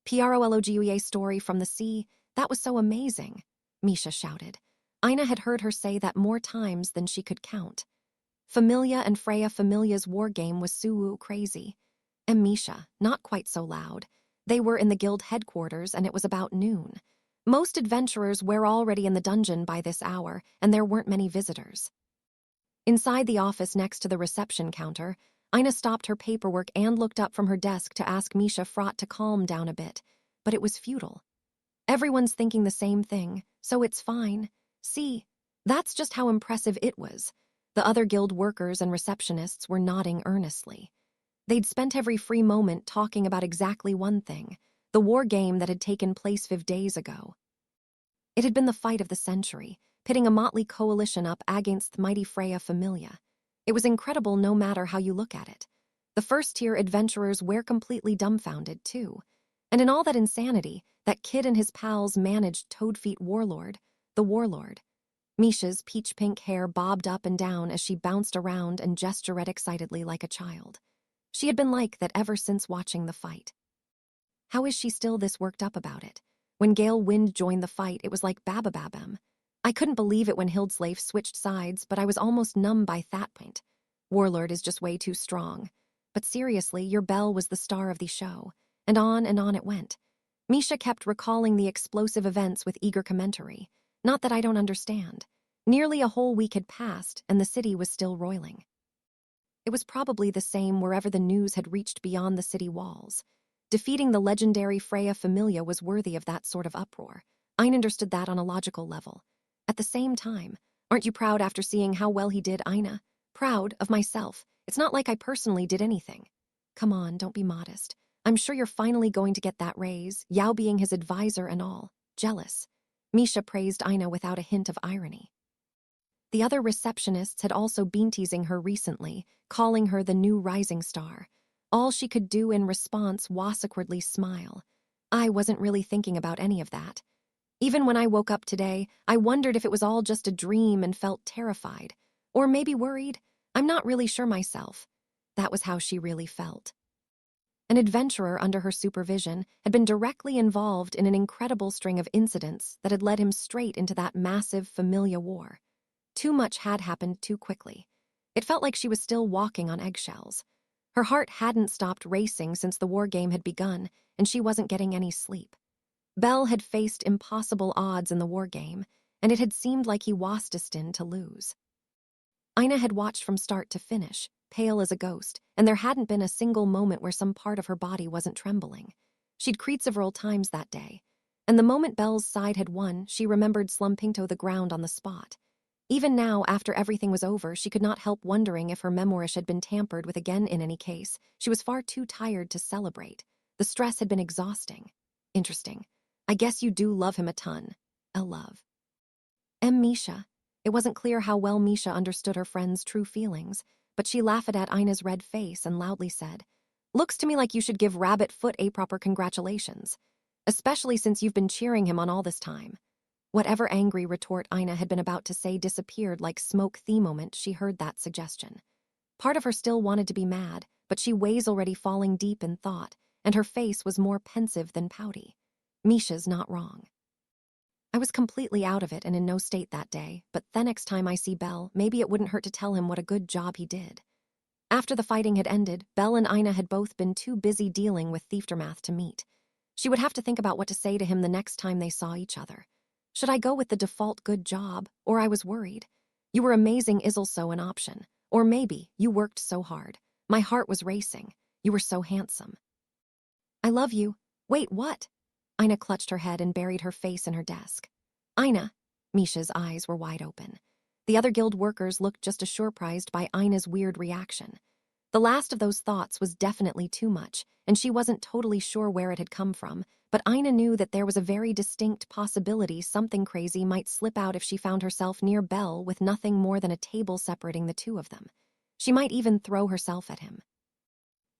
Prologue story from the sea, that was so amazing, Misha shouted. Ina had heard her say that more times than she could count. Familia and Freya Familia's war game was Suwu crazy. And Misha, not quite so loud. They were in the guild headquarters and it was about noon. Most adventurers were already in the dungeon by this hour, and there weren't many visitors. Inside the office next to the reception counter, Ina stopped her paperwork and looked up from her desk to ask Misha Fraught to calm down a bit, but it was futile. Everyone's thinking the same thing, so it's fine. See, that's just how impressive it was. The other guild workers and receptionists were nodding earnestly. They'd spent every free moment talking about exactly one thing, the war game that had taken place 5 days ago. It had been the fight of the century, pitting a motley coalition up against the mighty Freya Familia. It was incredible no matter how you look at it. The first-tier adventurers were completely dumbfounded, too. And in all that insanity, that kid and his pals managed Toadfeet Warlord, the Warlord. Misha's peach-pink hair bobbed up and down as she bounced around and gestured excitedly like a child. She had been like that ever since watching the fight. How is she still this worked up about it? When Gale Wind joined the fight, it was like babababam. I couldn't believe it when Hildslave switched sides, but I was almost numb by that point. Warlord is just way too strong. But seriously, your Belle was the star of the show. And on it went. Misha kept recalling the explosive events with eager commentary. Not that I don't understand. Nearly a whole week had passed, and the city was still roiling. It was probably the same wherever the news had reached beyond the city walls. Defeating the legendary Freya Familia was worthy of that sort of uproar. I understood that on a logical level. At the same time, aren't you proud after seeing how well he did, Ina? Proud of myself. It's not like I personally did anything. Come on, don't be modest. I'm sure you're finally going to get that raise, Yao being his advisor and all. Jealous. Misha praised Ina without a hint of irony. The other receptionists had also been teasing her recently, calling her the new rising star. All she could do in response was awkwardly smile. I wasn't really thinking about any of that. Even when I woke up today, I wondered if it was all just a dream and felt terrified. Or maybe worried. I'm not really sure myself. That was how she really felt. An adventurer under her supervision had been directly involved in an incredible string of incidents that had led him straight into that massive Familia war. Too much had happened too quickly. It felt like she was still walking on eggshells. Her heart hadn't stopped racing since the war game had begun, and she wasn't getting any sleep. Belle had faced impossible odds in the war game, and it had seemed like he was destined to lose. Ina had watched from start to finish, pale as a ghost, and there hadn't been a single moment where some part of her body wasn't trembling. She'd cried several times that day, and the moment Belle's side had won, she remembered slumping to the ground on the spot. Even now, after everything was over, she could not help wondering if her memoirs had been tampered with again. In any case, she was far too tired to celebrate. The stress had been exhausting. Interesting. I guess you do love him a ton. A love. Misha. It wasn't clear how well Misha understood her friend's true feelings, but she laughed at Ina's red face and loudly said, "Looks to me like you should give Rabbit Foot a proper congratulations, especially since you've been cheering him on all this time." Whatever angry retort Ina had been about to say disappeared like smoke the moment she heard that suggestion. Part of her still wanted to be mad, but she was already falling deep in thought, and her face was more pensive than pouty. Misha's not wrong. I was completely out of it and in no state that day, but the next time I see Belle, maybe it wouldn't hurt to tell him what a good job he did. After the fighting had ended, Belle and Ina had both been too busy dealing with Thieftermath to meet. She would have to think about what to say to him the next time they saw each other. Should I go with the default good job, or I was worried? You were amazing is also an option. Or maybe, you worked so hard. My heart was racing. You were so handsome. I love you. Wait, what? Ina clutched her head and buried her face in her desk. Ina. Misha's eyes were wide open. The other guild workers looked just as surprised by Ina's weird reaction. The last of those thoughts was definitely too much, and she wasn't totally sure where it had come from, but Ina knew that there was a very distinct possibility something crazy might slip out if she found herself near Belle with nothing more than a table separating the two of them. She might even throw herself at him.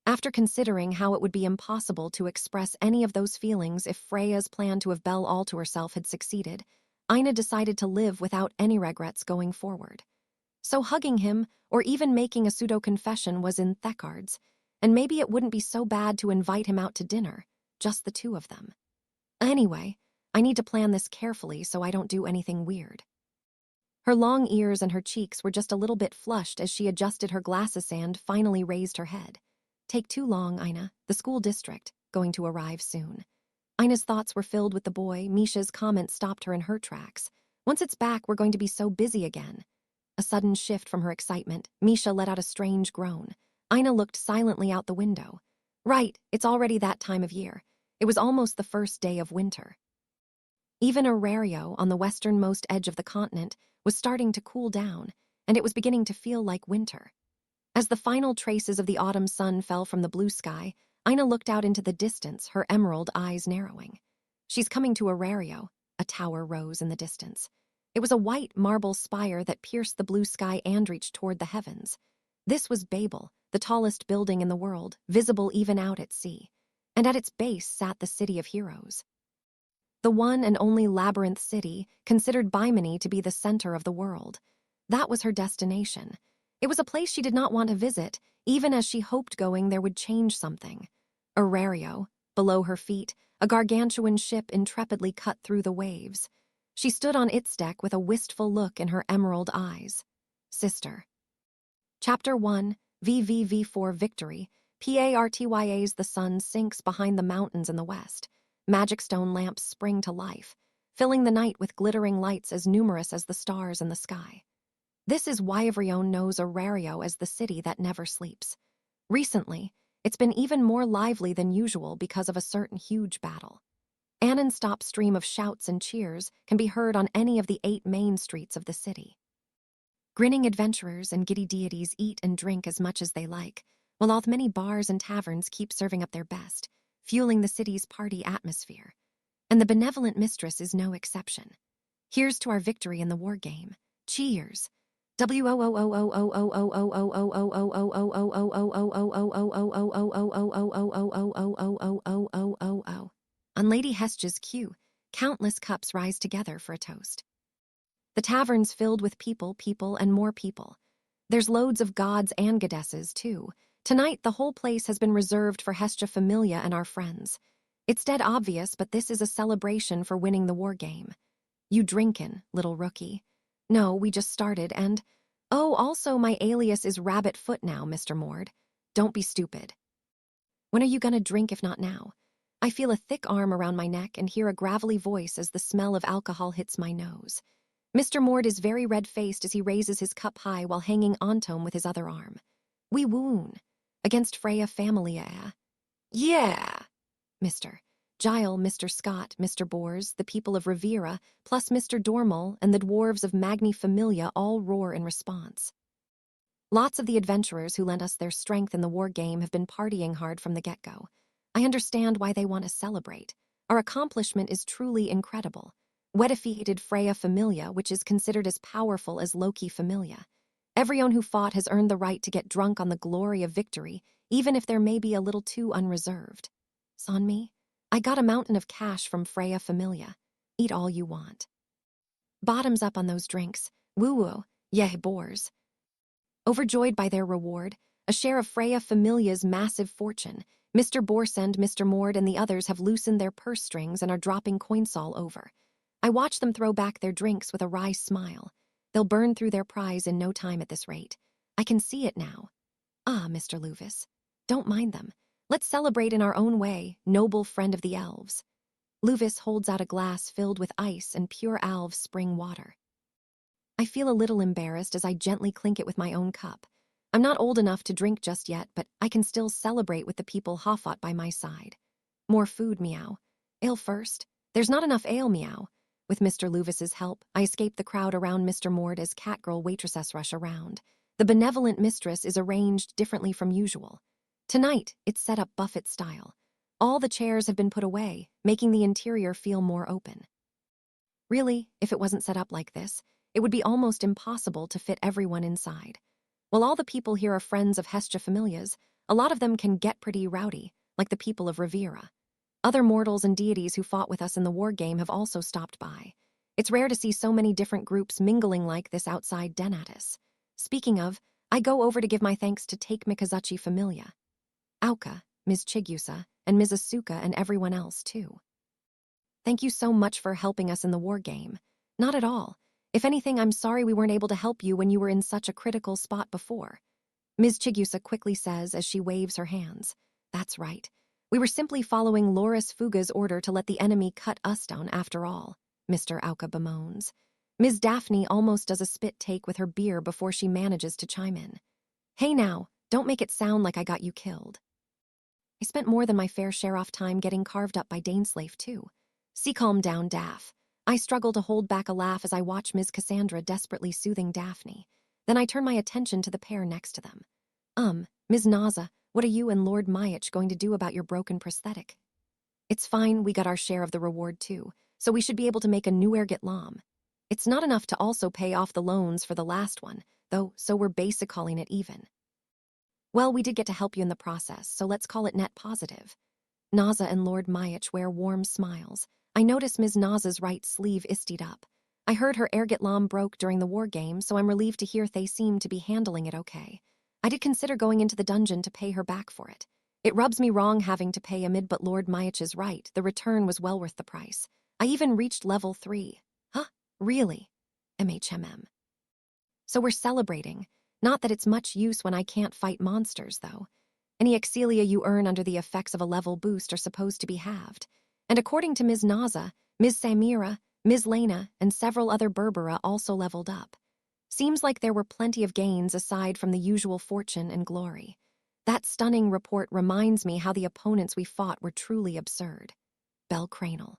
After considering how it would be impossible to express any of those feelings if Freya's plan to have Belle all to herself had succeeded, Ina decided to live without any regrets going forward. So hugging him, or even making a pseudo-confession was in the cards, and maybe it wouldn't be so bad to invite him out to dinner. just the two of them. Anyway, I need to plan this carefully so I don't do anything weird. Her long ears and her cheeks were just a little bit flushed as she adjusted her glasses and finally raised her head. Take too long, Ina. The school district, going to arrive soon. Ina's thoughts were filled with the boy. Misha's comment stopped her in her tracks. Once it's back, we're going to be so busy again. A sudden shift from her excitement, Misha let out a strange groan. Ina looked silently out the window. Right, it's already that time of year. It was almost the first day of winter. Even Arario, on the westernmost edge of the continent, was starting to cool down, and it was beginning to feel like winter. As the final traces of the autumn sun fell from the blue sky, Ina looked out into the distance, her emerald eyes narrowing. She's coming to Arario. A tower rose in the distance. It was a white marble spire that pierced the blue sky and reached toward the heavens. This was Babel, the tallest building in the world, visible even out at sea. And at its base sat the city of heroes. The one and only labyrinth city, considered by many to be the center of the world. That was her destination. It was a place she did not want to visit, even as she hoped going there would change something. Arario, below her feet, a gargantuan ship intrepidly cut through the waves. She stood on its deck with a wistful look in her emerald eyes. Sister. Chapter 1, VVV4 Victory. PARTYA's The sun sinks behind the mountains in the west. Magic stone lamps spring to life, filling the night with glittering lights as numerous as the stars in the sky. This is why everyone knows Arario as the city that never sleeps. Recently, it's been even more lively than usual because of a certain huge battle. An non-stop stream of shouts and cheers can be heard on any of the 8 main streets of the city. Grinning adventurers and giddy deities eat and drink as much as they like, while all the many bars and taverns keep serving up their best, fueling the city's party atmosphere. And the benevolent mistress is no exception. Here's to our victory in the war game. Cheers. On Lady Hestja's cue, countless cups rise together for a toast. The tavern's filled with people, and more people. There's loads of gods and goddesses, too. Tonight, the whole place has been reserved for Hestja Familia and our friends. It's dead obvious, but this is a celebration for winning the war game. You drinkin', little rookie. No, we just started, and... Oh, also my alias is Rabbit Foot now, Mr. Mord. Don't be stupid. When are you gonna drink if not now? I feel a thick arm around my neck and hear a gravelly voice as the smell of alcohol hits my nose. Mr. Mord is very red-faced as he raises his cup high while hanging onto him with his other arm. We woon. Against Freya Familia. Yeah! Mr. Gile, Mr. Scott, Mr. Bors, the people of Riviera, plus Mr. Dormal and the dwarves of Magni Familia all roar in response. Lots of the adventurers who lent us their strength in the war game have been partying hard from the get-go. I understand why they want to celebrate. Our accomplishment is truly incredible. We defeated Freya Familia, which is considered as powerful as Loki Familia. Everyone who fought has earned the right to get drunk on the glory of victory, even if they're maybe a little too unreserved. On me? I got a mountain of cash from Freya Familia. Eat all you want. Bottoms up on those drinks. Woo-woo. Yeah, bores. Overjoyed by their reward, a share of Freya Familia's massive fortune, Mr. Borsend, Mr. Mord, and the others have loosened their purse strings and are dropping coins all over. I watch them throw back their drinks with a wry smile. They'll burn through their prize in no time at this rate. I can see it now. Ah, Mr. Luvis. Don't mind them. Let's celebrate in our own way, noble friend of the elves. Luvis holds out a glass filled with ice and pure Alv spring water. I feel a little embarrassed as I gently clink it with my own cup. I'm not old enough to drink just yet, but I can still celebrate with the people Hoffought by my side. More food, meow. Ale first. There's not enough ale, meow. With Mr. Luvis's help, I escape the crowd around Mr. Mord as catgirl waitresses rush around. The benevolent mistress is arranged differently from usual. Tonight, it's set up Buffett style. All the chairs have been put away, making the interior feel more open. Really, if it wasn't set up like this, it would be almost impossible to fit everyone inside. While all the people here are friends of Hestja Familias, a lot of them can get pretty rowdy, like the people of Riviera. Other mortals and deities who fought with us in the war game have also stopped by. It's rare to see so many different groups mingling like this outside Denatus. Speaking of, I go over to give my thanks to Take Mikazuchi Familia. Auka, Ms. Chigusa, and Ms. Asuka and everyone else, too. Thank you so much for helping us in the war game. Not at all. If anything, I'm sorry we weren't able to help you when you were in such a critical spot before. Ms. Chigusa quickly says as she waves her hands. That's right. We were simply following Loris Fuga's order to let the enemy cut us down after all, Mr. Auka bemoans. Ms. Daphne almost does a spit take with her beer before she manages to chime in. Hey now, don't make it sound like I got you killed. I spent more than my fair share off time getting carved up by Daneslave, too. See, calm down, Daph. I struggle to hold back a laugh as I watch Ms. Cassandra desperately soothing Daphne. Then I turn my attention to the pair next to them. Ms. Naza, what are you and Lord Mayach going to do about your broken prosthetic? It's fine, we got our share of the reward too, so we should be able to make a new Ergot Lam. It's not enough to also pay off the loans for the last one, though, so we're basic calling it even. Well, we did get to help you in the process, so let's call it net positive. Naza and Lord Mayach wear warm smiles. I notice Ms. Naza's right sleeve istied up. I heard her Ergot Lam broke during the war game, so I'm relieved to hear they seem to be handling it okay. I did consider going into the dungeon to pay her back for it. It rubs me wrong having to pay amid, but Lord Mayach is right. The return was well worth the price. I even reached level 3. Huh? Really? MHMM. So we're celebrating. Not that it's much use when I can't fight monsters, though. Any Excelia you earn under the effects of a level boost are supposed to be halved. And according to Ms. Naza, Ms. Samira, Ms. Lena, and several other Berbera also leveled up. Seems like there were plenty of gains aside from the usual fortune and glory. That stunning report reminds me how the opponents we fought were truly absurd. Bell Cranel.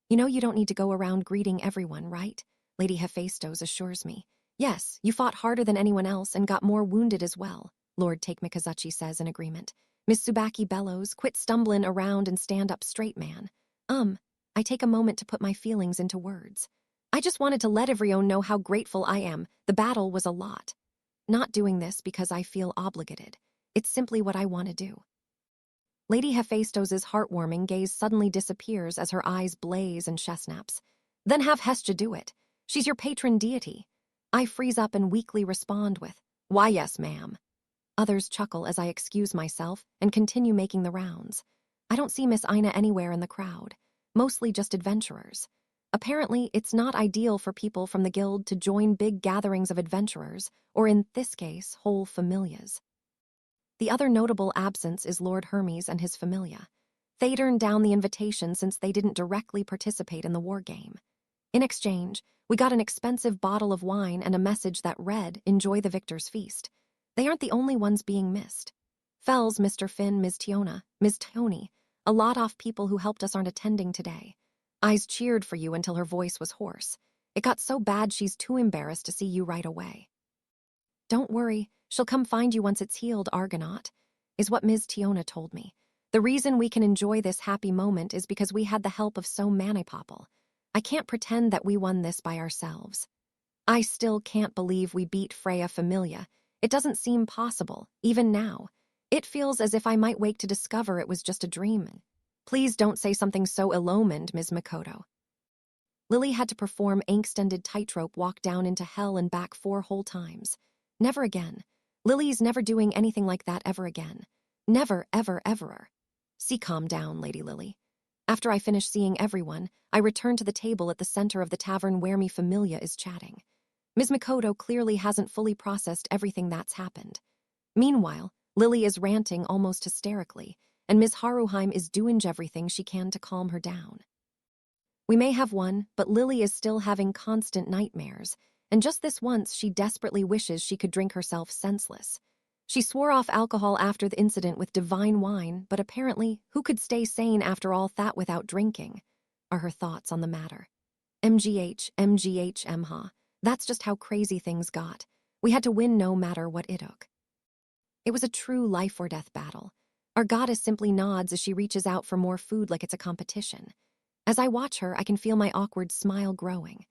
You know you don't need to go around greeting everyone, right? Lady Hephaestos assures me. Yes, you fought harder than anyone else and got more wounded as well, Lord Take Mikazuchi says in agreement. Miss Tsubaki bellows, quit stumbling around and stand up straight, man. I take a moment to put my feelings into words. I just wanted to let everyone know how grateful I am. The battle was a lot. Not doing this because I feel obligated. It's simply what I want to do. Lady Hephaestos' heartwarming gaze suddenly disappears as her eyes blaze and chestnaps. Then have Hestia do it. She's your patron deity. I freeze up and weakly respond with, why yes, ma'am. Others chuckle as I excuse myself and continue making the rounds. I don't see Miss Ina anywhere in the crowd, mostly just adventurers. Apparently, it's not ideal for people from the guild to join big gatherings of adventurers, or in this case, whole familias. The other notable absence is Lord Hermes and his familia. They turned down the invitation since they didn't directly participate in the war game. In exchange, we got an expensive bottle of wine and a message that read, enjoy the victor's feast. They aren't the only ones being missed. Fells, Mr. Finn, Ms. Tiona, Ms. Tony, a lot off people who helped us aren't attending today. Eyes cheered for you until her voice was hoarse. It got so bad she's too embarrassed to see you right away. Don't worry, she'll come find you once it's healed, Argonaut, is what Ms. Tiona told me. The reason we can enjoy this happy moment is because we had the help of so many people. I can't pretend that we won this by ourselves. I still can't believe we beat Freya Familia. It doesn't seem possible, even now. It feels as if I might wake to discover it was just a dream. Please don't say something so ill-omened, Ms. Makoto. Lily had to perform extended tightrope walk down into hell and back 4 whole times. Never again. Lily's never doing anything like that ever again. Never, ever, ever. See, calm down, Lady Lily. After I finish seeing everyone, I return to the table at the center of the tavern where me familia is chatting. Ms. Makoto clearly hasn't fully processed everything that's happened. Meanwhile, Lily is ranting almost hysterically, and Ms. Haruheim is doing everything she can to calm her down. We may have won, but Lily is still having constant nightmares, and just this once she desperately wishes she could drink herself senseless. She swore off alcohol after the incident with divine wine, but apparently, who could stay sane after all that without drinking? Are her thoughts on the matter. MGH, MGH, that's just how crazy things got. We had to win no matter what it took. It was a true life-or-death battle. Our goddess simply nods as she reaches out for more food like it's a competition. As I watch her, I can feel my awkward smile growing.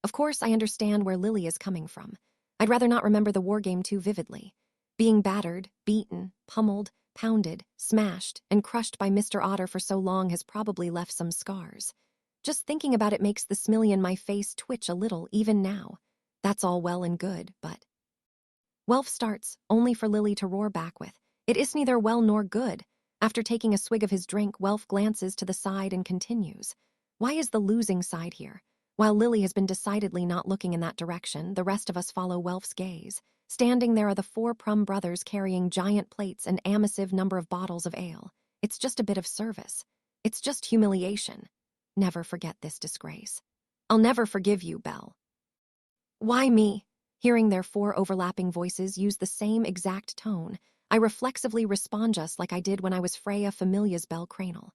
Of course, I understand where Lily is coming from. I'd rather not remember the war game too vividly. Being battered, beaten, pummeled, pounded, smashed, and crushed by Mr. Otter for so long has probably left some scars. Just thinking about it makes the smile in my face twitch a little even now. That's all well and good, but... Welf starts, only for Lily to roar back with, it is neither well nor good. After taking a swig of his drink, Welf glances to the side and continues. Why is the losing side here? While Lily has been decidedly not looking in that direction, the rest of us follow Welf's gaze. Standing there are the 4 Prum brothers carrying giant plates and a massive number of bottles of ale. It's just a bit of service. It's just humiliation. Never forget this disgrace. I'll never forgive you, Belle. Why me? Hearing their 4 overlapping voices use the same exact tone, I reflexively respond just like I did when I was Freya Familia's Belle Cranel.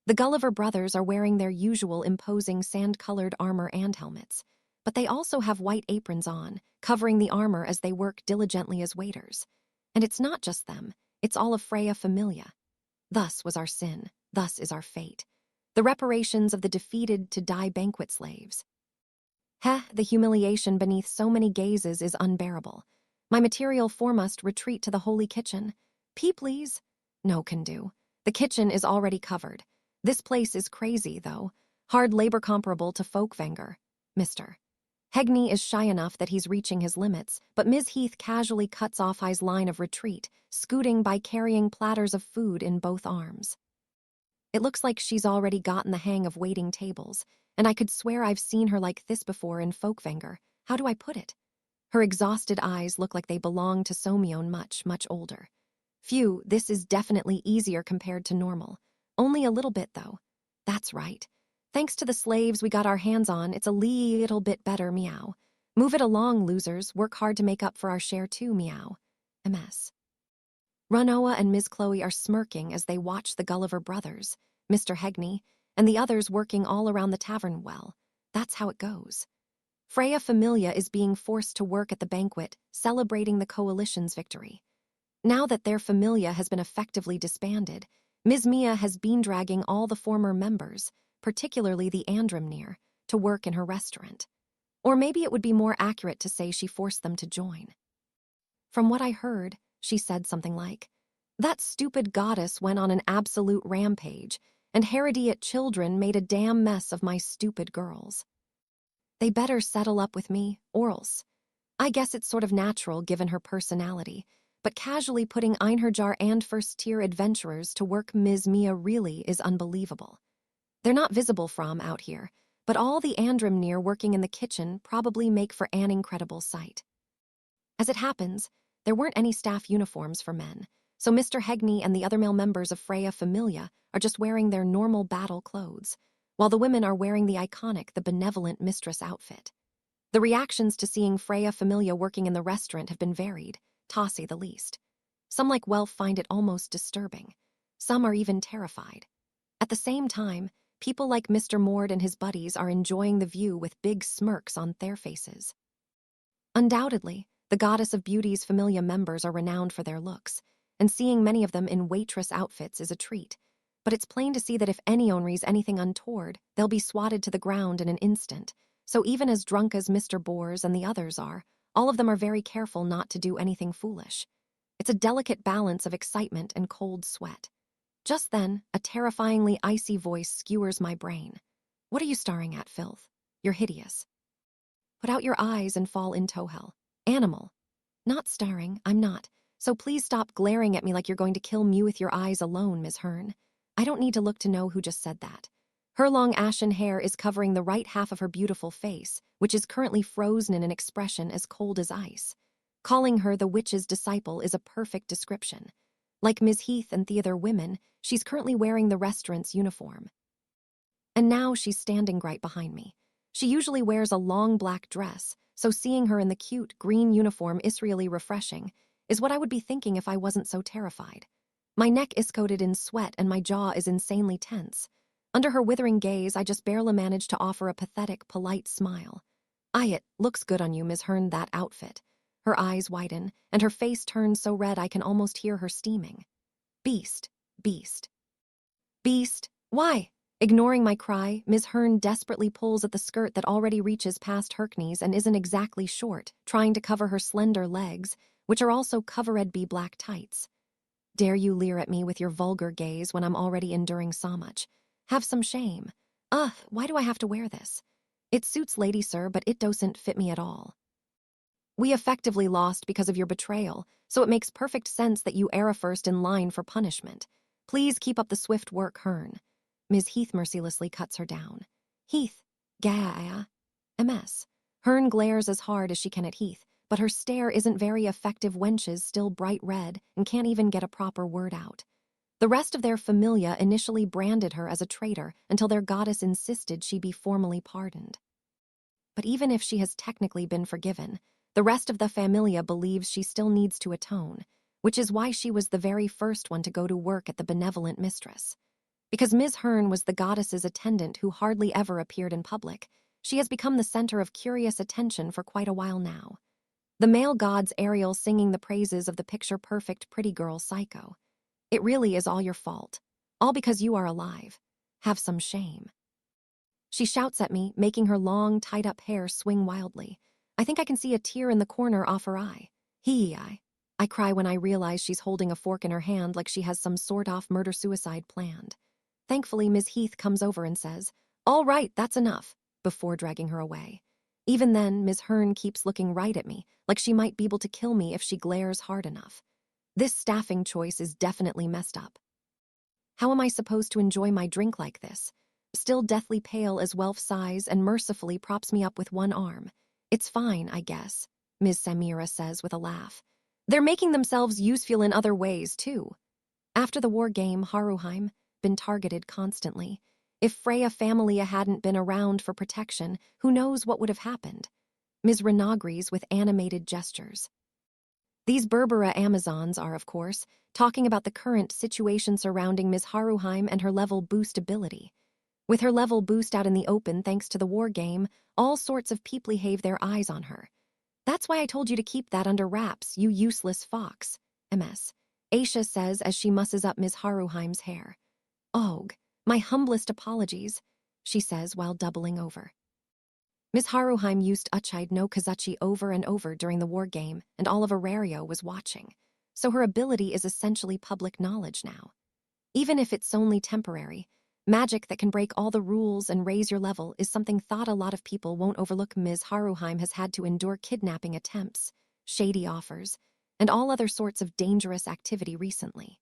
The Gulliver brothers are wearing their usual imposing sand-colored armor and helmets, but they also have white aprons on, covering the armor as they work diligently as waiters. And it's not just them, it's all of Freya Familia. Thus was our sin, thus is our fate. The reparations of the defeated to die banquet slaves. The humiliation beneath so many gazes is unbearable. My material form must retreat to the holy kitchen. Pee, please? No can do. The kitchen is already covered. This place is crazy, though. Hard labor comparable to Folkvanger. Mr. Hegney is shy enough that he's reaching his limits, but Ms. Heath casually cuts off his line of retreat, scooting by carrying platters of food in both arms. It looks like she's already gotten the hang of waiting tables, and I could swear I've seen her like this before in Folkvanger. How do I put it? Her exhausted eyes look like they belong to Somion much, much older. Phew, this is definitely easier compared to normal. Only a little bit, though. That's right. Thanks to the slaves we got our hands on, it's a little bit better, meow. Move it along, losers. Work hard to make up for our share too, meow. MS. Runoa and Ms. Chloe are smirking as they watch the Gulliver brothers, Mr. Hegney, and the others working all around the tavern well. That's how it goes. Freya Familia is being forced to work at the banquet, celebrating the coalition's victory. Now that their familia has been effectively disbanded, Ms. Mia has been dragging all the former members, particularly the Andromnir, to work in her restaurant. Or maybe it would be more accurate to say she forced them to join. From what I heard, she said something like, that stupid goddess went on an absolute rampage, and Herodiot children made a damn mess of my stupid girls. They better settle up with me, or else. I guess it's sort of natural given her personality, but casually putting Einherjar and first-tier adventurers to work Ms. Mia really is unbelievable. They're not visible from out here, but all the Andromnir working in the kitchen probably make for an incredible sight. As it happens, there weren't any staff uniforms for men, so Mr. Hegney and the other male members of Freya Familia are just wearing their normal battle clothes, while the women are wearing the iconic, the benevolent mistress outfit. The reactions to seeing Freya Familia working in the restaurant have been varied, Tossie the least. Some like Welf find it almost disturbing. Some are even terrified. At the same time, people like Mr. Mord and his buddies are enjoying the view with big smirks on their faces. Undoubtedly, the Goddess of Beauty's Familia members are renowned for their looks, and seeing many of them in waitress outfits is a treat. But it's plain to see that if anyone reads anything untoward, they'll be swatted to the ground in an instant. So even as drunk as Mr. Bors and the others are, all of them are very careful not to do anything foolish. It's a delicate balance of excitement and cold sweat. Just then, a terrifyingly icy voice skewers my brain. What are you staring at, filth? You're hideous. Put out your eyes and fall in tohell. Animal. Not staring, I'm not. So please stop glaring at me like you're going to kill me with your eyes alone, Ms. Hearn. I don't need to look to know who just said that. Her long ashen hair is covering the right half of her beautiful face, which is currently frozen in an expression as cold as ice. Calling her the witch's disciple is a perfect description. Like Ms. Heath and the other women, she's currently wearing the restaurant's uniform. And now she's standing right behind me. She usually wears a long black dress, so seeing her in the cute green uniform is really refreshing, is what I would be thinking if I wasn't so terrified. My neck is coated in sweat and my jaw is insanely tense. Under her withering gaze, I just barely manage to offer a pathetic, polite smile. It looks good on you, Ms. Hearn, that outfit. Her eyes widen, and her face turns so red I can almost hear her steaming. Beast, beast. Beast, why? Ignoring my cry, Ms. Hearn desperately pulls at the skirt that already reaches past her knees and isn't exactly short, trying to cover her slender legs, which are also covered-by black tights. Dare you leer at me with your vulgar gaze when I'm already enduring so much? Have some shame. Why do I have to wear this? It suits lady, sir, but it doesn't fit me at all. We effectively lost because of your betrayal, so it makes perfect sense that you are first in line for punishment. Please keep up the swift work, Hearn. Ms. Heath mercilessly cuts her down. Heath, Gaia, MS. Hearn glares as hard as she can at Heath, but her stare isn't very effective. Wenches still bright red and can't even get a proper word out. The rest of their familia initially branded her as a traitor until their goddess insisted she be formally pardoned. But even if she has technically been forgiven, the rest of the familia believes she still needs to atone, which is why she was the very first one to go to work at the benevolent mistress. Because Ms. Hearn was the goddess's attendant who hardly ever appeared in public, she has become the center of curious attention for quite a while now. The male gods Ariel singing the praises of the picture-perfect pretty girl Psycho. It really is all your fault. All because you are alive. Have some shame. She shouts at me, making her long, tied-up hair swing wildly. I think I can see a tear in the corner off her eye. I cry when I realize she's holding a fork in her hand like she has some sort-off murder-suicide planned. Thankfully, Ms. Heath comes over and says, "All right, that's enough," before dragging her away. Even then, Ms. Hearn keeps looking right at me, like she might be able to kill me if she glares hard enough. This staffing choice is definitely messed up. How am I supposed to enjoy my drink like this? Still deathly pale as Welf sighs and mercifully props me up with one arm. It's fine, I guess, Ms. Samira says with a laugh. They're making themselves useful in other ways, too. After the war game, Haruheim, been targeted constantly. If Freya Familia hadn't been around for protection, who knows what would have happened? Ms. Renagries with animated gestures. These Berbera Amazons are, of course, talking about the current situation surrounding Ms. Haruheim and her level boost ability. With her level boost out in the open thanks to the war game, all sorts of people have their eyes on her. That's why I told you to keep that under wraps, you useless fox, MS. Aisha says as she musses up Ms. Haruheim's hair. Og, my humblest apologies, she says while doubling over. Ms. Haruheim used Uchide no Kazuchi over and over during the war game, and all of Arario was watching, so her ability is essentially public knowledge now. Even if it's only temporary, magic that can break all the rules and raise your level is something thought a lot of people won't overlook. Ms. Haruheim has had to endure kidnapping attempts, shady offers, and all other sorts of dangerous activity recently.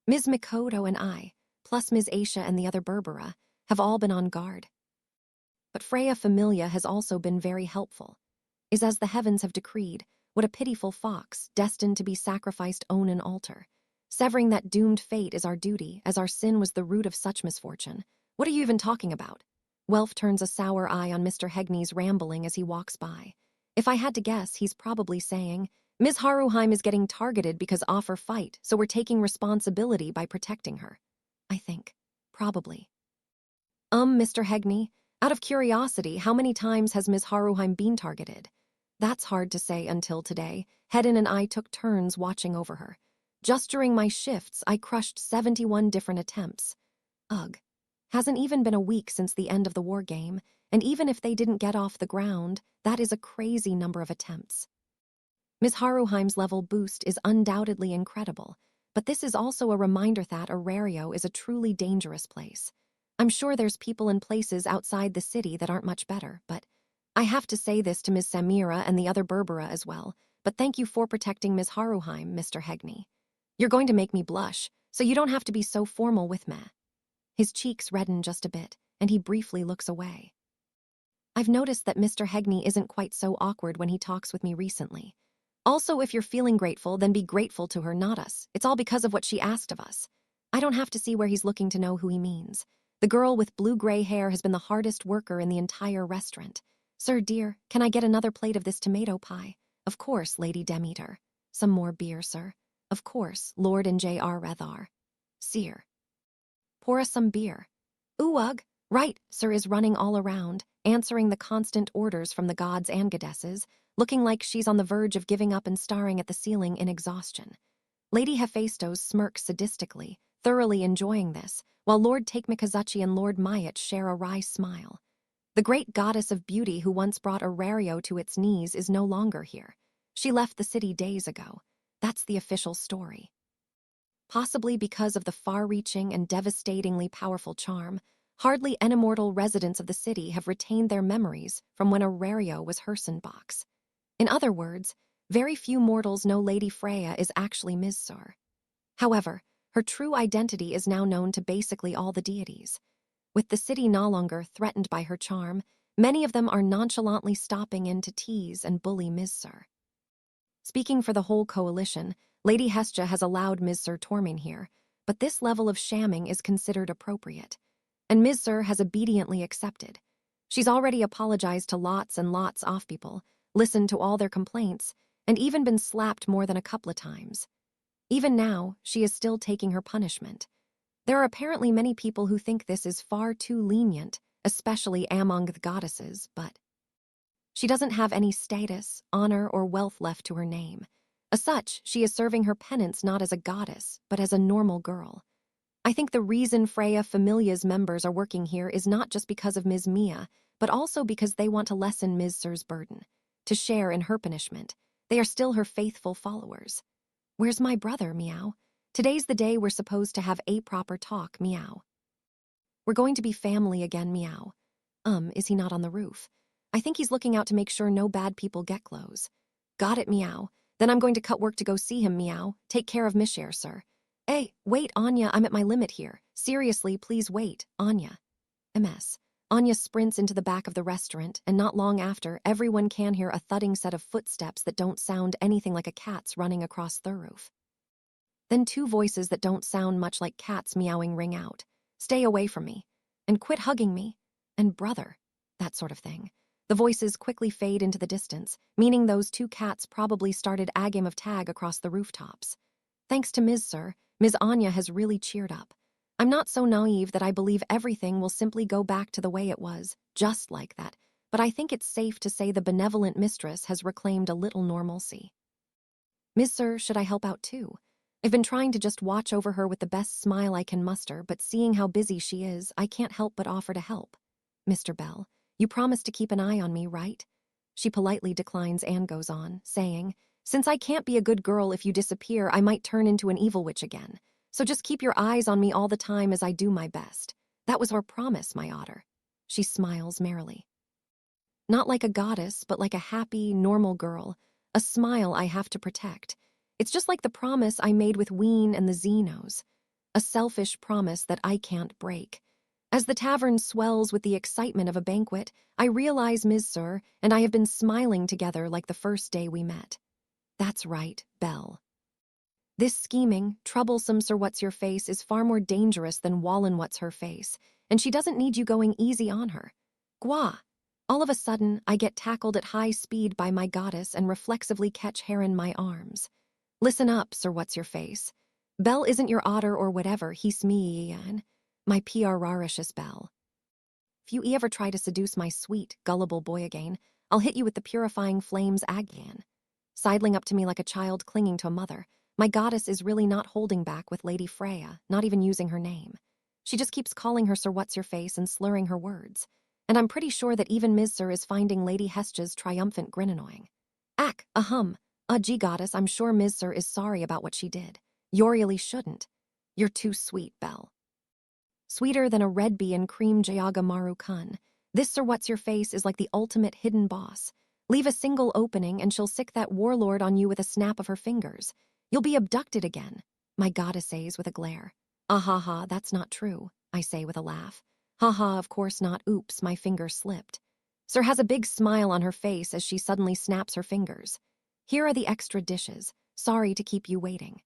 Ms. Mikoto and I, plus Ms. Aisha and the other Berbera, have all been on guard. But Freya Familia has also been very helpful. Is as the heavens have decreed, what a pitiful fox, destined to be sacrificed on an altar. Severing that doomed fate is our duty, as our sin was the root of such misfortune. What are you even talking about? Welf turns a sour eye on Mr. Hegney's rambling as he walks by. If I had to guess, he's probably saying, Ms. Haruheim is getting targeted because offer fight, so we're taking responsibility by protecting her. I think. Probably. Mr. Hegney, out of curiosity, how many times has Ms. Haruheim been targeted? That's hard to say until today. Hedin and I took turns watching over her. Just during my shifts, I crushed 71 different attempts. Ugh. Hasn't even been a week since the end of the war game, and even if they didn't get off the ground, that is a crazy number of attempts. Ms. Haruheim's level boost is undoubtedly incredible, but this is also a reminder that Arario is a truly dangerous place. I'm sure there's people and places outside the city that aren't much better, but I have to say this to Ms. Samira and the other Berbera as well, but thank you for protecting Ms. Haruheim, Mr. Hegney. You're going to make me blush, so you don't have to be so formal with me. His cheeks redden just a bit, and he briefly looks away. I've noticed that Mr. Hegney isn't quite so awkward when he talks with me recently. Also, if you're feeling grateful, then be grateful to her, not us. It's all because of what she asked of us. I don't have to see where he's looking to know who he means. The girl with blue-gray hair has been the hardest worker in the entire restaurant. Sir, dear, can I get another plate of this tomato pie? Of course, Lady Demeter. Some more beer, sir. Of course, Lord and J.R. Rethar. Seer. Pour us some beer. Ooh, ugh. Right, sir is running all around, answering the constant orders from the gods and goddesses, looking like she's on the verge of giving up and staring at the ceiling in exhaustion. Lady Hephaestus smirks sadistically, thoroughly enjoying this, while Lord Takemikazuchi and Lord Mayat share a wry smile. The great goddess of beauty who once brought Arario to its knees is no longer here. She left the city days ago. That's the official story. Possibly because of the far-reaching and devastatingly powerful charm, hardly any immortal residents of the city have retained their memories from when Arario was Hersenbach's. In other words, very few mortals know Lady Freya is actually Ms. Sur. However, Her true identity is now known to basically all the deities. With the city no longer threatened by her charm, many of them are nonchalantly stopping in to tease and bully Ms. Sir. Speaking for the whole coalition, Lady Hestia has allowed Ms. Sir Tormin here, but this level of shamming is considered appropriate, and Ms. Sir has obediently accepted. She's already apologized to lots and lots of people, listened to all their complaints, and even been slapped more than a couple of times. Even now, she is still taking her punishment. There are apparently many people who think this is far too lenient, especially among the goddesses, but she doesn't have any status, honor, or wealth left to her name. As such, she is serving her penance not as a goddess, but as a normal girl. I think the reason Freya Familia's members are working here is not just because of Ms. Mia, but also because they want to lessen Ms. Sir's burden, to share in her punishment. They are still her faithful followers. Where's my brother, Meow? Today's the day we're supposed to have a proper talk, Meow. We're going to be family again, Meow. Is he not on the roof? I think he's looking out to make sure no bad people get close. Got it, Meow. Then I'm going to cut work to go see him, Meow. Take care of Mishare, sir. Hey, wait, Anya, I'm at my limit here. Seriously, please wait, Anya. MS. Anya sprints into the back of the restaurant, and not long after, everyone can hear a thudding set of footsteps that don't sound anything like a cat's running across the roof. Then two voices that don't sound much like cats meowing ring out. Stay away from me. And quit hugging me. And brother. That sort of thing. The voices quickly fade into the distance, meaning those two cats probably started a game of tag across the rooftops. Thanks to Ms. Sir, Ms. Anya has really cheered up. I'm not so naive that I believe everything will simply go back to the way it was, just like that, but I think it's safe to say the benevolent mistress has reclaimed a little normalcy. Ms. Sir, should I help out too? I've been trying to just watch over her with the best smile I can muster, but seeing how busy she is, I can't help but offer to help. Mr. Bell, you promised to keep an eye on me, right? She politely declines and goes on, saying, since I can't be a good girl if you disappear, I might turn into an evil witch again. So just keep your eyes on me all the time as I do my best. That was our promise, my otter. She smiles merrily. Not like a goddess, but like a happy, normal girl. A smile I have to protect. It's just like the promise I made with Ween and the Xenos. A selfish promise that I can't break. As the tavern swells with the excitement of a banquet, I realize Ms. Sir and I have been smiling together like the first day we met. That's right, Belle. This scheming, troublesome Sir What's-Your-Face is far more dangerous than Wallen What's-Her-Face, and she doesn't need you going easy on her. Gwa! All of a sudden, I get tackled at high speed by my goddess and reflexively catch hair in my arms. Listen up, Sir What's-Your-Face. Belle isn't your otter or whatever, he's me, my PR-raricious Belle. If you ever try to seduce my sweet, gullible boy again, I'll hit you with the purifying flames again. Sidling up to me like a child clinging to a mother, my goddess is really not holding back with Lady Freya, not even using her name. She just keeps calling her Sir What's-Your-Face and slurring her words. And I'm pretty sure that even Ms. Sir is finding Lady Hestia's triumphant grin annoying. Gee goddess, I'm sure Ms. Sir is sorry about what she did. You really shouldn't. You're too sweet, Belle. Sweeter than a red bee and cream Jayaga Maru Kun. This Sir What's-Your-Face is like the ultimate hidden boss. Leave a single opening and she'll sick that warlord on you with a snap of her fingers. You'll be abducted again, my goddess says with a glare. Ha, that's not true, I say with a laugh. Ha, of course not, oops, my finger slipped. Sir has a big smile on her face as she suddenly snaps her fingers. Here are the extra dishes, sorry to keep you waiting.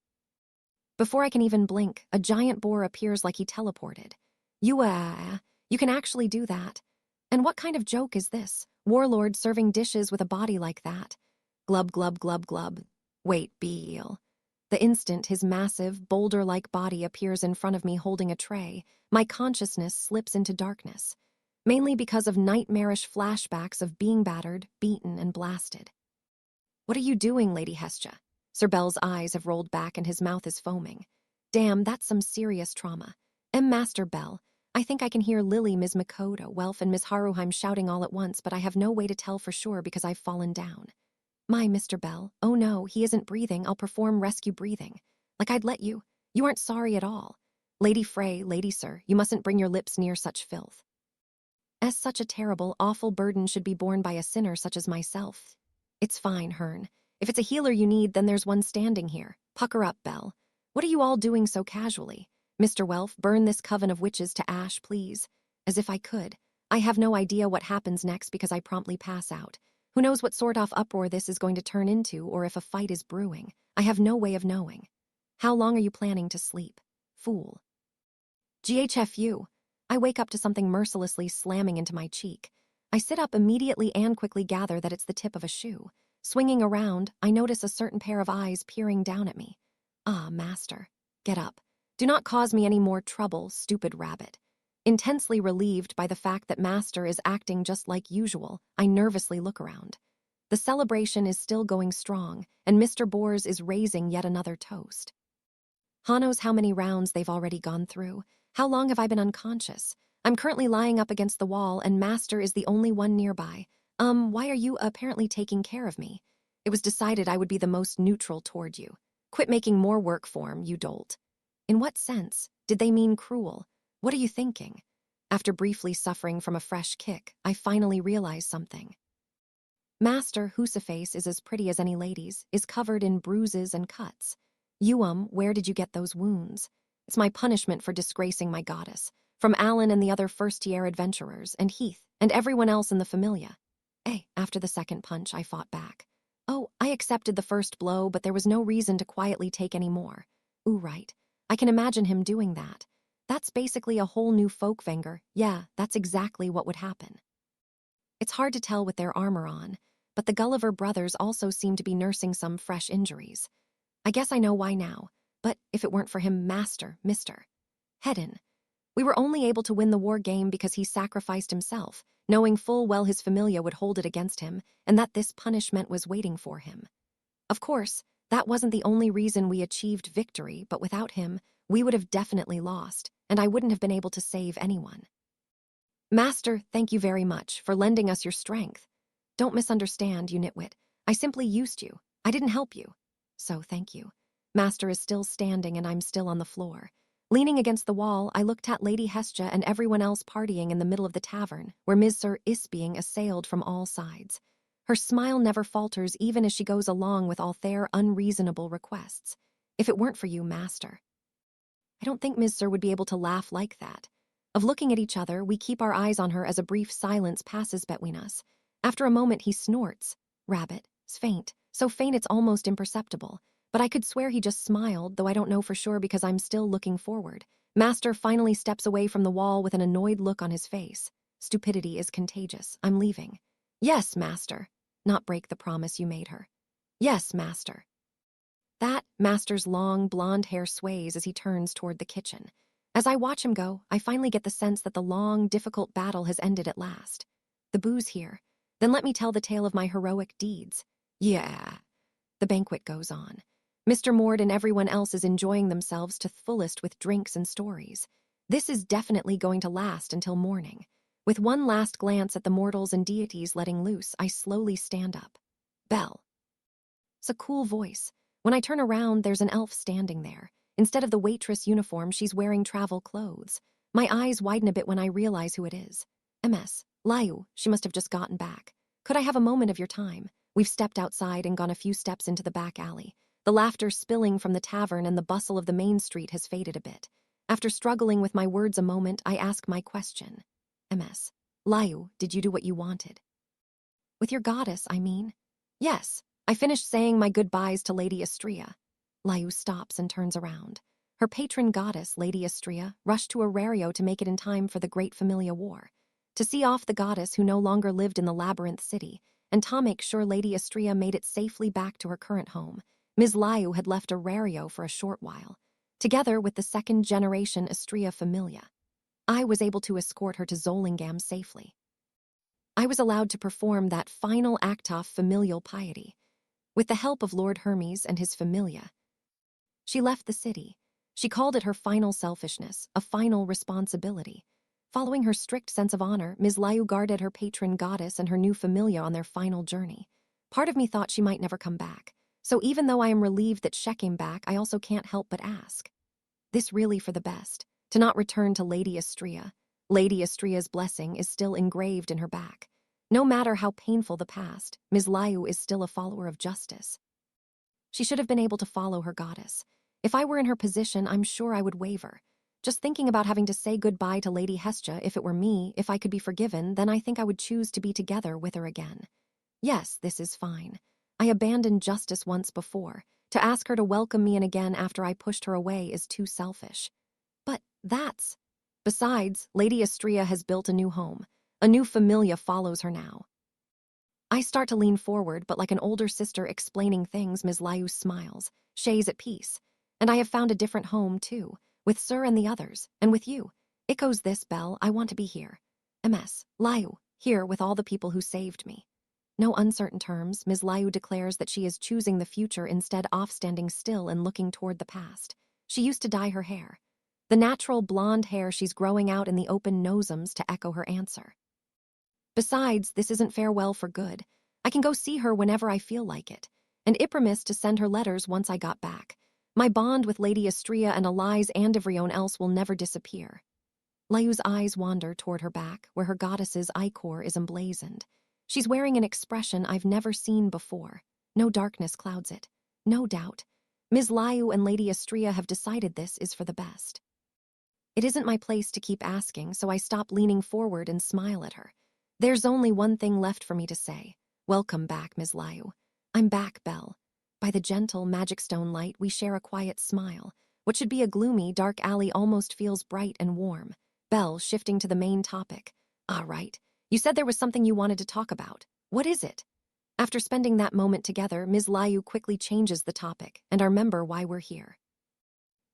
Before I can even blink, a giant boar appears like he teleported. You can actually do that. And what kind of joke is this? Warlord serving dishes with a body like that. Glub, glub, glub, glub. Wait, Beal. The instant his massive, boulder-like body appears in front of me holding a tray, my consciousness slips into darkness, mainly because of nightmarish flashbacks of being battered, beaten, and blasted. What are you doing, Lady Hestia? Sir Bell's eyes have rolled back and his mouth is foaming. Damn, that's some serious trauma. Master Bell, I think I can hear Lily, Ms. Makoto, Welf, and Ms. Haruheim shouting all at once, but I have no way to tell for sure because I've fallen down. My Mr. Bell, oh no, he isn't breathing, I'll perform rescue breathing. Like I'd let you. You aren't sorry at all. Lady Frey, Lady Sir, you mustn't bring your lips near such filth. As such a terrible, awful burden should be borne by a sinner such as myself. It's fine, Hearn. If it's a healer you need, then there's one standing here. Pucker up, Bell. What are you all doing so casually? Mr. Welf, burn this coven of witches to ash, please. As if I could. I have no idea what happens next because I promptly pass out. Who knows what sort of uproar this is going to turn into or if a fight is brewing. I have no way of knowing. How long are you planning to sleep? Fool. GHFU. I wake up to something mercilessly slamming into my cheek. I sit up immediately and quickly gather that it's the tip of a shoe. Swinging around, I notice a certain pair of eyes peering down at me. Ah, master. Get up. Do not cause me any more trouble, stupid rabbit. Intensely relieved by the fact that master is acting just like usual, I nervously look around. The celebration is still going strong, and Mr. Boers is raising yet another toast. Ha knows how many rounds they've already gone through. How long have I been unconscious? I'm currently lying up against the wall, and master is the only one nearby. Why are you apparently taking care of me? It was decided I would be the most neutral toward you. Quit making more work for him, you dolt. In what sense? Did they mean cruel? What are you thinking? After briefly suffering from a fresh kick, I finally realize something. Master, Hoosaface is as pretty as any lady's, is covered in bruises and cuts. Where did you get those wounds? It's my punishment for disgracing my goddess. From Alan and the other first-year adventurers, and Heath, and everyone else in the Familia. After the second punch, I fought back. Oh, I accepted the first blow, but there was no reason to quietly take any more. Ooh, right. I can imagine him doing that. That's basically a whole new folkvanger. Yeah, that's exactly what would happen. It's hard to tell with their armor on, but the Gulliver brothers also seem to be nursing some fresh injuries. I guess I know why now, but if it weren't for him, Master, Mr. Hedden. We were only able to win the war game because he sacrificed himself, knowing full well his familia would hold it against him, and that this punishment was waiting for him. Of course, that wasn't the only reason we achieved victory, but without him, we would have definitely lost, and I wouldn't have been able to save anyone. Master, thank you very much for lending us your strength. Don't misunderstand, you nitwit. I simply used you. I didn't help you. So thank you. Master is still standing and I'm still on the floor. Leaning against the wall, I looked at Lady Hestia and everyone else partying in the middle of the tavern, where Ms. Sir is being assailed from all sides. Her smile never falters even as she goes along with all their unreasonable requests. If it weren't for you, Master. I don't think Ms. Sir would be able to laugh like that. Of looking at each other, we keep our eyes on her as a brief silence passes between us. After a moment, he snorts. Rabbit. It's faint. So faint it's almost imperceptible. But I could swear he just smiled, though I don't know for sure because I'm still looking forward. Master finally steps away from the wall with an annoyed look on his face. Stupidity is contagious. I'm leaving. Yes, Master. Not break the promise you made her. Yes, Master. That Master's long, blonde hair sways as he turns toward the kitchen. As I watch him go, I finally get the sense that the long, difficult battle has ended at last. The booze here. Then let me tell the tale of my heroic deeds. Yeah. The banquet goes on. Mr. Mord and everyone else is enjoying themselves to fullest with drinks and stories. This is definitely going to last until morning. With one last glance at the mortals and deities letting loose, I slowly stand up. Belle. It's a cool voice. When I turn around, there's an elf standing there. Instead of the waitress uniform, she's wearing travel clothes. My eyes widen a bit when I realize who it is. MS. Layu, she must have just gotten back. Could I have a moment of your time? We've stepped outside and gone a few steps into the back alley. The laughter spilling from the tavern and the bustle of the main street has faded a bit. After struggling with my words a moment, I ask my question. MS. Layu, did you do what you wanted? With your goddess, I mean. Yes, I finished saying my goodbyes to Lady Astrea. Layu stops and turns around. Her patron goddess, Lady Astrea, rushed to Arario to make it in time for the Great Familia War. To see off the goddess who no longer lived in the Labyrinth City, and to make sure Lady Astrea made it safely back to her current home, Ms. Layu had left Arario for a short while. Together with the second-generation Astrea Familia, I was able to escort her to Zollingam safely. I was allowed to perform that final act of familial piety. With the help of Lord Hermes and his Familia, she left the city. She called it her final selfishness, a final responsibility. Following her strict sense of honor, Ms. Layu guarded her patron goddess and her new Familia on their final journey. Part of me thought she might never come back. So even though I am relieved that she came back, I also can't help but ask. This really for the best, to not return to Lady Astrea. Lady Astrea's blessing is still engraved in her back. No matter how painful the past, Ms. Layu is still a follower of justice. She should have been able to follow her goddess. If I were in her position, I'm sure I would waver. Just thinking about having to say goodbye to Lady Hestia, if it were me, if I could be forgiven, then I think I would choose to be together with her again. Yes, this is fine. I abandoned justice once before. To ask her to welcome me in again after I pushed her away is too selfish. But that's... Besides, Lady Astrea has built a new home. A new familia follows her now. I start to lean forward, but like an older sister explaining things, Ms. Liu smiles. Shay's at peace. And I have found a different home, too. With Sir and the others. And with you. It goes this, Belle. I want to be here. MS. Liu. Here with all the people who saved me. No uncertain terms, Ms. Liu declares that she is choosing the future instead of standing still and looking toward the past. She used to dye her hair. The natural blonde hair she's growing out in the open nosums to echo her answer. Besides, this isn't farewell for good. I can go see her whenever I feel like it. And I promised to send her letters once I got back. My bond with Lady Astrea and Elise and everyone else will never disappear. Liu's eyes wander toward her back, where her goddess's ichor is emblazoned. She's wearing an expression I've never seen before. No darkness clouds it. No doubt. Ms. Liu and Lady Astrea have decided this is for the best. It isn't my place to keep asking, so I stop leaning forward and smile at her. There's only one thing left for me to say. Welcome back, Ms. Liu. I'm back, Belle. By the gentle, magic stone light, we share a quiet smile. What should be a gloomy, dark alley almost feels bright and warm. Belle, shifting to the main topic. Ah, right. You said there was something you wanted to talk about. What is it? After spending that moment together, Ms. Liu quickly changes the topic, and I remember why we're here.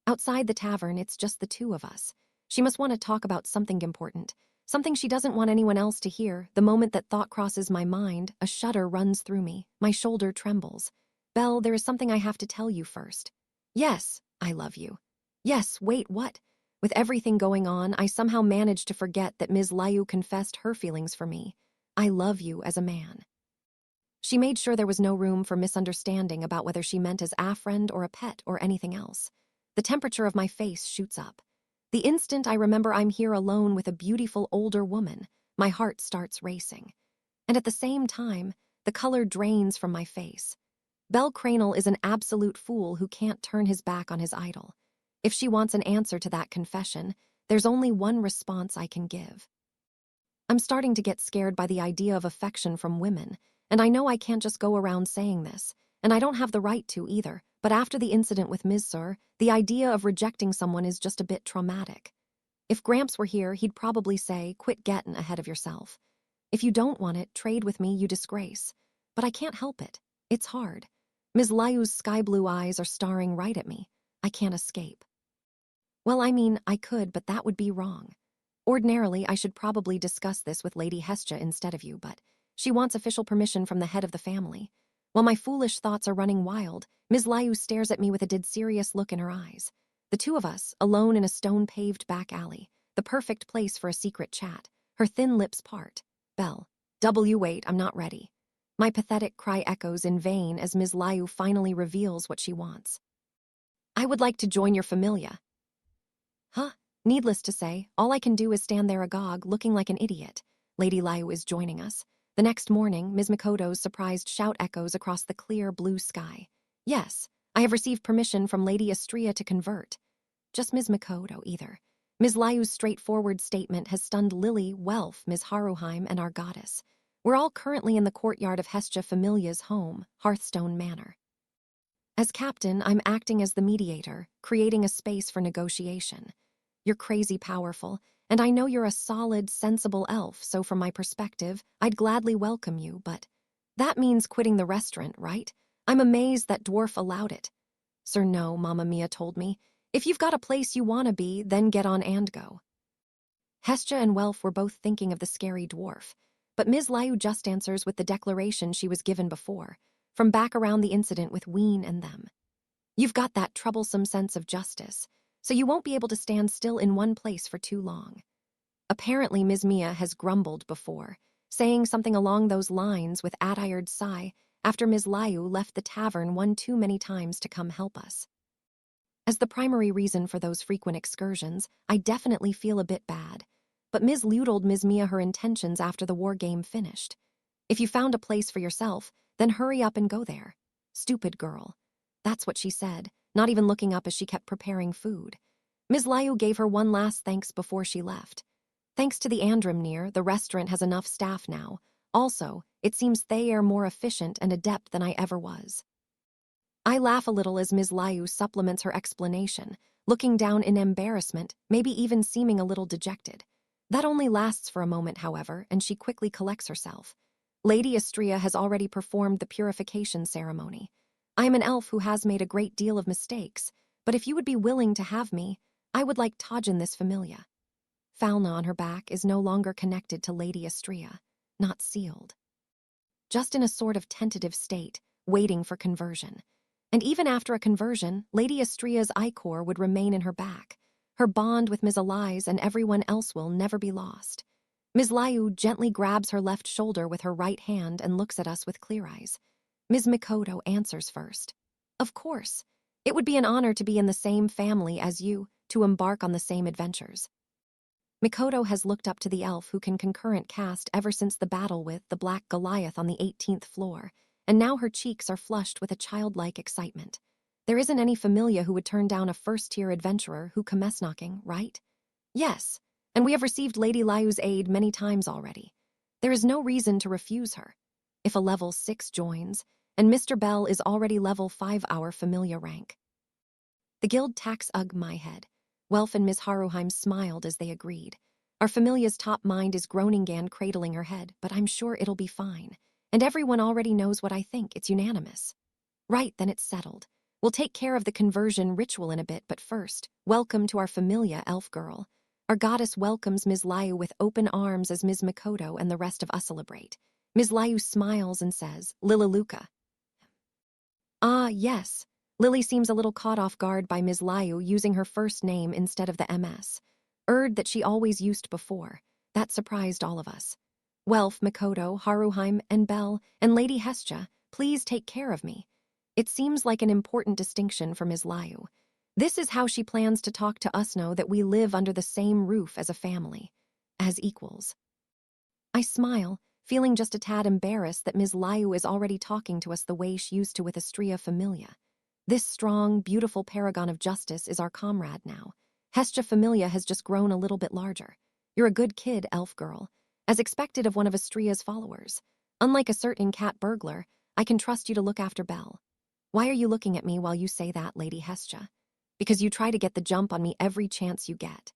Outside the tavern, it's just the two of us. She must want to talk about something important. Something she doesn't want anyone else to hear. The moment that thought crosses my mind, a shudder runs through me. My shoulder trembles. Belle, there is something I have to tell you first. Yes, I love you. Yes, wait, what? With everything going on, I somehow managed to forget that Ms. Liu confessed her feelings for me. I love you as a man. She made sure there was no room for misunderstanding about whether she meant as a friend or a pet or anything else. The temperature of my face shoots up. The instant I remember I'm here alone with a beautiful older woman, my heart starts racing. And at the same time, the color drains from my face. Belle Cranel is an absolute fool who can't turn his back on his idol. If she wants an answer to that confession, there's only one response I can give. I'm starting to get scared by the idea of affection from women, and I know I can't just go around saying this, and I don't have the right to either, but after the incident with Ms. Sir, the idea of rejecting someone is just a bit traumatic. If Gramps were here, he'd probably say, quit getting ahead of yourself. If you don't want it, trade with me, you disgrace. But I can't help it. It's hard. Ms. Liu's sky-blue eyes are staring right at me. I can't escape. Well, I mean, I could, but that would be wrong. Ordinarily, I should probably discuss this with Lady Hestia instead of you, but she wants official permission from the head of the family. While my foolish thoughts are running wild, Ms. Liu stares at me with a dead serious look in her eyes. The two of us, alone in a stone-paved back alley, the perfect place for a secret chat. Her thin lips part. Belle. Wait, I'm not ready. My pathetic cry echoes in vain as Ms. Liu finally reveals what she wants. I would like to join your familia. Huh? Needless to say, all I can do is stand there agog, looking like an idiot. Lady Liu is joining us. The next morning, Ms. Makoto's surprised shout echoes across the clear blue sky. Yes, I have received permission from Lady Astrea to convert. Just Ms. Makoto, either. Ms. Liu's straightforward statement has stunned Lily, Welf, Ms. Haruheim, and our goddess. We're all currently in the courtyard of Hestia Familia's home, Hearthstone Manor. As captain, I'm acting as the mediator, creating a space for negotiation. You're crazy powerful, and I know you're a solid, sensible elf, so from my perspective, I'd gladly welcome you, but that means quitting the restaurant, right? I'm amazed that dwarf allowed it. Sir, no, Mamma Mia told me. If you've got a place you want to be, then get on and go. Hestia and Welf were both thinking of the scary dwarf, but Ms. Liu just answers with the declaration she was given before, from back around the incident with Ween and them. You've got that troublesome sense of justice, so you won't be able to stand still in one place for too long. Apparently, Ms. Mia has grumbled before, saying something along those lines with a tired sigh after Ms. Liu left the tavern one too many times to come help us. As the primary reason for those frequent excursions, I definitely feel a bit bad, but Ms. Liu told Ms. Mia her intentions after the war game finished. If you found a place for yourself, then hurry up and go there. Stupid girl. That's what she said, not even looking up as she kept preparing food. Ms. Liu gave her one last thanks before she left. Thanks to the Andromnir, the restaurant has enough staff now. Also, it seems they are more efficient and adept than I ever was. I laugh a little as Ms. Liu supplements her explanation, looking down in embarrassment, maybe even seeming a little dejected. That only lasts for a moment, however, and she quickly collects herself. Lady Astrea has already performed the purification ceremony. I am an elf who has made a great deal of mistakes, but if you would be willing to have me, I would like Tajin this familia. Falna on her back is no longer connected to Lady Astrea, not sealed. Just in a sort of tentative state, waiting for conversion. And even after a conversion, Lady Astrea's ichor would remain in her back. Her bond with Ms. Elize and everyone else will never be lost. Ms. Liu gently grabs her left shoulder with her right hand and looks at us with clear eyes. Ms. Mikoto answers first. Of course. It would be an honor to be in the same family as you, to embark on the same adventures. Mikoto has looked up to the elf who can concurrent cast ever since the battle with the Black Goliath on the 18th floor, and now her cheeks are flushed with a childlike excitement. There isn't any familia who would turn down a first-tier adventurer who commence knocking, right? Yes, and we have received Lady Liu's aid many times already. There is no reason to refuse her. If a level 6 joins, and Mr. Bell is already level 5 our familia rank. The guild tax my head. Welf and Miss Haruheim smiled as they agreed. Our familia's top mind is Groningen cradling her head, but I'm sure it'll be fine. And everyone already knows what I think, it's unanimous. Right, then it's settled. We'll take care of the conversion ritual in a bit, but first, welcome to our familia, elf girl. Our goddess welcomes Ms. Liu with open arms as Ms. Mikoto and the rest of us celebrate. Ms. Liu smiles and says, Lilaluka. Ah, yes. Lily seems a little caught off guard by Ms. Liu using her first name instead of the MS. That she always used before. That surprised all of us. Welf, Mikoto, Haruheim, and Bell, and Lady Hestia, please take care of me. It seems like an important distinction for Ms. Liu. This is how she plans to talk to us know that we live under the same roof as a family. As equals. I smile, feeling just a tad embarrassed that Ms. Liu is already talking to us the way she used to with Astrea Familia. This strong, beautiful paragon of justice is our comrade now. Hestia Familia has just grown a little bit larger. You're a good kid, elf girl, as expected of one of Astrea's followers. Unlike a certain cat burglar, I can trust you to look after Belle. Why are you looking at me while you say that, Lady Hestia? Because you try to get the jump on me every chance you get.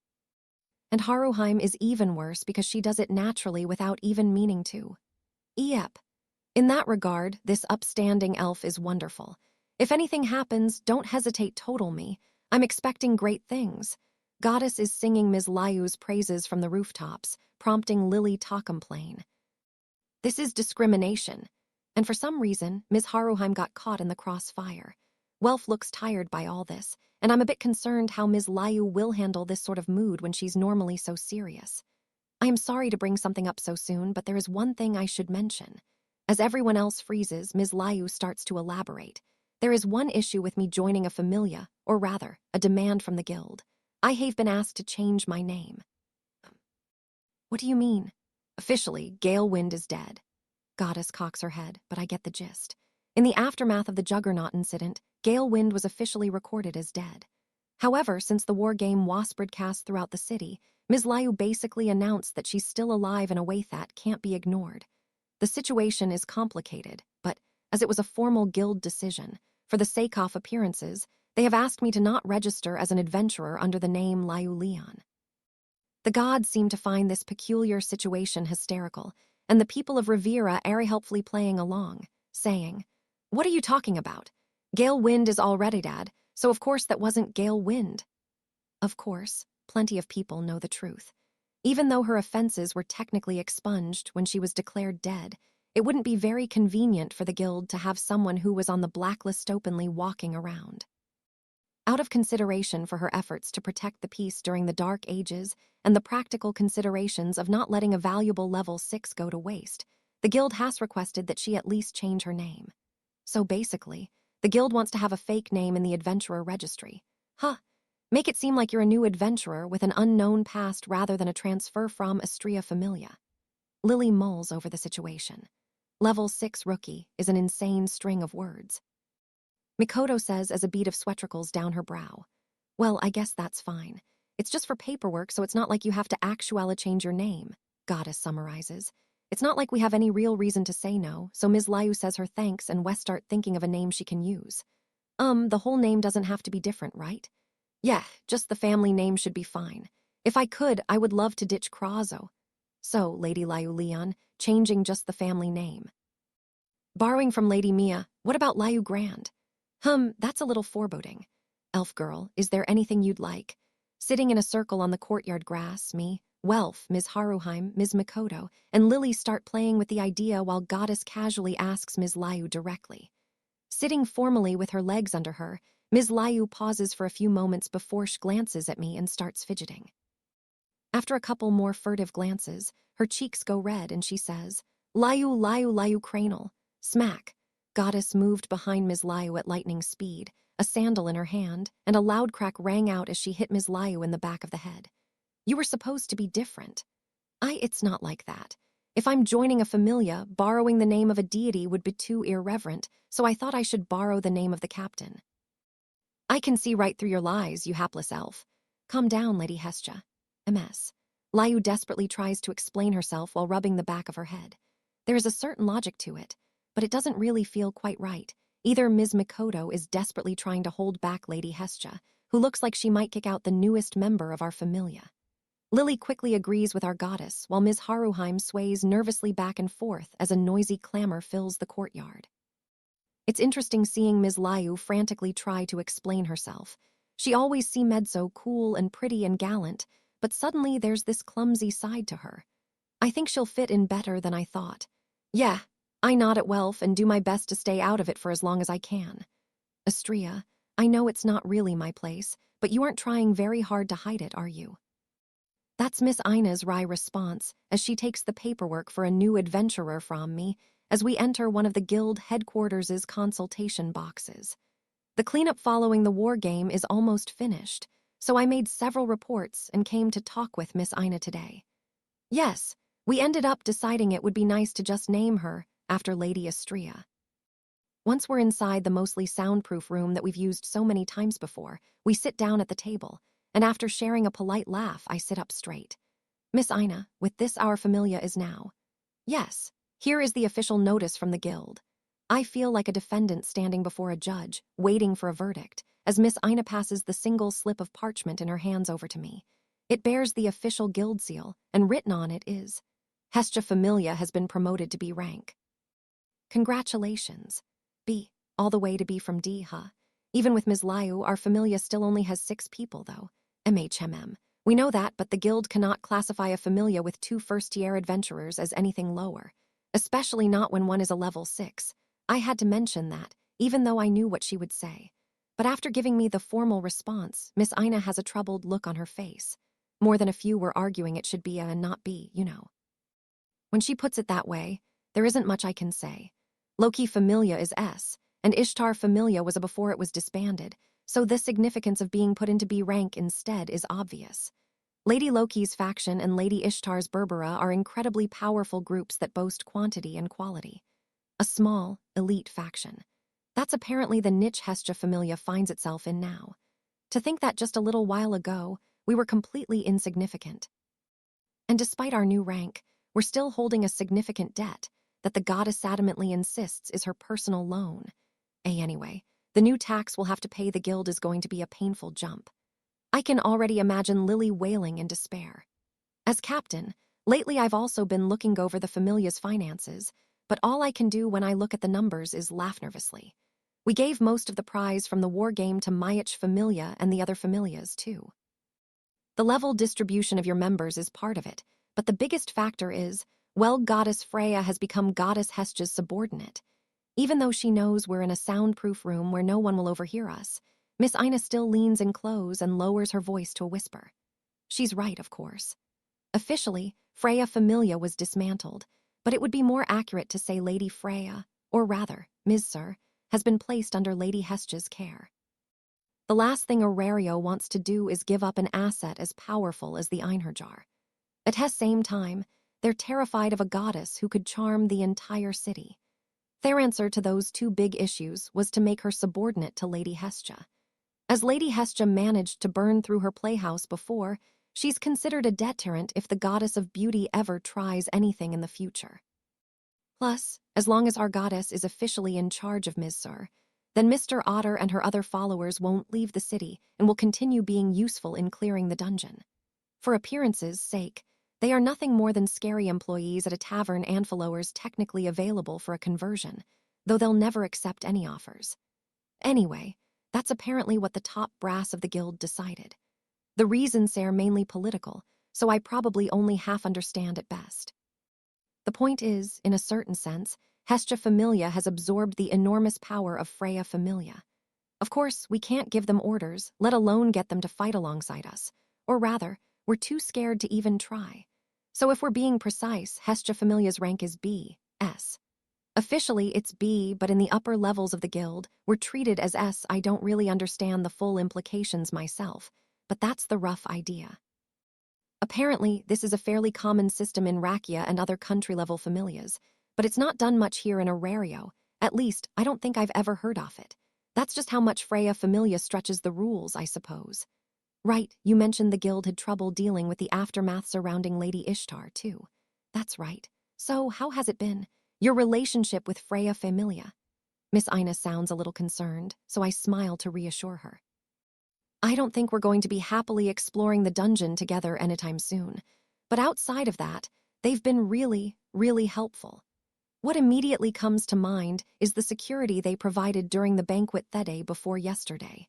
And Haruheim is even worse because she does it naturally without even meaning to. Yep. In that regard, this upstanding elf is wonderful. If anything happens, don't hesitate, total me. I'm expecting great things. Goddess is singing Ms. Liu's praises from the rooftops, prompting Lily to complain. This is discrimination. And for some reason, Ms. Haruheim got caught in the crossfire. Welf looks tired by all this, and I'm a bit concerned how Ms. Liu will handle this sort of mood when she's normally so serious. I am sorry to bring something up so soon, but there is one thing I should mention. As everyone else freezes, Ms. Liu starts to elaborate. There is one issue with me joining a familia, or rather, a demand from the guild. I have been asked to change my name. What do you mean? Officially, Gale Wind is dead. Goddess cocks her head, but I get the gist. In the aftermath of the Juggernaut incident, Gale Wind was officially recorded as dead. However, since the war game was broadcast throughout the city, Ms. Liu basically announced that she's still alive in a way that can't be ignored. The situation is complicated, but as it was a formal guild decision, for the sake of appearances, they have asked me to not register as an adventurer under the name Liu Leon. The gods seem to find this peculiar situation hysterical, and the people of Riviera are helpfully playing along, saying, "What are you talking about? Gale Wind is already dead, so of course that wasn't Gale Wind." Of course, plenty of people know the truth. Even though her offenses were technically expunged when she was declared dead, it wouldn't be very convenient for the guild to have someone who was on the blacklist openly walking around. Out of consideration for her efforts to protect the peace during the Dark Ages and the practical considerations of not letting a valuable level 6 go to waste, the guild has requested that she at least change her name. So basically, the guild wants to have a fake name in the adventurer registry. Huh. Make it seem like you're a new adventurer with an unknown past rather than a transfer from Astrea Familia. Lily mulls over the situation. Level 6 rookie is an insane string of words. Mikoto says as a bead of sweat trickles down her brow. Well, I guess that's fine. It's just for paperwork, so it's not like you have to actually change your name, Goddess summarizes. It's not like we have any real reason to say no, so Ms. Liu says her thanks and West start thinking of a name she can use. The whole name doesn't have to be different, right? Yeah, just the family name should be fine. If I could, I would love to ditch Krazo. So, Lady Liu Leon, changing just the family name. Borrowing from Lady Mia, what about Liu Grand? That's a little foreboding. Elf girl, is there anything you'd like? Sitting in a circle on the courtyard grass, me, Welf, Ms. Haruheim, Ms. Mikoto, and Lily start playing with the idea while Goddess casually asks Ms. Liu directly. Sitting formally with her legs under her, Ms. Liu pauses for a few moments before she glances at me and starts fidgeting. After a couple more furtive glances, her cheeks go red and she says, Liu, Liu, Liu Cranal. Smack. Goddess moved behind Ms. Liu at lightning speed, a sandal in her hand, and a loud crack rang out as she hit Ms. Liu in the back of the head. You were supposed to be different. It's not like that. If I'm joining a familia, borrowing the name of a deity would be too irreverent, so I thought I should borrow the name of the captain. I can see right through your lies, you hapless elf. Calm down, Lady Hestia. MS. Liu desperately tries to explain herself while rubbing the back of her head. There is a certain logic to it, but it doesn't really feel quite right. Either Ms. Mikoto is desperately trying to hold back Lady Hestia, who looks like she might kick out the newest member of our familia. Lily quickly agrees with our goddess, while Ms. Haruheim sways nervously back and forth as a noisy clamor fills the courtyard. It's interesting seeing Ms. Liu frantically try to explain herself. She always seemed so cool and pretty and gallant, but suddenly there's this clumsy side to her. I think she'll fit in better than I thought. Yeah, I nod at Welf and do my best to stay out of it for as long as I can. Astria, I know it's not really my place, but you aren't trying very hard to hide it, are you? That's Miss Ina's wry response as she takes the paperwork for a new adventurer from me as we enter one of the guild headquarters' consultation boxes. The cleanup following the war game is almost finished, so I made several reports and came to talk with Miss Ina today. Yes, we ended up deciding it would be nice to just name her after Lady Astria. Once we're inside the mostly soundproof room that we've used so many times before, we sit down at the table, and after sharing a polite laugh, I sit up straight. Miss Ina, with this our familia is now. Yes, here is the official notice from the guild. I feel like a defendant standing before a judge, waiting for a verdict, as Miss Ina passes the single slip of parchment in her hands over to me. It bears the official guild seal, and written on it is, Hestia Familia has been promoted to B rank. Congratulations. B, all the way to B from D, huh? Even with Ms. Liu, our familia still only has 6 people, though. MHMM. We know that, but the guild cannot classify a familia with 2 first-year adventurers as anything lower, especially not when one is a level 6. I had to mention that, even though I knew what she would say. But after giving me the formal response, Miss Ina has a troubled look on her face. More than a few were arguing it should be a and not B, you know. When she puts it that way, there isn't much I can say. Loki Familia is S, and Ishtar Familia was a before it was disbanded, so the significance of being put into B rank instead is obvious. Lady Loki's faction and Lady Ishtar's Berbera are incredibly powerful groups that boast quantity and quality. A small, elite faction. That's apparently the niche Hestia Familia finds itself in now. To think that just a little while ago, we were completely insignificant. And despite our new rank, we're still holding a significant debt that the goddess adamantly insists is her personal loan. Anyway, the new tax we'll have to pay the guild is going to be a painful jump. I can already imagine Lily wailing in despair. As captain, lately I've also been looking over the familia's finances, but all I can do when I look at the numbers is laugh nervously. We gave most of the prize from the war game to Mayach Familia and the other familias, too. The level distribution of your members is part of it, but the biggest factor is, well, Goddess Freya has become Goddess Hestia's subordinate. Even though she knows we're in a soundproof room where no one will overhear us, Miss Ina still leans in close and lowers her voice to a whisper. She's right, of course. Officially, Freya Familia was dismantled, but it would be more accurate to say Lady Freya, or rather, Ms. Sir, has been placed under Lady Hestia's care. The last thing Aurario wants to do is give up an asset as powerful as the Einherjar. At the same time, they're terrified of a goddess who could charm the entire city. Their answer to those two big issues was to make her subordinate to Lady Hestia. As Lady Hestia managed to burn through her playhouse before, she's considered a deterrent if the goddess of beauty ever tries anything in the future. Plus, as long as our goddess is officially in charge of Mizsur, then Mr. Otter and her other followers won't leave the city and will continue being useful in clearing the dungeon. For appearances' sake, they are nothing more than scary employees at a tavern and followers technically available for a conversion, though they'll never accept any offers. Anyway, that's apparently what the top brass of the guild decided. The reasons are mainly political, so I probably only half understand at best. The point is, in a certain sense, Hestia Familia has absorbed the enormous power of Freya Familia. Of course, we can't give them orders, let alone get them to fight alongside us. Or rather, we're too scared to even try. So if we're being precise, Hestia Familia's rank is B, S. Officially, it's B, but in the upper levels of the guild, we're treated as S. I don't really understand the full implications myself, but that's the rough idea. Apparently, this is a fairly common system in Rakia and other country-level familias, but it's not done much here in Arario. At least, I don't think I've ever heard of it. That's just how much Freya Familia stretches the rules, I suppose. Right, you mentioned the guild had trouble dealing with the aftermath surrounding Lady Ishtar, too. That's right. So, how has it been? Your relationship with Freya Familia? Miss Ina sounds a little concerned, so I smile to reassure her. I don't think we're going to be happily exploring the dungeon together anytime soon. But outside of that, they've been really, really helpful. What immediately comes to mind is the security they provided during the banquet the day before yesterday.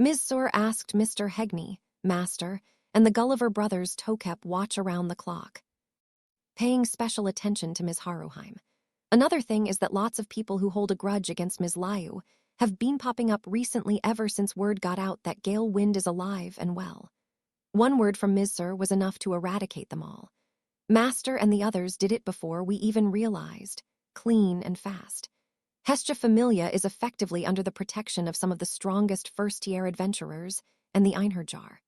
Mizsur asked Mr. Hegney, Master, and the Gulliver brothers Tokep watch around the clock, paying special attention to Ms. Haruheim. Another thing is that lots of people who hold a grudge against Ms. Liu have been popping up recently ever since word got out that Gale Wind is alive and well. One word from Mizsur was enough to eradicate them all. Master and the others did it before we even realized. Clean and fast. Hestia Familia is effectively under the protection of some of the strongest first-year adventurers and the Einherjar.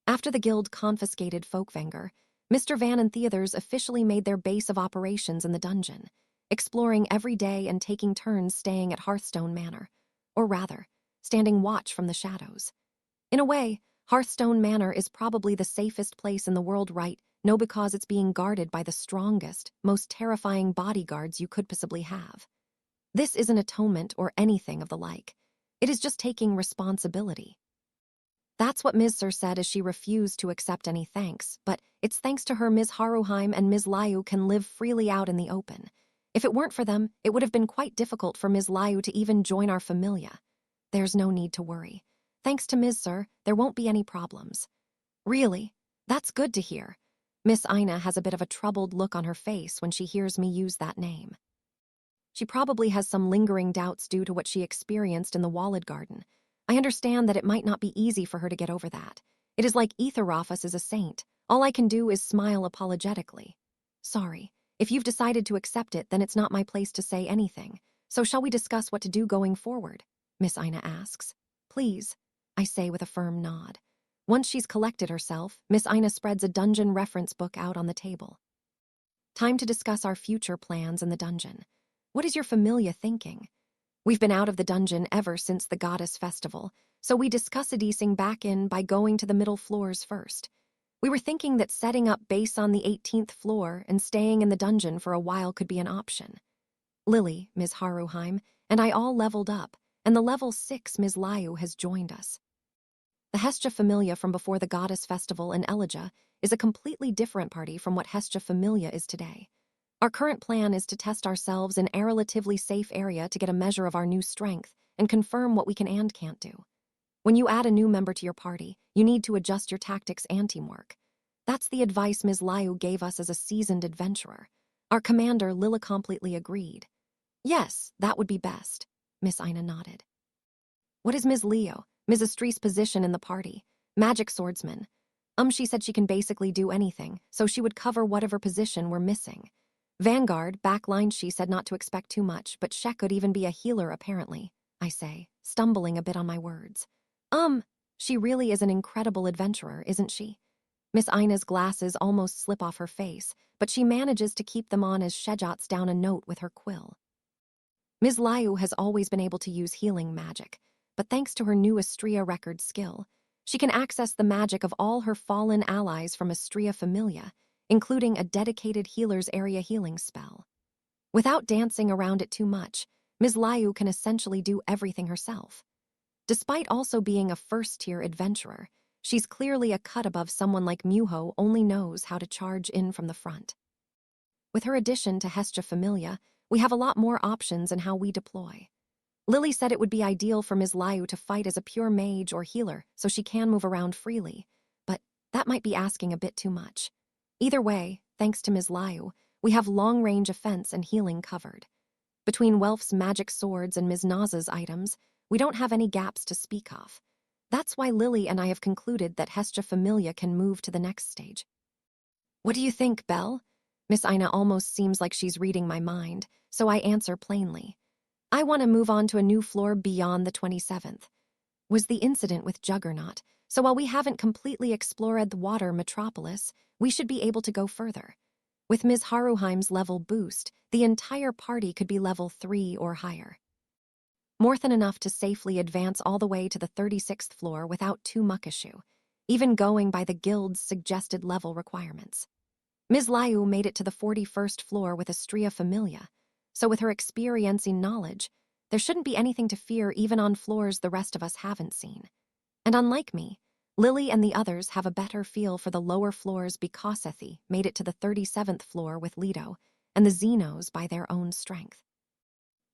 After the guild confiscated Folkvanger, Mr. Van and the others officially made their base of operations in the dungeon, exploring every day and taking turns staying at Hearthstone Manor, or rather, standing watch from the shadows. In a way, Hearthstone Manor is probably the safest place in the world right now because it's being guarded by the strongest, most terrifying bodyguards you could possibly have. This isn't atonement or anything of the like. It is just taking responsibility. That's what Ms. Sir said as she refused to accept any thanks, but it's thanks to her Ms. Haruheim and Ms. Liu can live freely out in the open. If it weren't for them, it would have been quite difficult for Ms. Liu to even join our familia. There's no need to worry. Thanks to Ms. Sir, there won't be any problems. Really? That's good to hear. Miss Ina has a bit of a troubled look on her face when she hears me use that name. She probably has some lingering doubts due to what she experienced in the Walled Garden. I understand that it might not be easy for her to get over that. It is like Aetherophus is a saint. All I can do is smile apologetically. Sorry. If you've decided to accept it, then it's not my place to say anything. So shall we discuss what to do going forward? Miss Ina asks. Please, I say with a firm nod. Once she's collected herself, Miss Ina spreads a dungeon reference book out on the table. Time to discuss our future plans in the dungeon. What is your familia thinking? We've been out of the dungeon ever since the Goddess Festival, so we discuss easing back in by going to the middle floors first. We were thinking that setting up base on the 18th floor and staying in the dungeon for a while could be an option. Lily, Ms. Haruheim, and I all leveled up, and the level 6 Ms. Liu has joined us. The Hestia Familia from before the Goddess Festival in Elijah is a completely different party from what Hestia Familia is today. Our current plan is to test ourselves in a relatively safe area to get a measure of our new strength and confirm what we can and can't do. When you add a new member to your party, you need to adjust your tactics and teamwork. That's the advice Ms. Liu gave us as a seasoned adventurer. Our commander, Lila, completely agreed. Yes, that would be best, Miss Ina nodded. What is Ms. Leo, Ms. Estree's position in the party? Magic swordsman. She said she can basically do anything, so she would cover whatever position we're missing. Vanguard, backline, she said not to expect too much, but she could even be a healer apparently, I say, stumbling a bit on my words. She really is an incredible adventurer, isn't she? Miss Ina's glasses almost slip off her face, but she manages to keep them on as she jots down a note with her quill. Ms. Liu has always been able to use healing magic, but thanks to her new Astria record skill, she can access the magic of all her fallen allies from Astria Familia, including a dedicated healer's area healing spell. Without dancing around it too much, Ms. Liu can essentially do everything herself. Despite also being a first-tier adventurer, she's clearly a cut above someone like Muho only knows how to charge in from the front. With her addition to Hestia Familia, we have a lot more options in how we deploy. Lily said it would be ideal for Ms. Liu to fight as a pure mage or healer so she can move around freely, but that might be asking a bit too much. Either way, thanks to Ms. Liu, we have long-range offense and healing covered. Between Welf's magic swords and Ms. Naza's items, we don't have any gaps to speak of. That's why Lily and I have concluded that Hestia Familia can move to the next stage. What do you think, Belle? Miss Ina almost seems like she's reading my mind, so I answer plainly. I want to move on to a new floor beyond the 27th. Was the incident with Juggernaut, so while we haven't completely explored the water metropolis, we should be able to go further. With Ms. Haruheim's level boost, the entire party could be level 3 or higher. More than enough to safely advance all the way to the 36th floor without too much issue, even going by the guild's suggested level requirements. Ms. Liu made it to the 41st floor with Astria Familia, so with her experience and knowledge, there shouldn't be anything to fear even on floors the rest of us haven't seen. And unlike me, Lily and the others have a better feel for the lower floors because Ethi made it to the 37th floor with Lido, and the Xenos by their own strength.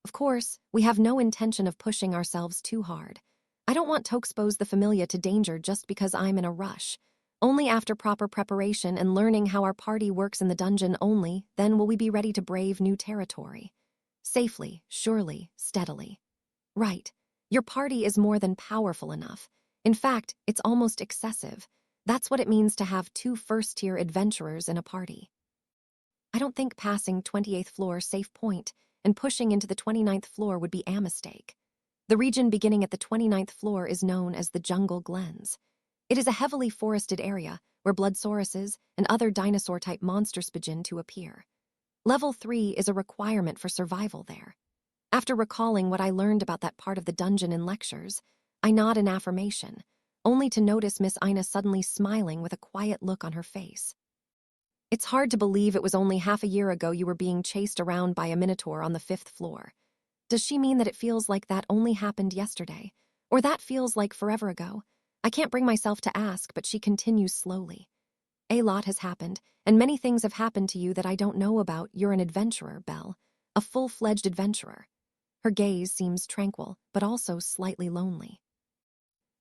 Of course, we have no intention of pushing ourselves too hard. I don't want to expose the Familia to danger just because I'm in a rush. Only after proper preparation and learning how our party works in the dungeon only, then will we be ready to brave new territory. Safely, surely, steadily. Right. Your party is more than powerful enough. In fact, it's almost excessive. That's what it means to have 2 first-tier adventurers in a party. I don't think passing 28th floor safe point and pushing into the 29th floor would be a mistake. The region beginning at the 29th floor is known as the Jungle Glens. It is a heavily forested area where bloodsauruses and other dinosaur-type monsters begin to appear. Level 3 is a requirement for survival there. After recalling what I learned about that part of the dungeon in lectures, I nod in affirmation, only to notice Miss Ina suddenly smiling with a quiet look on her face. It's hard to believe it was only half a year ago you were being chased around by a minotaur on the 5th floor. Does she mean that it feels like that only happened yesterday? Or that feels like forever ago? I can't bring myself to ask, but she continues slowly. A lot has happened, and many things have happened to you that I don't know about. You're an adventurer, Belle. A full-fledged adventurer. Her gaze seems tranquil, but also slightly lonely.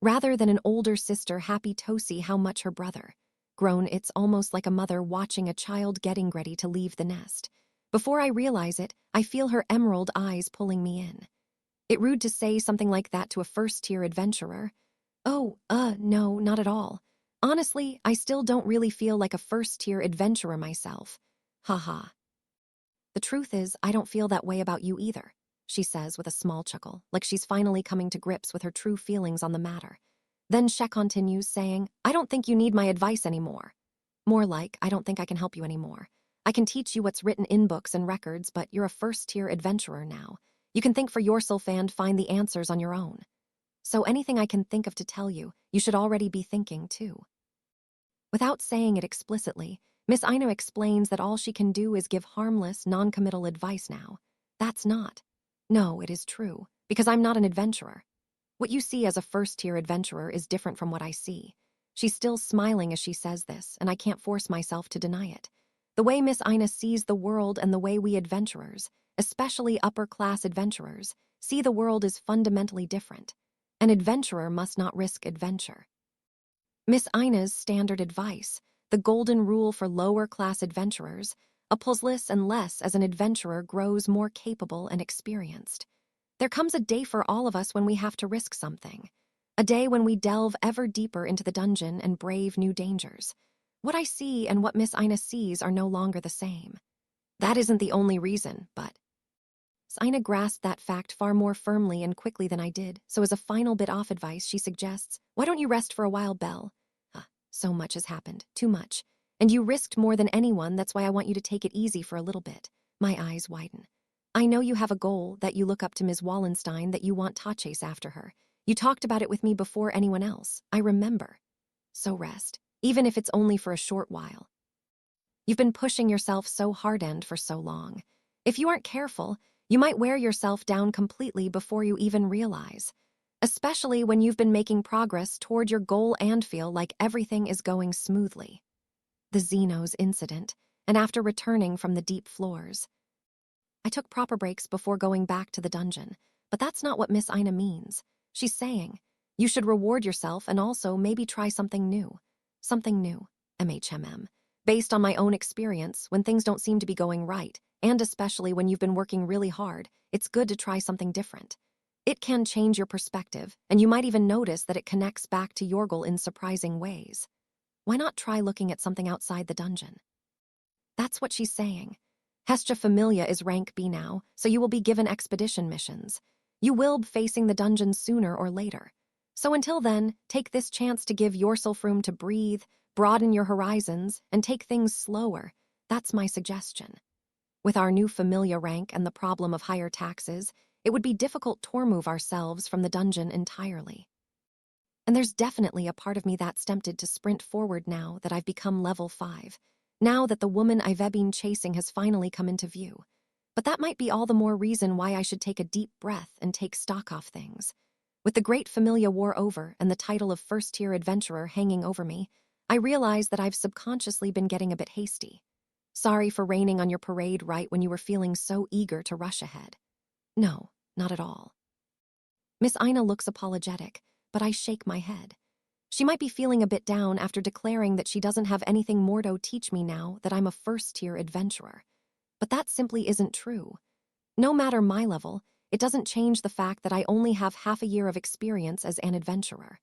Rather than an older sister happy to see how much her brother. Grown, it's almost like a mother watching a child getting ready to leave the nest. Before I realize it, I feel her emerald eyes pulling me in. It rude to say something like that to a first-tier adventurer. Oh, no, not at all. Honestly, I still don't really feel like a first-tier adventurer myself. Haha. The truth is, I don't feel that way about you either, she says with a small chuckle, like she's finally coming to grips with her true feelings on the matter. Then she continues, saying, I don't think you need my advice anymore. More like, I don't think I can help you anymore. I can teach you what's written in books and records, but you're a first-tier adventurer now. You can think for yourself and find the answers on your own. So anything I can think of to tell you, you should already be thinking too. Without saying it explicitly, Miss Ina explains that all she can do is give harmless, non-committal advice now. That's not. No, it is true, because I'm not an adventurer. What you see as a first-tier adventurer is different from what I see. She's still smiling as she says this, and I can't force myself to deny it. The way Miss Ina sees the world and the way we adventurers, especially upper-class adventurers, see the world is fundamentally different. An adventurer must not risk adventure. Miss Ina's standard advice, the golden rule for lower-class adventurers, applies less and less as an adventurer grows more capable and experienced. There comes a day for all of us when we have to risk something. A day when we delve ever deeper into the dungeon and brave new dangers. What I see and what Miss Ina sees are no longer the same. That isn't the only reason, but... Ina grasped that fact far more firmly and quickly than I did, so as a final bit off advice, she suggests, why don't you rest for a while, Belle? So much has happened, too much. And you risked more than anyone, that's why I want you to take it easy for a little bit. My eyes widen. I know you have a goal that you look up to Ms. Wallenstein that you want to chase after her. You talked about it with me before anyone else. I remember. So rest, even if it's only for a short while. You've been pushing yourself so hard-end for so long. If you aren't careful, you might wear yourself down completely before you even realize, especially when you've been making progress toward your goal and feel like everything is going smoothly. The Xenos incident, and after returning from the deep floors. I took proper breaks before going back to the dungeon, but that's not what Miss Ina means. She's saying, you should reward yourself and also maybe try something new. Something new, MHMM. Based on my own experience, when things don't seem to be going right, and especially when you've been working really hard, it's good to try something different. It can change your perspective, and you might even notice that it connects back to your goal in surprising ways. Why not try looking at something outside the dungeon? That's what she's saying. Hestia Familia is rank B now, so you will be given expedition missions. You will be facing the dungeon sooner or later. So until then, take this chance to give yourself room to breathe, broaden your horizons, and take things slower. That's my suggestion. With our new Familia rank and the problem of higher taxes, it would be difficult to remove ourselves from the dungeon entirely. And there's definitely a part of me that's tempted to sprint forward now that I've become level 5. Now that the woman I've been chasing has finally come into view. But that might be all the more reason why I should take a deep breath and take stock of things. With the Great Familia War over and the title of first-tier adventurer hanging over me, I realize that I've subconsciously been getting a bit hasty. Sorry for raining on your parade right when you were feeling so eager to rush ahead. No, not at all. Miss Ina looks apologetic, but I shake my head. She might be feeling a bit down after declaring that she doesn't have anything more to teach me now that I'm a first-tier adventurer. But that simply isn't true. No matter my level, it doesn't change the fact that I only have half a year of experience as an adventurer.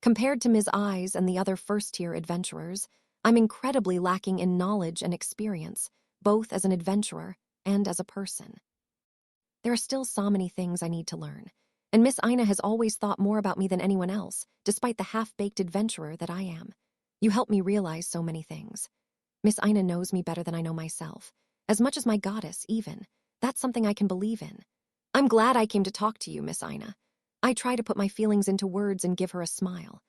Compared to Ms. Eyes and the other first-tier adventurers, I'm incredibly lacking in knowledge and experience, both as an adventurer and as a person. There are still so many things I need to learn, and Miss Ina has always thought more about me than anyone else, despite the half-baked adventurer that I am. You help me realize so many things. Miss Ina knows me better than I know myself, as much as my goddess, even. That's something I can believe in. I'm glad I came to talk to you, Miss Ina. I try to put my feelings into words and give her a smile.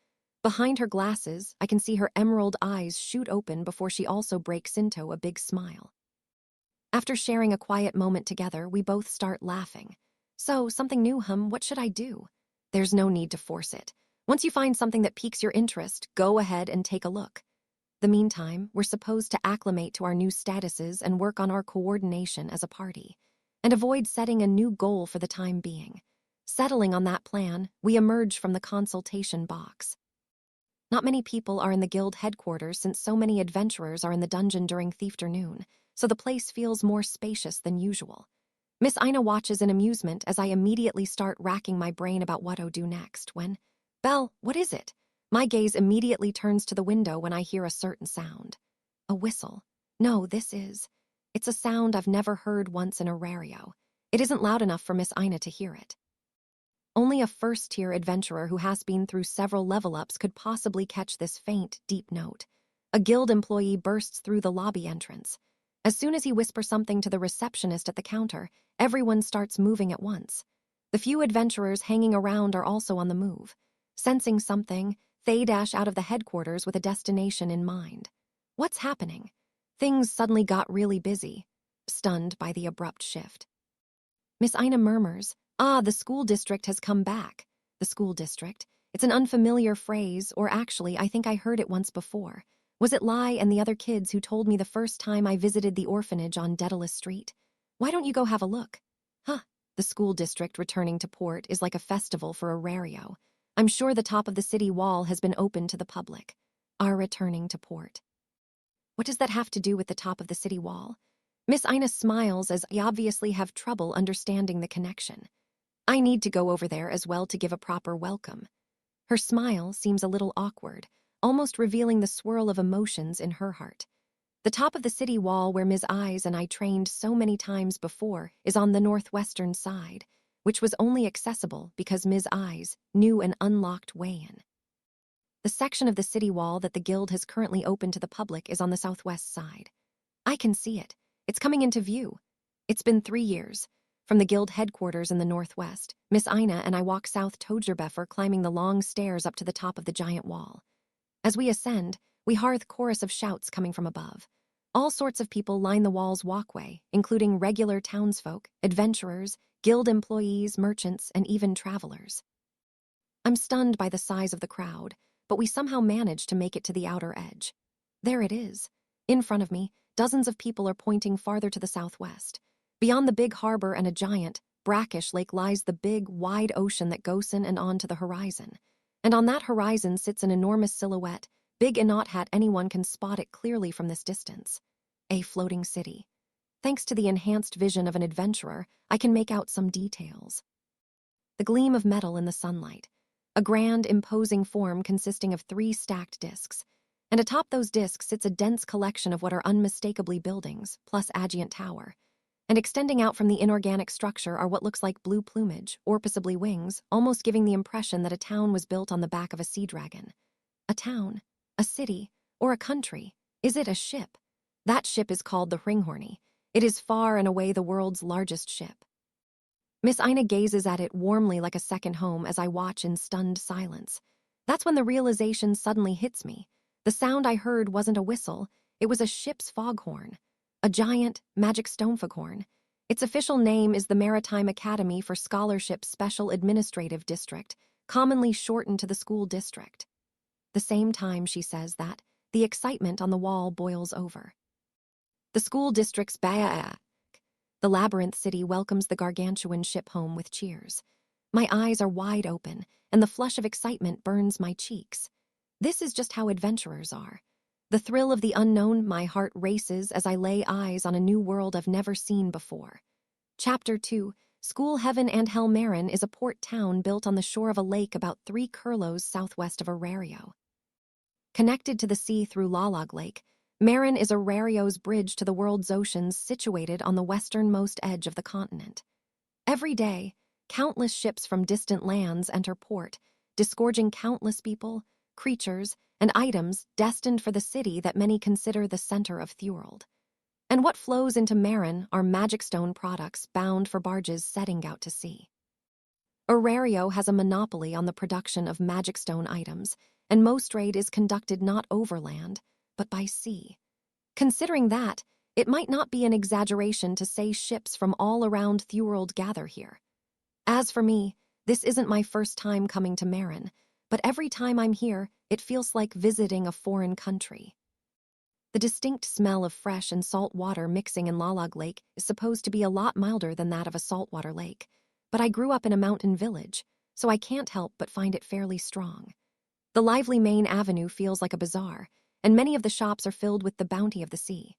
Behind her glasses, I can see her emerald eyes shoot open before she also breaks into a big smile. After sharing a quiet moment together, we both start laughing. So, something new, what should I do? There's no need to force it. Once you find something that piques your interest, go ahead and take a look. The meantime, we're supposed to acclimate to our new statuses and work on our coordination as a party, and avoid setting a new goal for the time being. Settling on that plan, we emerge from the consultation box. Not many people are in the guild headquarters since so many adventurers are in the dungeon during Thiefternoon, so the place feels more spacious than usual. Miss Ina watches in amusement as I immediately start racking my brain about what to do next when, Belle, what is it? My gaze immediately turns to the window when I hear a certain sound. A whistle. No, it's a sound I've never heard once in Aurario. It isn't loud enough for Miss Ina to hear it. Only a first-tier adventurer who has been through several level-ups could possibly catch this faint, deep note. A guild employee bursts through the lobby entrance. As soon as he whispers something to the receptionist at the counter, everyone starts moving at once. The few adventurers hanging around are also on the move. Sensing something, they dash out of the headquarters with a destination in mind. What's happening? Things suddenly got really busy, stunned by the abrupt shift. Miss Ina murmurs, the school district has come back. The school district? It's an unfamiliar phrase, or actually, I think I heard it once before. Was it Lai and the other kids who told me the first time I visited the orphanage on Daedalus Street? Why don't you go have a look? The school district returning to port is like a festival for Aurario. I'm sure the top of the city wall has been open to the public. Are returning to port. What does that have to do with the top of the city wall? Miss Ina smiles as I obviously have trouble understanding the connection. I need to go over there as well to give a proper welcome. Her smile seems a little awkward, almost revealing the swirl of emotions in her heart. The top of the city wall where Ms. Eyes and I trained so many times before is on the northwestern side, which was only accessible because Ms. Eyes knew an unlocked way in. The section of the city wall that the guild has currently opened to the public is on the southwest side. I can see it. It's coming into view. It's been 3 years. From the guild headquarters in the northwest, Miss Ina and I walk south Togerbeffer, climbing the long stairs up to the top of the giant wall. As we ascend, we hear the chorus of shouts coming from above. All sorts of people line the wall's walkway, including regular townsfolk, adventurers, guild employees, merchants, and even travelers. I'm stunned by the size of the crowd, but we somehow manage to make it to the outer edge. There it is. In front of me, dozens of people are pointing farther to the southwest. Beyond the big harbor and a giant, brackish lake lies the big, wide ocean that goes in and on to the horizon. And on that horizon sits an enormous silhouette, big enough that anyone can spot it clearly from this distance. A floating city. Thanks to the enhanced vision of an adventurer, I can make out some details. The gleam of metal in the sunlight. A grand, imposing form consisting of 3 stacked discs. And atop those discs sits a dense collection of what are unmistakably buildings, plus adjacent tower. And extending out from the inorganic structure are what looks like blue plumage, or possibly wings, almost giving the impression that a town was built on the back of a sea dragon. A town, a city, or a country. Is it a ship? That ship is called the Ringhorny. It is far and away the world's largest ship. Miss Ina gazes at it warmly like a second home as I watch in stunned silence. That's when the realization suddenly hits me. The sound I heard wasn't a whistle, it was a ship's foghorn. A giant, magic stone foghorn. Its official name is the Maritime Academy for Scholarship Special Administrative District, commonly shortened to the school district. The same time she says that, the excitement on the wall boils over. The school district's the labyrinth city welcomes the gargantuan ship home with cheers. My eyes are wide open, and the flush of excitement burns my cheeks. This is just how adventurers are. The thrill of the unknown, my heart races as I lay eyes on a new world I've never seen before. Chapter 2, School Heaven and Hell. Marin is a port town built on the shore of a lake about 3 curlos southwest of Arario. Connected to the sea through Lalag Lake, Marin is Arario's bridge to the world's oceans, situated on the westernmost edge of the continent. Every day, countless ships from distant lands enter port, disgorging countless people, creatures, and items destined for the city that many consider the center of Thurald. And what flows into Marin are magic stone products bound for barges setting out to sea. Arario has a monopoly on the production of magic stone items, and most trade is conducted not overland, but by sea. Considering that, it might not be an exaggeration to say ships from all around Thurald gather here. As for me, this isn't my first time coming to Marin, but every time I'm here, it feels like visiting a foreign country. The distinct smell of fresh and salt water mixing in Lalag Lake is supposed to be a lot milder than that of a saltwater lake, but I grew up in a mountain village, so I can't help but find it fairly strong. The lively main avenue feels like a bazaar, and many of the shops are filled with the bounty of the sea.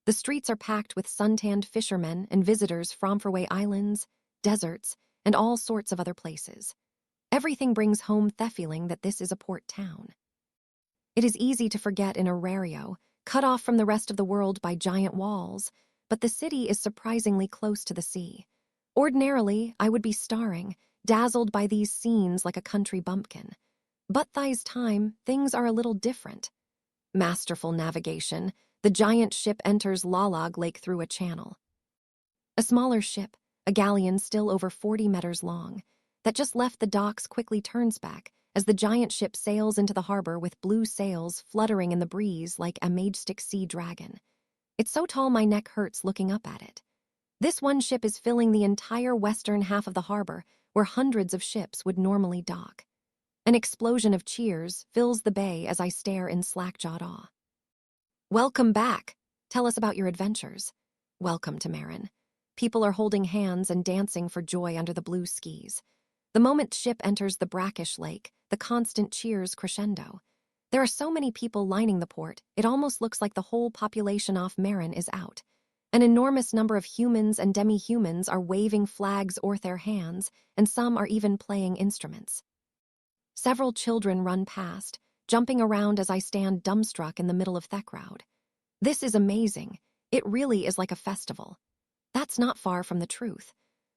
The streets are packed with suntanned fishermen and visitors from faraway islands, deserts, and all sorts of other places. Everything brings home the feeling that this is a port town. It is easy to forget in Arario, cut off from the rest of the world by giant walls, but the city is surprisingly close to the sea. Ordinarily, I would be staring, dazzled by these scenes like a country bumpkin. But this time, things are a little different. Masterful navigation, the giant ship enters Lalag Lake through a channel. A smaller ship, a galleon still over 40 meters long, that just left the docks quickly turns back as the giant ship sails into the harbor with blue sails fluttering in the breeze like a majestic sea dragon. It's so tall my neck hurts looking up at it. This one ship is filling the entire western half of the harbor where hundreds of ships would normally dock. An explosion of cheers fills the bay as I stare in slack-jawed awe. Welcome back. Tell us about your adventures. Welcome to Marin. People are holding hands and dancing for joy under the blue skies. The moment ship enters the brackish lake, the constant cheers crescendo. There are so many people lining the port, it almost looks like the whole population off Marin is out. An enormous number of humans and demi-humans are waving flags or their hands, and some are even playing instruments. Several children run past, jumping around as I stand dumbstruck in the middle of the crowd. This is amazing. It really is like a festival. That's not far from the truth.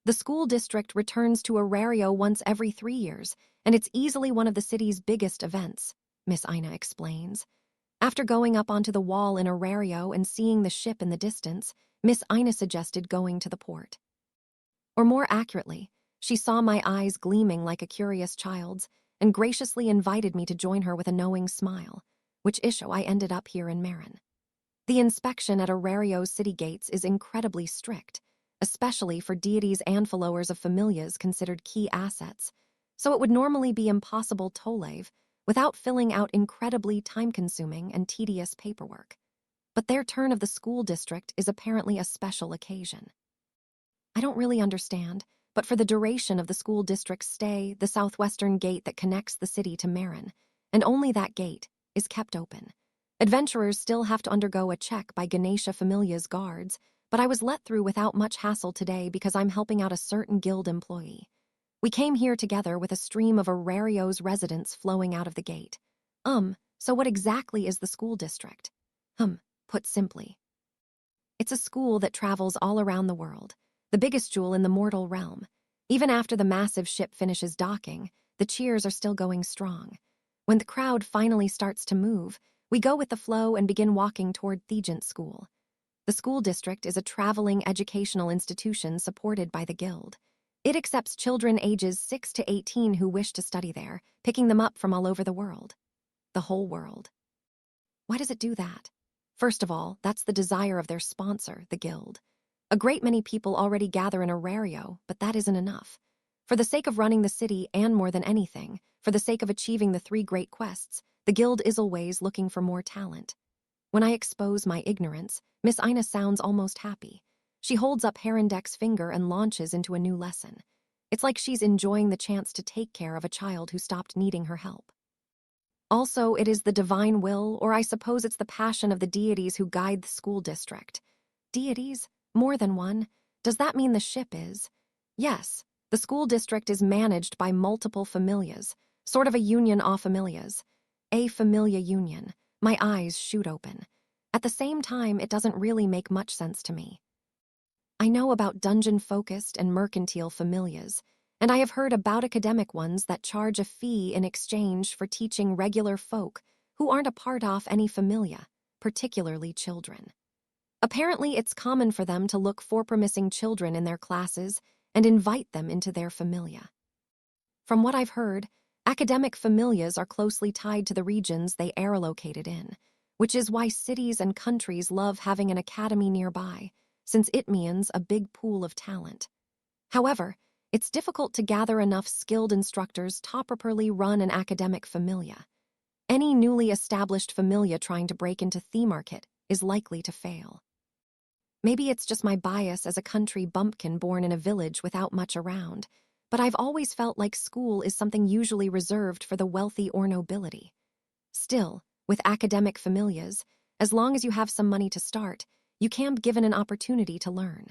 The school district returns to Arario once every 3 years, and it's easily one of the city's biggest events, Miss Ina explains. After going up onto the wall in Arario and seeing the ship in the distance, Miss Ina suggested going to the port. Or more accurately, she saw my eyes gleaming like a curious child's and graciously invited me to join her with a knowing smile, which issue I ended up here in Marin. The inspection at Arario's city gates is incredibly strict, especially for deities and followers of familias considered key assets, so it would normally be impossible to leave without filling out incredibly time-consuming and tedious paperwork. But their turn of the school district is apparently a special occasion. I don't really understand, but for the duration of the school district's stay, the southwestern gate that connects the city to Marin, and only that gate, is kept open. Adventurers still have to undergo a check by Ganesha Familia's guards, but I was let through without much hassle today because I'm helping out a certain guild employee. We came here together with a stream of Arario's residents flowing out of the gate. So what exactly is the school district? Put simply, it's a school that travels all around the world, the biggest jewel in the mortal realm. Even after the massive ship finishes docking, the cheers are still going strong. When the crowd finally starts to move, we go with the flow and begin walking toward Thegent School. The school district is a traveling educational institution supported by the guild. It accepts children ages 6 to 18 who wish to study there, picking them up from all over the world. The whole world. Why does it do that? First of all, that's the desire of their sponsor, the guild. A great many people already gather in Arario, but that isn't enough. For the sake of running the city and more than anything, for the sake of achieving the 3 great quests, the guild is always looking for more talent. When I expose my ignorance, Miss Ina sounds almost happy. She holds up Herondek's finger and launches into a new lesson. It's like she's enjoying the chance to take care of a child who stopped needing her help. Also, it is the divine will, or I suppose it's the passion of the deities who guide the school district. Deities? More than one? Does that mean the ship is? Yes, the school district is managed by multiple familias, sort of a union of familias. A familia union. My eyes shoot open. At the same time, it doesn't really make much sense to me. I know about dungeon-focused and mercantile familias, and I have heard about academic ones that charge a fee in exchange for teaching regular folk who aren't a part of any familia, particularly children. Apparently, it's common for them to look for promising children in their classes and invite them into their familia. From what I've heard, academic familias are closely tied to the regions they are located in, which is why cities and countries love having an academy nearby, since it means a big pool of talent. However, it's difficult to gather enough skilled instructors to properly run an academic familia. Any newly established familia trying to break into the market is likely to fail. Maybe it's just my bias as a country bumpkin born in a village without much around, but I've always felt like school is something usually reserved for the wealthy or nobility. Still, with academic familias, as long as you have some money to start, you can be given an opportunity to learn.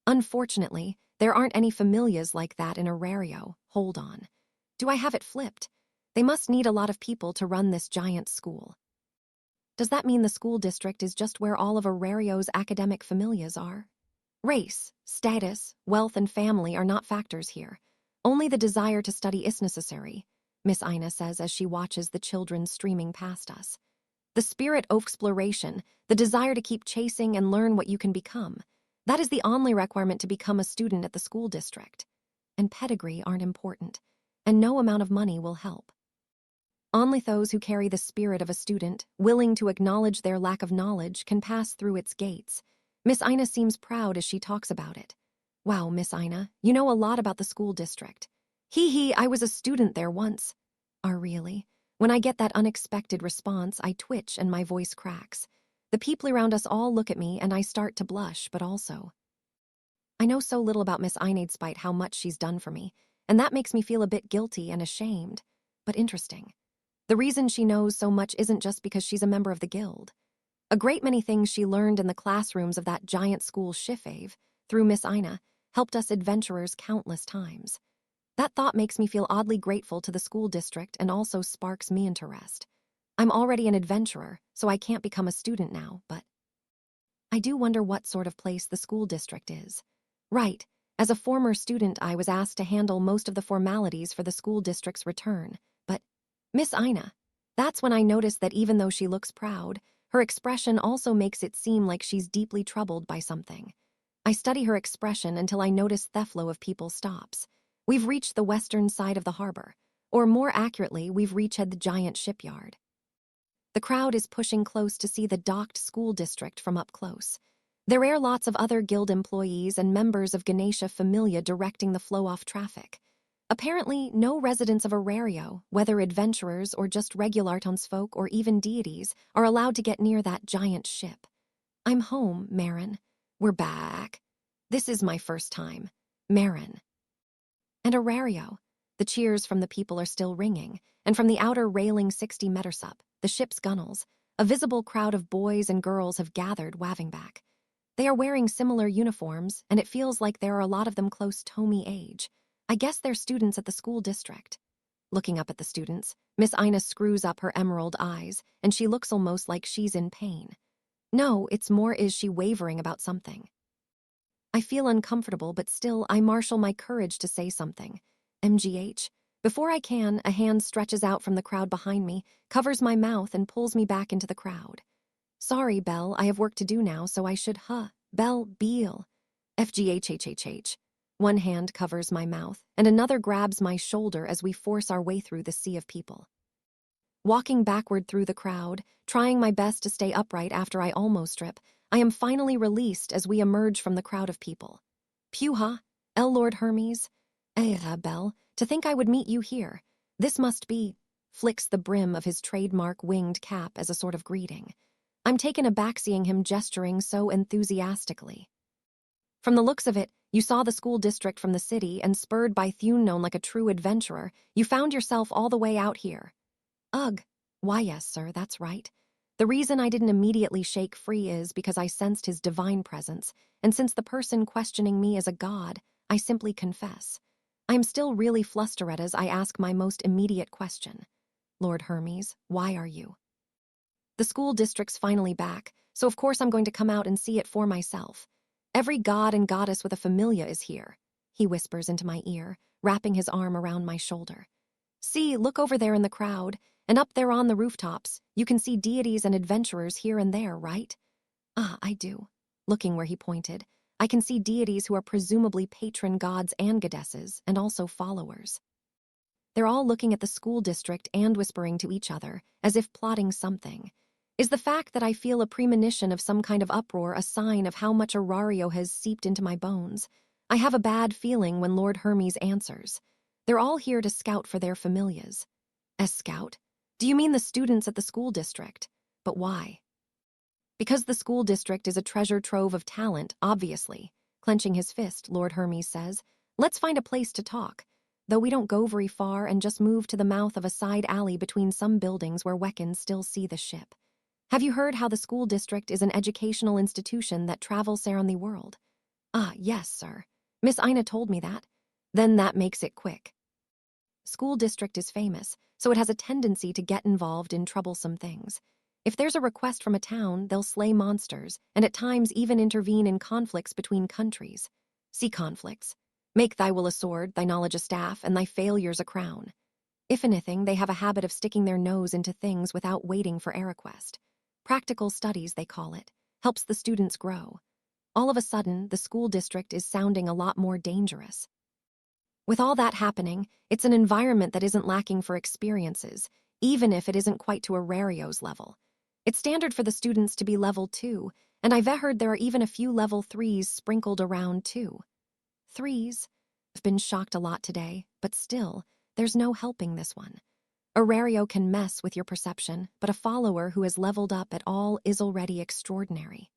Unfortunately, there aren't any familias like that in Arario. Hold on. Do I have it flipped? They must need a lot of people to run this giant school. Does that mean the school district is just where all of Arario's academic familias are? Race, status, wealth, and family are not factors here. Only the desire to study is necessary, Miss Ina says as she watches the children streaming past us. The spirit of exploration, the desire to keep chasing and learn what you can become. That is the only requirement to become a student at the school district. And pedigree aren't important, and no amount of money will help. Only those who carry the spirit of a student, willing to acknowledge their lack of knowledge, can pass through its gates. Miss Ina seems proud as she talks about it. Wow, Miss Ina, you know a lot about the school district. I was a student there once. Really? When I get that unexpected response, I twitch and my voice cracks. The people around us all look at me and I start to blush, but also. I know so little about Miss Ina despite how much she's done for me, and that makes me feel a bit guilty and ashamed, but interesting. The reason she knows so much isn't just because she's a member of the guild. A great many things she learned in the classrooms of that giant school Shifave, through Miss Ina, helped us adventurers countless times. That thought makes me feel oddly grateful to the school district and also sparks me interest. I'm already an adventurer, so I can't become a student now, but I do wonder what sort of place the school district is. Right, as a former student I was asked to handle most of the formalities for the school district's return, but Miss Ina, that's when I noticed that even though she looks proud, Her expression also makes it seem like she's deeply troubled by something. I study her expression until I notice the flow of people stops. We've reached the western side of the harbor, or more accurately, we've reached the giant shipyard. The crowd is pushing close to see the docked school district from up close. There are lots of other guild employees and members of Ganesha Familia directing the flow-off traffic. Apparently, no residents of Arario, whether adventurers or just regular townsfolk or even deities, are allowed to get near that giant ship. I'm home, Marin. We're back. This is my first time. Marin. And Arario. The cheers from the people are still ringing, and from the outer railing 60 meters up, the ship's gunnels, a visible crowd of boys and girls have gathered, waving back. They are wearing similar uniforms, and it feels like there are a lot of them close to me age. I guess they're students at the school district. Looking up at the students, Miss Ina screws up her emerald eyes, and she looks almost like she's in pain. No, it's more is she wavering about something. I feel uncomfortable, but still I marshal my courage to say something. MGH. Before I can, a hand stretches out from the crowd behind me, covers my mouth, and pulls me back into the crowd. Sorry, Belle, I have work to do now, so I should, Belle, Beal. FGHHHH. One hand covers my mouth, and another grabs my shoulder as we force our way through the sea of people. Walking backward through the crowd, trying my best to stay upright after I almost trip, I am finally released as we emerge from the crowd of people. Puha, Lord Hermes. Belle, to think I would meet you here. This must be, flicks the brim of his trademark winged cap as a sort of greeting. I'm taken aback seeing him gesturing so enthusiastically. From the looks of it, you saw the school district from the city, and spurred by Thune known like a true adventurer, you found yourself all the way out here. Ugh. Why yes, sir, that's right. The reason I didn't immediately shake free is because I sensed his divine presence, and since the person questioning me is a god, I simply confess. I am still really flustered as I ask my most immediate question. Lord Hermes, why are you? The school district's finally back, so of course I'm going to come out and see it for myself. Every god and goddess with a familia is here, he whispers into my ear, wrapping his arm around my shoulder. See, look over there in the crowd, and up there on the rooftops, you can see deities and adventurers here and there, right? Ah, I do. Looking where he pointed, I can see deities who are presumably patron gods and goddesses, and also followers. They're all looking at the school district and whispering to each other, as if plotting something. Is the fact that I feel a premonition of some kind of uproar a sign of how much Arario has seeped into my bones? I have a bad feeling when Lord Hermes answers. They're all here to scout for their familias. As scout? Do you mean the students at the school district? But why? Because the school district is a treasure trove of talent, obviously. Clenching his fist, Lord Hermes says, let's find a place to talk. Though we don't go very far and just move to the mouth of a side alley between some buildings where we can still see the ship. Have you heard how the school district is an educational institution that travels around the world? Ah, yes, sir. Miss Ina told me that. Then that makes it quick. School district is famous, so it has a tendency to get involved in troublesome things. If there's a request from a town, they'll slay monsters, and at times even intervene in conflicts between countries. See conflicts. Make thy will a sword, thy knowledge a staff, and thy failures a crown. If anything, they have a habit of sticking their nose into things without waiting for a request. Practical studies, they call it, helps the students grow. All of a sudden, the school district is sounding a lot more dangerous. With all that happening, it's an environment that isn't lacking for experiences, even if it isn't quite to Arario's level. It's standard for the students to be level 2, and I've heard there are even a few level 3s sprinkled around too. 3s? I've been shocked a lot today, but still, there's no helping this one. Arario can mess with your perception, but a follower who has leveled up at all is already extraordinary.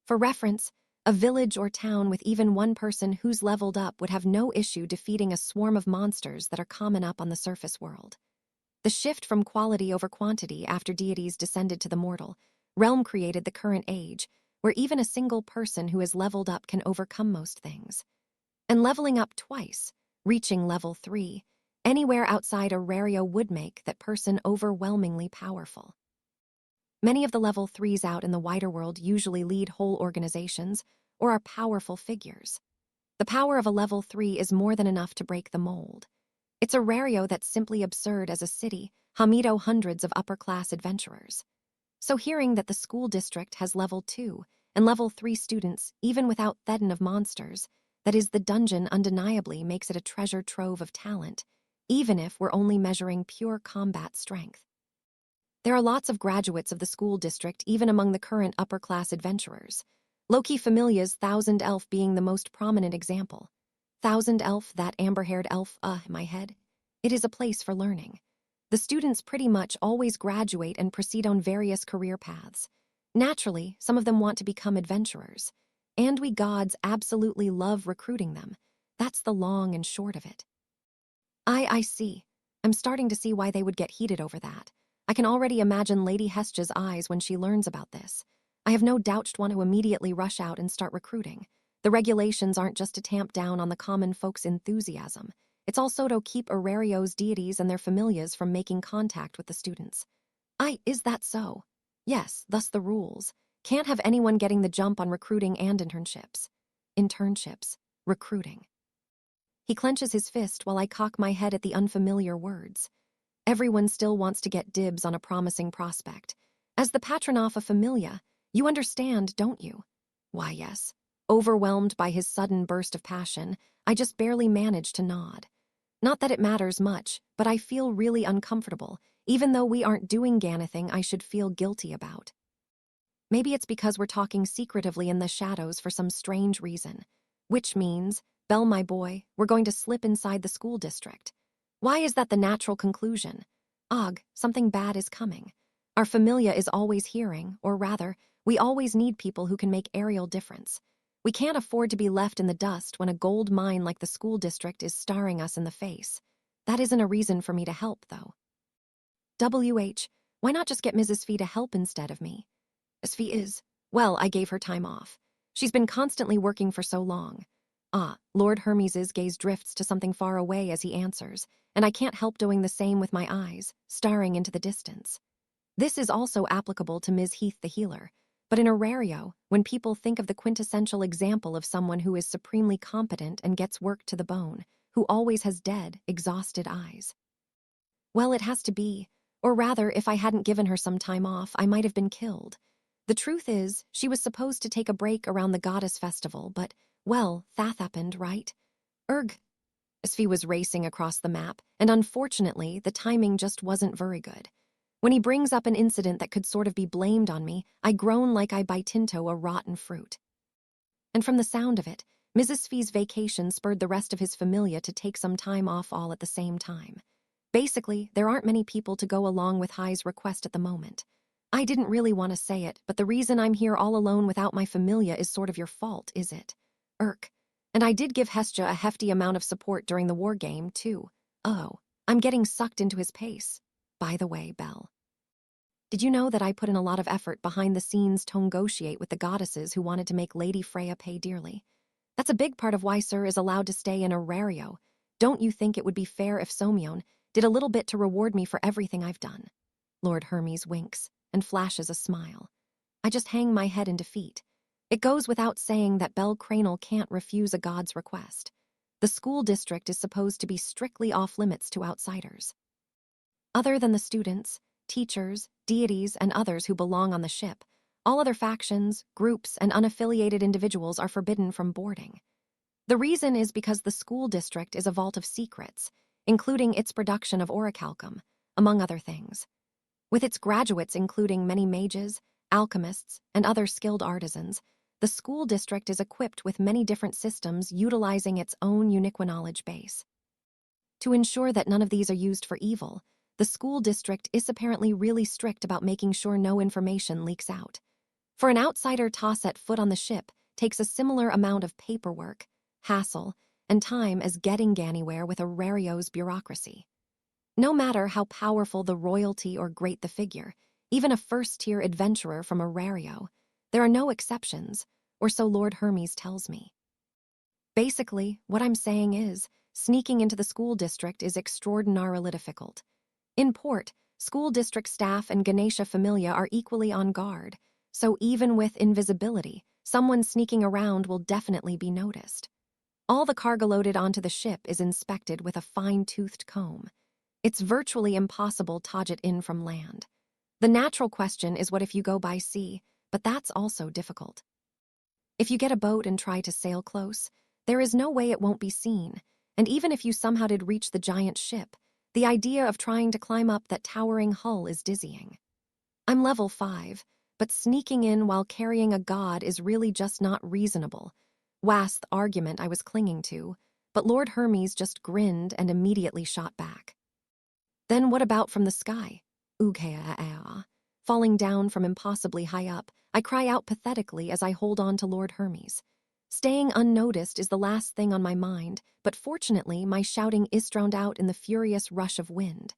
For reference, a village or town with even one person who's leveled up would have no issue defeating a swarm of monsters that are common up on the surface world. The shift from quality over quantity after deities descended to the mortal realm created the current age, where even a single person who has leveled up can overcome most things. And leveling up twice, reaching level 3, anywhere outside Arario would make that person overwhelmingly powerful. Many of the level 3s out in the wider world usually lead whole organizations or are powerful figures. The power of a level 3 is more than enough to break the mold. It's Arario that's simply absurd as a city, Hamido hundreds of upper-class adventurers. So hearing that the school district has level 2 and level 3 students, even without Thedon of monsters, that is, the dungeon undeniably makes it a treasure trove of talent, even if we're only measuring pure combat strength. There are lots of graduates of the school district even among the current upper-class adventurers. Loki Familia's Thousand Elf being the most prominent example. Thousand Elf, that amber-haired elf, in my head. It is a place for learning. The students pretty much always graduate and proceed on various career paths. Naturally, some of them want to become adventurers. And we gods absolutely love recruiting them. That's the long and short of it. I see. I'm starting to see why they would get heated over that. I can already imagine Lady Hestia's eyes when she learns about this. I have no doubt she'd want to immediately rush out and start recruiting. The regulations aren't just to tamp down on the common folks' enthusiasm. It's also to keep Aurario's deities and their familias from making contact with the students. Is that so? Yes, thus the rules. Can't have anyone getting the jump on recruiting and internships. Internships. Recruiting. He clenches his fist while I cock my head at the unfamiliar words. Everyone still wants to get dibs on a promising prospect. As the patronoff of Familia, you understand, don't you? Why, yes. Overwhelmed by his sudden burst of passion, I just barely manage to nod. Not that it matters much, but I feel really uncomfortable, even though we aren't doing anything I should feel guilty about. Maybe it's because we're talking secretively in the shadows for some strange reason. Which means, Belle, my boy, we're going to slip inside the school district. Why is that the natural conclusion? Ugh, something bad is coming. Our Familia is always hearing, or rather, we always need people who can make a real difference. We can't afford to be left in the dust when a gold mine like the school district is staring us in the face. That isn't a reason for me to help, though. Why not just get Mrs. Fee to help instead of me? Miss Fee is, well, I gave her time off. She's been constantly working for so long. Lord Hermes's gaze drifts to something far away as he answers, and I can't help doing the same with my eyes, staring into the distance. This is also applicable to Ms. Heath the healer, but in Aurario, when people think of the quintessential example of someone who is supremely competent and gets worked to the bone, who always has dead, exhausted eyes. Well, it has to be, or rather, if I hadn't given her some time off, I might have been killed. The truth is, she was supposed to take a break around the goddess festival, but, well, that happened, right? Svi was racing across the map, and unfortunately, the timing just wasn't very good. When he brings up an incident that could sort of be blamed on me, I groan like I bite into a rotten fruit. And from the sound of it, Mrs. Svi's vacation spurred the rest of his familia to take some time off all at the same time. Basically, there aren't many people to go along with High's request at the moment. I didn't really want to say it, but the reason I'm here all alone without my familia is sort of your fault, is it? And I did give Hestia a hefty amount of support during the war game, too. Oh, I'm getting sucked into his pace. By the way, Belle. Did you know that I put in a lot of effort behind the scenes to negotiate with the goddesses who wanted to make Lady Freya pay dearly? That's a big part of why Sir is allowed to stay in Aurario. Don't you think it would be fair if Somion did a little bit to reward me for everything I've done? Lord Hermes winks and flashes a smile. I just hang my head in defeat. It goes without saying that Belle Cranel can't refuse a god's request. The school district is supposed to be strictly off-limits to outsiders. Other than the students, teachers, deities, and others who belong on the ship, all other factions, groups, and unaffiliated individuals are forbidden from boarding. The reason is because the school district is a vault of secrets, including its production of orichalcum, among other things. With its graduates including many mages, alchemists, and other skilled artisans, the school district is equipped with many different systems utilizing its own unique knowledge base. To ensure that none of these are used for evil, the school district is apparently really strict about making sure no information leaks out. For an outsider to set foot on the ship takes a similar amount of paperwork, hassle, and time as getting anywhere with Aurario's bureaucracy. No matter how powerful the royalty or great the figure, even a first-tier adventurer from Aurario, there are no exceptions, or so Lord Hermes tells me. Basically, what I'm saying is, sneaking into the school district is extraordinarily difficult. In port, school district staff and Ganesha Familia are equally on guard, so even with invisibility, someone sneaking around will definitely be noticed. All the cargo loaded onto the ship is inspected with a fine-toothed comb. It's virtually impossible to dodge it in from land. The natural question is what if you go by sea, but that's also difficult. If you get a boat and try to sail close, there is no way it won't be seen, and even if you somehow did reach the giant ship, the idea of trying to climb up that towering hull is dizzying. I'm level 5, but sneaking in while carrying a god is really just not reasonable. Was the argument I was clinging to, but Lord Hermes just grinned and immediately shot back. Then what about from the sky? Ugea. Falling down from impossibly high up, I cry out pathetically as I hold on to Lord Hermes. Staying unnoticed is the last thing on my mind, but fortunately my shouting is drowned out in the furious rush of wind.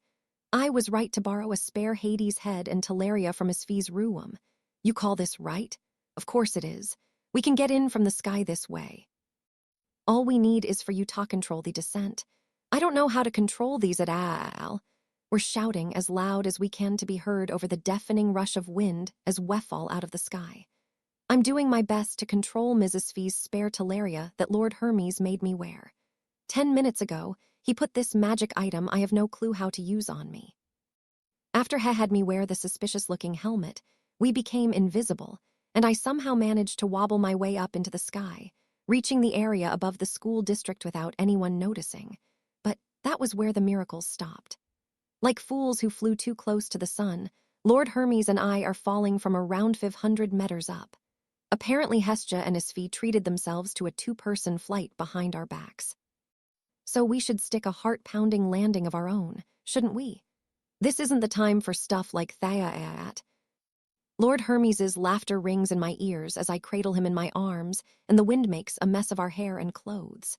I was right to borrow a spare Hades head and Teleria from his fee's ruum. You call this right? Of course it is. We can get in from the sky this way. All we need is for you to control the descent. I don't know how to control these at all. We're shouting as loud as we can to be heard over the deafening rush of wind as we fall out of the sky. I'm doing my best to control Mrs. Fee's spare Teleria that Lord Hermes made me wear. 10 minutes ago, he put this magic item I have no clue how to use on me. After he had me wear the suspicious-looking helmet, we became invisible, and I somehow managed to wobble my way up into the sky, reaching the area above the school district without anyone noticing. But that was where the miracles stopped. Like fools who flew too close to the sun, Lord Hermes and I are falling from around 500 meters up. Apparently Hestia and his fee treated themselves to a 2-person flight behind our backs. So we should stick a heart-pounding landing of our own, shouldn't we? This isn't the time for stuff like that. Lord Hermes's laughter rings in my ears as I cradle him in my arms, and the wind makes a mess of our hair and clothes.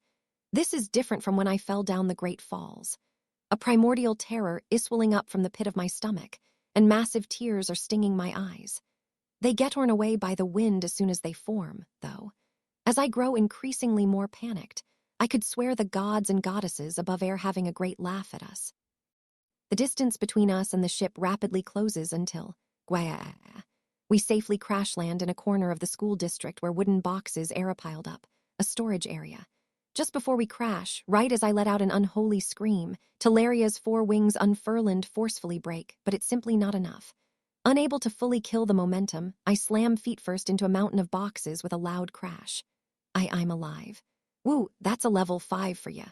This is different from when I fell down the Great Falls. A primordial terror is swelling up from the pit of my stomach, and massive tears are stinging my eyes. They get torn away by the wind as soon as they form, though. As I grow increasingly more panicked, I could swear the gods and goddesses above are having a great laugh at us. The distance between us and the ship rapidly closes until, we safely crash land in a corner of the school district where wooden boxes are piled up, a storage area. Just before we crash, right as I let out an unholy scream, Teleria's 4 wings unfurl and forcefully break, but it's simply not enough. Unable to fully kill the momentum, I slam feet first into a mountain of boxes with a loud crash. I'm alive. Woo, that's a level 5 for ya.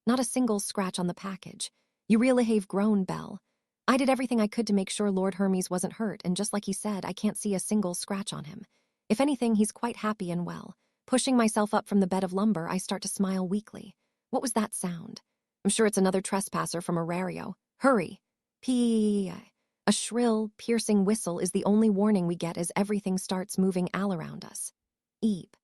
Not a single scratch on the package. You really have grown, Belle. I did everything I could to make sure Lord Hermes wasn't hurt, and just like he said, I can't see a single scratch on him. If anything, he's quite happy and well. Pushing myself up from the bed of lumber, I start to smile weakly. What was that sound? I'm sure it's another trespasser from Arario. Hurry! P. A shrill, piercing whistle is the only warning we get as everything starts moving all around us. Eep.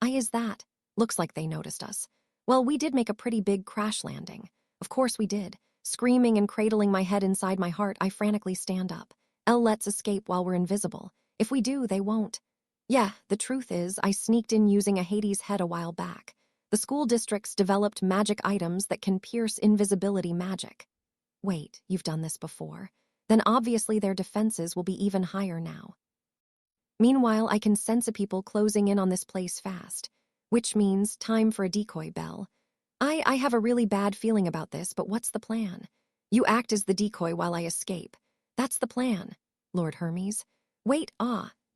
Is that? Looks like they noticed us. Well, we did make a pretty big crash landing. Of course we did. Screaming and cradling my head inside my heart, I frantically stand up. Let's escape while we're invisible. If we do, they won't. Yeah, the truth is, I sneaked in using a Hades head a while back. The school districts developed magic items that can pierce invisibility magic. Wait, you've done this before. Then obviously their defenses will be even higher now. Meanwhile, I can sense a people closing in on this place fast, which means time for a decoy, Belle. I have a really bad feeling about this, but what's the plan? You act as the decoy while I escape. That's the plan, Lord Hermes. Wait,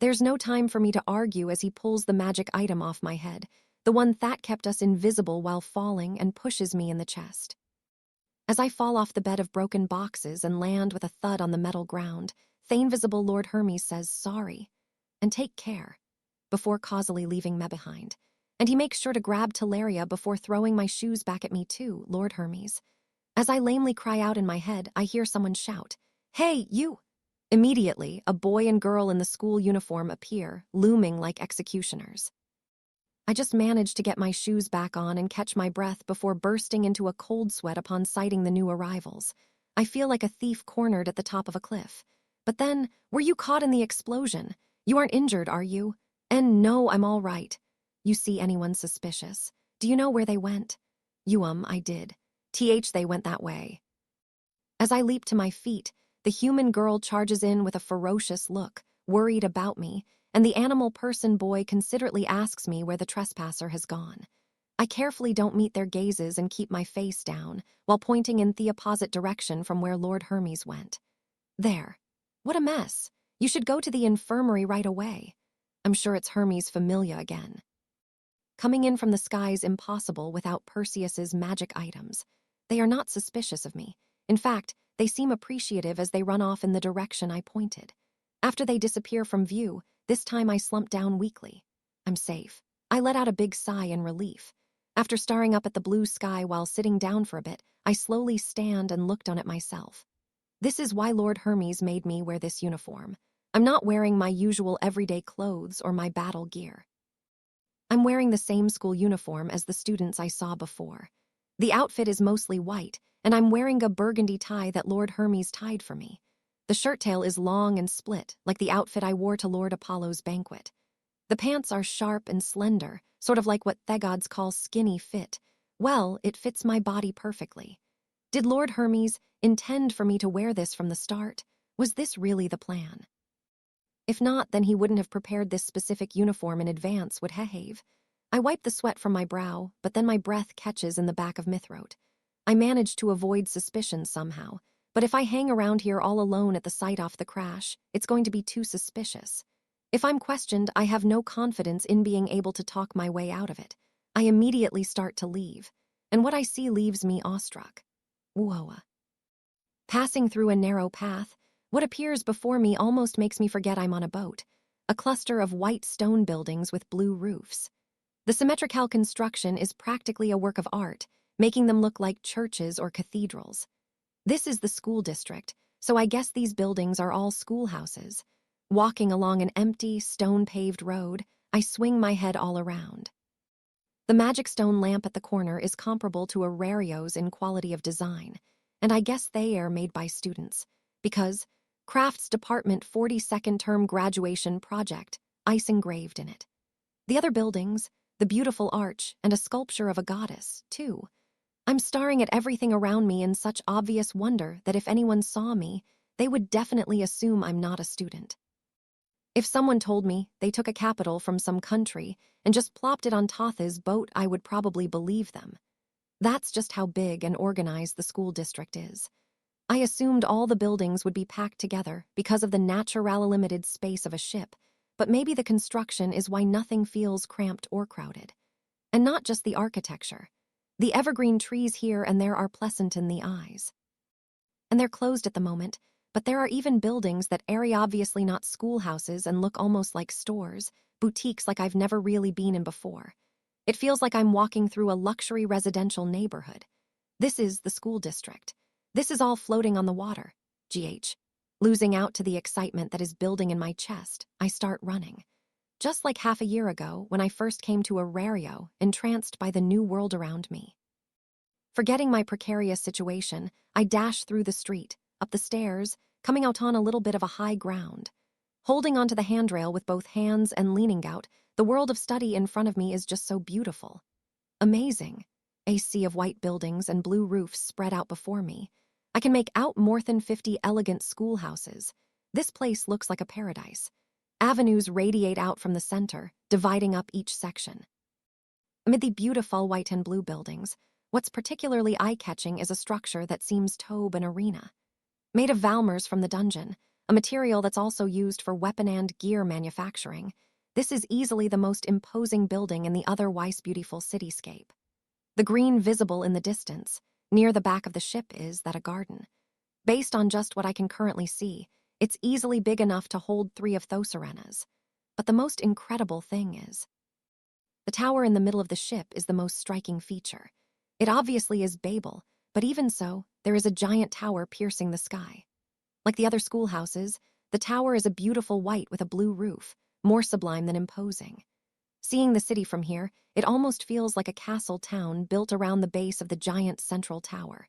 there's no time for me to argue as he pulls the magic item off my head, the one that kept us invisible while falling, and pushes me in the chest. As I fall off the bed of broken boxes and land with a thud on the metal ground, the invisible Lord Hermes says sorry, and take care, before causally leaving me behind. And he makes sure to grab Teleria before throwing my shoes back at me too, Lord Hermes. As I lamely cry out in my head, I hear someone shout, "Hey, you!" Immediately, a boy and girl in the school uniform appear, looming like executioners. I just managed to get my shoes back on and catch my breath before bursting into a cold sweat upon sighting the new arrivals. I feel like a thief cornered at the top of a cliff. But then, were you caught in the explosion? You aren't injured, are you? And no, I'm all right. You see anyone suspicious? Do you know where they went? I did. They went that way. As I leap to my feet, the human girl charges in with a ferocious look, worried about me, and the animal person boy considerately asks me where the trespasser has gone. I carefully don't meet their gazes and keep my face down, while pointing in the opposite direction from where Lord Hermes went. There. What a mess. You should go to the infirmary right away. I'm sure it's Hermes Familia again. Coming in from the skies impossible without Perseus's magic items. They are not suspicious of me. In fact, they seem appreciative as they run off in the direction I pointed. After they disappear from view, this time I slump down weakly. I'm safe. I let out a big sigh in relief. After staring up at the blue sky while sitting down for a bit, I slowly stand and look down at myself. This is why Lord Hermes made me wear this uniform. I'm not wearing my usual everyday clothes or my battle gear. I'm wearing the same school uniform as the students I saw before. The outfit is mostly white, and I'm wearing a burgundy tie that Lord Hermes tied for me. The shirt tail is long and split, like the outfit I wore to Lord Apollo's banquet. The pants are sharp and slender, sort of like what thegods call skinny fit. Well, it fits my body perfectly. Did Lord Hermes intend for me to wear this from the start? Was this really the plan? If not, then he wouldn't have prepared this specific uniform in advance, would he? I wipe the sweat from my brow, but then my breath catches in the back of my throat. I manage to avoid suspicion somehow, but if I hang around here all alone at the site of the crash, it's going to be too suspicious. If I'm questioned, I have no confidence in being able to talk my way out of it. I immediately start to leave, and what I see leaves me awestruck. Whoa. Passing through a narrow path, what appears before me almost makes me forget I'm on a boat, a cluster of white stone buildings with blue roofs. The symmetrical construction is practically a work of art, making them look like churches or cathedrals. This is the school district, so I guess these buildings are all schoolhouses. Walking along an empty, stone-paved road, I swing my head all around. The magic stone lamp at the corner is comparable to Aurario's in quality of design, and I guess they are made by students, because Crafts Department 42nd Term Graduation Project, ice engraved in it. The other buildings, the beautiful arch, and a sculpture of a goddess, too. I'm staring at everything around me in such obvious wonder that if anyone saw me, they would definitely assume I'm not a student. If someone told me they took a capital from some country and just plopped it on Tatha's boat, I would probably believe them. That's just how big and organized the school district is. I assumed all the buildings would be packed together because of the natural limited space of a ship, but maybe the construction is why nothing feels cramped or crowded. And not just the architecture. The evergreen trees here and there are pleasant in the eyes. And they're closed at the moment, but there are even buildings that are obviously not schoolhouses and look almost like stores, boutiques like I've never really been in before. It feels like I'm walking through a luxury residential neighborhood. This is the school district. This is all floating on the water. Losing out to the excitement that is building in my chest, I start running. Just like half a year ago when I first came to Aurario, entranced by the new world around me. Forgetting my precarious situation, I dash through the street, up the stairs, coming out on a little bit of a high ground. Holding onto the handrail with both hands and leaning out, the world of study in front of me is just so beautiful. Amazing. A sea of white buildings and blue roofs spread out before me. I can make out more than 50 elegant schoolhouses. This place looks like a paradise. Avenues radiate out from the center, dividing up each section. Amid the beautiful white and blue buildings, what's particularly eye-catching is a structure that seems Tobe an arena. Made of Valmers from the dungeon, a material that's also used for weapon and gear manufacturing, this is easily the most imposing building in the otherwise beautiful cityscape. The green visible in the distance, near the back of the ship, is that a garden. Based on just what I can currently see, it's easily big enough to hold 3 of those arenas. But the most incredible thing is, the tower in the middle of the ship is the most striking feature. It obviously is Babel, but even so, there is a giant tower piercing the sky. Like the other schoolhouses, the tower is a beautiful white with a blue roof, more sublime than imposing. Seeing the city from here, it almost feels like a castle town built around the base of the giant central tower.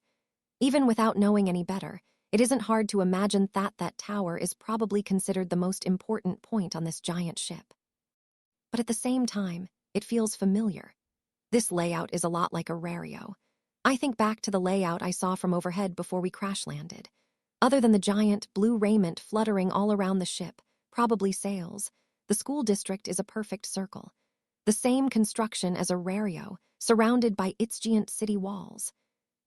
Even without knowing any better, it isn't hard to imagine that tower is probably considered the most important point on this giant ship. But at the same time, it feels familiar. This layout is a lot like Aurario. I think back to the layout I saw from overhead before we crash-landed. Other than the giant blue raiment fluttering all around the ship, probably sails, the school district is a perfect circle. The same construction as Aurario, surrounded by its giant city walls.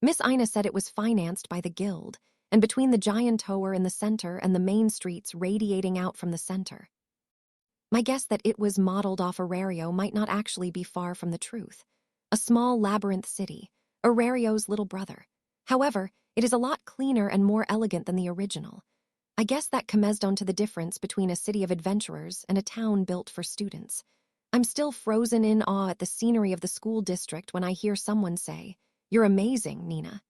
Miss Ina said it was financed by the guild, and between the giant tower in the center and the main streets radiating out from the center. My guess that it was modeled off Arario might not actually be far from the truth. A small labyrinth city, Arario's little brother. However, it is a lot cleaner and more elegant than the original. I guess that comes down to the difference between a city of adventurers and a town built for students. I'm still frozen in awe at the scenery of the school district when I hear someone say, "You're amazing, Nina.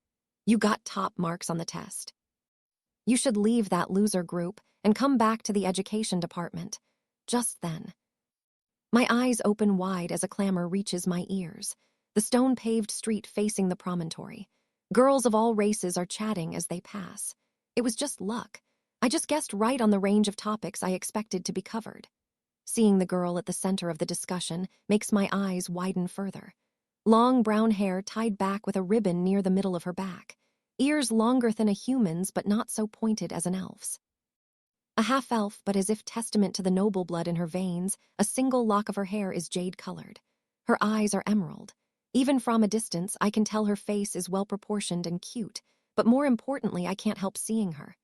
You got top marks on the test. You should leave that loser group and come back to the education department." Just then, my eyes open wide as a clamor reaches my ears. The stone-paved street facing the promontory. Girls of all races are chatting as they pass. It was just luck. I just guessed right on the range of topics I expected to be covered. Seeing the girl at the center of the discussion makes my eyes widen further. Long brown hair tied back with a ribbon near the middle of her back. Ears longer than a human's but not so pointed as an elf's. A half-elf, but as if testament to the noble blood in her veins, a single lock of her hair is jade-colored. Her eyes are emerald. Even from a distance, I can tell her face is well-proportioned and cute, but more importantly, I can't help seeing her.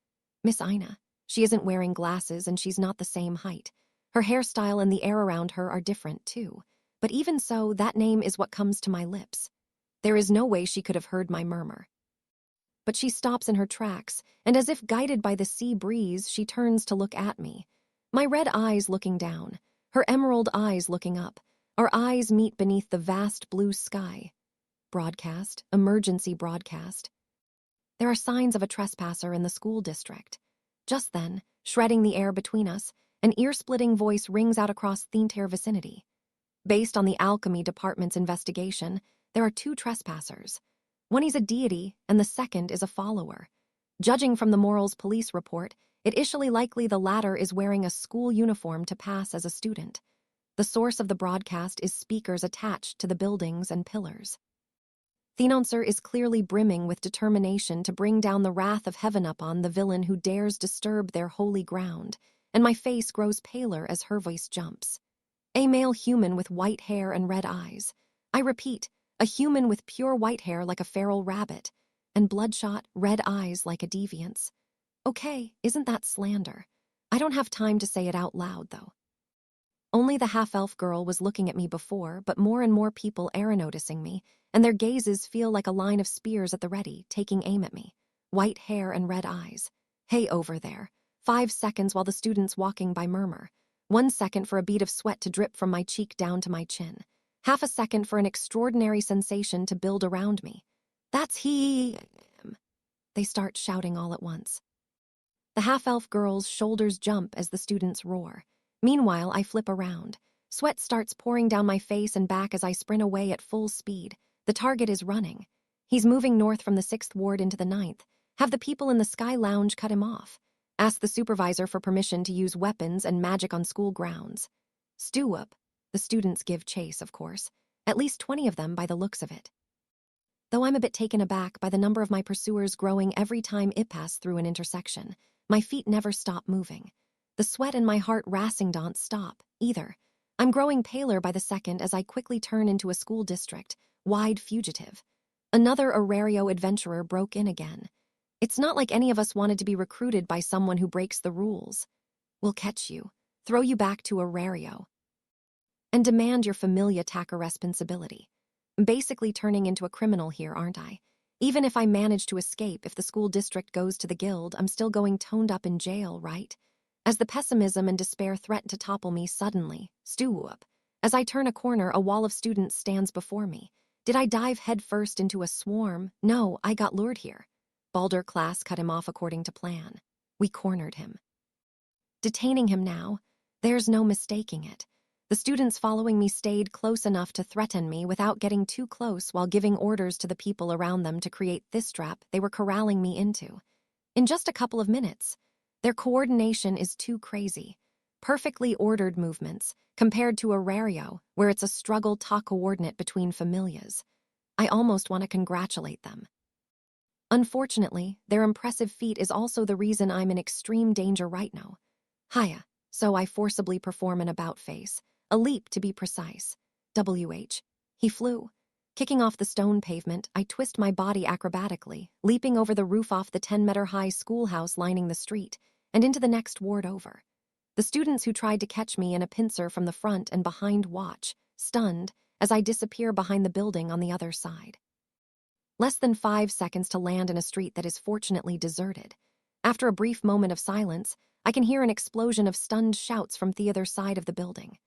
Miss Ina. She isn't wearing glasses and she's not the same height. Her hairstyle and the air around her are different, too. But even so, that name is what comes to my lips. There is no way she could have heard my murmur. But she stops in her tracks, and as if guided by the sea breeze, she turns to look at me. My red eyes looking down, her emerald eyes looking up. Our eyes meet beneath the vast blue sky. Broadcast, emergency broadcast. There are signs of a trespasser in the school district. Just then, shredding the air between us, an ear-splitting voice rings out across the entire vicinity. Based on the alchemy department's investigation, there are 2 trespassers. One is a deity, and the second is a follower. Judging from the Morals Police report, it is likely the latter is wearing a school uniform to pass as a student. The source of the broadcast is speakers attached to the buildings and pillars. The announcer is clearly brimming with determination to bring down the wrath of heaven upon the villain who dares disturb their holy ground, and my face grows paler as her voice jumps. A male human with white hair and red eyes. I repeat, a human with pure white hair like a feral rabbit, and bloodshot, red eyes like a deviant's. Okay, isn't that slander? I don't have time to say it out loud, though. Only the half-elf girl was looking at me before, but more and more people are noticing me, and their gazes feel like a line of spears at the ready, taking aim at me. White hair and red eyes. Hey, over there. 5 seconds while the students walking by murmur. 1 second for a bead of sweat to drip from my cheek down to my chin. Half a second for an extraordinary sensation to build around me. That's he. They start shouting all at once. The half-elf girl's shoulders jump as the students roar. Meanwhile, I flip around. Sweat starts pouring down my face and back as I sprint away at full speed. The target is running. He's moving north from the 6th ward into the 9th. Have the people in the Sky Lounge cut him off. Ask the supervisor for permission to use weapons and magic on school grounds. Stew up. The students give chase, of course. At least 20 of them by the looks of it. Though I'm a bit taken aback by the number of my pursuers growing every time it pass through an intersection, my feet never stop moving. The sweat in my heart racing don't stop, either. I'm growing paler by the second as I quickly turn into a school district, wide fugitive. Another Arario adventurer broke in again. It's not like any of us wanted to be recruited by someone who breaks the rules. We'll catch you, throw you back to Arario, and demand your familia taca responsibility. I'm basically turning into a criminal here, aren't I? Even if I manage to escape, if the school district goes to the guild, I'm still going toned up in jail, right? As the pessimism and despair threaten to topple me suddenly, stew up. As I turn a corner, a wall of students stands before me. Did I dive headfirst into a swarm? No, I got lured here. Baldur class cut him off according to plan. We cornered him. Detaining him now, there's no mistaking it. The students following me stayed close enough to threaten me without getting too close while giving orders to the people around them to create this trap they were corralling me into. In just a couple of minutes, their coordination is too crazy. Perfectly ordered movements, compared to Arario, where it's a struggle to coordinate between familias. I almost want to congratulate them. Unfortunately, their impressive feat is also the reason I'm in extreme danger right now. Hiya, so I forcibly perform an about face, a leap to be precise. WH. He flew. Kicking off the stone pavement, I twist my body acrobatically, leaping over the roof off the 10-meter-high schoolhouse lining the street, and into the next ward over. The students who tried to catch me in a pincer from the front and behind watch, stunned, as I disappear behind the building on the other side. Less than 5 seconds to land in a street that is fortunately deserted. After a brief moment of silence, I can hear an explosion of stunned shouts from the other side of the building.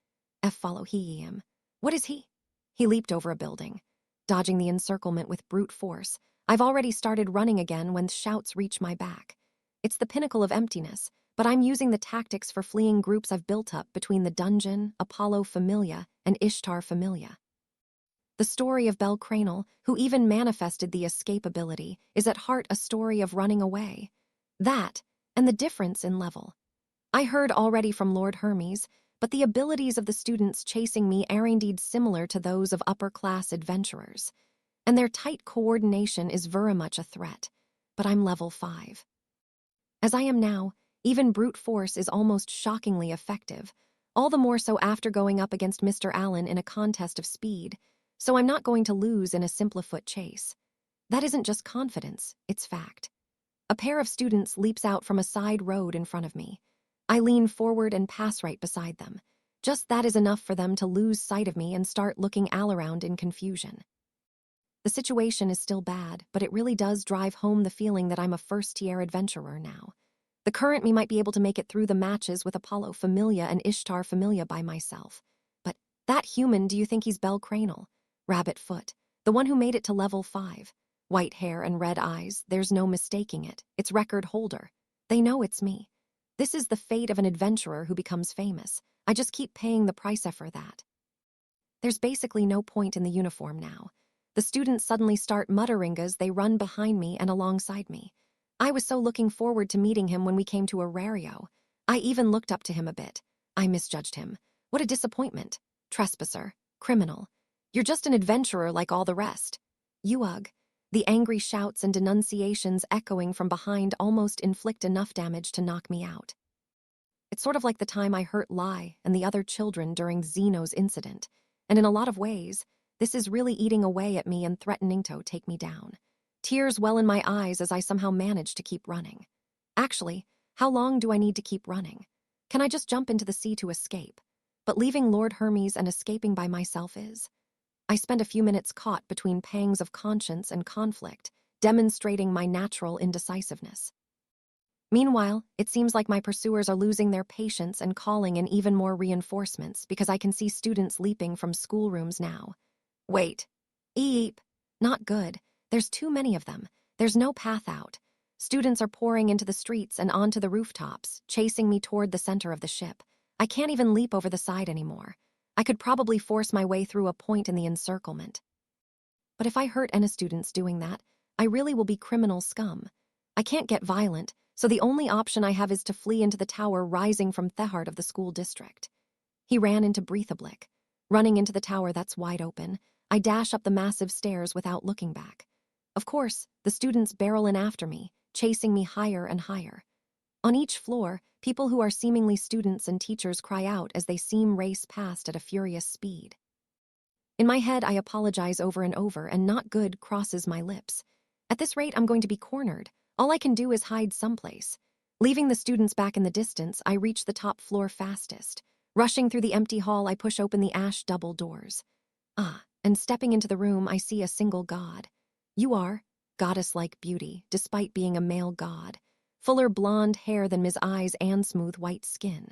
Follow him. What is he? He leaped over a building, dodging the encirclement with brute force. I've already started running again when shouts reach my back. It's the pinnacle of emptiness, but I'm using the tactics for fleeing groups I've built up between the dungeon, Apollo Familia, and Ishtar Familia. The story of Bel Cranel, who even manifested the escape ability, is at heart a story of running away. That, and the difference in level. I heard already from Lord Hermes, but the abilities of the students chasing me are indeed similar to those of upper-class adventurers, and their tight coordination is very much a threat, but I'm level 5. As I am now, even brute force is almost shockingly effective, all the more so after going up against Mr. Allen in a contest of speed, so I'm not going to lose in a simple-foot chase. That isn't just confidence, it's fact. A pair of students leaps out from a side road in front of me. I lean forward and pass right beside them. Just that is enough for them to lose sight of me and start looking all around in confusion. The situation is still bad, but it really does drive home the feeling that I'm a first-tier adventurer now. The current me might be able to make it through the matches with Apollo Familia and Ishtar Familia by myself. But that human, do you think he's Bel Cranel? Rabbit Foot, the one who made it to level 5. White hair and red eyes, there's no mistaking it. It's record holder. They know it's me. This is the fate of an adventurer who becomes famous. I just keep paying the price for that. There's basically no point in the uniform now. The students suddenly start muttering as they run behind me and alongside me. I was so looking forward to meeting him when we came to Arario. I even looked up to him a bit. I misjudged him. What a disappointment. Trespasser. Criminal. You're just an adventurer like all the rest. Ugh. The angry shouts and denunciations echoing from behind almost inflict enough damage to knock me out. It's sort of like the time I hurt Lai and the other children during Zeno's incident, and in a lot of ways, this is really eating away at me and threatening to take me down. Tears well in my eyes as I somehow manage to keep running. Actually, how long do I need to keep running? Can I just jump into the sea to escape? But leaving Lord Hermes and escaping by myself is... I spend a few minutes caught between pangs of conscience and conflict, demonstrating my natural indecisiveness. Meanwhile, it seems like my pursuers are losing their patience and calling in even more reinforcements because I can see students leaping from schoolrooms now. Wait. Eep. Not good. There's too many of them. There's no path out. Students are pouring into the streets and onto the rooftops, chasing me toward the center of the ship. I can't even leap over the side anymore. I could probably force my way through a point in the encirclement. But if I hurt any students doing that, I really will be criminal scum. I can't get violent, so the only option I have is to flee into the tower rising from the heart of the school district. He ran into Breathablick. Running into the tower that's wide open, I dash up the massive stairs without looking back. Of course, the students barrel in after me, chasing me higher and higher. On each floor, people who are seemingly students and teachers cry out as they seem race past at a furious speed. In my head, I apologize over and over, and not good crosses my lips. At this rate, I'm going to be cornered. All I can do is hide someplace. Leaving the students back in the distance, I reach the top floor fastest. Rushing through the empty hall, I push open the ash double doors. And stepping into the room, I see a single god. You are, goddess-like beauty, despite being a male god. Fuller blonde hair than Ms. Eyes and smooth white skin.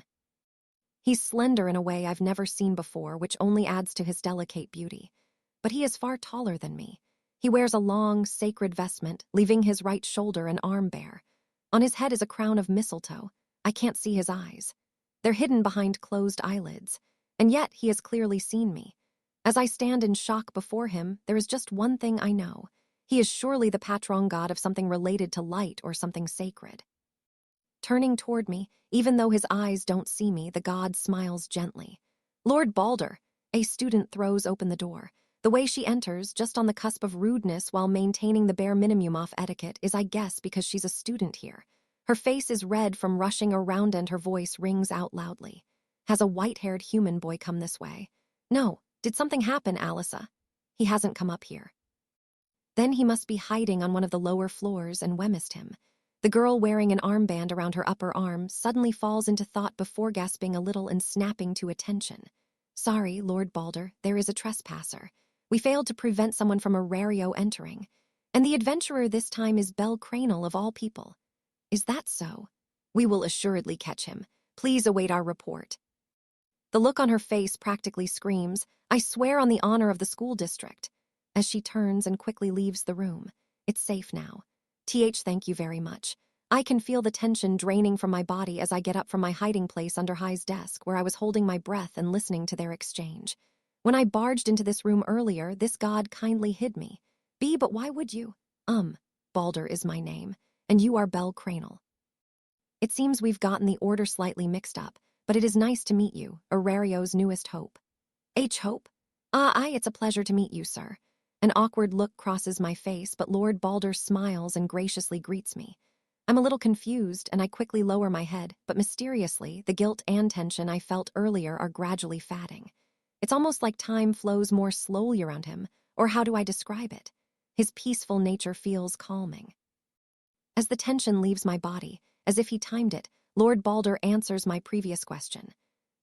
He's slender in a way I've never seen before, which only adds to his delicate beauty. But he is far taller than me. He wears a long, sacred vestment, leaving his right shoulder and arm bare. On his head is a crown of mistletoe. I can't see his eyes. They're hidden behind closed eyelids, and yet he has clearly seen me. As I stand in shock before him, there is just one thing I know. He is surely the patron god of something related to light or something sacred. Turning toward me, even though his eyes don't see me, the god smiles gently. Lord Balder, a student throws open the door. The way she enters, just on the cusp of rudeness while maintaining the bare minimum of etiquette, is I guess because she's a student here. Her face is red from rushing around and her voice rings out loudly. Has a white-haired human boy come this way? No. Did something happen, Alyssa? He hasn't come up here. Then he must be hiding on one of the lower floors, and we missed him. The girl wearing an armband around her upper arm suddenly falls into thought before gasping a little and snapping to attention. Sorry, Lord Balder, there is a trespasser. We failed to prevent someone from Arario entering. And the adventurer this time is Belle Cranel of all people. Is that so? We will assuredly catch him. Please await our report. The look on her face practically screams, I swear on the honor of the school district. As she turns and quickly leaves the room. It's safe now. Thank you very much. I can feel the tension draining from my body as I get up from my hiding place under High's desk, where I was holding my breath and listening to their exchange. When I barged into this room earlier, this god kindly hid me. But why would you? Balder is my name, and you are Belle Cranel. It seems we've gotten the order slightly mixed up, but it is nice to meet you, Arario's newest hope. Hope? Aye, it's a pleasure to meet you, sir. An awkward look crosses my face, but Lord Balder smiles and graciously greets me. I'm a little confused, and I quickly lower my head, but mysteriously, the guilt and tension I felt earlier are gradually fading. It's almost like time flows more slowly around him, or how do I describe it? His peaceful nature feels calming. As the tension leaves my body, as if he timed it, Lord Balder answers my previous question.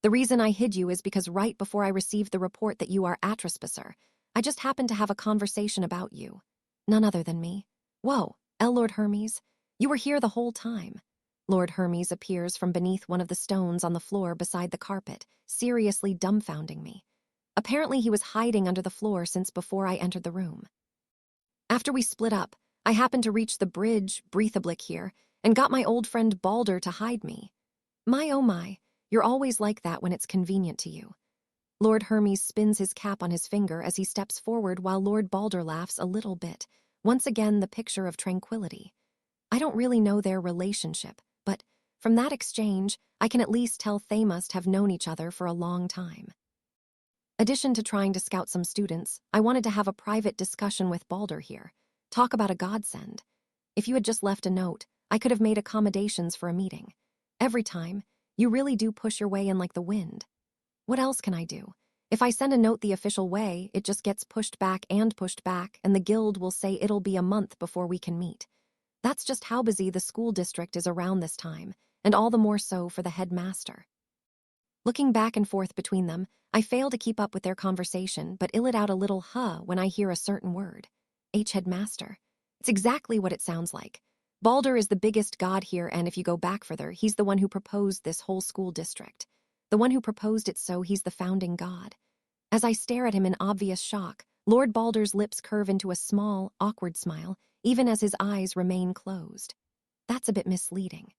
The reason I hid you is because right before I received the report that you are Atrespasser, I just happened to have a conversation about you. None other than me. Whoa, Lord Hermes, you were here the whole time. Lord Hermes appears from beneath one of the stones on the floor beside the carpet, seriously dumbfounding me. Apparently he was hiding under the floor since before I entered the room. After we split up, I happened to reach the bridge, Breathablick here, and got my old friend Balder to hide me. My oh my, you're always like that when it's convenient to you. Lord Hermes spins his cap on his finger as he steps forward while Lord Balder laughs a little bit, once again the picture of tranquility. I don't really know their relationship, but from that exchange, I can at least tell they must have known each other for a long time. Addition to trying to scout some students, I wanted to have a private discussion with Balder here. Talk about a godsend. If you had just left a note, I could have made accommodations for a meeting. Every time, you really do push your way in like the wind. What else can I do? If I send a note the official way, it just gets pushed back, and the guild will say it'll be a month before we can meet. That's just how busy the school district is around this time, and all the more so for the headmaster. Looking back and forth between them, I fail to keep up with their conversation, but ill it out a little when I hear a certain word. Headmaster. It's exactly what it sounds like. Balder is the biggest god here, and if you go back further, he's the one who proposed this whole school district. The one who proposed it, so he's the founding god. As I stare at him in obvious shock, Lord Balder's lips curve into a small, awkward smile, even as his eyes remain closed. That's a bit misleading.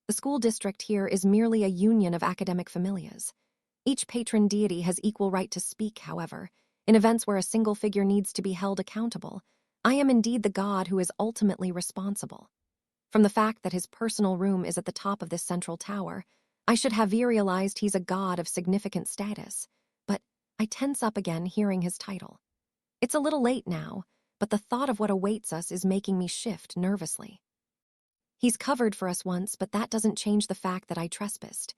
The school district here is merely a union of academic familias. Each patron deity has equal right to speak, however. In events where a single figure needs to be held accountable, I am indeed the god who is ultimately responsible. From the fact that his personal room is at the top of this central tower, I should have realized he's a god of significant status, but I tense up again hearing his title. It's a little late now, but the thought of what awaits us is making me shift nervously. He's covered for us once, but that doesn't change the fact that I trespassed.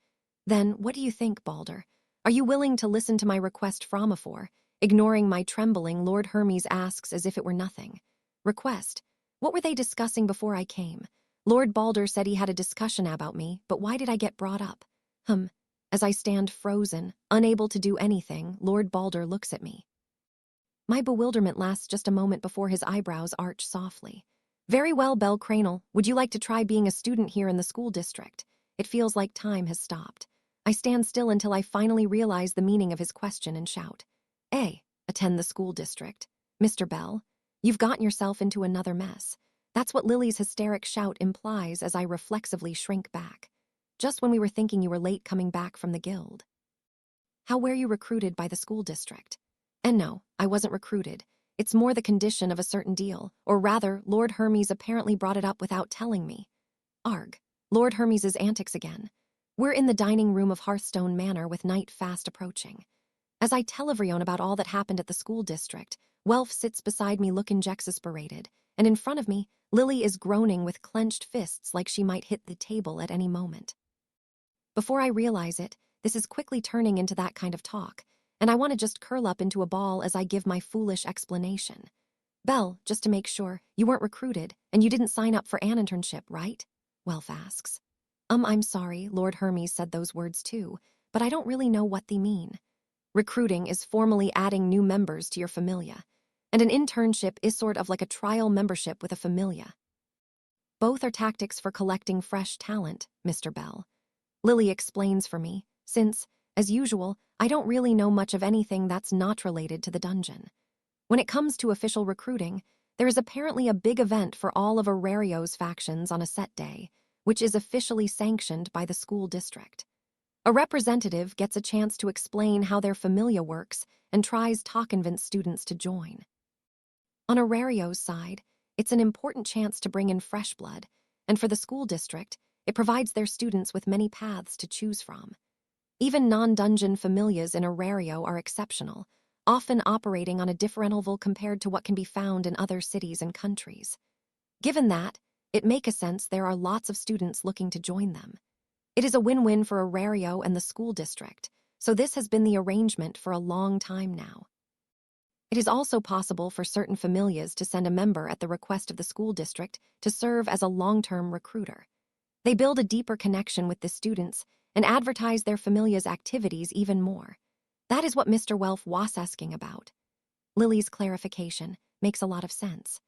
Then, what do you think, Balder? Are you willing to listen to my request Framafor? Ignoring my trembling, Lord Hermes asks as if it were nothing. Request? What were they discussing before I came? Lord Balder said he had a discussion about me, but why did I get brought up? As I stand frozen, unable to do anything, Lord Balder looks at me. My bewilderment lasts just a moment before his eyebrows arch softly. Very well, Belle Cranel, would you like to try being a student here in the school district? It feels like time has stopped. I stand still until I finally realize the meaning of his question and shout. Attend the school district. Mr. Bell, you've gotten yourself into another mess. That's what Lily's hysteric shout implies as I reflexively shrink back. Just when we were thinking you were late coming back from the guild. How were you recruited by the school district? And no, I wasn't recruited. It's more the condition of a certain deal, or rather, Lord Hermes apparently brought it up without telling me. Arg, Lord Hermes's antics again. We're in the dining room of Hearthstone Manor with night fast approaching. As I tell Evrione about all that happened at the school district, Welf sits beside me looking exasperated, and in front of me, Lily is groaning with clenched fists like she might hit the table at any moment. Before I realize it, this is quickly turning into that kind of talk, and I want to just curl up into a ball as I give my foolish explanation. Belle, just to make sure, you weren't recruited, and you didn't sign up for an internship, right? Welf asks. I'm sorry, Lord Hermes said those words too, but I don't really know what they mean. Recruiting is formally adding new members to your familia, and an internship is sort of like a trial membership with a familia. Both are tactics for collecting fresh talent, Mr. Bell. Lily explains for me, since, as usual, I don't really know much of anything that's not related to the dungeon. When it comes to official recruiting, there is apparently a big event for all of Aurario's factions on a set day, which is officially sanctioned by the school district. A representative gets a chance to explain how their familia works and tries to convince students to join. On Aurario's side, it's an important chance to bring in fresh blood, and for the school district, it provides their students with many paths to choose from. Even non-dungeon familias in Aurario are exceptional, often operating on a different level compared to what can be found in other cities and countries. Given that, it makes sense there are lots of students looking to join them. It is a win-win for Aurario and the school district, so this has been the arrangement for a long time now. It is also possible for certain familias to send a member at the request of the school district to serve as a long-term recruiter. They build a deeper connection with the students and advertise their familia's activities even more. That is what Mr. Welf was asking about. Lily's clarification makes a lot of sense.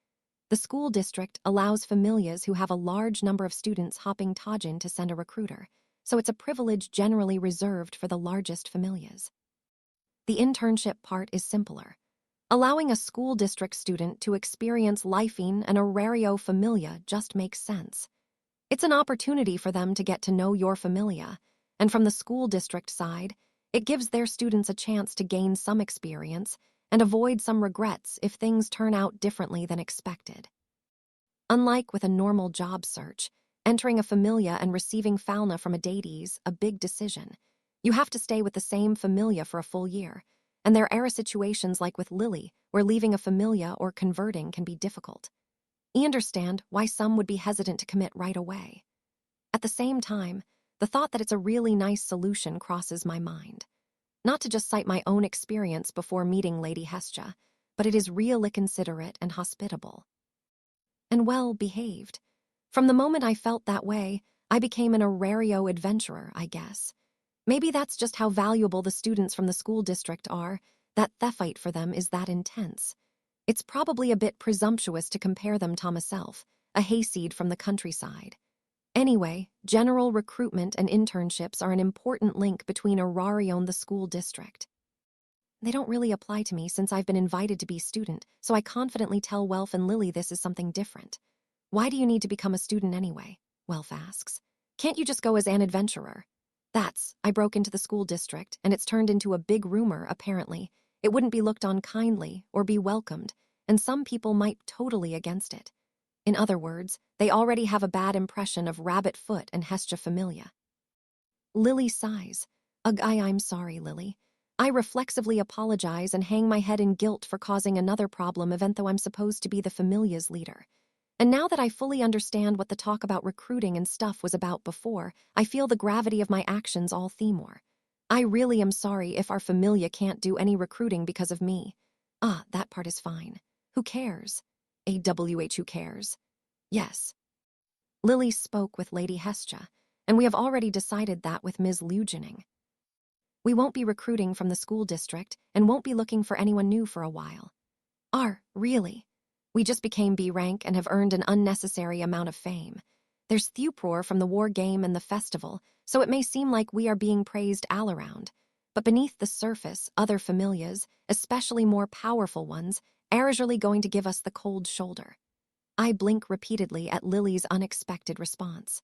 The school district allows familias who have a large number of students hopping Tajin to send a recruiter, so it's a privilege generally reserved for the largest familias. The internship part is simpler. Allowing a school district student to experience lifing an Aurario familia just makes sense. It's an opportunity for them to get to know your familia, and from the school district side, it gives their students a chance to gain some experience and avoid some regrets if things turn out differently than expected. Unlike with a normal job search, entering a familia and receiving fauna from a deities a big decision. You have to stay with the same familia for a full year, and there are situations like with Lily, where leaving a familia or converting can be difficult. I understand why some would be hesitant to commit right away. At the same time, the thought that it's a really nice solution crosses my mind. Not to just cite my own experience before meeting Lady Hestia, but it is really considerate and hospitable. And well-behaved. From the moment I felt that way, I became an Aurario adventurer, I guess. Maybe that's just how valuable the students from the school district are, that theffight for them is that intense. It's probably a bit presumptuous to compare them to myself, a hayseed from the countryside. Anyway, general recruitment and internships are an important link between Aurario and the school district. They don't really apply to me since I've been invited to be student, so I confidently tell Welf and Lily this is something different. Why do you need to become a student anyway? Welf asks. Can't you just go as an adventurer? I broke into the school district, and it's turned into a big rumor, apparently. It wouldn't be looked on kindly or be welcomed, and some people might totally against it. In other words, they already have a bad impression of Rabbit Foot and Hestia Familia. Lily sighs. Ugh, I'm sorry, Lily. I reflexively apologize and hang my head in guilt for causing another problem even though I'm supposed to be the Familia's leader. And now that I fully understand what the talk about recruiting and stuff was about before, I feel the gravity of my actions all the more. I really am sorry if our familia can't do any recruiting because of me. That part is fine. Who cares? Who cares? Yes. Lily spoke with Lady Hestia, and we have already decided that with Ms. Lugening. We won't be recruiting from the school district and won't be looking for anyone new for a while. Really? We just became B rank and have earned an unnecessary amount of fame. There's thuproar from the war game and the festival, so it may seem like we are being praised all around. But beneath the surface, other familias, especially more powerful ones, are usually going to give us the cold shoulder. I blink repeatedly at Lily's unexpected response.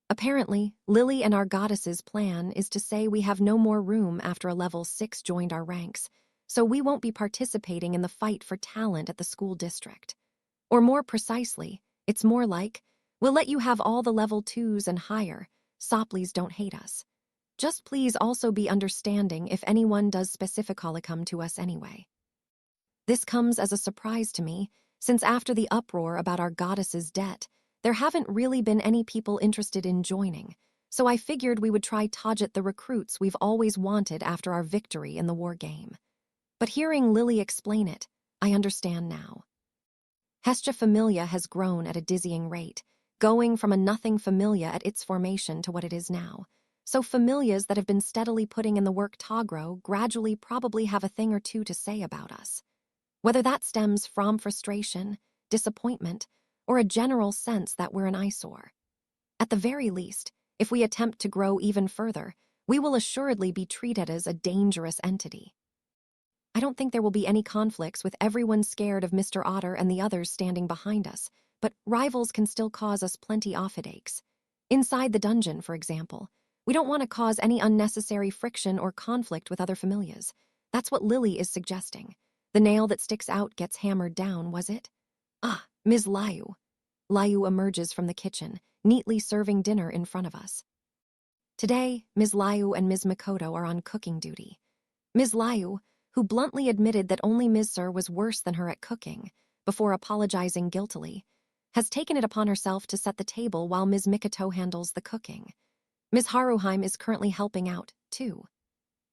Apparently, Lily and our goddess's plan is to say we have no more room after a level 6 joined our ranks, so we won't be participating in the fight for talent at the school district. Or more precisely, it's more like, we'll let you have all the level 2s and higher, so please don't hate us. Just please also be understanding if anyone does specifically come to us anyway. This comes as a surprise to me, since after the uproar about our goddess's debt, there haven't really been any people interested in joining, So I figured we would try Tajit the recruits we've always wanted after our victory in the war game. But hearing Lily explain it, I understand now. Hestia Familia has grown at a dizzying rate, going from a nothing familia at its formation to what it is now. So familias that have been steadily putting in the work Tagro gradually probably have a thing or two to say about us. Whether that stems from frustration, disappointment, or a general sense that we're an eyesore. At the very least, if we attempt to grow even further, we will assuredly be treated as a dangerous entity. I don't think there will be any conflicts with everyone scared of Mr. Otter and the others standing behind us, but rivals can still cause us plenty of headaches. Inside the dungeon, for example, we don't want to cause any unnecessary friction or conflict with other familias. That's what Lily is suggesting. The nail that sticks out gets hammered down, was it? Ah, Ms. Liu. Liu emerges from the kitchen, neatly serving dinner in front of us. Today, Ms. Liu and Ms. Makoto are on cooking duty. Ms. Liu, who bluntly admitted that only Ms. Sir was worse than her at cooking, before apologizing guiltily, has taken it upon herself to set the table while Ms. Mikoto handles the cooking. Ms. Haruheim is currently helping out, too.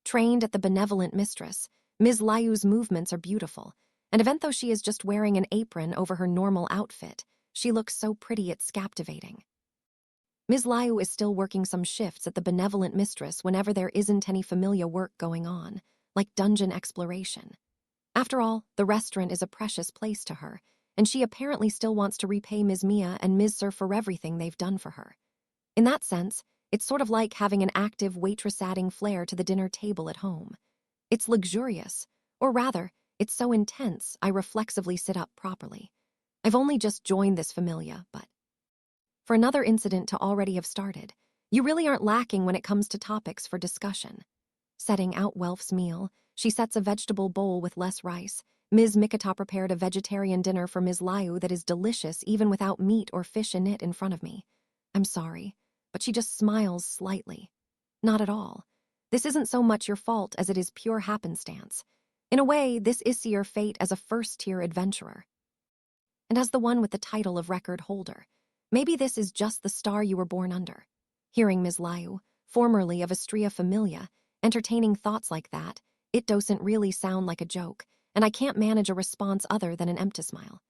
Trained at the benevolent mistress, Ms. Liu's movements are beautiful, and even though she is just wearing an apron over her normal outfit, she looks so pretty it's captivating. Ms. Liu is still working some shifts at the benevolent mistress whenever there isn't any familiar work going on, like dungeon exploration. After all, the restaurant is a precious place to her, and she apparently still wants to repay Ms. Mia and Ms. Sir for everything they've done for her. In that sense, it's sort of like having an active waitress adding flair to the dinner table at home. It's luxurious, or rather, it's so intense I reflexively sit up properly. I've only just joined this familia, but for another incident to already have started, you really aren't lacking when it comes to topics for discussion. Setting out Welf's meal, she sets a vegetable bowl with less rice. Ms. Mikata prepared a vegetarian dinner for Ms. Liu that is delicious even without meat or fish in it in front of me. I'm sorry, but she just smiles slightly. Not at all. This isn't so much your fault as it is pure happenstance. In a way, this is your fate as a first-tier adventurer. And as the one with the title of record holder, maybe this is just the star you were born under. Hearing Ms. Liu, formerly of Astria Familia, entertaining thoughts like that, it doesn't really sound like a joke, and I can't manage a response other than an empty smile.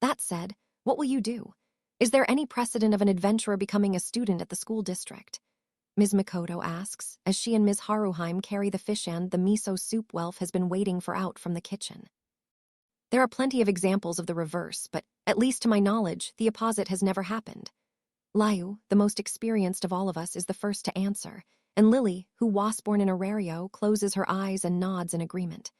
That said, what will you do? Is there any precedent of an adventurer becoming a student at the school district? Ms. Makoto asks, as she and Ms. Haruheim carry the fish and the miso soup Welf has been waiting for out from the kitchen. There are plenty of examples of the reverse, but, at least to my knowledge, the opposite has never happened. Liu, the most experienced of all of us, is the first to answer, and Lily, who was born in Arario, closes her eyes and nods in agreement.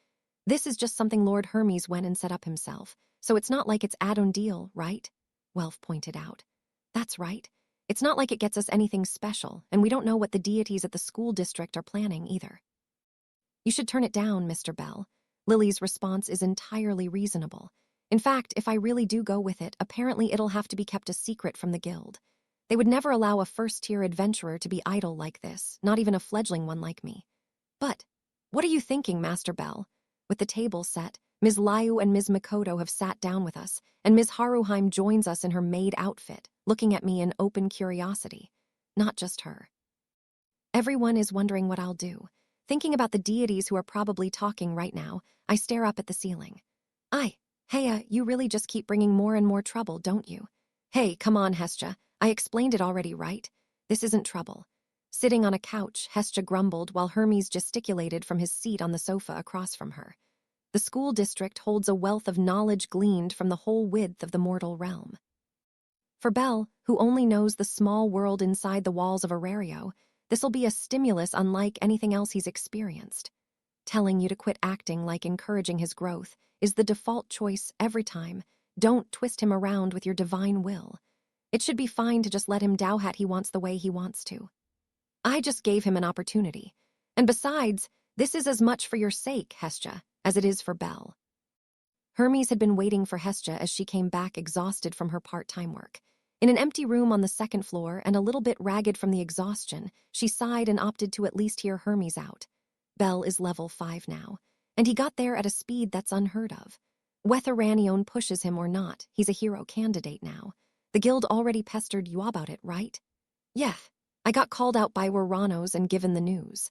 This is just something Lord Hermes went and set up himself, so it's not like it's add-on deal, right? Welf pointed out. That's right. It's not like it gets us anything special, and we don't know what the deities at the school district are planning either. You should turn it down, Mr. Bell. Lily's response is entirely reasonable. In fact, if I really do go with it, apparently it'll have to be kept a secret from the guild. They would never allow a first-tier adventurer to be idle like this, not even a fledgling one like me. But, what are you thinking, Master Bell? With the table set, Ms. Liu and Ms. Makoto have sat down with us, and Ms. Haruheim joins us in her maid outfit, looking at me in open curiosity. Not just her. Everyone is wondering what I'll do. Thinking about the deities who are probably talking right now, I stare up at the ceiling. Heya, you really just keep bringing more and more trouble, don't you? Hey, come on, Hestia. I explained it already, right? This isn't trouble. Sitting on a couch, Hestia grumbled while Hermes gesticulated from his seat on the sofa across from her. The school district holds a wealth of knowledge gleaned from the whole width of the mortal realm. For Bell, who only knows the small world inside the walls of Arario, this'll be a stimulus unlike anything else he's experienced. Telling you to quit acting like encouraging his growth is the default choice every time. Don't twist him around with your divine will. It should be fine to just let him dowhat he wants the way he wants to. I just gave him an opportunity. And besides, this is as much for your sake, Hestia, as it is for Bell. Hermes had been waiting for Hestia as she came back exhausted from her part-time work. In an empty room on the second floor and a little bit ragged from the exhaustion, she sighed and opted to at least hear Hermes out. Bell is level 5 now, and he got there at a speed that's unheard of. Whether Ranione pushes him or not, he's a hero candidate now. The guild already pestered you about it, right? Yeah, I got called out by Waranos and given the news.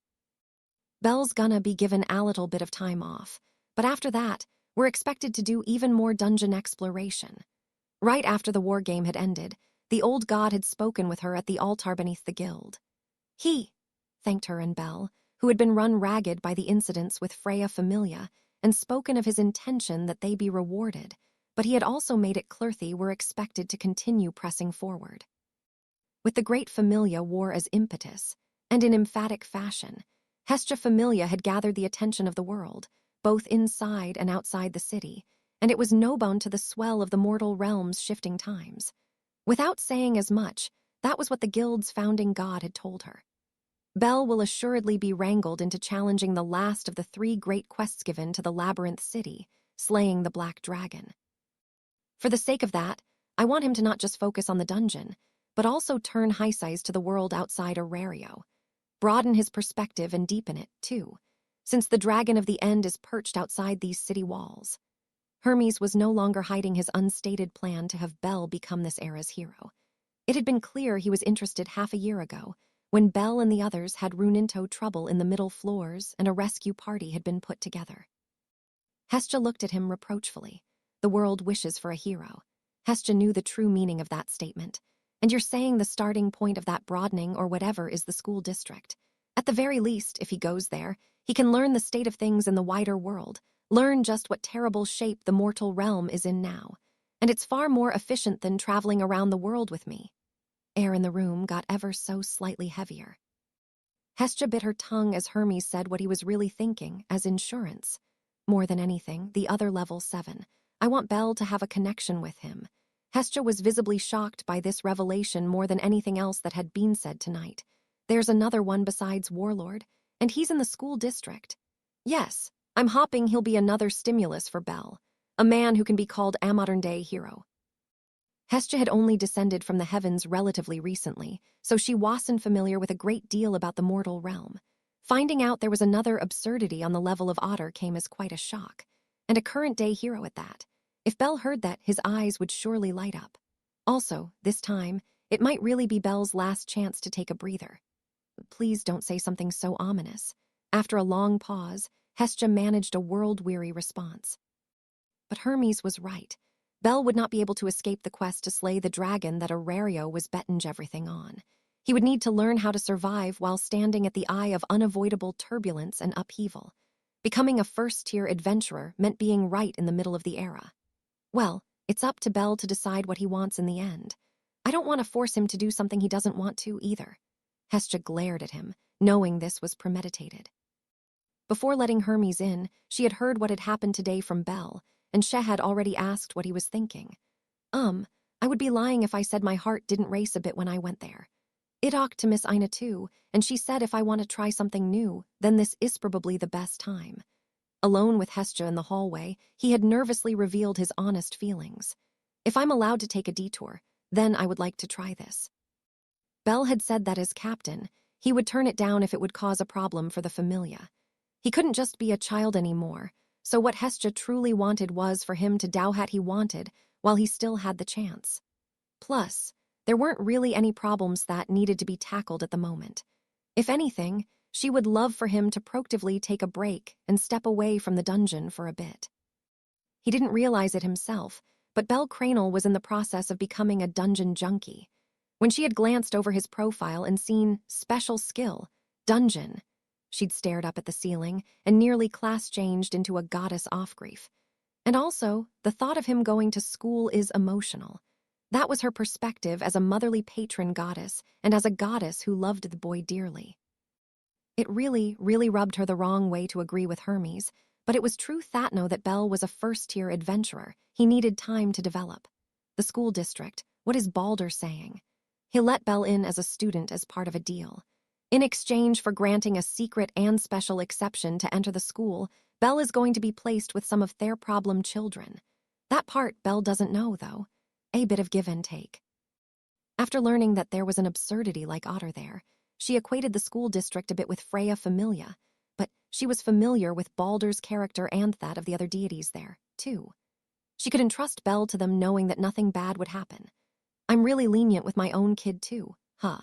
Belle's gonna be given a little bit of time off, but after that, we're expected to do even more dungeon exploration. Right after the war game had ended, the old god had spoken with her at the altar beneath the guild. He thanked her and Belle, who had been run ragged by the incidents with Freya Familia, and spoken of his intention that they be rewarded, but he had also made it clear they were expected to continue pressing forward. With the great Familia war as impetus, and in emphatic fashion, Hestia Familia had gathered the attention of the world, both inside and outside the city, and it was no bone to the swell of the mortal realm's shifting times. Without saying as much, that was what the guild's founding god had told her. Belle will assuredly be wrangled into challenging the last of the 3 great quests given to the Labyrinth City, slaying the Black Dragon. For the sake of that, I want him to not just focus on the dungeon, but also turn high size to the world outside Arario. Broaden his perspective and deepen it, too, since the Dragon of the End is perched outside these city walls. Hermes was no longer hiding his unstated plan to have Belle become this era's hero. It had been clear he was interested half a year ago, when Belle and the others had run into trouble in the middle floors and a rescue party had been put together. Hestia looked at him reproachfully. The world wishes for a hero. Hestia knew the true meaning of that statement. And you're saying the starting point of that broadening or whatever is the school district. At the very least, if he goes there, he can learn the state of things in the wider world, learn just what terrible shape the mortal realm is in now. And it's far more efficient than traveling around the world with me. Air in the room got ever so slightly heavier. Hestia bit her tongue as Hermes said what he was really thinking, as insurance. More than anything, the other level 7. I want Belle to have a connection with him. Hestia was visibly shocked by this revelation more than anything else that had been said tonight. There's another one besides Warlord, and he's in the school district. Yes, I'm hoping he'll be another stimulus for Belle, a man who can be called a modern-day hero. Hestia had only descended from the heavens relatively recently, so she wasn't familiar with a great deal about the mortal realm. Finding out there was another absurdity on the level of Otter came as quite a shock, and a current-day hero at that. If Belle heard that, his eyes would surely light up. Also, this time, it might really be Belle's last chance to take a breather. Please don't say something so ominous. After a long pause, Hestia managed a world-weary response. But Hermes was right. Belle would not be able to escape the quest to slay the dragon that Arario was betting everything on. He would need to learn how to survive while standing at the eye of unavoidable turbulence and upheaval. Becoming a first-tier adventurer meant being right in the middle of the era. Well, it's up to Belle to decide what he wants in the end. I don't want to force him to do something he doesn't want to, either. Hestia glared at him, knowing this was premeditated. Before letting Hermes in, she had heard what had happened today from Belle, and She had already asked what he was thinking. I would be lying if I said my heart didn't race a bit when I went there. It ought to Miss Ina too, and she said if I want to try something new, then this is probably the best time. Alone with Hestia in the hallway, he had nervously revealed his honest feelings. If I'm allowed to take a detour, then I would like to try this. Belle had said that as captain, he would turn it down if it would cause a problem for the Familia. He couldn't just be a child anymore, so what Hestia truly wanted was for him to do what he wanted while he still had the chance. Plus, there weren't really any problems that needed to be tackled at the moment. If anything, she would love for him to proactively take a break and step away from the dungeon for a bit. He didn't realize it himself, but Belle Cranel was in the process of becoming a dungeon junkie. When she had glanced over his profile and seen special skill, dungeon, she'd stared up at the ceiling and nearly class-changed into a goddess off-grief. And also, the thought of him going to school is emotional. That was her perspective as a motherly patron goddess and as a goddess who loved the boy dearly. It really, really rubbed her the wrong way to agree with Hermes, but it was true Thatno that Belle was a first-tier adventurer. He needed time to develop. The school district, what is Balder saying? He'll let Belle in as a student as part of a deal. In exchange for granting a secret and special exception to enter the school, Belle is going to be placed with some of their problem children. That part Belle doesn't know, though. A bit of give and take. After learning that there was an absurdity like Otter there, she equated the school district a bit with Freya Familia, but she was familiar with Balder's character and that of the other deities there, too. She could entrust Belle to them knowing that nothing bad would happen. I'm really lenient with my own kid, too, huh?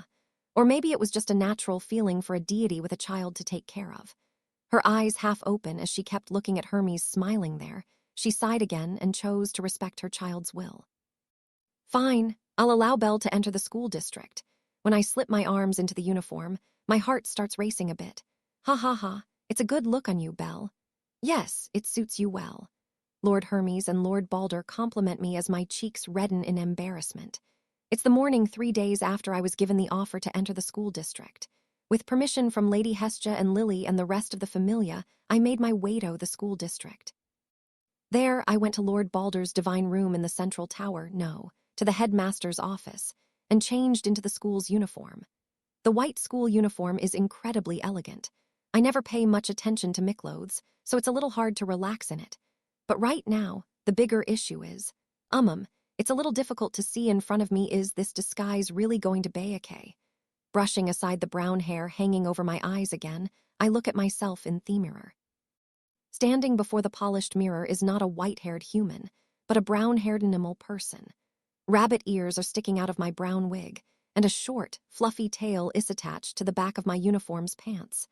Or maybe it was just a natural feeling for a deity with a child to take care of. Her eyes half open as she kept looking at Hermes smiling there. She sighed again and chose to respect her child's will. Fine, I'll allow Belle to enter the school district. When I slip my arms into the uniform, my heart starts racing a bit. Ha ha ha, it's a good look on you, Belle. Yes, it suits you well. Lord Hermes and Lord Balder compliment me as my cheeks redden in embarrassment. It's the morning 3 days after I was given the offer to enter the school district. With permission from Lady Hestia and Lily and the rest of the familia, I made my way to the school district. There, I went to Lord Balder's divine room in the central tower, to the headmaster's office, and changed into the school's uniform. The white school uniform is incredibly elegant. I never pay much attention to McClothes, so it's a little hard to relax in it. But right now, the bigger issue is, it's a little difficult to see in front of me. Is this disguise really going to be okay? Brushing aside the brown hair hanging over my eyes again, I look at myself in the mirror. Standing before the polished mirror is not a white-haired human, but a brown-haired animal person. Rabbit ears are sticking out of my brown wig, and a short, fluffy tail is attached to the back of my uniform's pants.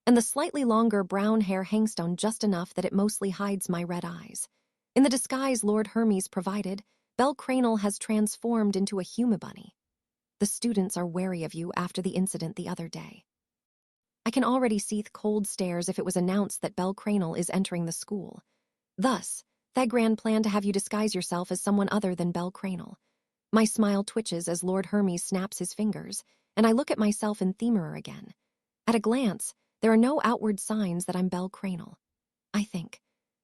And the slightly longer brown hair hangs down just enough that it mostly hides my red eyes. In the disguise Lord Hermes provided, Belle Cranel has transformed into a humabunny. The students are wary of you after the incident the other day. I can already see the cold stares if it was announced that Belle Cranel is entering the school. Thus, Thegran planned to have you disguise yourself as someone other than Belle Cranel. My smile twitches as Lord Hermes snaps his fingers, and I look at myself in the mirror again. At a glance, there are no outward signs that I'm Belle Cranel. I think.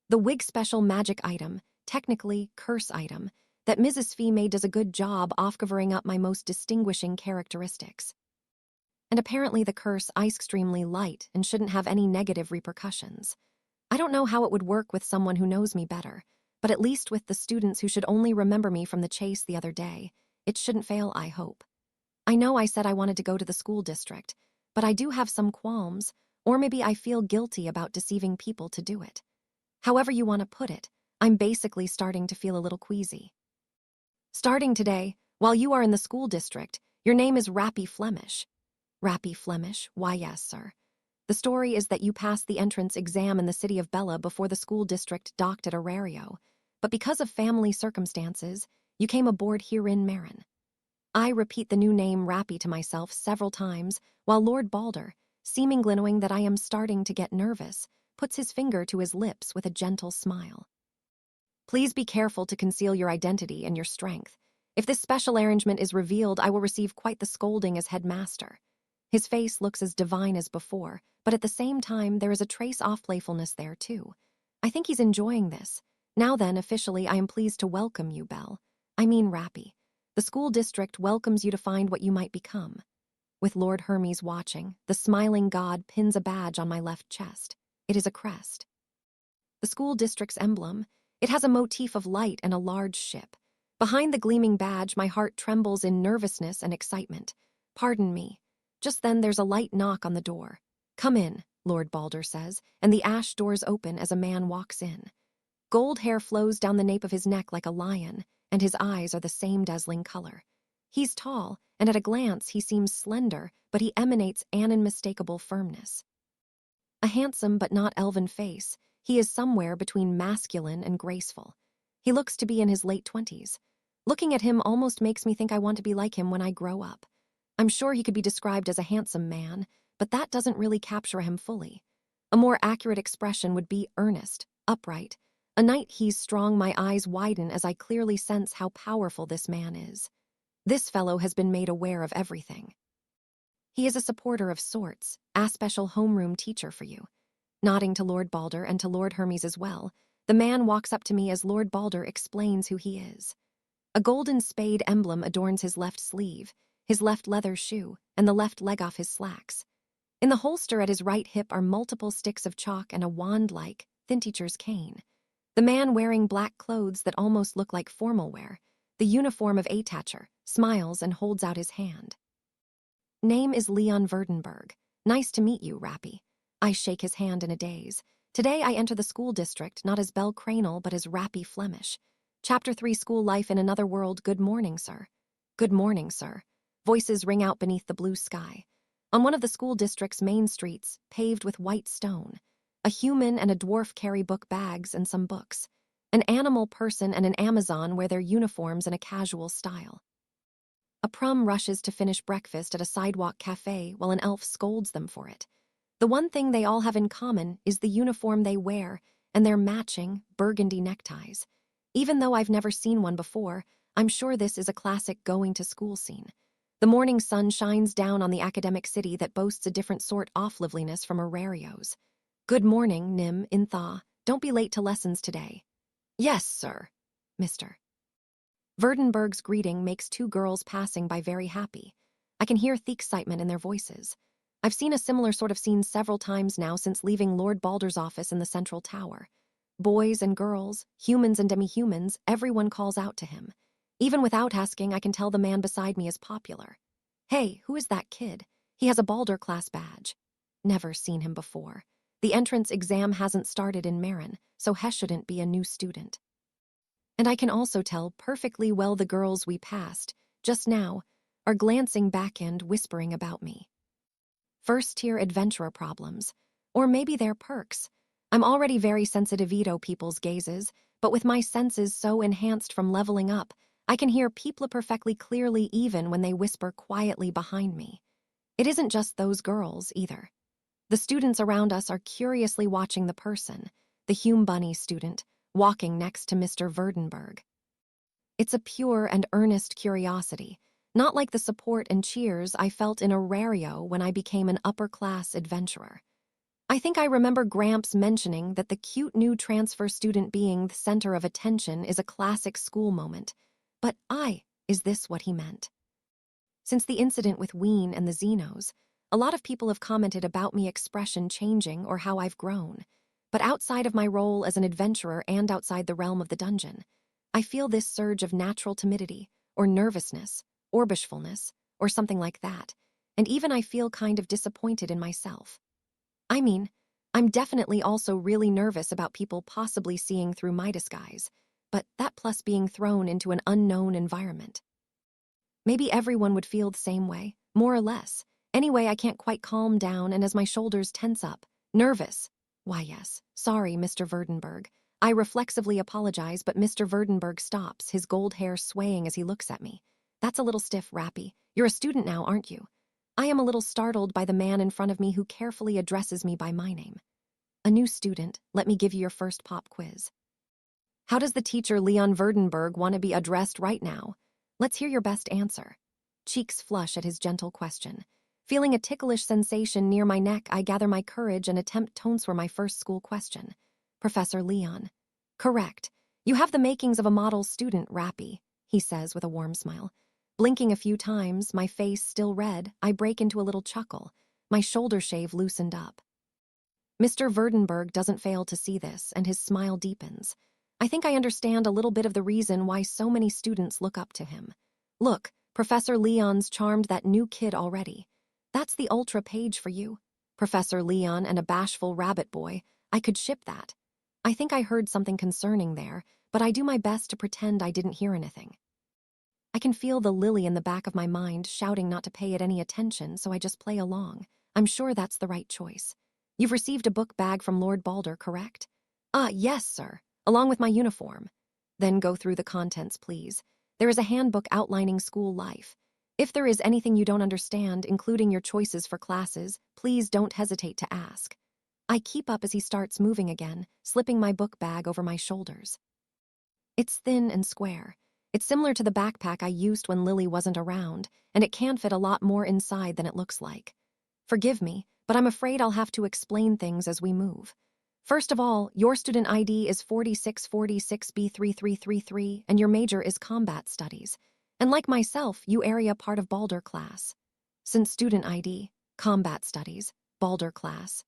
The wig special magic item, technically curse item, that Mrs. Fee made does a good job off covering up my most distinguishing characteristics. And apparently the curse is extremely light and shouldn't have any negative repercussions. I don't know how it would work with someone who knows me better, but at least with the students who should only remember me from the chase the other day, it shouldn't fail, I hope. I know I said I wanted to go to the school district, but I do have some qualms, or maybe I feel guilty about deceiving people to do it. However you want to put it, I'm basically starting to feel a little queasy. Starting today, while you are in the school district, your name is Rappy Flemish. Rappy Flemish? Why yes, sir. The story is that you passed the entrance exam in the city of Bella before the school district docked at Arario, but because of family circumstances, you came aboard here in Marin. I repeat the new name Rappy to myself several times, while Lord Balder, seemingly knowing that I am starting to get nervous, puts his finger to his lips with a gentle smile. Please be careful to conceal your identity and your strength. If this special arrangement is revealed, I will receive quite the scolding as headmaster. His face looks as divine as before, but at the same time there is a trace of playfulness there too. I think he's enjoying this. Now then, officially, I am pleased to welcome you, Belle. I mean Rappy. The school district welcomes you to find what you might become. With Lord Hermes watching, the smiling god pins a badge on my left chest. It is a crest. The school district's emblem. It has a motif of light and a large ship. Behind the gleaming badge, my heart trembles in nervousness and excitement. Pardon me. Just then there's a light knock on the door. Come in, Lord Balder says, and the ash doors open as a man walks in. Gold hair flows down the nape of his neck like a lion, and his eyes are the same dazzling color. He's tall, and at a glance he seems slender, but he emanates an unmistakable firmness. A handsome but not elven face, he is somewhere between masculine and graceful. He looks to be in his late 20s. Looking at him almost makes me think I want to be like him when I grow up. I'm sure he could be described as a handsome man, but that doesn't really capture him fully. A more accurate expression would be earnest, upright. A night he's strong, my eyes widen as I clearly sense how powerful this man is. This fellow has been made aware of everything. He is a supporter of sorts, a special homeroom teacher for you. Nodding to Lord Balder and to Lord Hermes as well, the man walks up to me as Lord Balder explains who he is. A golden spade emblem adorns his left sleeve, his left leather shoe, and the left leg off his slacks. In the holster at his right hip are multiple sticks of chalk and a wand-like, thin teacher's cane. The man wearing black clothes that almost look like formal wear, the uniform of a teacher, smiles and holds out his hand. Name is Leon Verdenberg. Nice to meet you, Rappy. I shake his hand in a daze. Today I enter the school district not as Belle Cranel but as Rappy Flemish. Chapter 3 School Life in Another World. Good morning, sir. Good morning, sir. Voices ring out beneath the blue sky. On one of the school district's main streets, paved with white stone, a human and a dwarf carry book bags and some books. An animal person and an Amazon wear their uniforms in a casual style. A prum rushes to finish breakfast at a sidewalk cafe while an elf scolds them for it. The one thing they all have in common is the uniform they wear and their matching burgundy neckties. Even though I've never seen one before, I'm sure this is a classic going-to-school scene. The morning sun shines down on the academic city that boasts a different sort of liveliness from Aurario's. Good morning, Nim, in Thaw. Don't be late to lessons today. Yes, sir, Mr. Verdenberg's greeting makes two girls passing by very happy. I can hear the excitement in their voices. I've seen a similar sort of scene several times now since leaving Lord Balder's office in the central tower. Boys and girls, humans and demi-humans, everyone calls out to him. Even without asking, I can tell the man beside me is popular. Hey, who is that kid? He has a Balder class badge. Never seen him before. The entrance exam hasn't started in Marin, so he shouldn't be a new student. And I can also tell perfectly well the girls we passed, just now, are glancing back and whispering about me. First-tier adventurer problems. Or maybe they're perks. I'm already very sensitive-ito people's gazes, but with my senses so enhanced from leveling up, I can hear people perfectly clearly even when they whisper quietly behind me. It isn't just those girls, either. The students around us are curiously watching the person, the Hume Bunny student, walking next to Mr. Verdenberg. It's a pure and earnest curiosity, not like the support and cheers I felt in Aurario when I became an upper-class adventurer. I think I remember Gramps mentioning that the cute new transfer student being the center of attention is a classic school moment. But is this what he meant? Since the incident with Ween and the Xenos, a lot of people have commented about me expression changing or how I've grown. But outside of my role as an adventurer and outside the realm of the dungeon, I feel this surge of natural timidity, or nervousness, or bashfulness, or something like that, and even I feel kind of disappointed in myself. I mean, I'm definitely also really nervous about people possibly seeing through my disguise, but that plus being thrown into an unknown environment. Maybe everyone would feel the same way, more or less. Anyway, I can't quite calm down, and as my shoulders tense up, nervous. Why, yes, sorry, Mr. Verdenberg. I reflexively apologize, but Mr. Verdenberg stops, his gold hair swaying as he looks at me. That's a little stiff, Rappy. You're a student now, aren't you? I am a little startled by the man in front of me who carefully addresses me by my name. A new student, let me give you your first pop quiz. How does the teacher Leon Verdenberg want to be addressed right now? Let's hear your best answer. Cheeks flush at his gentle question. Feeling a ticklish sensation near my neck, I gather my courage and attempt to answer my first school question. Professor Leon. Correct. You have the makings of a model student, Rappy, he says with a warm smile. Blinking a few times, my face still red, I break into a little chuckle. My shoulder shave loosened up. Mr. Verdenberg doesn't fail to see this, and his smile deepens. I think I understand a little bit of the reason why so many students look up to him. Look, Professor Leon's charmed that new kid already. That's the ultra page for you. Professor Leon and a bashful rabbit boy, I could ship that. I think I heard something concerning there, but I do my best to pretend I didn't hear anything. I can feel the Lily in the back of my mind shouting not to pay it any attention, so I just play along. I'm sure that's the right choice. You've received a book bag from Lord Balder, correct? Yes, sir, along with my uniform. Then go through the contents, please. There is a handbook outlining school life. If there is anything you don't understand, including your choices for classes, please don't hesitate to ask. I keep up as he starts moving again, slipping my book bag over my shoulders. It's thin and square. It's similar to the backpack I used when Lily wasn't around, and it can fit a lot more inside than it looks like. Forgive me, but I'm afraid I'll have to explain things as we move. First of all, your student ID is 4646B3333, and your major is combat studies. And like myself, you area part of Balder class. Since student ID, combat studies, Balder class.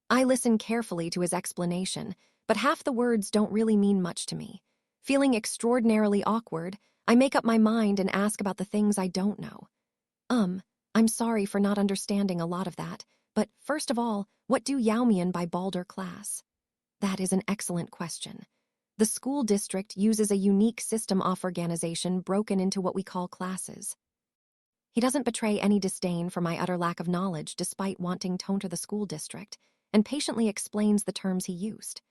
I listen carefully to his explanation, but half the words don't really mean much to me. Feeling extraordinarily awkward, I make up my mind and ask about the things I don't know. I'm sorry for not understanding a lot of that, but first of all, what do Yao mean by Balder class? That is an excellent question. The school district uses a unique system of organization broken into what we call classes. He doesn't betray any disdain for my utter lack of knowledge despite wanting to enter the school district, and patiently explains the terms he used.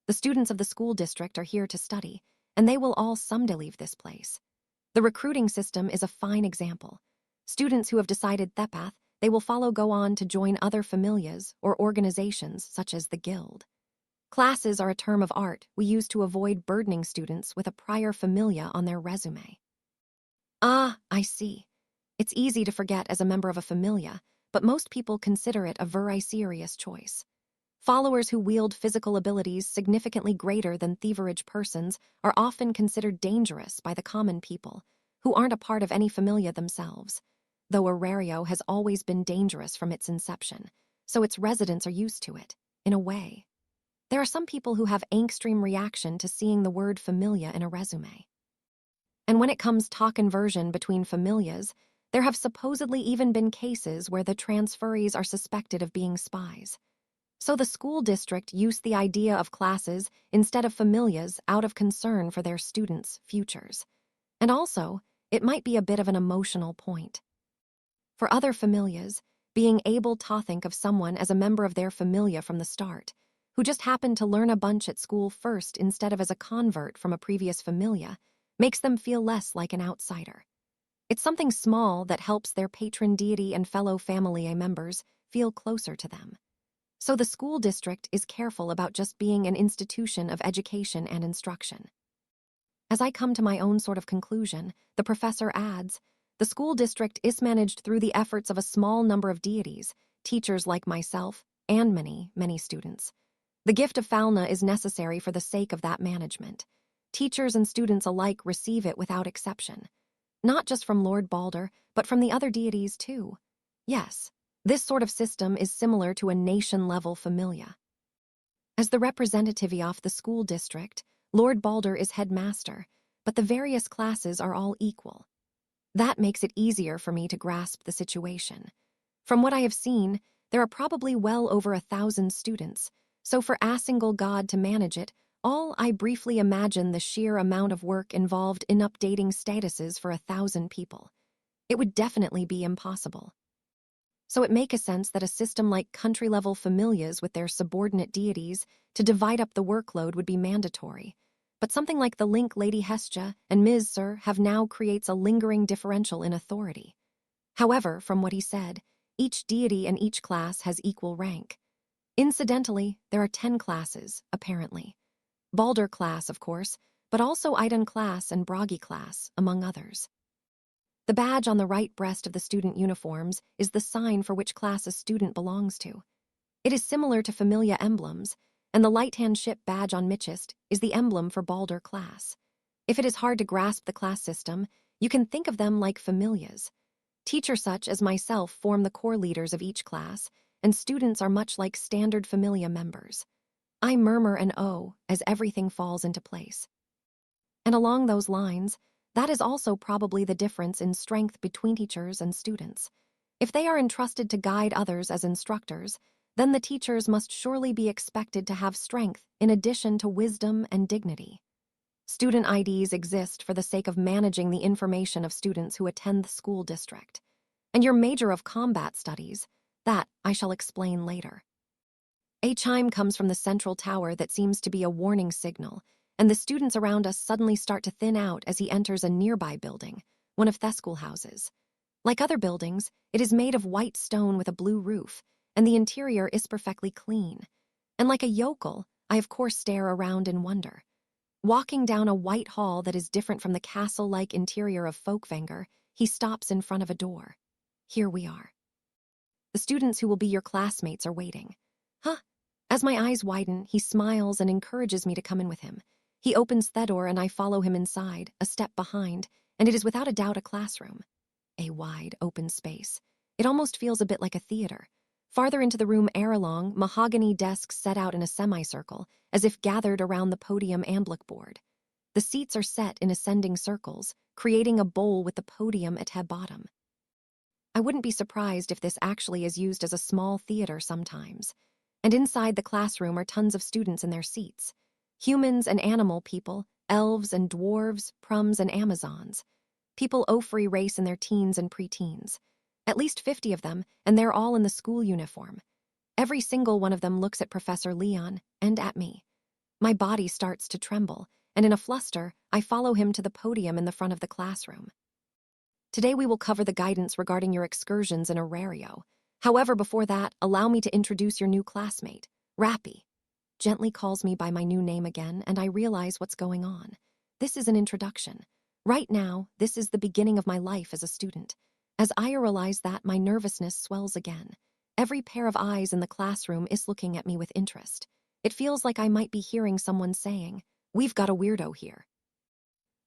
The students of the school district are here to study, and they will all someday leave this place. The recruiting system is a fine example. Students who have decided that path, they will follow go on to join other familias or organizations such as the guild. Classes are a term of art we use to avoid burdening students with a prior familia on their resume. Ah, I see. It's easy to forget as a member of a familia, but most people consider it a very serious choice. Followers who wield physical abilities significantly greater than thieverage persons are often considered dangerous by the common people, who aren't a part of any familia themselves, though Aurario has always been dangerous from its inception, so its residents are used to it, in a way. There are some people who have extreme reaction to seeing the word familia in a resume. And when it comes to conversion between familias, there have supposedly even been cases where the transferees are suspected of being spies. So the school district used the idea of classes instead of familias out of concern for their students' futures. And also, it might be a bit of an emotional point. For other familias, being able to think of someone as a member of their familia from the start, who just happened to learn a bunch at school first instead of as a convert from a previous familia, makes them feel less like an outsider. It's something small that helps their patron deity and fellow family members feel closer to them. So the school district is careful about just being an institution of education and instruction. As I come to my own sort of conclusion, the professor adds, the school district is managed through the efforts of a small number of deities, teachers like myself, and many, many students. The gift of Falna is necessary for the sake of that management. Teachers and students alike receive it without exception. Not just from Lord Balder, but from the other deities too. Yes, this sort of system is similar to a nation-level familia. As the representative of the school district, Lord Balder is headmaster, but the various classes are all equal. That makes it easier for me to grasp the situation. From what I have seen, there are probably well over 1,000 students, so for a single god to manage it, all I briefly imagine the sheer amount of work involved in updating statuses for 1,000 people. It would definitely be impossible. So it makes sense that a system like country-level familias with their subordinate deities to divide up the workload would be mandatory. But something like the link Lady Hestia and Ms. Sir have now creates a lingering differential in authority. However, from what he said, each deity and each class has equal rank. Incidentally, there are 10 classes, apparently. Balder class, of course, but also Idun class and Bragi class, among others. The badge on the right breast of the student uniforms is the sign for which class a student belongs to. It is similar to familia emblems, and the light-hand ship badge on Michist is the emblem for Balder class. If it is hard to grasp the class system, you can think of them like familias. Teachers such as myself form the core leaders of each class, and students are much like standard familia members. I murmur and oh as everything falls into place. And along those lines, that is also probably the difference in strength between teachers and students. If they are entrusted to guide others as instructors, then the teachers must surely be expected to have strength in addition to wisdom and dignity. Student IDs exist for the sake of managing the information of students who attend the school district. And your major of combat studies, that I shall explain later. A chime comes from the central tower that seems to be a warning signal, and the students around us suddenly start to thin out as he enters a nearby building, one of the schoolhouses. Like other buildings, it is made of white stone with a blue roof, and the interior is perfectly clean. And like a yokel, I of course stare around in wonder. Walking down a white hall that is different from the castle-like interior of Folkvanger, he stops in front of a door. Here we are. The students who will be your classmates are waiting. Huh? As my eyes widen, he smiles and encourages me to come in with him. He opens the door and I follow him inside, a step behind, and it is without a doubt a classroom. A wide, open space. It almost feels a bit like a theater. Farther into the room ere-long, mahogany desks set out in a semicircle, as if gathered around the podium and board. The seats are set in ascending circles, creating a bowl with the podium at the bottom. I wouldn't be surprised if this actually is used as a small theater sometimes. And inside the classroom are tons of students in their seats. Humans and animal people, elves and dwarves, prums and Amazons. People free race in their teens and preteens. At least 50 of them, and they're all in the school uniform. Every single one of them looks at Professor Leon and at me. My body starts to tremble, and in a fluster, I follow him to the podium in the front of the classroom. Today we will cover the guidance regarding your excursions in Aurario. However, before that, allow me to introduce your new classmate, Rappy. Gently calls me by my new name again, and I realize what's going on. This is an introduction. Right now, this is the beginning of my life as a student. As I realize that, my nervousness swells again. Every pair of eyes in the classroom is looking at me with interest. It feels like I might be hearing someone saying, "We've got a weirdo here."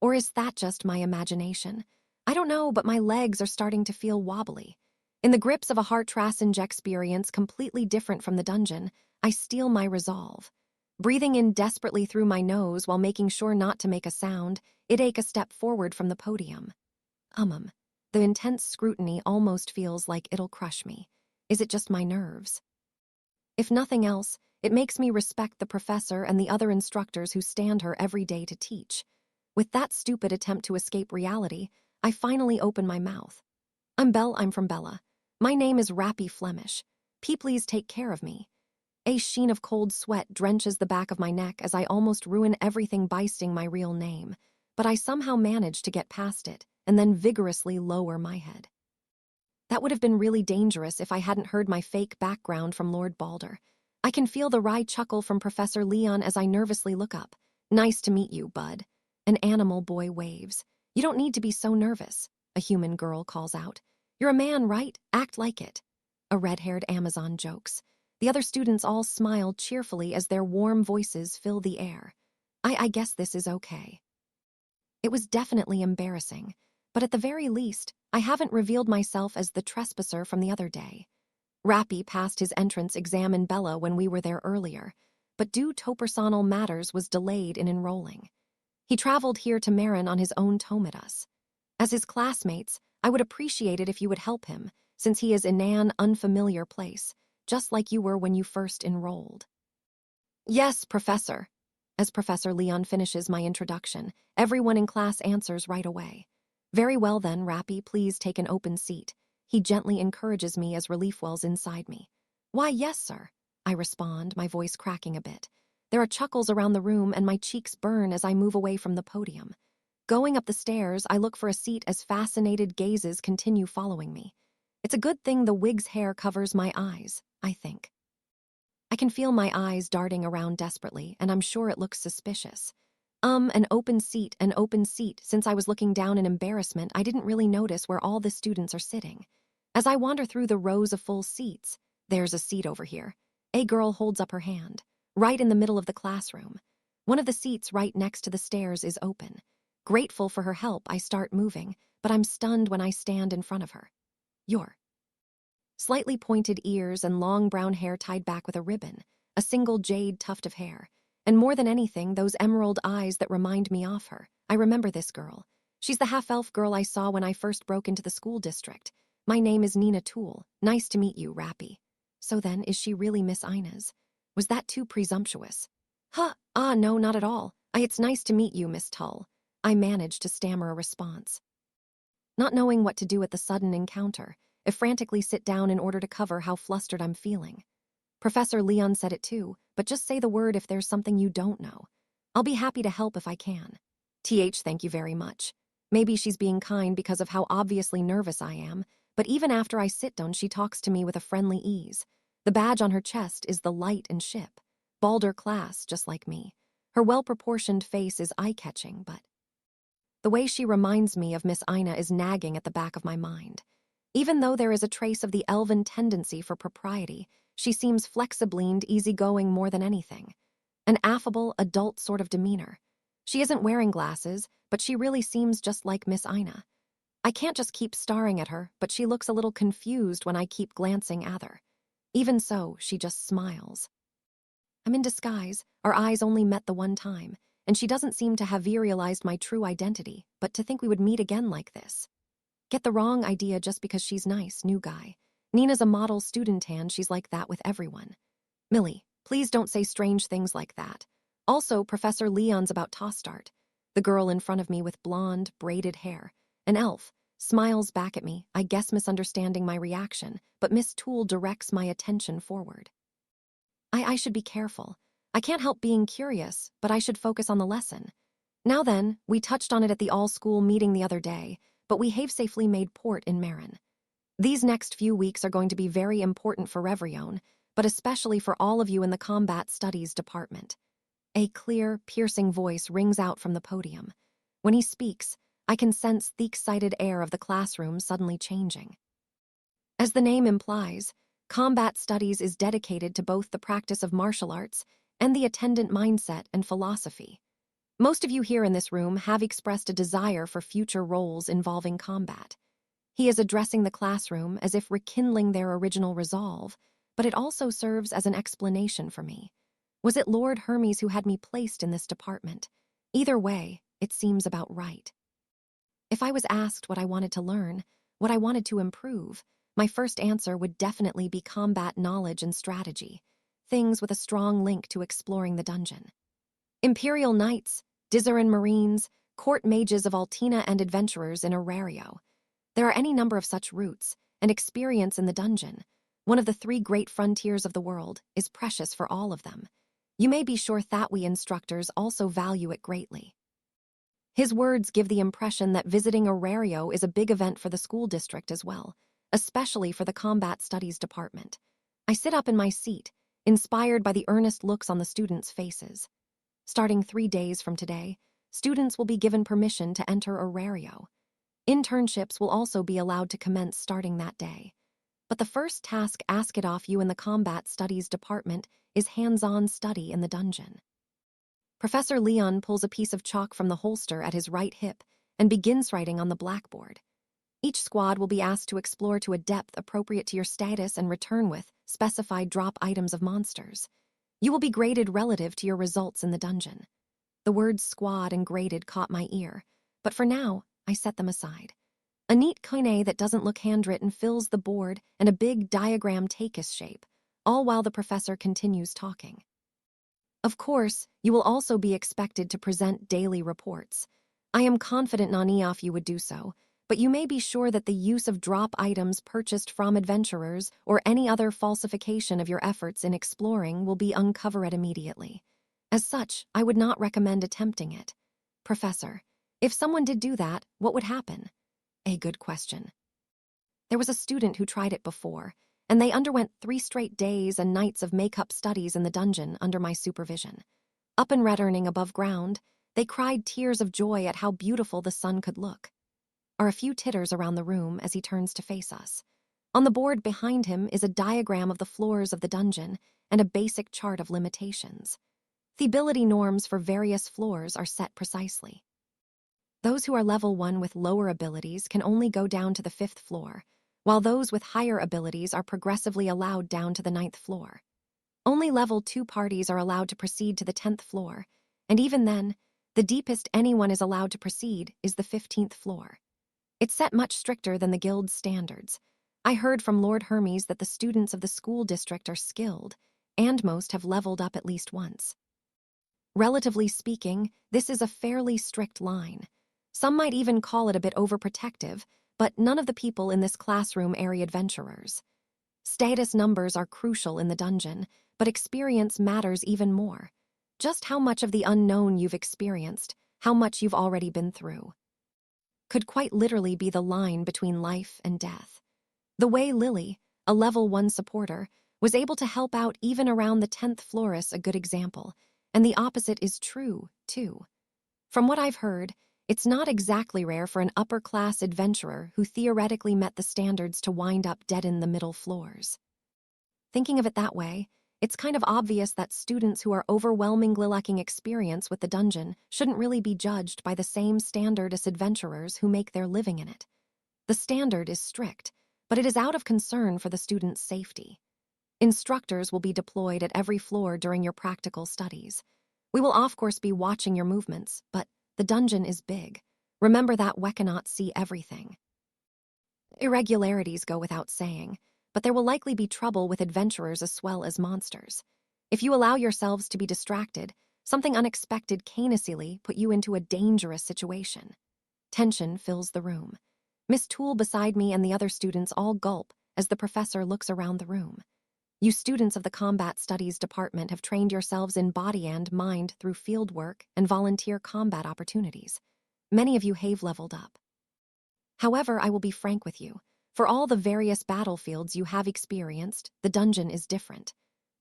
Or is that just my imagination? I don't know, but my legs are starting to feel wobbly. In the grips of a heart-tracing experience completely different from the dungeon, I steel my resolve. Breathing in desperately through my nose while making sure not to make a sound, I take a step forward from the podium. The intense scrutiny almost feels like it'll crush me. Is it just my nerves? If nothing else, it makes me respect the professor and the other instructors who stand her every day to teach. With that stupid attempt to escape reality, I finally open my mouth. I'm from Bella. My name is Rappy Flemish. Please take care of me. A sheen of cold sweat drenches the back of my neck as I almost ruin everything by saying my real name, but I somehow manage to get past it and then vigorously lower my head. That would have been really dangerous if I hadn't heard my fake background from Lord Balder. I can feel the wry chuckle from Professor Leon as I nervously look up. "Nice to meet you, bud." An animal boy waves. "You don't need to be so nervous," a human girl calls out. "You're a man, right? Act like it." A red-haired Amazon jokes. The other students all smile cheerfully as their warm voices fill the air. I guess this is okay. It was definitely embarrassing, but at the very least, I haven't revealed myself as the trespasser from the other day. Rappy passed his entrance exam in Bella when we were there earlier, but due to personal matters was delayed in enrolling. He traveled here to Marin on his own tomatus. As his classmates, I would appreciate it if you would help him, since he is in an unfamiliar place, just like you were when you first enrolled. "Yes, Professor." As Professor Leon finishes my introduction, everyone in class answers right away. "Very well then, Rappy, please take an open seat." He gently encourages me as relief wells inside me. "Why, yes, sir," I respond, my voice cracking a bit. There are chuckles around the room and my cheeks burn as I move away from the podium. Going up the stairs, I look for a seat as fascinated gazes continue following me. It's a good thing the wig's hair covers my eyes, I think. I can feel my eyes darting around desperately, and I'm sure it looks suspicious. An open seat. Since I was looking down in embarrassment, I didn't really notice where all the students are sitting. As I wander through the rows of full seats, "There's a seat over here." A girl holds up her hand, right in the middle of the classroom. One of the seats right next to the stairs is open. Grateful for her help, I start moving, but I'm stunned when I stand in front of her. "You're..." Slightly pointed ears and long brown hair tied back with a ribbon, a single jade tuft of hair, and more than anything, those emerald eyes that remind me of her. I remember this girl. She's the half-elf girl I saw when I first broke into the school district. "My name is Nina Toole. Nice to meet you, Rappy." So then, is she really Miss Ina's? Was that too presumptuous? No, not at all. It's nice to meet you, Miss Tull." I managed to stammer a response. Not knowing what to do at the sudden encounter, I frantically sit down in order to cover how flustered I'm feeling. Professor Leon said it too, but just say the word if there's something you don't know. I'll be happy to help if I can. Thank you very much. Maybe she's being kind because of how obviously nervous I am, but even after I sit down, she talks to me with a friendly ease. The badge on her chest is the light and ship. Balder class, just like me. Her well-proportioned face is eye-catching, but the way she reminds me of Miss Ina is nagging at the back of my mind. Even though there is a trace of the elven tendency for propriety, she seems flexibly and easygoing more than anything. An affable, adult sort of demeanor. She isn't wearing glasses, but she really seems just like Miss Ina. I can't just keep staring at her, but she looks a little confused when I keep glancing at her. Even so, she just smiles. I'm in disguise, our eyes only met the one time, and she doesn't seem to have realized my true identity, but to think we would meet again like this. Get the wrong idea just because she's nice, new guy. Nina's a model student and she's like that with everyone. "Millie, please don't say strange things like that. Also, Professor Leon's about to start." The girl in front of me with blonde, braided hair, An elf smiles back at me, I guess misunderstanding my reaction, but Miss Toole directs my attention forward. I should be careful. I can't help being curious, but I should focus on the lesson. Now then, we touched on it at the all-school meeting the other day, but we have safely made port in Marin. These next few weeks are going to be very important for Revrion, but especially for all of you in the Combat Studies department. A clear, piercing voice rings out from the podium. When he speaks, I can sense the excited air of the classroom suddenly changing. As the name implies, Combat Studies is dedicated to both the practice of martial arts and the attendant mindset and philosophy. Most of you here in this room have expressed a desire for future roles involving combat. He is addressing the classroom as if rekindling their original resolve, but it also serves as an explanation for me. Was it Lord Hermes who had me placed in this department? Either way, it seems about right. If I was asked what I wanted to learn, what I wanted to improve, my first answer would definitely be combat knowledge and strategy, things with a strong link to exploring the dungeon. Imperial Knights, Dizeran Marines, court mages of Altina, and adventurers in Arario. There are any number of such routes, and experience in the dungeon, one of the 3 great frontiers of the world, is precious for all of them. You may be sure that we instructors also value it greatly. His words give the impression that visiting Arario is a big event for the school district as well, especially for the Combat Studies department. I sit up in my seat, inspired by the earnest looks on the students' faces. Starting 3 days from today, students will be given permission to enter Arario. Internships will also be allowed to commence starting that day. But the first task asked of you in the Combat Studies department is hands-on study in the dungeon. Professor Leon pulls a piece of chalk from the holster at his right hip and begins writing on the blackboard. Each squad will be asked to explore to a depth appropriate to your status and return with specified drop items of monsters. You will be graded relative to your results in the dungeon. The words squad and graded caught my ear, but for now, I set them aside. A neat koine that doesn't look handwritten fills the board and a big diagram takes shape, all while the professor continues talking. Of course, you will also be expected to present daily reports. I am confident Nanioff you would do so, but you may be sure that the use of drop items purchased from adventurers or any other falsification of your efforts in exploring will be uncovered immediately. As such, I would not recommend attempting it. Professor, if someone did do that, what would happen? A good question. There was a student who tried it before, and they underwent 3 straight days and nights of make-up studies in the dungeon under my supervision. Up in red earning above ground, they cried tears of joy at how beautiful the sun could look. Are a few titters around the room as he turns to face us. On the board behind him is a diagram of the floors of the dungeon and a basic chart of limitations. The ability norms for various floors are set precisely. Those who are level 1 with lower abilities can only go down to the 5th floor, while those with higher abilities are progressively allowed down to the 9th floor. Only level 2 parties are allowed to proceed to the 10th floor, and even then, the deepest anyone is allowed to proceed is the 15th floor. It's set much stricter than the guild's standards. I heard from Lord Hermes that the students of the school district are skilled, and most have leveled up at least once. Relatively speaking, this is a fairly strict line. Some might even call it a bit overprotective, but none of the people in this classroom are adventurers. Status numbers are crucial in the dungeon, but experience matters even more. Just how much of the unknown you've experienced, how much you've already been through, could quite literally be the line between life and death. The way Lily, a level 1 supporter, was able to help out even around the 10th floor is a good example, and the opposite is true, too. From what I've heard, it's not exactly rare for an upper-class adventurer who theoretically met the standards to wind up dead in the middle floors. Thinking of it that way, it's kind of obvious that students who are overwhelmingly lacking experience with the dungeon shouldn't really be judged by the same standard as adventurers who make their living in it. The standard is strict, but it is out of concern for the students' safety. Instructors will be deployed at every floor during your practical studies. We will of course be watching your movements, but the dungeon is big. Remember that we cannot see everything. Irregularities go without saying, but there will likely be trouble with adventurers as well as monsters. If you allow yourselves to be distracted, something unexpected can easily put you into a dangerous situation. Tension fills the room. Miss Toole beside me and the other students all gulp as the professor looks around the room. You students of the Combat Studies Department have trained yourselves in body and mind through field work and volunteer combat opportunities. Many of you have leveled up. However, I will be frank with you. For all the various battlefields you have experienced, the dungeon is different.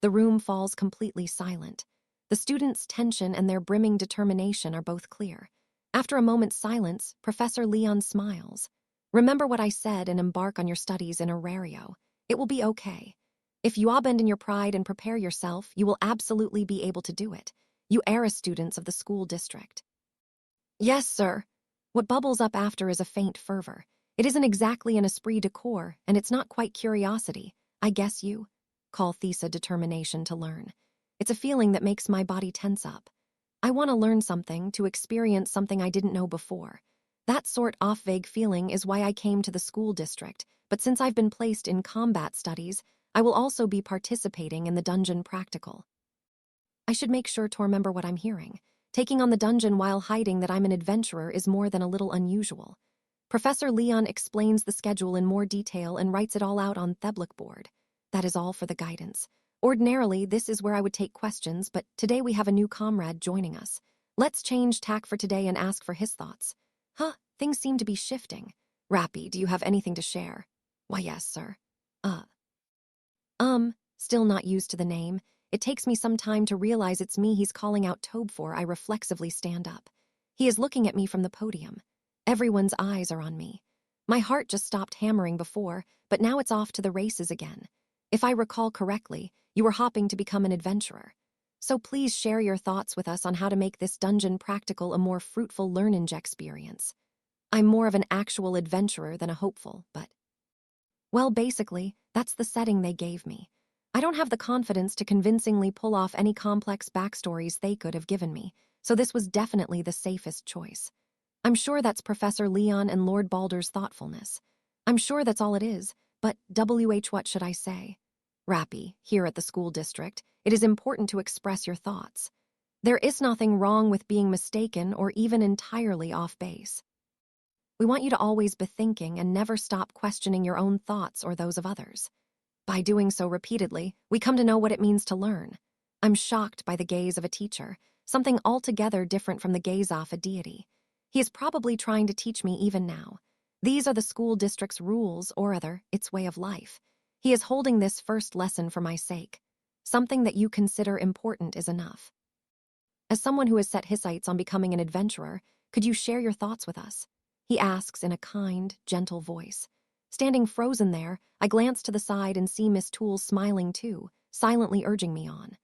The room falls completely silent. The students' tension and their brimming determination are both clear. After a moment's silence, Professor Leon smiles. Remember what I said and embark on your studies in Aurario. It will be okay. If you abandon your pride and prepare yourself, you will absolutely be able to do it. You ERA students of the school district. Yes, sir. What bubbles up after is a faint fervor. It isn't exactly an esprit de corps, and it's not quite curiosity. I guess you call Thesa determination to learn. It's a feeling that makes my body tense up. I want to learn something, to experience something I didn't know before. That sort of vague feeling is why I came to the school district, but since I've been placed in combat studies, I will also be participating in the dungeon practical. I should make sure to remember what I'm hearing. Taking on the dungeon while hiding that I'm an adventurer is more than a little unusual. Professor Leon explains the schedule in more detail and writes it all out on Theblik board. That is all for the guidance. Ordinarily, this is where I would take questions, but today we have a new comrade joining us. Let's change tack for today and ask for his thoughts. Huh, things seem to be shifting. Rappy, do you have anything to share? Why, yes, sir. Still not used to the name. It takes me some time to realize it's me he's calling out Tobe for. I reflexively stand up. He is looking at me from the podium. Everyone's eyes are on me. My heart just stopped hammering before, but now it's off to the races again. If I recall correctly, you were hopping to become an adventurer. So please share your thoughts with us on how to make this dungeon practical a more fruitful learning experience. I'm more of an actual adventurer than a hopeful, but... Well, basically, that's the setting they gave me. I don't have the confidence to convincingly pull off any complex backstories they could have given me, so this was definitely the safest choice. I'm sure that's Professor Leon and Lord Balder's thoughtfulness. I'm sure that's all it is, but what should I say? Rappy, here at the school district, it is important to express your thoughts. There is nothing wrong with being mistaken or even entirely off base. We want you to always be thinking and never stop questioning your own thoughts or those of others. By doing so repeatedly, we come to know what it means to learn. I'm shocked by the gaze of a teacher, something altogether different from the gaze of a deity. He is probably trying to teach me even now. These are the school district's rules, or rather, its way of life. He is holding this first lesson for my sake. Something that you consider important is enough. As someone who has set his sights on becoming an adventurer, could you share your thoughts with us? He asks in a kind, gentle voice. Standing frozen there, I glance to the side and see Miss Toole smiling too, silently urging me on.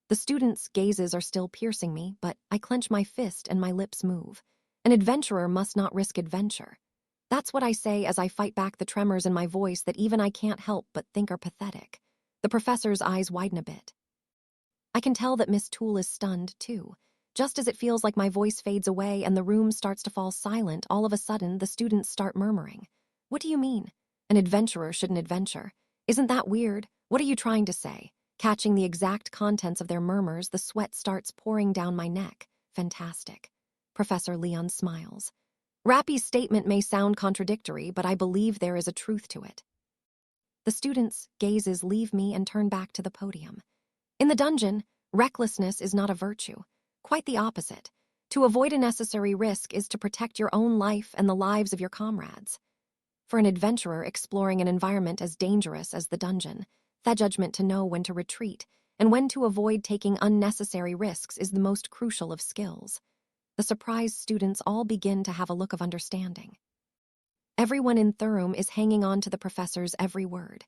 The students' gazes are still piercing me, but I clench my fist and my lips move. An adventurer must not risk adventure. That's what I say as I fight back the tremors in my voice that even I can't help but think are pathetic. The professor's eyes widen a bit. I can tell that Miss Toole is stunned, too. Just as it feels like my voice fades away and the room starts to fall silent, all of a sudden the students start murmuring. What do you mean? An adventurer shouldn't adventure. Isn't that weird? What are you trying to say? Catching the exact contents of their murmurs, the sweat starts pouring down my neck. Fantastic. Professor Leon smiles. Rappy's statement may sound contradictory, but I believe there is a truth to it. The students' gazes leave me and turn back to the podium. In the dungeon, recklessness is not a virtue. Quite the opposite. To avoid a necessary risk is to protect your own life and the lives of your comrades. For an adventurer exploring an environment as dangerous as the dungeon, the judgment to know when to retreat and when to avoid taking unnecessary risks is the most crucial of skills. The surprised students all begin to have a look of understanding. Everyone in Thurum is hanging on to the professor's every word.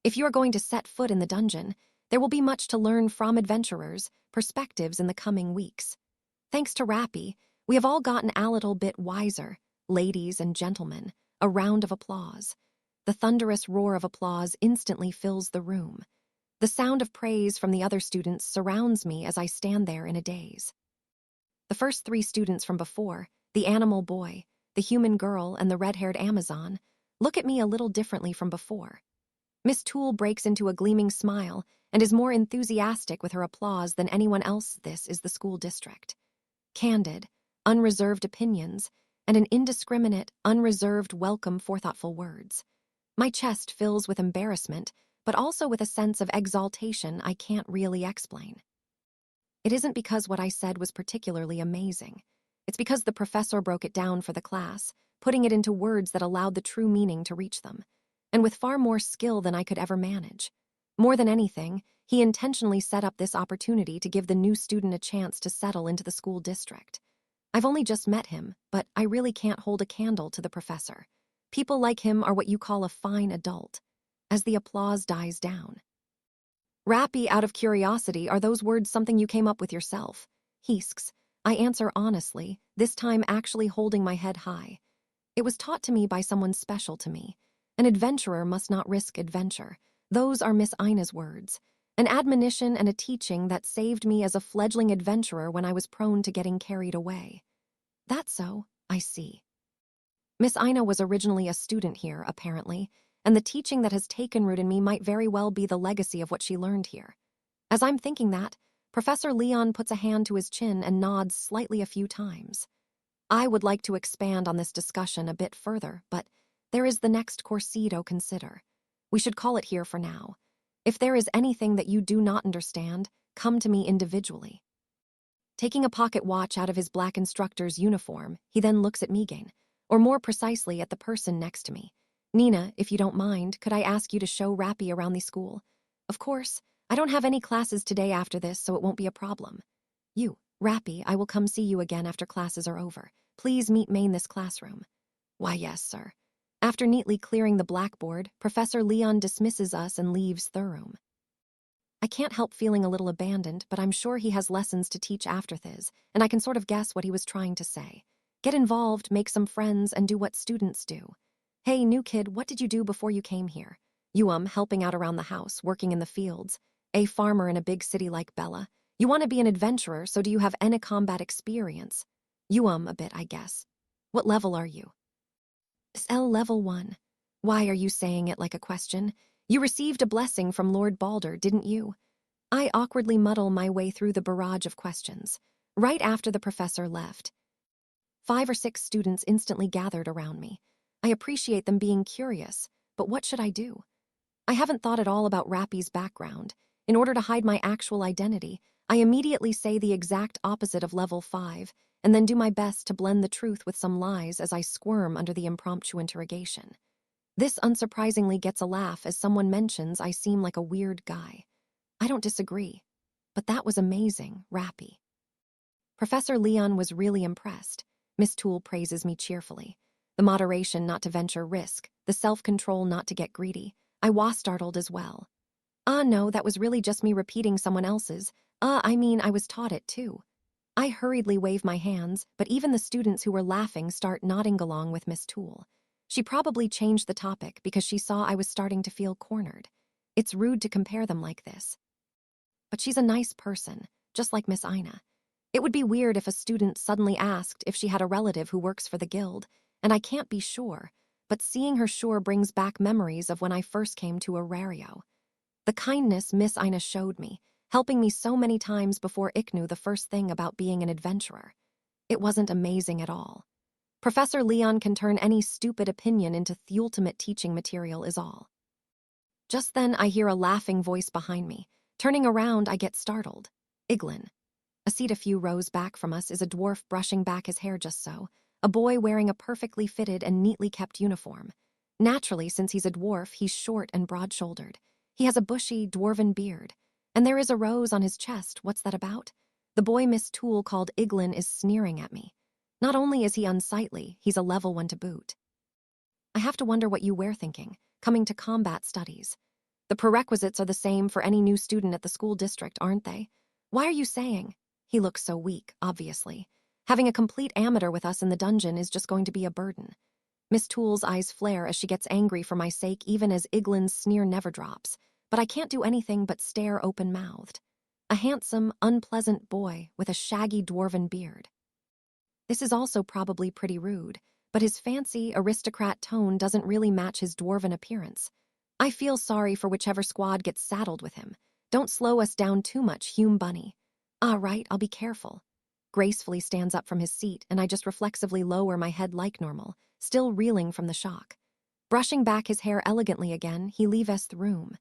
If you are going to set foot in the dungeon, there will be much to learn from adventurers' perspectives in the coming weeks. Thanks to Rappy, we have all gotten a little bit wiser, ladies and gentlemen. A round of applause. The thunderous roar of applause instantly fills the room. The sound of praise from the other students surrounds me as I stand there in a daze. The first three students from before, the animal boy, the human girl, and the red-haired Amazon, look at me a little differently from before. Miss Toole breaks into a gleaming smile and is more enthusiastic with her applause than anyone else. This is the school district. Candid, unreserved opinions, and an indiscriminate, unreserved welcome for thoughtful words. My chest fills with embarrassment, but also with a sense of exaltation I can't really explain. It isn't because what I said was particularly amazing. It's because the professor broke it down for the class, putting it into words that allowed the true meaning to reach them, and with far more skill than I could ever manage. More than anything, he intentionally set up this opportunity to give the new student a chance to settle into the school district. I've only just met him, but I really can't hold a candle to the professor. People like him are what you call a fine adult. As the applause dies down. Rappy, out of curiosity, are those words something you came up with yourself? Heesks. I answer honestly, this time actually holding my head high. It was taught to me by someone special to me. An adventurer must not risk adventure. Those are Miss Ina's words. An admonition and a teaching that saved me as a fledgling adventurer when I was prone to getting carried away. That's so, I see. Miss Ina was originally a student here, apparently, and the teaching that has taken root in me might very well be the legacy of what she learned here. As I'm thinking that, Professor Leon puts a hand to his chin and nods slightly a few times. I would like to expand on this discussion a bit further, but there is the next corsi to consider. We should call it here for now. If there is anything that you do not understand, come to me individually. Taking a pocket watch out of his black instructor's uniform, he then looks at Megan, or more precisely at the person next to me. Nina, if you don't mind, could I ask you to show Rappy around the school? Of course. I don't have any classes today after this, so it won't be a problem. You, Rappy, I will come see you again after classes are over. Please meet me in this classroom. Why, yes, sir. After neatly clearing the blackboard, Professor Leon dismisses us and leaves the room. I can't help feeling a little abandoned, but I'm sure he has lessons to teach after this, and I can sort of guess what he was trying to say. Get involved, make some friends, and do what students do. Hey, new kid, what did you do before you came here? Helping out around the house, working in the fields. A farmer in a big city like Bella. You want to be an adventurer, so do you have any combat experience? A bit, I guess. What level are you? SL level 1. Why are you saying it like a question? You received a blessing from Lord Balder, didn't you? I awkwardly muddle my way through the barrage of questions. Right after the professor left, 5 or 6 students instantly gathered around me. I appreciate them being curious, but what should I do? I haven't thought at all about Rappy's background. In order to hide my actual identity, I immediately say the exact opposite of level 5, and then do my best to blend the truth with some lies as I squirm under the impromptu interrogation. This unsurprisingly gets a laugh as someone mentions I seem like a weird guy. I don't disagree, but that was amazing, Rappy. Professor Leon was really impressed. Miss Toole praises me cheerfully. The moderation not to venture risk, the self-control not to get greedy. I was startled as well. No, that was really just me repeating someone else's. I was taught it too. I hurriedly wave my hands, but even the students who were laughing start nodding along with Miss Toole. She probably changed the topic because she saw I was starting to feel cornered. It's rude to compare them like this. But she's a nice person, just like Miss Ina. It would be weird if a student suddenly asked if she had a relative who works for the guild, and I can't be sure, but seeing her sure brings back memories of when I first came to Arario. The kindness Miss Ina showed me, helping me so many times before I knew the first thing about being an adventurer. It wasn't amazing at all. Professor Leon can turn any stupid opinion into the ultimate teaching material is all. Just then I hear a laughing voice behind me. Turning around, I get startled. Iglin. A seat a few rows back from us is a dwarf brushing back his hair just so, a boy wearing a perfectly fitted and neatly kept uniform. Naturally, since he's a dwarf, he's short and broad-shouldered. He has a bushy, dwarven beard. And there is a rose on his chest. What's that about? The boy Miss Toole called Iglin is sneering at me. Not only is he unsightly, he's a level 1 to boot. I have to wonder what you were thinking, coming to combat studies. The prerequisites are the same for any new student at the school district, aren't they? Why are you saying? He looks so weak, obviously. Having a complete amateur with us in the dungeon is just going to be a burden. Miss Toole's eyes flare as she gets angry for my sake even as Iglin's sneer never drops, but I can't do anything but stare open-mouthed. A handsome, unpleasant boy with a shaggy dwarven beard. This is also probably pretty rude, but his fancy, aristocrat tone doesn't really match his dwarven appearance. I feel sorry for whichever squad gets saddled with him. Don't slow us down too much, Hume Bunny. Right, I'll be careful. gracefully stands up from his seat, and I just reflexively lower my head like normal, still reeling from the shock. Brushing back his hair elegantly again, he leaves the room.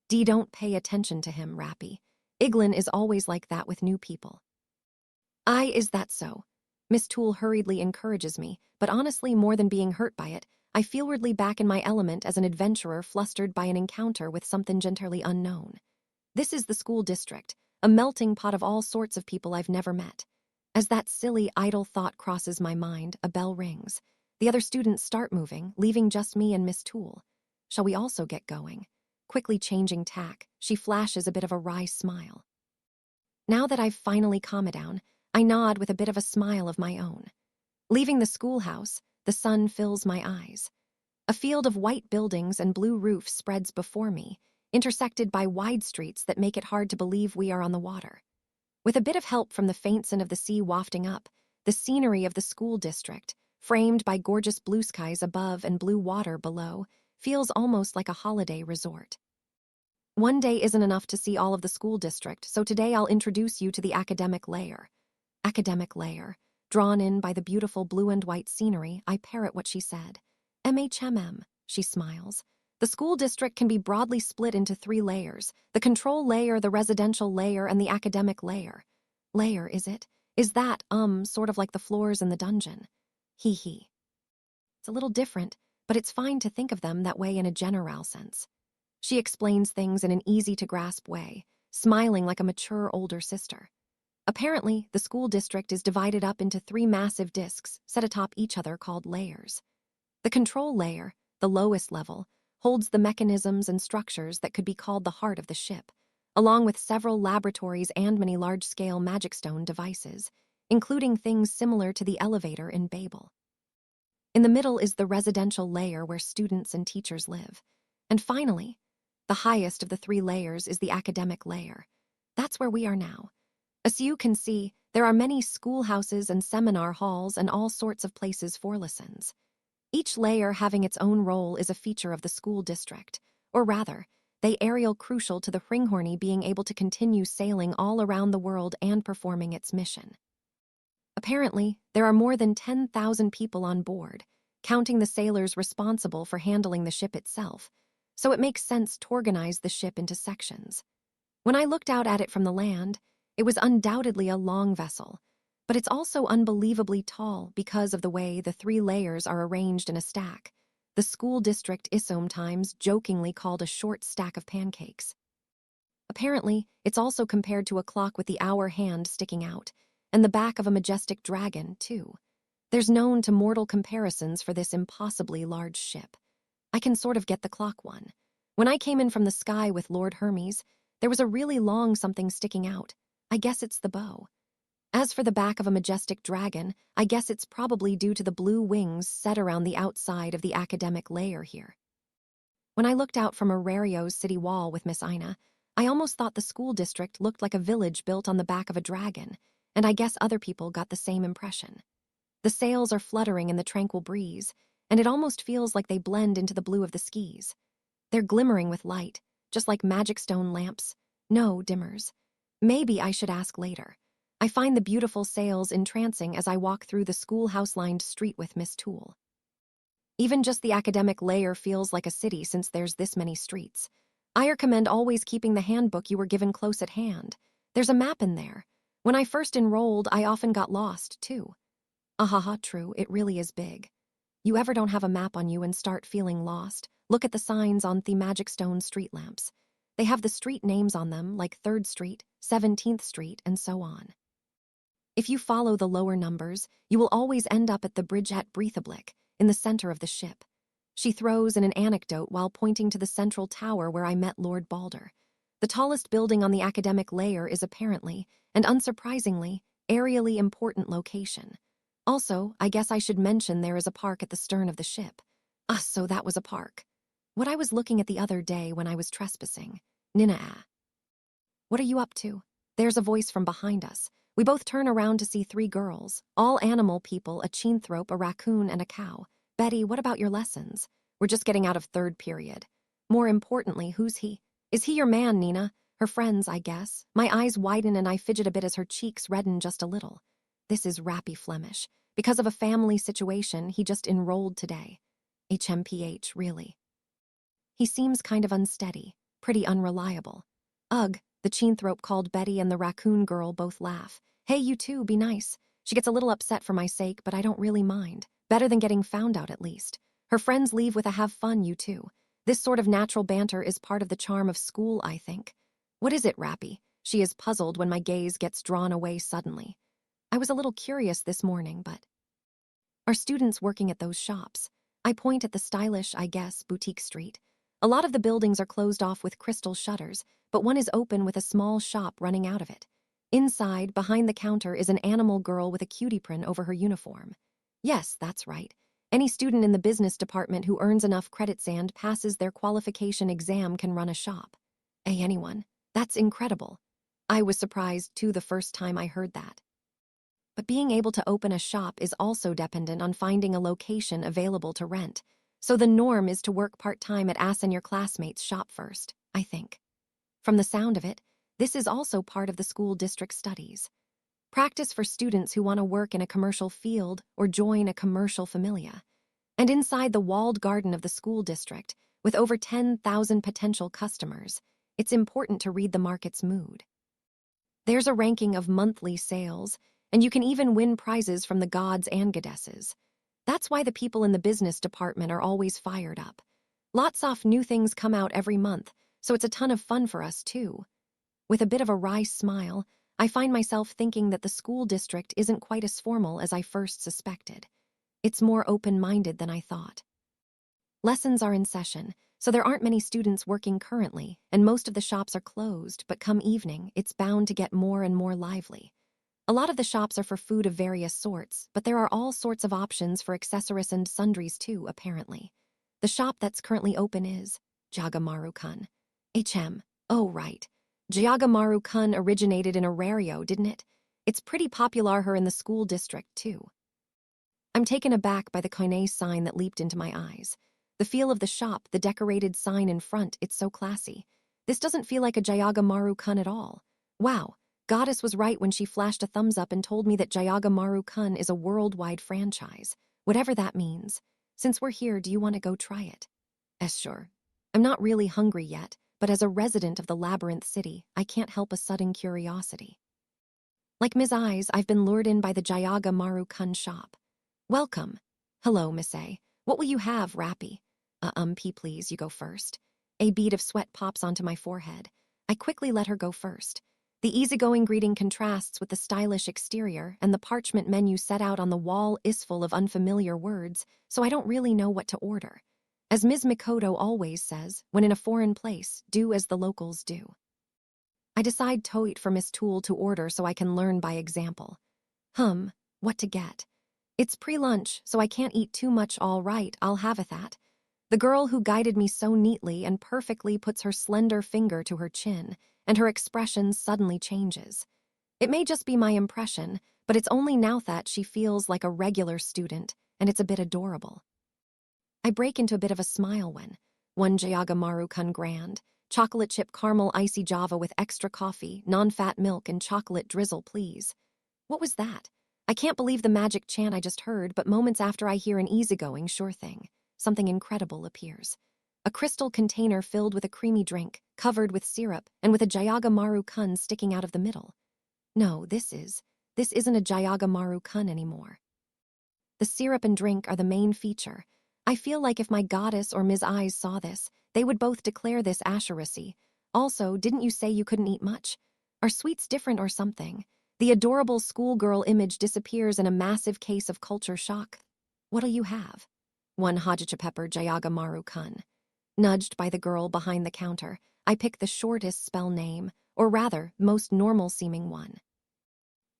D don't pay attention to him, Rappy. Iglin is always like that with new people. Is that so? Miss Toole hurriedly encourages me, but honestly, more than being hurt by it, I feel weirdly back in my element as an adventurer flustered by an encounter with something gentle unknown. This is the school district, a melting pot of all sorts of people I've never met. As that silly, idle thought crosses my mind, a bell rings. The other students start moving, leaving just me and Miss Toole. Shall we also get going? Quickly changing tack, she flashes a bit of a wry smile. Now that I've finally calmed down, I nod with a bit of a smile of my own. Leaving the schoolhouse, the sun fills my eyes. A field of white buildings and blue roofs spreads before me, intersected by wide streets that make it hard to believe we are on the water. With a bit of help from the faint scent of the sea wafting up, the scenery of the school district, framed by gorgeous blue skies above and blue water below, feels almost like a holiday resort. One day isn't enough to see all of the school district, so today I'll introduce you to the academic layer. Academic layer. Drawn in by the beautiful blue and white scenery, I parrot what she said. MHMM, she smiles. The school district can be broadly split into 3 layers: the control layer, the residential layer, and the academic layer. Layer, is it? Is that, sort of like the floors in the dungeon? Hee hee. It's a little different, but it's fine to think of them that way in a general sense. She explains things in an easy-to-grasp way, smiling like a mature older sister. Apparently, the school district is divided up into 3 massive discs set atop each other called layers. The control layer, the lowest level, holds the mechanisms and structures that could be called the heart of the ship, along with several laboratories and many large-scale magic stone devices, including things similar to the elevator in Babel. In the middle is the residential layer where students and teachers live. And finally, the highest of the 3 layers is the academic layer. That's where we are now. As you can see, there are many schoolhouses and seminar halls and all sorts of places for lessons. Each layer having its own role is a feature of the school district, or rather, they aerial crucial to the Hringhorny being able to continue sailing all around the world and performing its mission. Apparently, there are more than 10,000 people on board, counting the sailors responsible for handling the ship itself, so it makes sense to organize the ship into sections. When I looked out at it from the land, it was undoubtedly a long vessel, but it's also unbelievably tall because of the way the 3 layers are arranged in a stack. The school district is sometimes jokingly called a short stack of pancakes. Apparently, it's also compared to a clock with the hour hand sticking out, and the back of a majestic dragon, too. There's known to mortal comparisons for this impossibly large ship. I can sort of get the clock one. When I came in from the sky with Lord Hermes, there was a really long something sticking out. I guess it's the bow. As for the back of a majestic dragon, I guess it's probably due to the blue wings set around the outside of the academic layer here. When I looked out from Arario's city wall with Miss Ina, I almost thought the school district looked like a village built on the back of a dragon, and I guess other people got the same impression. The sails are fluttering in the tranquil breeze, and it almost feels like they blend into the blue of the skis. They're glimmering with light, just like magic stone lamps. No dimmers. Maybe I should ask later. I find the beautiful sails entrancing as I walk through the schoolhouse-lined street with Miss Toole. Even just the academic layer feels like a city since there's this many streets. I recommend always keeping the handbook you were given close at hand. There's a map in there. When I first enrolled, I often got lost, too. Ahaha, true, it really is big. You ever don't have a map on you and start feeling lost? Look at the signs on the magic stone street lamps. They have the street names on them, like 3rd Street, 17th Street, and so on. If you follow the lower numbers, you will always end up at the bridge at Breathablick, in the center of the ship. She throws in an anecdote while pointing to the central tower where I met Lord Balder. The tallest building on the academic layer is apparently, and unsurprisingly, aerially important location. Also, I guess I should mention there is a park at the stern of the ship. So that was a park. What I was looking at the other day when I was trespassing. Nina. What are you up to? There's a voice from behind us. We both turn around to see 3 girls, all animal people, a chinthrope, a raccoon, and a cow. Betty, what about your lessons? We're just getting out of 3rd period. More importantly, who's he? Is he your man, Nina? Her friends, I guess. My eyes widen and I fidget a bit as her cheeks redden just a little. This is Rappy Flemish. Because of a family situation, he just enrolled today. HMPH, really. He seems kind of unsteady, pretty unreliable. Ugh, the cheenthrope called Betty and the raccoon girl both laugh. Hey, you two, be nice. She gets a little upset for my sake, but I don't really mind. Better than getting found out, at least. Her friends leave with a have fun, you two. This sort of natural banter is part of the charm of school, I think. What is it, Rappy? She is puzzled when my gaze gets drawn away suddenly. I was a little curious this morning, but... Are students working at those shops? I point at the stylish, I guess, boutique street. A lot of the buildings are closed off with crystal shutters, but one is open with a small shop running out of it. Inside, behind the counter, is an animal girl with a cutie print over her uniform. Yes, that's right. Any student in the business department who earns enough credits and passes their qualification exam can run a shop. Hey, anyone? That's incredible. I was surprised, too, the first time I heard that. But being able to open a shop is also dependent on finding a location available to rent. So the norm is to work part-time at Ass and your classmates' shop first, I think. From the sound of it, this is also part of the school district studies. Practice for students who want to work in a commercial field or join a commercial familia. And inside the walled garden of the school district, with over 10,000 potential customers, it's important to read the market's mood. There's a ranking of monthly sales, and you can even win prizes from the gods and goddesses. That's why the people in the business department are always fired up. Lots of new things come out every month, so it's a ton of fun for us, too. With a bit of a wry smile, I find myself thinking that the school district isn't quite as formal as I first suspected. It's more open-minded than I thought. Lessons are in session, so there aren't many students working currently, and most of the shops are closed, but come evening, it's bound to get more and more lively. A lot of the shops are for food of various sorts, but there are all sorts of options for accessories and sundries too, apparently. The shop that's currently open is Jagamaru-kun. HM. Oh, right. Jagamaru-kun originated in Arario, didn't it? It's pretty popular here in the school district, too. I'm taken aback by the koine sign that leaped into my eyes. The feel of the shop, the decorated sign in front, it's so classy. This doesn't feel like a Jagamaru-kun at all. Wow. Goddess was right when she flashed a thumbs up and told me that Jagamaru-kun is a worldwide franchise, whatever that means. Since we're here, do you want to go try it? Sure. I'm not really hungry yet, but as a resident of the Labyrinth City, I can't help a sudden curiosity. Like Ms. Eyes, I've been lured in by the Jagamaru-kun shop. Welcome. Hello, Miss A. What will you have, Rappy? P, please, you go first. A bead of sweat pops onto my forehead. I quickly let her go first. The easygoing greeting contrasts with the stylish exterior, and the parchment menu set out on the wall is full of unfamiliar words, so I don't really know what to order. As Ms. Mikoto always says, when in a foreign place, do as the locals do. I decide to wait for Miss Toole to order so I can learn by example. What to get? It's pre-lunch, so I can't eat too much. All right, I'll have it that. The girl who guided me so neatly and perfectly puts her slender finger to her chin, and her expression suddenly changes. It may just be my impression, but it's only now that she feels like a regular student, and it's a bit adorable. I break into a bit of a smile when, one Jagamaru-kun Grand, chocolate chip caramel icy java with extra coffee, non-fat milk, and chocolate drizzle, please. What was that? I can't believe the magic chant I just heard, but moments after I hear an easygoing sure thing, something incredible appears. A crystal container filled with a creamy drink, covered with syrup, and with a Jagamaru-kun sticking out of the middle. No, this isn't a Jagamaru-kun anymore. The syrup and drink are the main feature. I feel like if my goddess or Ms. Eyes saw this, they would both declare this accuracy. Also, didn't you say you couldn't eat much? Are sweets different or something? The adorable schoolgirl image disappears in a massive case of culture shock. What'll you have? One Hajicha pepper Jagamaru-kun. Nudged by the girl behind the counter, I pick the shortest spell name, or rather, most normal-seeming one.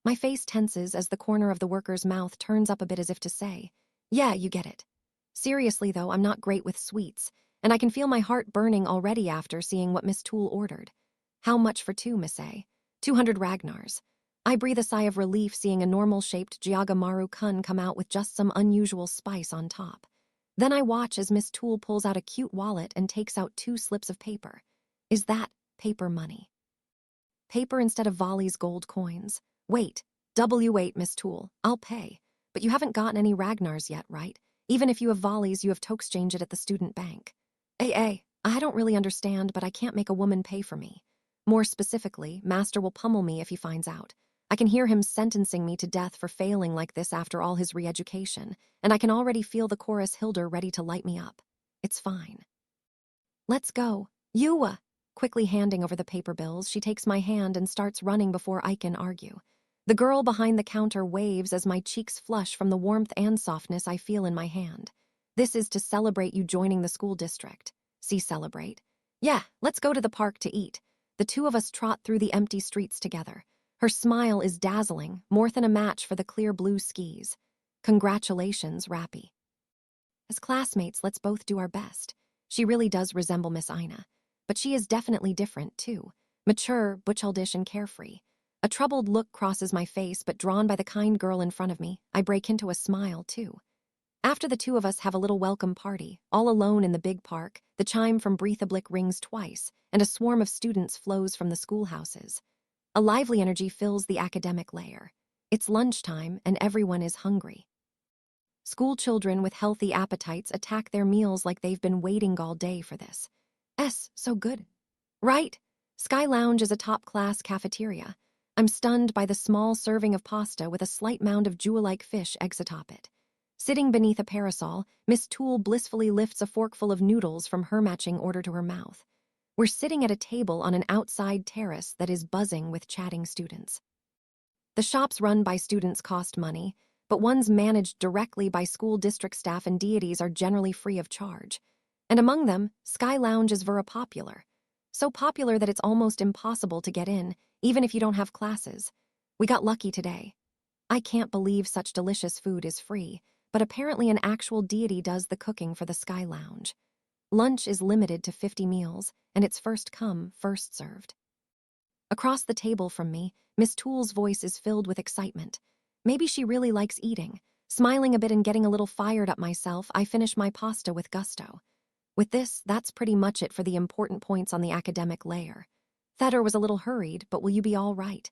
My face tenses as the corner of the worker's mouth turns up a bit as if to say, yeah, you get it. Seriously, though, I'm not great with sweets, and I can feel my heart burning already after seeing what Miss Toole ordered. How much for two, Miss A? 200 Ragnars. I breathe a sigh of relief seeing a normal-shaped Jagamaru-kun come out with just some unusual spice on top. Then I watch as Miss Toole pulls out a cute wallet and takes out 2 slips of paper. Is that paper money? Paper instead of Volley's gold coins. Wait, W8, Miss Toole. I'll pay. But you haven't gotten any Ragnars yet, right? Even if you have volleys, you have to exchange it at the student bank. I don't really understand, but I can't make a woman pay for me. More specifically, Master will pummel me if he finds out. I can hear him sentencing me to death for failing like this after all his re-education, and I can already feel the chorus Hilder ready to light me up. It's fine. Let's go. You! Quickly handing over the paper bills, she takes my hand and starts running before I can argue. The girl behind the counter waves as my cheeks flush from the warmth and softness I feel in my hand. This is to celebrate you joining the school district. See, celebrate. Yeah, let's go to the park to eat. The two of us trot through the empty streets together. Her smile is dazzling, more than a match for the clear blue skis. Congratulations, Rappy. As classmates, let's both do our best. She really does resemble Miss Ina. But she is definitely different, too. Mature, butch-childish, and carefree. A troubled look crosses my face, but drawn by the kind girl in front of me, I break into a smile, too. After the two of us have a little welcome party, all alone in the big park, the chime from Breathablick rings twice, and a swarm of students flows from the schoolhouses. A lively energy fills the academic layer. It's lunchtime, and everyone is hungry. School children with healthy appetites attack their meals like they've been waiting all day for this. So good. Right? Sky Lounge is a top-class cafeteria. I'm stunned by the small serving of pasta with a slight mound of jewel-like fish eggs atop it. Sitting beneath a parasol, Miss Toole blissfully lifts a forkful of noodles from her matching order to her mouth. We're sitting at a table on an outside terrace that is buzzing with chatting students. The shops run by students cost money, but ones managed directly by school district staff and deities are generally free of charge. And among them, Sky Lounge is very popular. So popular that it's almost impossible to get in, even if you don't have classes. We got lucky today. I can't believe such delicious food is free, but apparently an actual deity does the cooking for the Sky Lounge. Lunch is limited to 50 meals, and it's first come, first served. Across the table from me, Miss Toole's voice is filled with excitement. Maybe she really likes eating. Smiling a bit and getting a little fired up myself, I finish my pasta with gusto. With this, that's pretty much it for the important points on the academic layer. Theder was a little hurried, but will you be all right?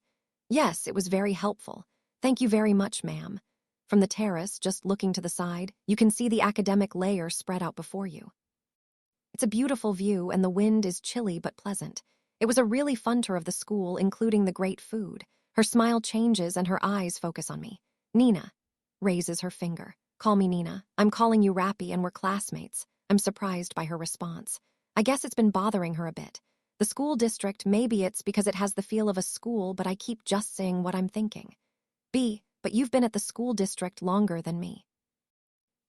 Yes, it was very helpful. Thank you very much, ma'am. From the terrace, just looking to the side, you can see the academic layer spread out before you. It's a beautiful view, and the wind is chilly but pleasant. It was a really fun tour of the school, including the great food. Her smile changes and her eyes focus on me. Nina raises her finger. Call me Nina. I'm calling you Rappy, and we're classmates. I'm surprised by her response. I guess it's been bothering her a bit. The school district, maybe it's because it has the feel of a school, but I keep just saying what I'm thinking. But you've been at the school district longer than me.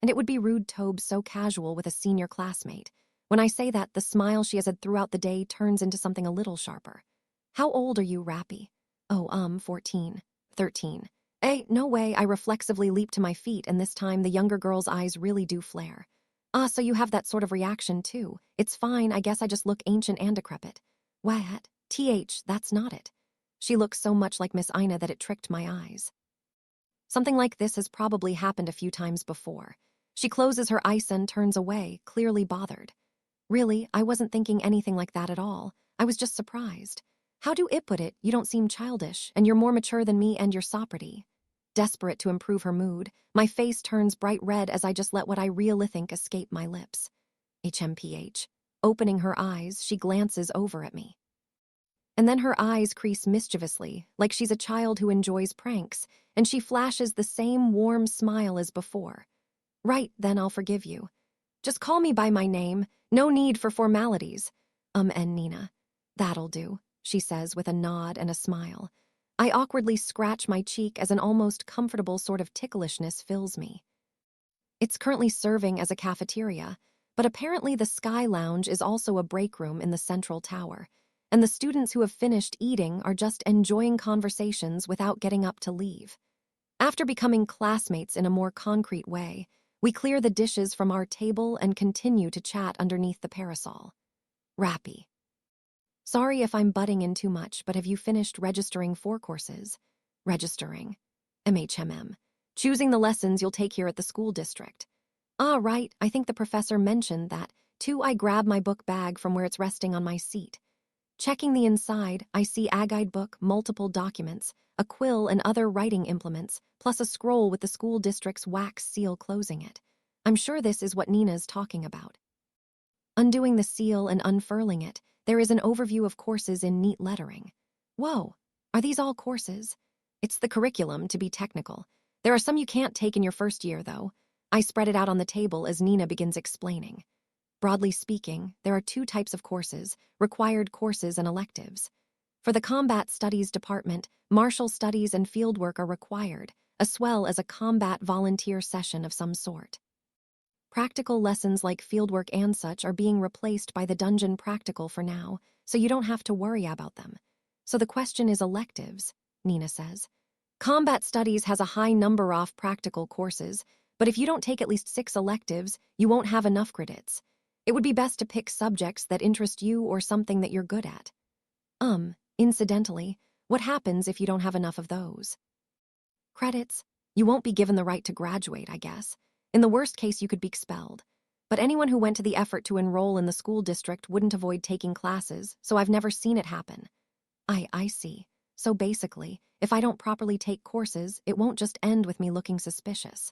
And it would be rude Tobe so casual with a senior classmate. When I say that, the smile she has had throughout the day turns into something a little sharper. How old are you, Rappy? 14. 13. No way, I reflexively leap to my feet, and this time the younger girl's eyes really do flare. So you have that sort of reaction, too. It's fine, I guess I just look ancient and decrepit. What? That's not it. She looks so much like Miss Ina that it tricked my eyes. Something like this has probably happened a few times before. She closes her eyes and turns away, clearly bothered. Really, I wasn't thinking anything like that at all. I was just surprised. How do I put it? You don't seem childish, and you're more mature than me and your Soprity. Desperate to improve her mood, my face turns bright red as I just let what I really think escape my lips. HMPH. Opening her eyes, she glances over at me. And then her eyes crease mischievously, like she's a child who enjoys pranks, and she flashes the same warm smile as before. Right, then I'll forgive you. Just call me by my name. No need for formalities. And Nina. That'll do, she says with a nod and a smile. I awkwardly scratch my cheek as an almost comfortable sort of ticklishness fills me. It's currently serving as a cafeteria, but apparently the Sky Lounge is also a break room in the central tower, and the students who have finished eating are just enjoying conversations without getting up to leave. After becoming classmates in a more concrete way, we clear the dishes from our table and continue to chat underneath the parasol. Rappy. Sorry if I'm butting in too much, but have you finished registering 4 courses? Registering. MHMM. Choosing the lessons you'll take here at the school district. Right, I think the professor mentioned that, too. I grab my book bag from where it's resting on my seat. Checking the inside, I see a guidebook, multiple documents, a quill and other writing implements, plus a scroll with the school district's wax seal closing it. I'm sure this is what Nina's talking about. Undoing the seal and unfurling it, there is an overview of courses in neat lettering. Whoa, are these all courses? It's the curriculum, to be technical. There are some you can't take in your first year, though. I spread it out on the table as Nina begins explaining. Broadly speaking, there are two types of courses, required courses and electives. For the Combat Studies Department, martial studies and fieldwork are required, as well as a combat volunteer session of some sort. Practical lessons like fieldwork and such are being replaced by the dungeon practical for now, so you don't have to worry about them. So the question is electives, Nina says. Combat Studies has a high number of practical courses, but if you don't take at least 6 electives, you won't have enough credits. It would be best to pick subjects that interest you or something that you're good at. Incidentally, what happens if you don't have enough of those? Credits? You won't be given the right to graduate, I guess. In the worst case, you could be expelled. But anyone who went to the effort to enroll in the school district wouldn't avoid taking classes, so I've never seen it happen. I see. So basically, if I don't properly take courses, it won't just end with me looking suspicious.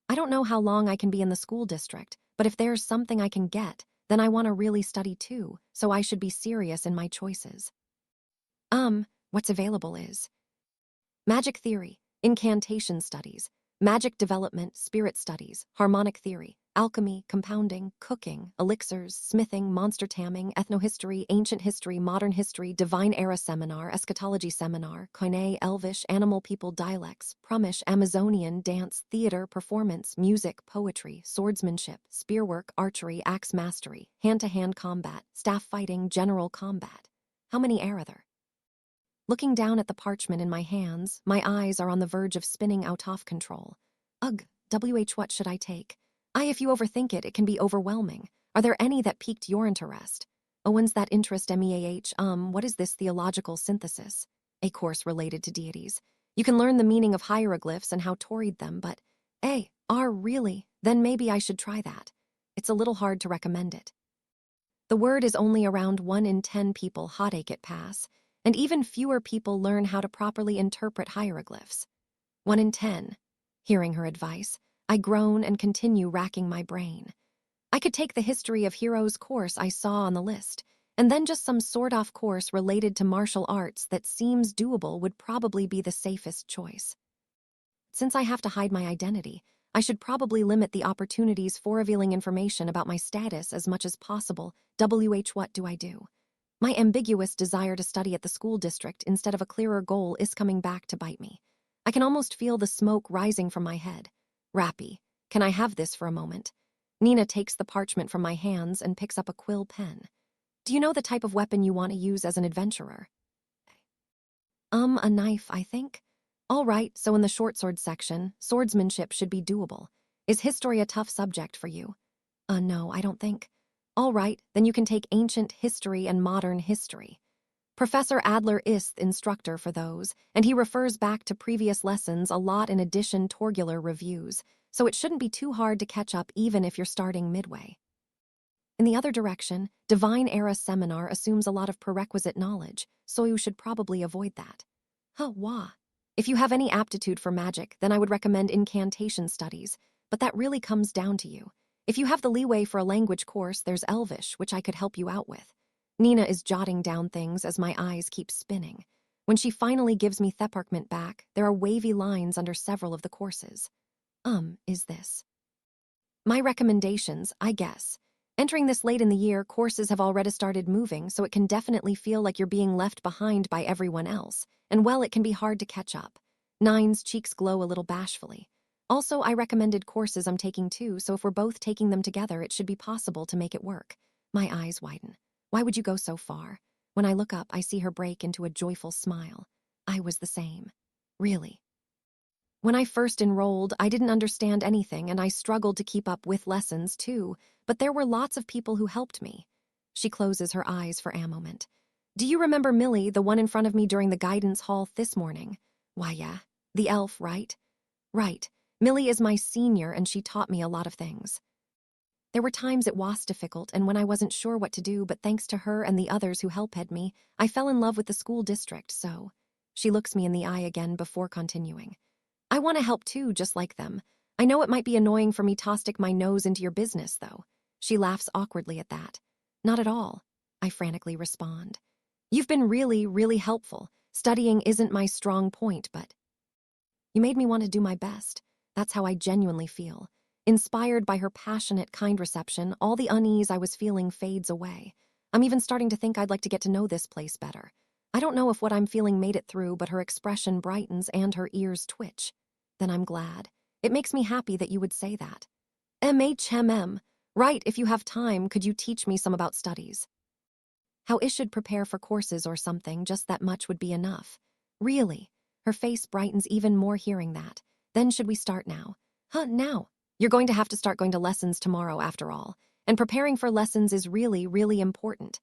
I don't know how long I can be in the school district, but if there's something I can get, then I want to really study too, so I should be serious in my choices. What's available is magic theory, incantation studies, magic development, spirit studies, harmonic theory, alchemy, compounding, cooking, elixirs, smithing, monster tamming, ethnohistory, ancient history, modern history, divine era seminar, eschatology seminar, Koine, Elvish, animal people dialects, Prumish, Amazonian, dance, theater, performance, music, poetry, swordsmanship, spearwork, archery, axe mastery, hand-to-hand combat, staff fighting, general combat. How many are there? Looking down at the parchment in my hands, my eyes are on the verge of spinning out of control. Ugh, what should I take? If you overthink it, it can be overwhelming. Are there any that piqued your interest? Ones that interest MEAH, what is this theological synthesis? A course related to deities. You can learn the meaning of hieroglyphs and how to read them, but, really? Then maybe I should try that. It's a little hard to recommend it. The word is only around 1 in 10 people headache it pass, and even fewer people learn how to properly interpret hieroglyphs. 1 in 10. Hearing her advice, I groan and continue racking my brain. I could take the History of Heroes course I saw on the list, and then just some sort-of course related to martial arts that seems doable would probably be the safest choice. Since I have to hide my identity, I should probably limit the opportunities for revealing information about my status as much as possible. What do I do? My ambiguous desire to study at the school district instead of a clearer goal is coming back to bite me. I can almost feel the smoke rising from my head. Rappy, can I have this for a moment? Nina takes the parchment from my hands and picks up a quill pen. Do you know the type of weapon you want to use as an adventurer? A knife, I think. All right, so in the short sword section, swordsmanship should be doable. Is history a tough subject for you? No, I don't think. All right, then you can take ancient history and modern history. Professor Adler is the instructor for those, and he refers back to previous lessons a lot in addition to regular reviews, so it shouldn't be too hard to catch up even if you're starting midway. In the other direction, Divine Era Seminar assumes a lot of prerequisite knowledge, so you should probably avoid that. Wah. If you have any aptitude for magic, then I would recommend incantation studies, but that really comes down to you. If you have the leeway for a language course, there's Elvish, which I could help you out with. Nina is jotting down things as my eyes keep spinning. When she finally gives me Theparkment back, there are wavy lines under several of the courses. Is this? My recommendations, I guess. Entering this late in the year, courses have already started moving, so it can definitely feel like you're being left behind by everyone else, and well, it can be hard to catch up. Nine's cheeks glow a little bashfully. Also, I recommended courses I'm taking too, so if we're both taking them together, it should be possible to make it work. My eyes widen. Why would you go so far? When I look up, I see her break into a joyful smile. I was the same. Really. When I first enrolled, I didn't understand anything and I struggled to keep up with lessons too, but there were lots of people who helped me. She closes her eyes for a moment. Do you remember Millie, the one in front of me during the guidance hall this morning? Why, yeah. The elf, right? Right. Millie is my senior and she taught me a lot of things. There were times it was difficult and when I wasn't sure what to do, but thanks to her and the others who helped me, I fell in love with the school district, so. She looks me in the eye again before continuing. I want to help too, just like them. I know it might be annoying for me to stick my nose into your business, though. She laughs awkwardly at that. Not at all, I frantically respond. You've been really, really helpful. Studying isn't my strong point, but you made me want to do my best. That's how I genuinely feel. Inspired by her passionate, kind reception, all the unease I was feeling fades away. I'm even starting to think I'd like to get to know this place better. I don't know if what I'm feeling made it through, but her expression brightens and her ears twitch. Then I'm glad. It makes me happy that you would say that. MHMM. Right, if you have time, could you teach me some about studies? How I should prepare for courses or something, just that much would be enough. Really? Her face brightens even more hearing that. Then should we start now? Huh, now? You're going to have to start going to lessons tomorrow after all. And preparing for lessons is really, really important.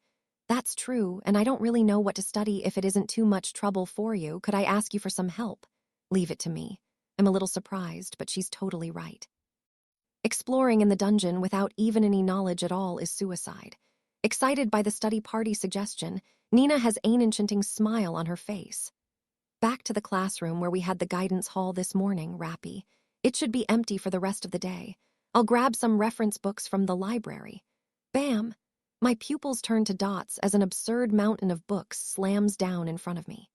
That's true, and I don't really know what to study if it isn't too much trouble for you. Could I ask you for some help? Leave it to me. I'm a little surprised, but she's totally right. Exploring in the dungeon without even any knowledge at all is suicide. Excited by the study party suggestion, Nina has an enchanting smile on her face. Back to the classroom where we had the guidance hall this morning, Rappy. It should be empty for the rest of the day. I'll grab some reference books from the library. Bam! My pupils turn to dots as an absurd mountain of books slams down in front of me.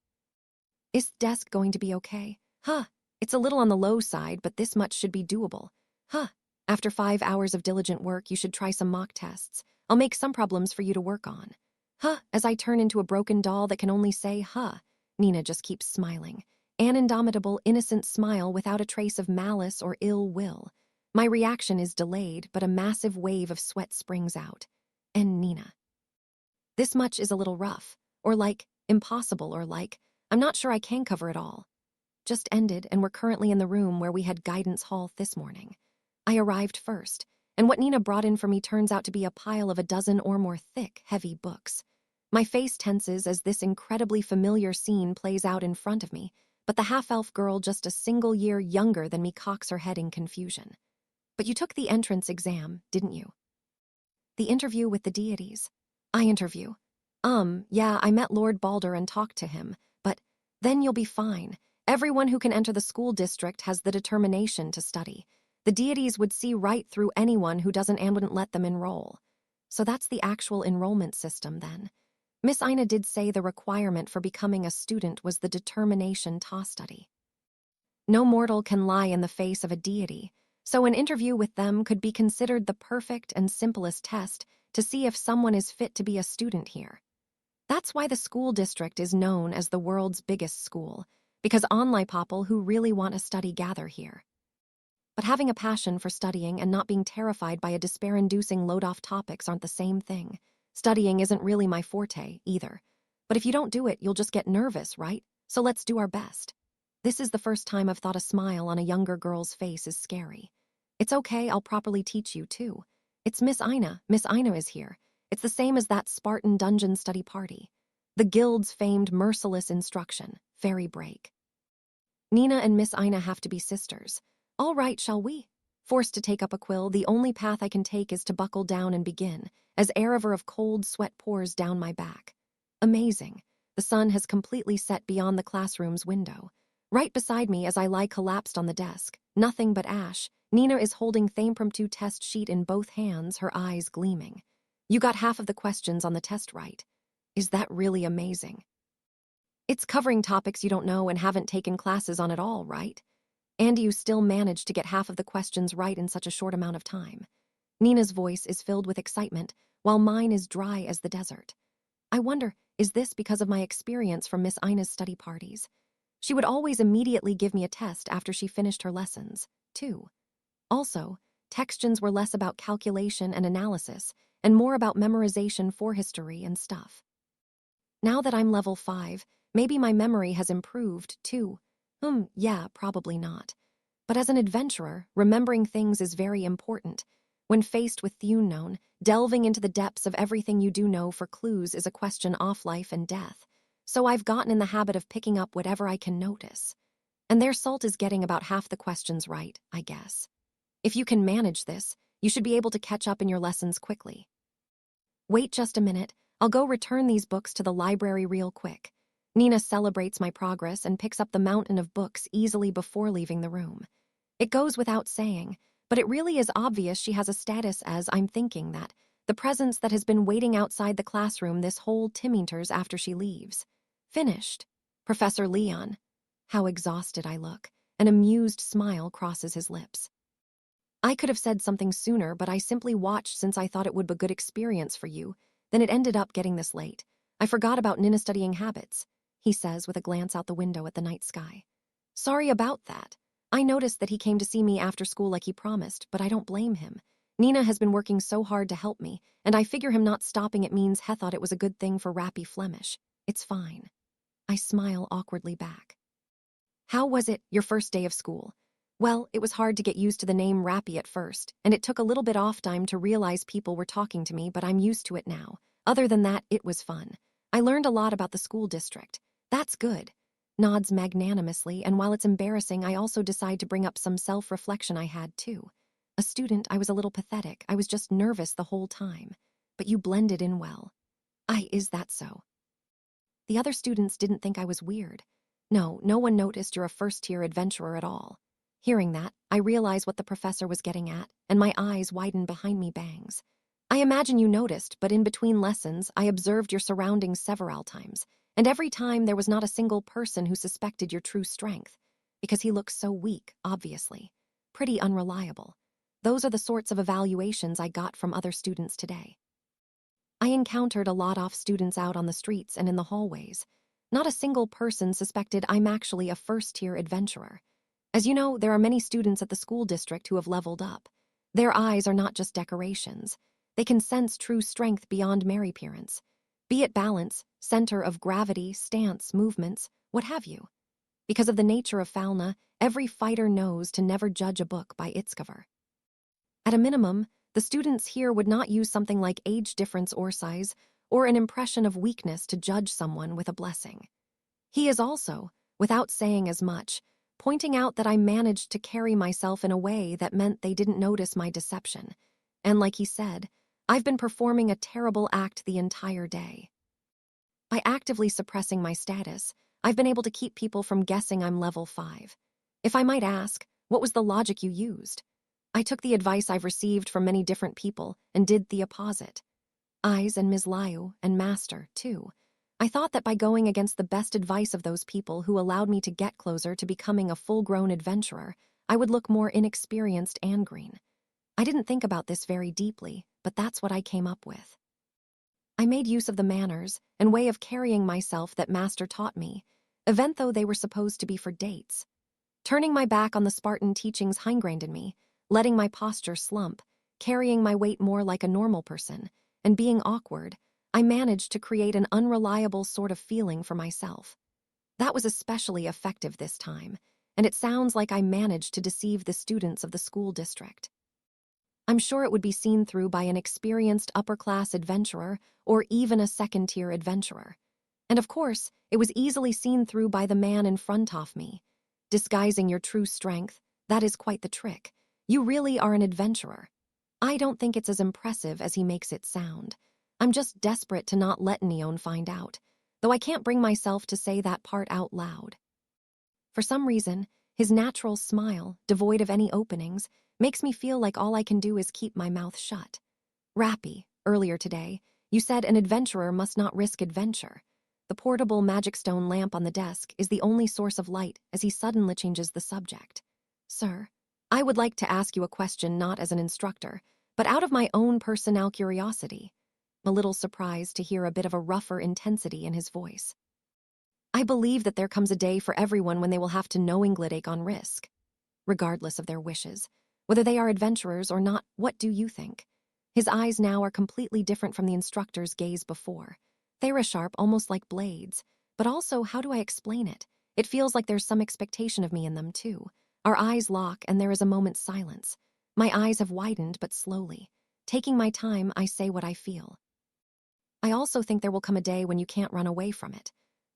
Is desk going to be okay? Huh, it's a little on the low side, but this much should be doable. Huh, after 5 hours of diligent work, you should try some mock tests. I'll make some problems for you to work on. Huh, as I turn into a broken doll that can only say, huh. Nina just keeps smiling. An indomitable, innocent smile without a trace of malice or ill will. My reaction is delayed, but a massive wave of sweat springs out. And Nina. This much is a little rough, or like, impossible, or like, I'm not sure I can cover it all. Just ended, and we're currently in the room where we had guidance hall this morning. I arrived first, and what Nina brought in for me turns out to be a pile of a dozen or more thick, heavy books. My face tenses as this incredibly familiar scene plays out in front of me, but the half-elf girl just a single year younger than me cocks her head in confusion. But you took the entrance exam, didn't you? The interview with the deities. Interview. Yeah, I met Lord Balder and talked to him, but then you'll be fine. Everyone who can enter the school district has the determination to study. The deities would see right through anyone who doesn't and wouldn't let them enroll. So that's the actual enrollment system then. Miss Ina did say the requirement for becoming a student was the determination to study. No mortal can lie in the face of a deity, so an interview with them could be considered the perfect and simplest test to see if someone is fit to be a student here. That's why the school district is known as the world's biggest school, because online people who really want to study gather here. But having a passion for studying and not being terrified by a despair-inducing load-off topics aren't the same thing. Studying isn't really my forte, either. But if you don't do it, you'll just get nervous, right? So let's do our best. This is the first time I've thought a smile on a younger girl's face is scary. It's okay, I'll properly teach you, too. It's Miss Ina. Miss Ina is here. It's the same as that Spartan dungeon study party. The guild's famed merciless instruction, fairy break. Nina and Miss Ina have to be sisters. All right, shall we? Forced to take up a quill, the only path I can take is to buckle down and begin, as a river of cold sweat pours down my back. Amazing. The sun has completely set beyond the classroom's window. Right beside me as I lie collapsed on the desk, nothing but ash, Nina is holding Thamepromptu test sheet in both hands, her eyes gleaming. You got half of the questions on the test right. Is that really amazing? It's covering topics you don't know and haven't taken classes on at all, right? And you still managed to get half of the questions right in such a short amount of time. Nina's voice is filled with excitement, while mine is dry as the desert. I wonder, is this because of my experience from Miss Ina's study parties? She would always immediately give me a test after she finished her lessons, too. Also, textions were less about calculation and analysis, and more about memorization for history and stuff. Now that I'm level 5, maybe my memory has improved, too. Yeah, probably not. But as an adventurer, remembering things is very important. When faced with the unknown, delving into the depths of everything you do know for clues is a question of life and death. So I've gotten in the habit of picking up whatever I can notice. And their salt is getting about half the questions right, I guess. If you can manage this, You should be able to catch up in your lessons quickly. Wait just a minute. I'll go return these books to the library real quick. Nina celebrates my progress and picks up the mountain of books easily before leaving the room. It goes without saying, but it really is obvious she has a status as I'm thinking that, the presence that has been waiting outside the classroom this whole timmeters after she leaves. Finished. Professor Leon. How exhausted I look. An amused smile crosses his lips. I could have said something sooner, but I simply watched since I thought it would be a good experience for you. Then it ended up getting this late. I forgot about Nina studying habits, he says with a glance out the window at the night sky. Sorry about that. I noticed that he came to see me after school like he promised, but I don't blame him. Nina has been working so hard to help me, and I figure him not stopping it means he thought it was a good thing for Rappy Flemish. It's fine. I smile awkwardly back. How was it, your first day of school? Well, it was hard to get used to the name Rappy at first, and it took a little bit off time to realize people were talking to me, but I'm used to it now. Other than that, it was fun. I learned a lot about the school district. That's good. Nods magnanimously, and while it's embarrassing, I also decide to bring up some self-reflection I had too. A student, I was a little pathetic. I was just nervous the whole time. But you blended in well. Is that so? The other students didn't think I was weird. No, no one noticed you're a first-tier adventurer at all. Hearing that, I realize what the professor was getting at, and my eyes widen behind me bangs. I imagine you noticed, but in between lessons, I observed your surroundings several times, and every time there was not a single person who suspected your true strength, because he looks so weak, obviously. Pretty unreliable. Those are the sorts of evaluations I got from other students today. I encountered a lot of students out on the streets and in the hallways. Not a single person suspected I'm actually a first-tier adventurer. As you know, there are many students at the school district who have leveled up. Their eyes are not just decorations. They can sense true strength beyond mere appearance. Be it balance, center of gravity, stance, movements, what have you. Because of the nature of fauna, every fighter knows to never judge a book by its cover. At a minimum, the students here would not use something like age difference or size, or an impression of weakness to judge someone with a blessing. He is also, without saying as much, pointing out that I managed to carry myself in a way that meant they didn't notice my deception. And like he said, I've been performing a terrible act the entire day. By actively suppressing my status, I've been able to keep people from guessing I'm level 5. If I might ask, what was the logic you used? I took the advice I've received from many different people and did the opposite. Eyes and Ms. Liu and Master, too. I thought that by going against the best advice of those people who allowed me to get closer to becoming a full-grown adventurer, I would look more inexperienced and green. I didn't think about this very deeply, but that's what I came up with. I made use of the manners and way of carrying myself that Master taught me, even though they were supposed to be for dates. Turning my back on the Spartan teachings ingrained in me, letting my posture slump, carrying my weight more like a normal person, and being awkward, I managed to create an unreliable sort of feeling for myself. That was especially effective this time, and it sounds like I managed to deceive the students of the school district. I'm sure it would be seen through by an experienced upper-class adventurer or even a second-tier adventurer. And of course, it was easily seen through by the man in front of me. Disguising your true strength, that is quite the trick. You really are an adventurer. I don't think it's as impressive as he makes it sound. I'm just desperate to not let Neon find out, though I can't bring myself to say that part out loud. For some reason, his natural smile, devoid of any openings, makes me feel like all I can do is keep my mouth shut. Rappy, earlier today, you said an adventurer must not risk adventure. The portable magic stone lamp on the desk is the only source of light as he suddenly changes the subject. Sir, I would like to ask you a question not as an instructor, but out of my own personal curiosity. A little surprised to hear a bit of a rougher intensity in his voice. I believe that there comes a day for everyone when they will have to knowingly take on risk, regardless of their wishes. Whether they are adventurers or not, what do you think? His eyes now are completely different from the instructor's gaze before. They're sharp, almost like blades. But also, how do I explain it? It feels like there's some expectation of me in them, too. Our eyes lock, and there is a moment's silence. My eyes have widened, but slowly. Taking my time, I say what I feel. I also think there will come a day when you can't run away from it.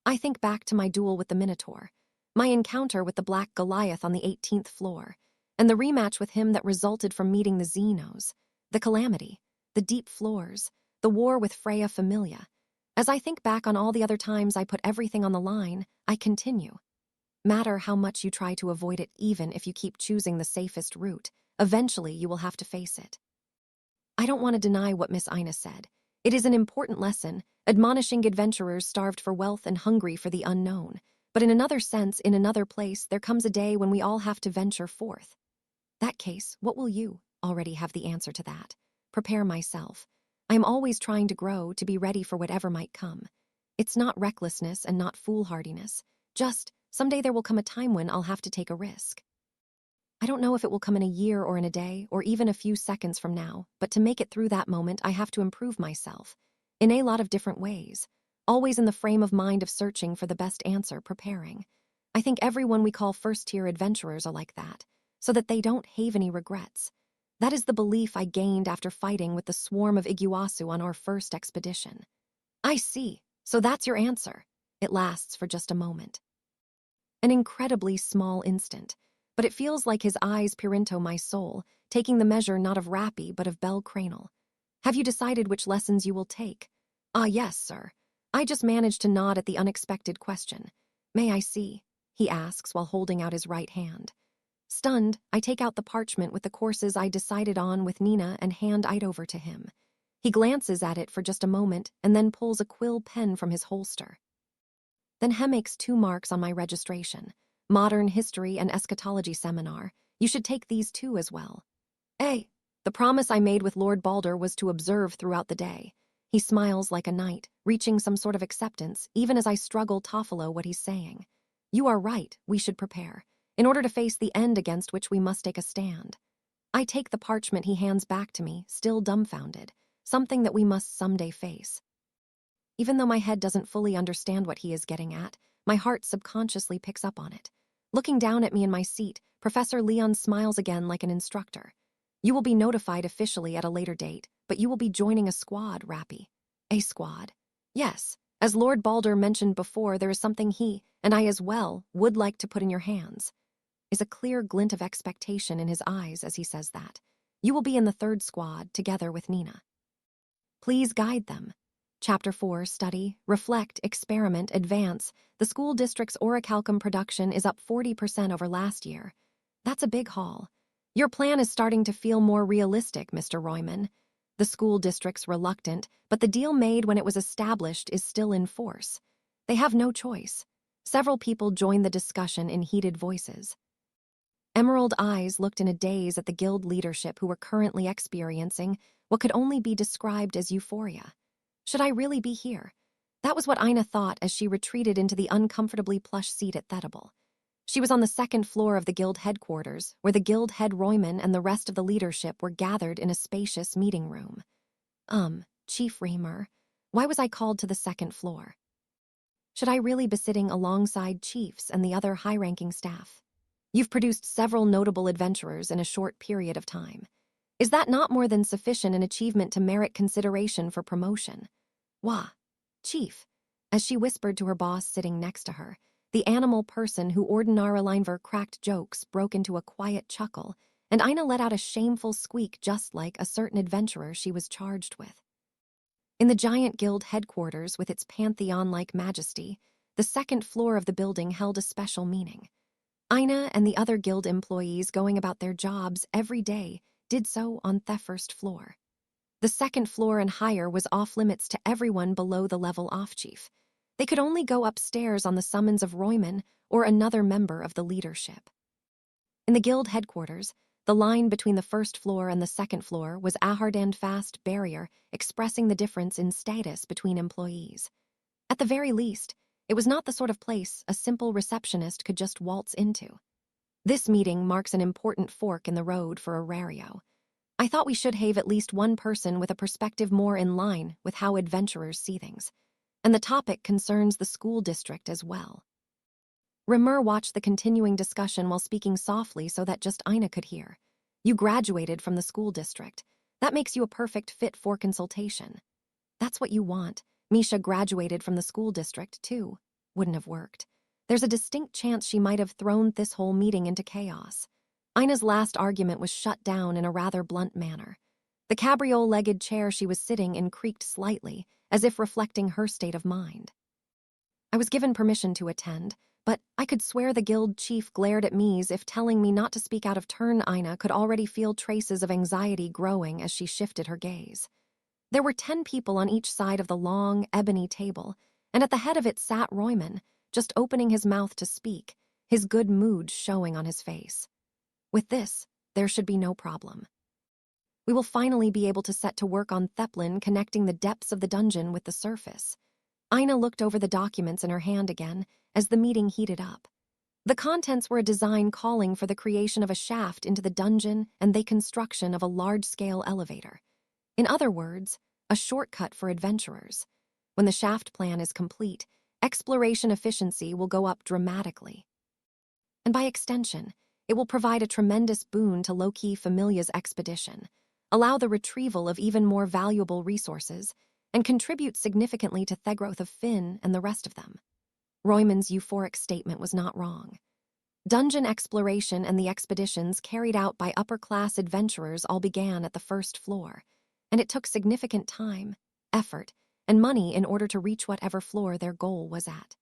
I think back to my duel with the Minotaur, my encounter with the Black Goliath on the 18th floor. and the rematch with him that resulted from meeting the Xenos, the calamity, the deep floors, the war with Freya Familia. As I think back on all the other times I put everything on the line, I continue. Matter how much you try to avoid it, even if you keep choosing the safest route, eventually you will have to face it. I don't want to deny what Miss Ina said. It is an important lesson, admonishing adventurers starved for wealth and hungry for the unknown. But in another sense, in another place, there comes a day when we all have to venture forth. That case, what will you? Already have the answer to that. Prepare myself. I am always trying to grow, to be ready for whatever might come. It's not recklessness and not foolhardiness. Just, someday there will come a time when I'll have to take a risk. I don't know if it will come in a year or in a day, or even a few seconds from now, but to make it through that moment, I have to improve myself. In a lot of different ways. Always in the frame of mind of searching for the best answer, preparing. I think everyone we call first-tier adventurers are like that, so that they don't have any regrets. That is the belief I gained after fighting with the swarm of Iguazu on our first expedition. I see, so that's your answer. It lasts for just a moment. An incredibly small instant, but it feels like his eyes peer into my soul, taking the measure not of Rappy but of Bell Cranel. Have you decided which lessons you will take? Ah, yes, sir. I just managed to nod at the unexpected question. May I see? He asks while holding out his right hand. Stunned, I take out the parchment with the courses I decided on with Nina and hand it over to him. He glances at it for just a moment and then pulls a quill pen from his holster. Then he makes 2 marks on my registration. Modern History and Eschatology Seminar. You should take these too as well. The promise I made with Lord Balder was to observe throughout the day. He smiles like a knight, reaching some sort of acceptance, even as I struggle to follow what he's saying. You are right, we should prepare, in order to face the end against which we must take a stand. I take the parchment he hands back to me, still dumbfounded, something that we must someday face. Even though my head doesn't fully understand what he is getting at, my heart subconsciously picks up on it. Looking down at me in my seat, Professor Leon smiles again like an instructor. You will be notified officially at a later date, but you will be joining a squad, Rappy. A squad? Yes. As Lord Balder mentioned before, there is something he, and I as well, would like to put in your hands. Is a clear glint of expectation in his eyes as he says that. You will be in the 3rd squad, together with Nina. Please guide them. Chapter 4, Study, Reflect, Experiment, Advance. The school district's orichalcum production is up 40% over last year. That's a big haul. Your plan is starting to feel more realistic, Mr. Royman. The school district's reluctant, but the deal made when it was established is still in force. They have no choice. Several people joined the discussion in heated voices. Emerald eyes looked in a daze at the guild leadership who were currently experiencing what could only be described as euphoria. Should I really be here? That was what Ina thought as she retreated into the uncomfortably plush seat at Thedable. She was on the 2nd floor of the guild headquarters, where the guild head Royman and the rest of the leadership were gathered in a spacious meeting room. Chief Reamer, why was I called to the 2nd floor? Should I really be sitting alongside chiefs and the other high-ranking staff? You've produced several notable adventurers in a short period of time. Is that not more than sufficient an achievement to merit consideration for promotion? Wah, Chief, as she whispered to her boss sitting next to her, the animal person who ordinarily cracked jokes broke into a quiet chuckle, and Ina let out a shameful squeak just like a certain adventurer she was charged with. In the giant guild headquarters with its pantheon-like majesty, the 2nd floor of the building held a special meaning. Ina and the other guild employees going about their jobs every day did so on the 1st floor. The 2nd floor and higher was off-limits to everyone below the level off-chief. They could only go upstairs on the summons of Royman or another member of the leadership. In the guild headquarters, the line between the 1st floor and the 2nd floor was a hard and fast barrier expressing the difference in status between employees. At the very least, it was not the sort of place a simple receptionist could just waltz into. This meeting marks an important fork in the road for Arario. I thought we should have at least one person with a perspective more in line with how adventurers see things. And the topic concerns the school district as well. Remer watched the continuing discussion while speaking softly so that just Ina could hear. You graduated from the school district. That makes you a perfect fit for consultation. That's what you want. Misha graduated from the school district, too. Wouldn't have worked. There's a distinct chance she might have thrown this whole meeting into chaos. Ina's last argument was shut down in a rather blunt manner. The cabriole-legged chair she was sitting in creaked slightly, as if reflecting her state of mind. I was given permission to attend, but I could swear the guild chief glared at me as if telling me not to speak out of turn. Ina could already feel traces of anxiety growing as she shifted her gaze. There were 10 people on each side of the long, ebony table, and at the head of it sat Royman, just opening his mouth to speak, his good mood showing on his face. With this, there should be no problem. We will finally be able to set to work on Theplin connecting the depths of the dungeon with the surface. Ina looked over the documents in her hand again as the meeting heated up. The contents were a design calling for the creation of a shaft into the dungeon and the construction of a large-scale elevator. In other words, a shortcut for adventurers. When the shaft plan is complete, exploration efficiency will go up dramatically. And by extension, it will provide a tremendous boon to Loki Familia's expedition, allow the retrieval of even more valuable resources, and contribute significantly to the growth of Finn and the rest of them. Royman's euphoric statement was not wrong. Dungeon exploration and the expeditions carried out by upper-class adventurers all began at the first floor, and it took significant time, effort, and money in order to reach whatever floor their goal was at.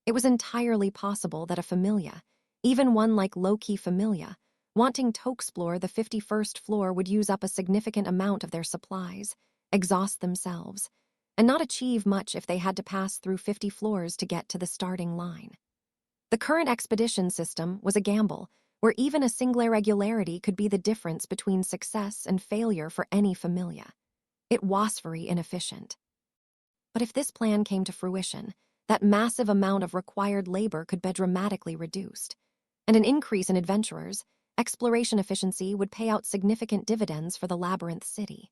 It was entirely possible that a Familia, even one like Loki Familia, wanting to explore the 51st floor would use up a significant amount of their supplies, exhaust themselves, and not achieve much if they had to pass through 50 floors to get to the starting line. The current expedition system was a gamble, where even a single irregularity could be the difference between success and failure for any Familia. It was very inefficient. But if this plan came to fruition, that massive amount of required labor could be dramatically reduced, and an increase in adventurers, exploration efficiency would pay out significant dividends for the Labyrinth City,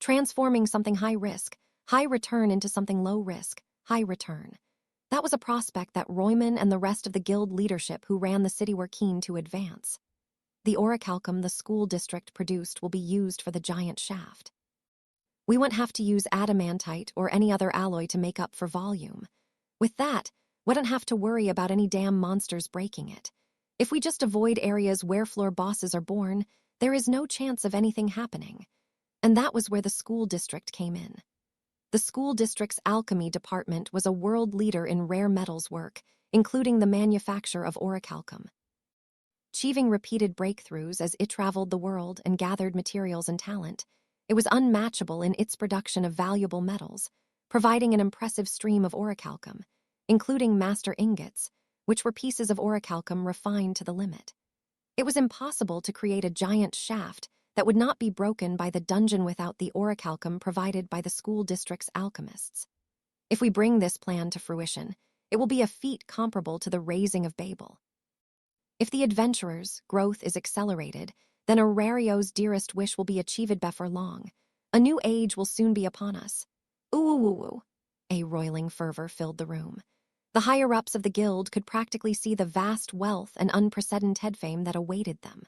transforming something high-risk, high-return into something low-risk, high-return. That was a prospect that Royman and the rest of the guild leadership who ran the city were keen to advance. The orichalcum the school district produced will be used for the giant shaft. We won't have to use adamantite or any other alloy to make up for volume. With that, we don't have to worry about any damn monsters breaking it. If we just avoid areas where floor bosses are born, there is no chance of anything happening. And that was where the school district came in. The school district's alchemy department was a world leader in rare metals work, including the manufacture of orichalcum. Achieving repeated breakthroughs as it traveled the world and gathered materials and talent, it was unmatchable in its production of valuable metals, providing an impressive stream of orichalcum, including master ingots, which were pieces of orichalcum refined to the limit. It was impossible to create a giant shaft that would not be broken by the dungeon without the orichalcum provided by the school district's alchemists. If we bring this plan to fruition, it will be a feat comparable to the raising of Babel. If the adventurers' growth is accelerated, then Aurario's dearest wish will be achieved before long. A new age will soon be upon us. Ooh. A roiling fervor filled the room. The higher-ups of the guild could practically see the vast wealth and unprecedented fame that awaited them.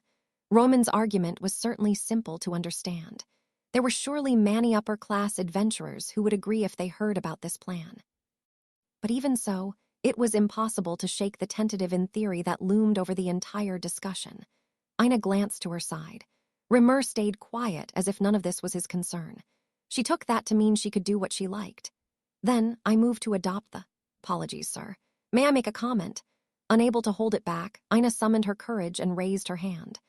Roman's argument was certainly simple to understand. There were surely many upper-class adventurers who would agree if they heard about this plan. But even so, it was impossible to shake the tentative in theory that loomed over the entire discussion. Ina glanced to her side. Rimmer stayed quiet as if none of this was his concern. She took that to mean she could do what she liked. Then I moved to adopt the— Apologies, sir. May I make a comment? Unable to hold it back, Ina summoned her courage and raised her hand.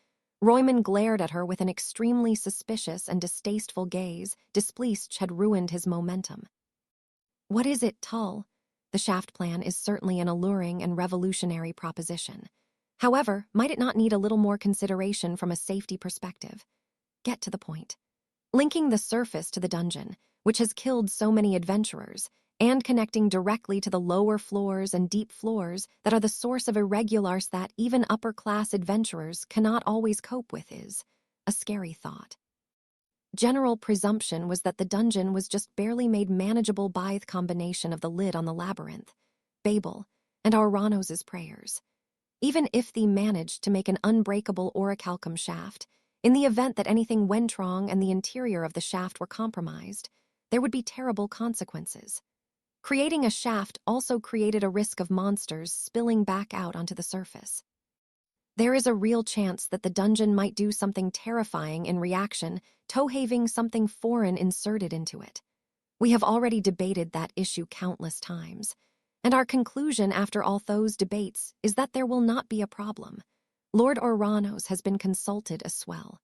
Royman glared at her with an extremely suspicious and distasteful gaze, displeased had ruined his momentum. What is it, Tull? The shaft plan is certainly an alluring and revolutionary proposition. However, might it not need a little more consideration from a safety perspective? Get to the point. Linking the surface to the dungeon, which has killed so many adventurers, and connecting directly to the lower floors and deep floors that are the source of irregulars that even upper-class adventurers cannot always cope with is a scary thought. General presumption was that the dungeon was just barely made manageable by the combination of the lid on the labyrinth, Babel, and Auranos' prayers. Even if they managed to make an unbreakable orichalcum shaft, in the event that anything went wrong and the interior of the shaft were compromised, there would be terrible consequences. Creating a shaft also created a risk of monsters spilling back out onto the surface. There is a real chance that the dungeon might do something terrifying in reaction to having something foreign inserted into it. We have already debated that issue countless times, and our conclusion after all those debates is that there will not be a problem. Lord Oranos has been consulted as well.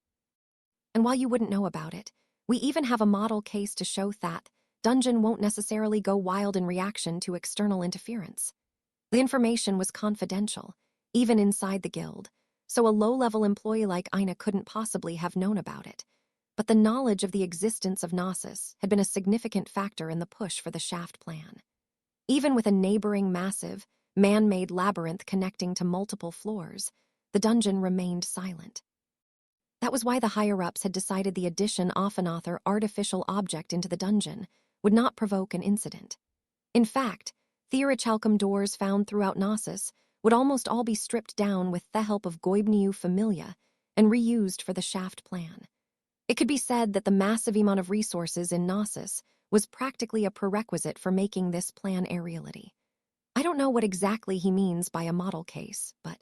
And while you wouldn't know about it, we even have a model case to show that dungeon won't necessarily go wild in reaction to external interference. The information was confidential, even inside the guild, so a low-level employee like Ina couldn't possibly have known about it. But the knowledge of the existence of Gnosis had been a significant factor in the push for the shaft plan. Even with a neighboring massive, man-made labyrinth connecting to multiple floors, the dungeon remained silent. That was why the higher-ups had decided the addition of another artificial object into the dungeon would not provoke an incident. In fact, Theorichalcum doors found throughout Gnosis would almost all be stripped down with the help of Goibniu Familia and reused for the shaft plan. It could be said that the massive amount of resources in Gnosis was practically a prerequisite for making this plan a reality. I don't know what exactly he means by a model case, but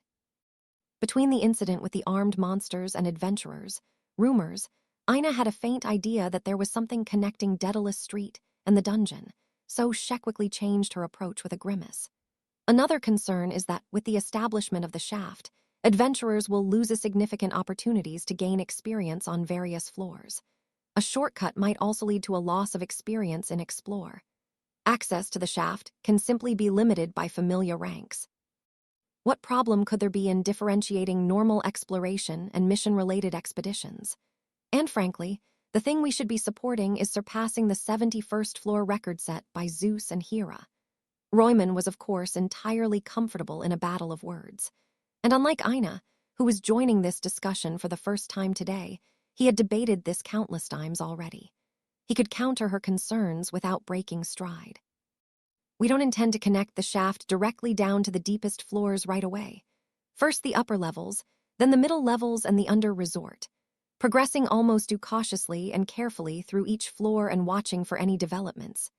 between the incident with the armed monsters and adventurers, rumors, Ina had a faint idea that there was something connecting Daedalus Street and the dungeon, so she quickly changed her approach with a grimace. Another concern is that with the establishment of the shaft, adventurers will lose significant opportunities to gain experience on various floors. A shortcut might also lead to a loss of experience in Explore. Access to the shaft can simply be limited by familiar ranks. What problem could there be in differentiating normal exploration and mission-related expeditions? And frankly, the thing we should be supporting is surpassing the 71st floor record set by Zeus and Hera. Royman was, of course, entirely comfortable in a battle of words. And unlike Ina, who was joining this discussion for the first time today, he had debated this countless times already. He could counter her concerns without breaking stride. We don't intend to connect the shaft directly down to the deepest floors right away. First the upper levels, then the middle levels and the under resort, progressing almost too cautiously and carefully through each floor and watching for any developments.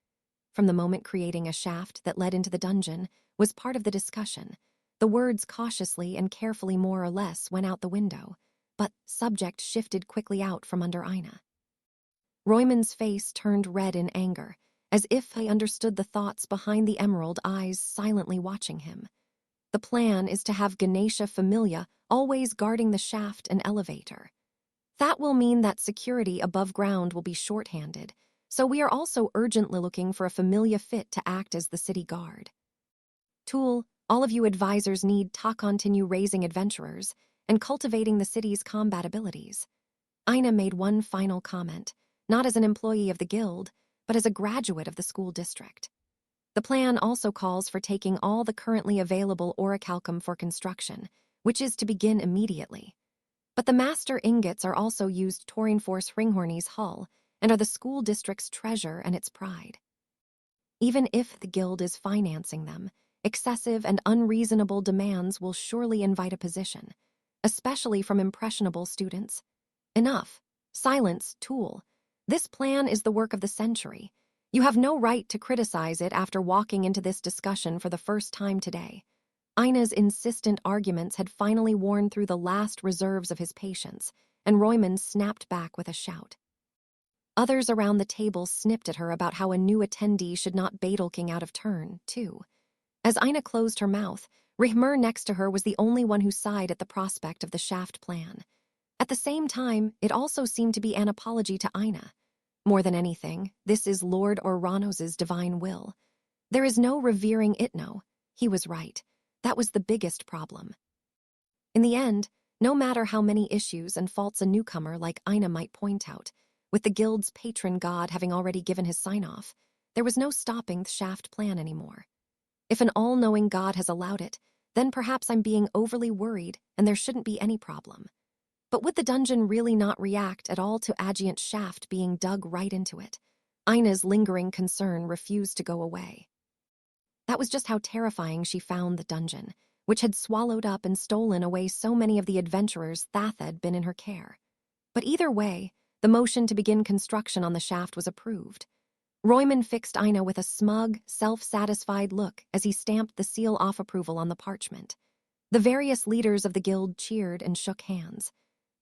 From the moment creating a shaft that led into the dungeon was part of the discussion, the words cautiously and carefully more or less went out the window, but subject shifted quickly out from under Ina. Royman's face turned red in anger, as if he understood the thoughts behind the emerald eyes silently watching him. The plan is to have Ganesha Familia always guarding the shaft and elevator. That will mean that security above ground will be shorthanded, so we are also urgently looking for a Familia fit to act as the city guard. Tool, all of you advisors need to continue raising adventurers and cultivating the city's combat abilities. Ina made one final comment, not as an employee of the guild, but as a graduate of the school district. The plan also calls for taking all the currently available orichalcum for construction, which is to begin immediately. But the master ingots are also used Taurine Force Ringhorny's hull and are the school district's treasure and its pride. Even if the guild is financing them, excessive and unreasonable demands will surely invite opposition, especially from impressionable students. Enough. Silence, Tool. This plan is the work of the century. You have no right to criticize it after walking into this discussion for the first time today. Ina's insistent arguments had finally worn through the last reserves of his patience, and Royman snapped back with a shout. Others around the table snipped at her about how a new attendee should not Badelking out of turn, too. As Ina closed her mouth, Rihmer next to her was the only one who sighed at the prospect of the shaft plan. At the same time, it also seemed to be an apology to Ina. More than anything, this is Lord Oranos' divine will. There is no revering Itno. He was right. That was the biggest problem. In the end, no matter how many issues and faults a newcomer like Ina might point out, with the guild's patron god having already given his sign-off, there was no stopping the shaft plan anymore. If an all-knowing god has allowed it, then perhaps I'm being overly worried and there shouldn't be any problem. But would the dungeon really not react at all to Agiant's shaft being dug right into it? Ina's lingering concern refused to go away. That was just how terrifying she found the dungeon, which had swallowed up and stolen away so many of the adventurers that had been in her care. But either way, the motion to begin construction on the shaft was approved. Royman fixed Ina with a smug, self-satisfied look as he stamped the seal-off approval on the parchment. The various leaders of the guild cheered and shook hands.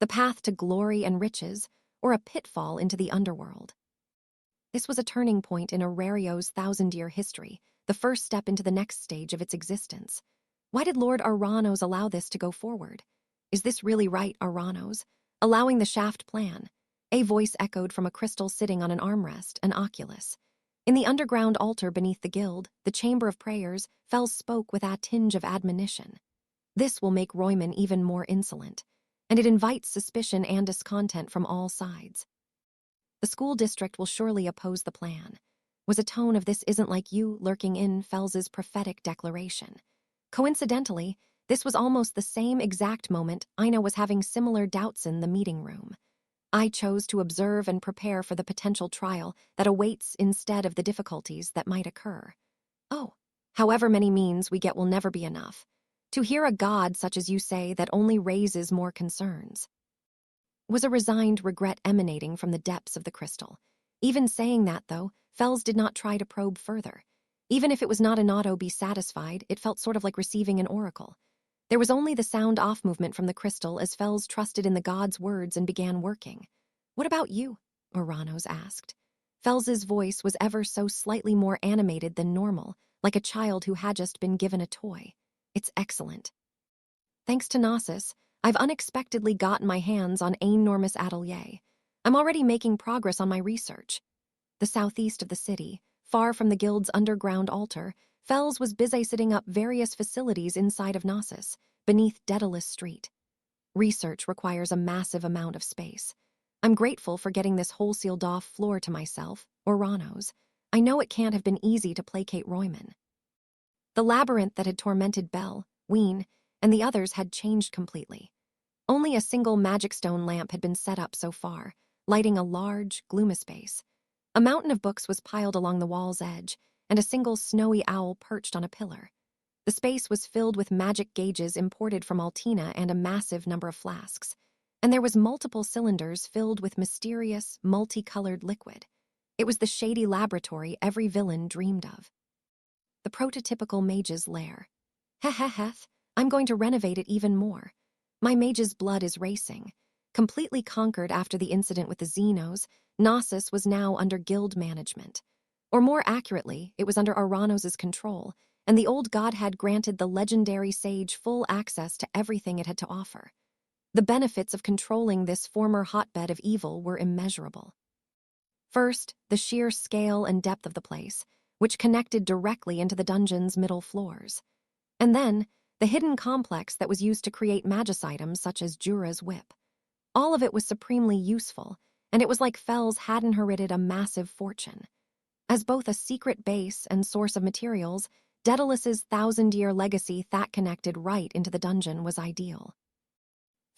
The path to glory and riches, or a pitfall into the underworld. This was a turning point in Aurario's thousand-year history, the first step into the next stage of its existence. Why did Lord Aranos allow this to go forward? Is this really right, Aranos? Allowing the shaft plan? A voice echoed from a crystal sitting on an armrest, an oculus. In the underground altar beneath the guild, the chamber of prayers, Fels spoke with a tinge of admonition. This will make Royman even more insolent, and it invites suspicion and discontent from all sides. The school district will surely oppose the plan. Was a tone of "this isn't like you" lurking in Fels's prophetic declaration. Coincidentally, this was almost the same exact moment Ina was having similar doubts in the meeting room. I chose to observe and prepare for the potential trial that awaits instead of the difficulties that might occur. Oh, however many means we get will never be enough. To hear a god such as you say that only raises more concerns. Was a resigned regret emanating from the depths of the crystal. Even saying that, though, Fels did not try to probe further. Even if it was not an auto be satisfied, it felt sort of like receiving an oracle. There was only the sound-off movement from the crystal as Fels trusted in the god's words and began working. "What about you?" Oranos asked. Fels's voice was ever so slightly more animated than normal, like a child who had just been given a toy. "It's excellent. Thanks to Gnosis, I've unexpectedly gotten my hands on an enormous atelier. I'm already making progress on my research." The southeast of the city, far from the guild's underground altar, Fels was busy setting up various facilities inside of Gnosis, beneath Daedalus Street. Research requires a massive amount of space. I'm grateful for getting this whole sealed-off floor to myself, Oranos. I know it can't have been easy to placate Royman. The labyrinth that had tormented Belle, Ween, and the others had changed completely. Only a single magic stone lamp had been set up so far, lighting a large, gloomy space. A mountain of books was piled along the wall's edge, and a single snowy owl perched on a pillar. The space was filled with magic gauges imported from Altina and a massive number of flasks, and there was multiple cylinders filled with mysterious, multicolored liquid. It was the shady laboratory every villain dreamed of. The prototypical mage's lair. Heh, I'm going to renovate it even more. My mage's blood is racing. Completely conquered after the incident with the Xenos, Gnosis was now under guild management. Or more accurately, it was under Aranos' control, and the old god had granted the legendary sage full access to everything it had to offer. The benefits of controlling this former hotbed of evil were immeasurable. First, the sheer scale and depth of the place, which connected directly into the dungeon's middle floors. And then, the hidden complex that was used to create magus items such as Jura's whip. All of it was supremely useful, and it was like Fels had inherited a massive fortune. As both a secret base and source of materials, Daedalus's thousand-year legacy that connected right into the dungeon was ideal.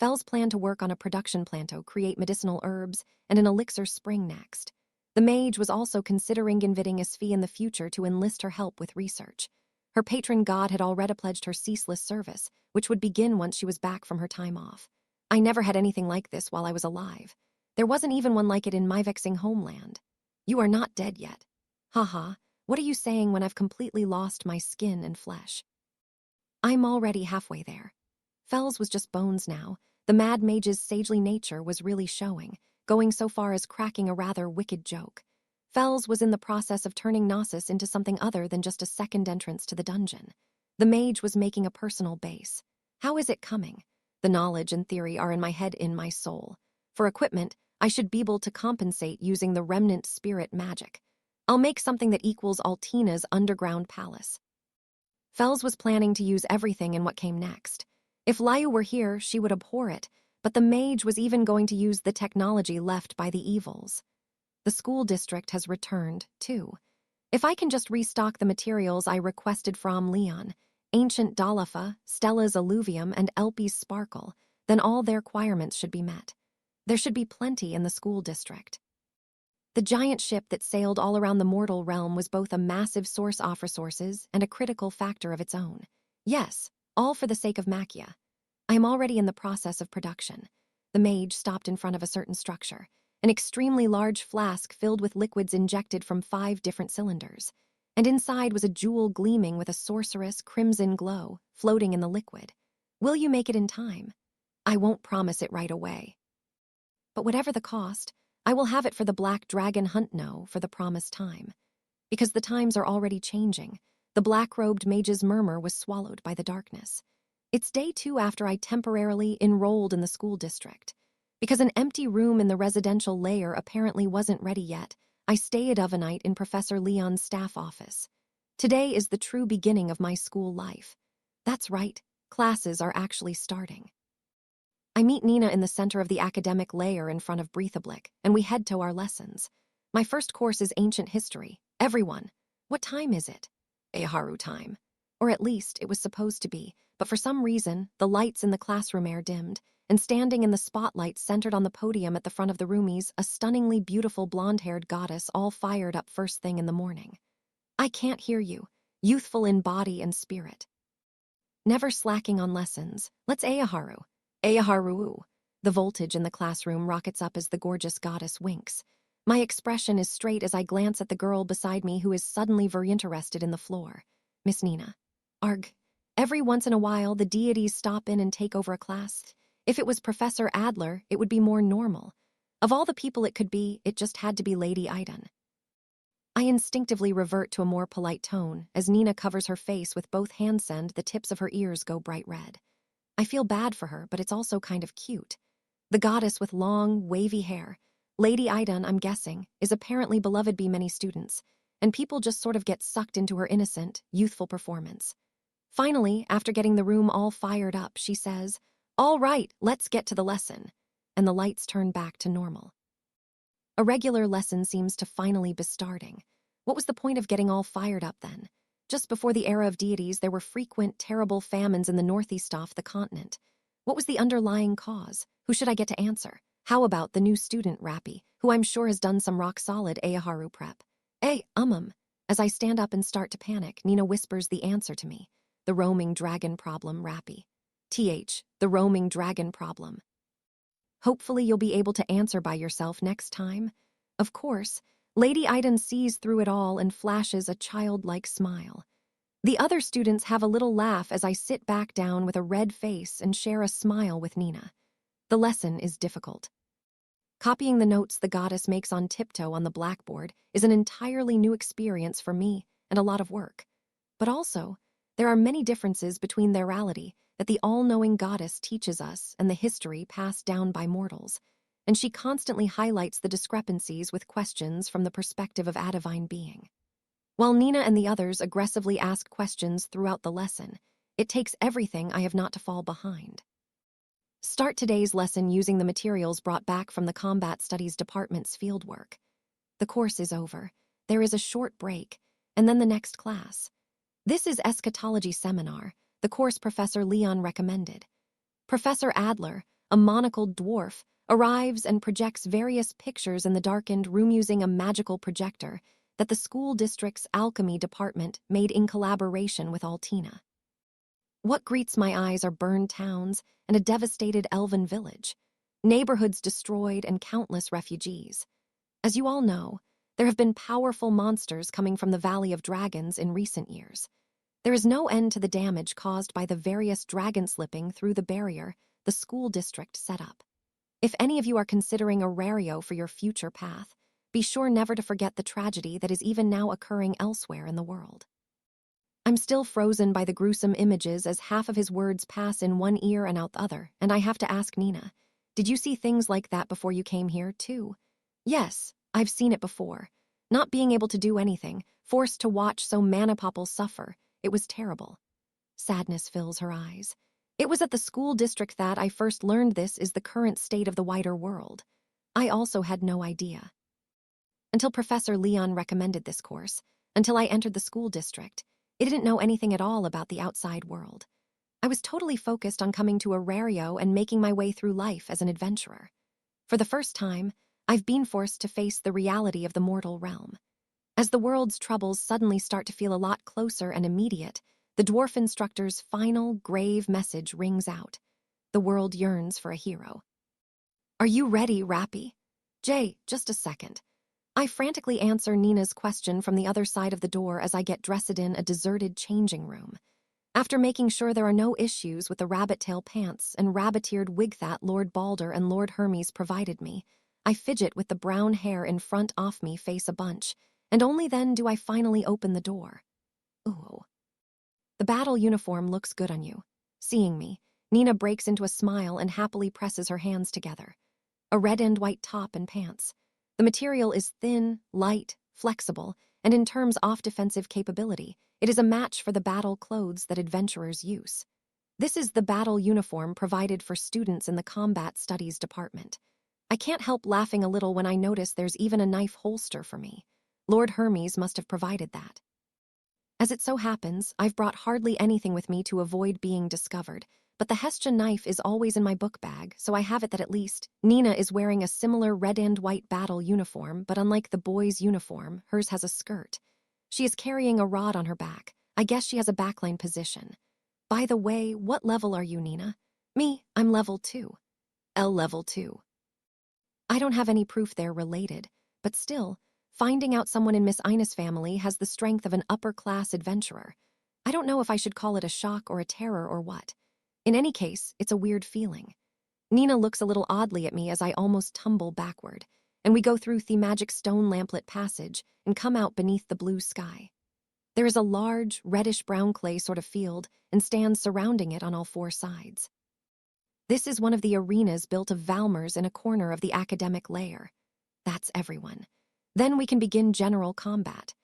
Fels planned to work on a production planto, create medicinal herbs, and an elixir spring next. The mage was also considering inviting Isfi in the future to enlist her help with research. Her patron god had already pledged her ceaseless service, which would begin once she was back from her time off. I never had anything like this while I was alive. There wasn't even one like it in my vexing homeland. You are not dead yet. Haha, what are you saying when I've completely lost my skin and flesh? I'm already halfway there. Fels was just bones now. The mad mage's sagely nature was really showing, going so far as cracking a rather wicked joke. Fels was in the process of turning Gnosis into something other than just a second entrance to the dungeon. The mage was making a personal base. How is it coming? The knowledge and theory are in my head, in my soul. For equipment, I should be able to compensate using the remnant spirit magic. I'll make something that equals Altina's underground palace. Fels was planning to use everything in what came next. If Liu were here, she would abhor it, but the mage was even going to use the technology left by the evils. The school district has returned, too. If I can just restock the materials I requested from Leon, ancient Dalafa, Stella's alluvium, and Elpi's sparkle, then all their requirements should be met. There should be plenty in the school district. The giant ship that sailed all around the mortal realm was both a massive source of resources and a critical factor of its own. Yes, all for the sake of Machia. I am already in the process of production. The mage stopped in front of a certain structure, an extremely large flask filled with liquids injected from 5 different cylinders, and inside was a jewel gleaming with a sorcerous crimson glow, floating in the liquid. Will you make it in time? I won't promise it right away. But whatever the cost, I will have it for the Black Dragon hunt no for the promised time. Because the times are already changing, the black-robed mage's murmur was swallowed by the darkness. It's day 2 after I temporarily enrolled in the school district. Because an empty room in the residential layer apparently wasn't ready yet, I stayed of a night in Professor Leon's staff office. Today is the true beginning of my school life. That's right, classes are actually starting. I meet Nina in the center of the academic layer in front of Breathablick, and we head to our lessons. My first course is ancient history. Everyone, what time is it? Eharu time. Or at least it was supposed to be, but for some reason, the lights in the classroom air dimmed, and standing in the spotlight centered on the podium at the front of the roomies, a stunningly beautiful blonde-haired goddess all fired up first thing in the morning. I can't hear you, youthful in body and spirit. Never slacking on lessons. Let's Eharu. Eharu. The voltage in the classroom rockets up as the gorgeous goddess winks. My expression is straight as I glance at the girl beside me who is suddenly very interested in the floor. Miss Nina. Arg. Every once in a while, the deities stop in and take over a class. If it was Professor Adler, it would be more normal. Of all the people it could be, it just had to be Lady Aidan. I instinctively revert to a more polite tone as Nina covers her face with both hands and the tips of her ears go bright red. I feel bad for her, but it's also kind of cute. The goddess with long, wavy hair, Lady Aidan, I'm guessing, is apparently beloved by many students, and people just sort of get sucked into her innocent, youthful performance. Finally, after getting the room all fired up, she says, "All right, let's get to the lesson," and the lights turn back to normal. A regular lesson seems to finally be starting. What was the point of getting all fired up then? Just before the era of deities, there were frequent, terrible famines in the northeast off the continent. What was the underlying cause? Who should I get to answer? How about the new student, Rappy, who I'm sure has done some rock-solid Eharu prep? As I stand up and start to panic, Nina whispers the answer to me. The roaming dragon problem, Rappy. The roaming dragon problem. Hopefully you'll be able to answer by yourself next time. Of course, Lady Aidan sees through it all and flashes a childlike smile. The other students have a little laugh as I sit back down with a red face and share a smile with Nina. The lesson is difficult. Copying the notes the goddess makes on tiptoe on the blackboard is an entirely new experience for me and a lot of work. But also, there are many differences between their reality that the all-knowing goddess teaches us and the history passed down by mortals, and she constantly highlights the discrepancies with questions from the perspective of a divine being. While Nina and the others aggressively ask questions throughout the lesson, it takes everything I have not to fall behind. Start today's lesson using the materials brought back from the Combat Studies Department's fieldwork. The course is over. There is a short break, and then the next class. This is Eschatology Seminar, the course Professor Leon recommended. Professor Adler, a monocled dwarf, arrives and projects various pictures in the darkened room using a magical projector that the school district's alchemy department made in collaboration with Altina. What greets my eyes are burned towns and a devastated elven village, neighborhoods destroyed and countless refugees. As you all know, there have been powerful monsters coming from the Valley of Dragons in recent years. There is no end to the damage caused by the various dragon slipping through the barrier the school district set up. If any of you are considering a Rario for your future path, be sure never to forget the tragedy that is even now occurring elsewhere in the world. I'm still frozen by the gruesome images as half of his words pass in one ear and out the other, and I have to ask Nina, did you see things like that before you came here, too? Yes, I've seen it before. Not being able to do anything, forced to watch so Manapopple suffer, it was terrible. Sadness fills her eyes. It was at the school district that I first learned this is the current state of the wider world. I also had no idea. Until Professor Leon recommended this course, until I entered the school district, I didn't know anything at all about the outside world. I was totally focused on coming to Arario and making my way through life as an adventurer. For the first time, I've been forced to face the reality of the mortal realm. As the world's troubles suddenly start to feel a lot closer and immediate, the dwarf instructor's final, grave message rings out. The world yearns for a hero. Are you ready, Rappy? Jay, just a second. I frantically answer Nina's question from the other side of the door as I get dressed in a deserted changing room. After making sure there are no issues with the rabbit-tail pants and rabbit-eared wig that Lord Balder and Lord Hermes provided me, I fidget with the brown hair in front off me face a bunch, and only then do I finally open the door. Ooh. The battle uniform looks good on you. Seeing me, Nina breaks into a smile and happily presses her hands together. A red and white top and pants. The material is thin, light, flexible, and in terms of defensive capability, it is a match for the battle clothes that adventurers use. This is the battle uniform provided for students in the Combat Studies department. I can't help laughing a little when I notice there's even a knife holster for me. Lord Hermes must have provided that. As it so happens, I've brought hardly anything with me to avoid being discovered, but the Hessian knife is always in my book bag, so I have it that at least. Nina is wearing a similar red and white battle uniform, but unlike the boys' uniform, hers has a skirt. She is carrying a rod on her back. I guess she has a backline position. By the way, what level are you, Nina? Me, I'm level 2. L level 2. I don't have any proof they're related, but still, finding out someone in Miss Ina's family has the strength of an upper-class adventurer. I don't know if I should call it a shock or a terror or what. In any case, it's a weird feeling. Nina looks a little oddly at me as I almost tumble backward, and we go through the magic stone lamplit passage and come out beneath the blue sky. There is a large, reddish-brown clay sort of field and stands surrounding it on all 4 sides. This is one of the arenas built of Valmers in a corner of the academic layer. That's everyone. Then we can begin general combat.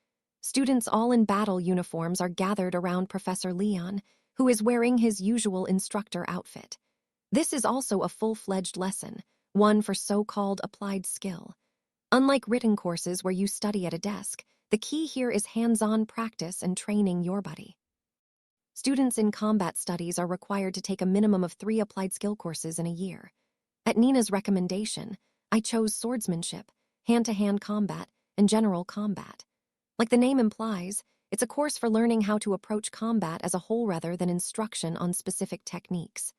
Students all in battle uniforms are gathered around Professor Leon, who is wearing his usual instructor outfit. This is also a full-fledged lesson, one for so-called applied skill. Unlike written courses where you study at a desk, the key here is hands-on practice and training your buddy. Students in combat studies are required to take a minimum of 3 applied skill courses in a year. At Nina's recommendation, I chose swordsmanship, hand-to-hand combat, and general combat. Like the name implies, it's a course for learning how to approach combat as a whole rather than instruction on specific techniques.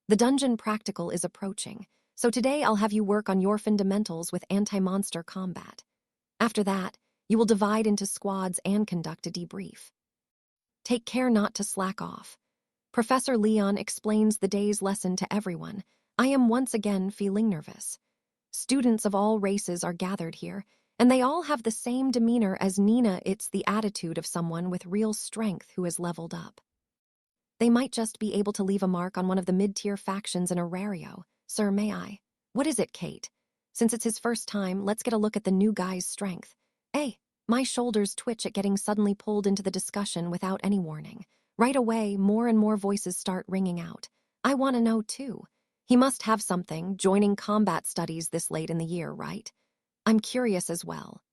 The dungeon practical is approaching, so today I'll have you work on your fundamentals with anti-monster combat. After that, you will divide into squads and conduct a debrief. Take care not to slack off. Professor Leon explains the day's lesson to everyone. I am once again feeling nervous. Students of all races are gathered here, and they all have the same demeanor as Nina. It's the attitude of someone with real strength who has leveled up. They might just be able to leave a mark on one of the mid-tier factions in Arario. Sir, may I? What is it, Kate? Since it's his first time, let's get a look at the new guy's strength. My shoulders twitch at getting suddenly pulled into the discussion without any warning. Right away, more and more voices start ringing out. I want to know, too. He must have something, joining combat studies this late in the year, right? I'm curious as well.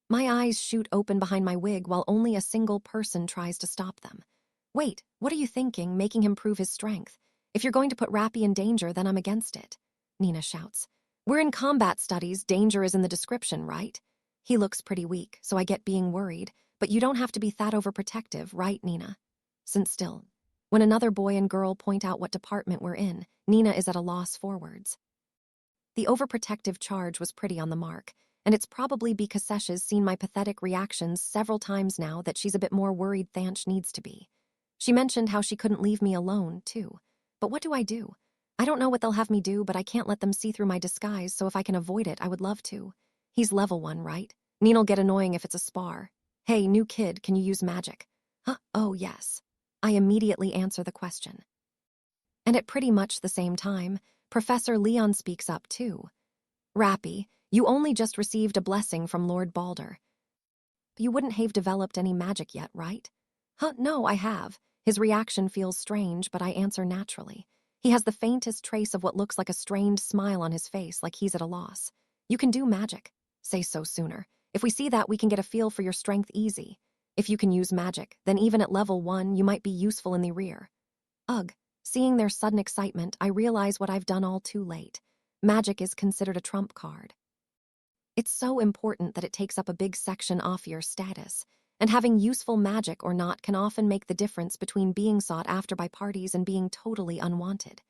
My eyes shoot open behind my wig while only a single person tries to stop them. Wait, what are you thinking, making him prove his strength? If you're going to put Rappy in danger, then I'm against it. Nina shouts. We're in combat studies, danger is in the description, right? He looks pretty weak, so I get being worried, but you don't have to be that overprotective, right, Nina? Sit still. When another boy and girl point out what department we're in, Nina is at a loss for words. The overprotective charge was pretty on the mark, and it's probably because Sesha's seen my pathetic reactions several times now that she's a bit more worried than she needs to be. She mentioned how she couldn't leave me alone, too. But what do? I don't know what they'll have me do, but I can't let them see through my disguise, so if I can avoid it, I would love to. He's level 1, right? Nina'll get annoying if it's a spar. Hey, new kid, can you use magic? Huh? Oh, yes. I immediately answer the question. And at pretty much the same time, Professor Leon speaks up too. Rappy, you only just received a blessing from Lord Balder. You wouldn't have developed any magic yet, right? Huh, no, I have. His reaction feels strange, but I answer naturally. He has the faintest trace of what looks like a strained smile on his face, like he's at a loss. You can do magic. Say so sooner. If we see that, we can get a feel for your strength easy. If you can use magic, then even at level 1, you might be useful in the rear. Ugh. Seeing their sudden excitement, I realize what I've done all too late. Magic is considered a trump card. It's so important that it takes up a big section off your status, and having useful magic or not can often make the difference between being sought after by parties and being totally unwanted.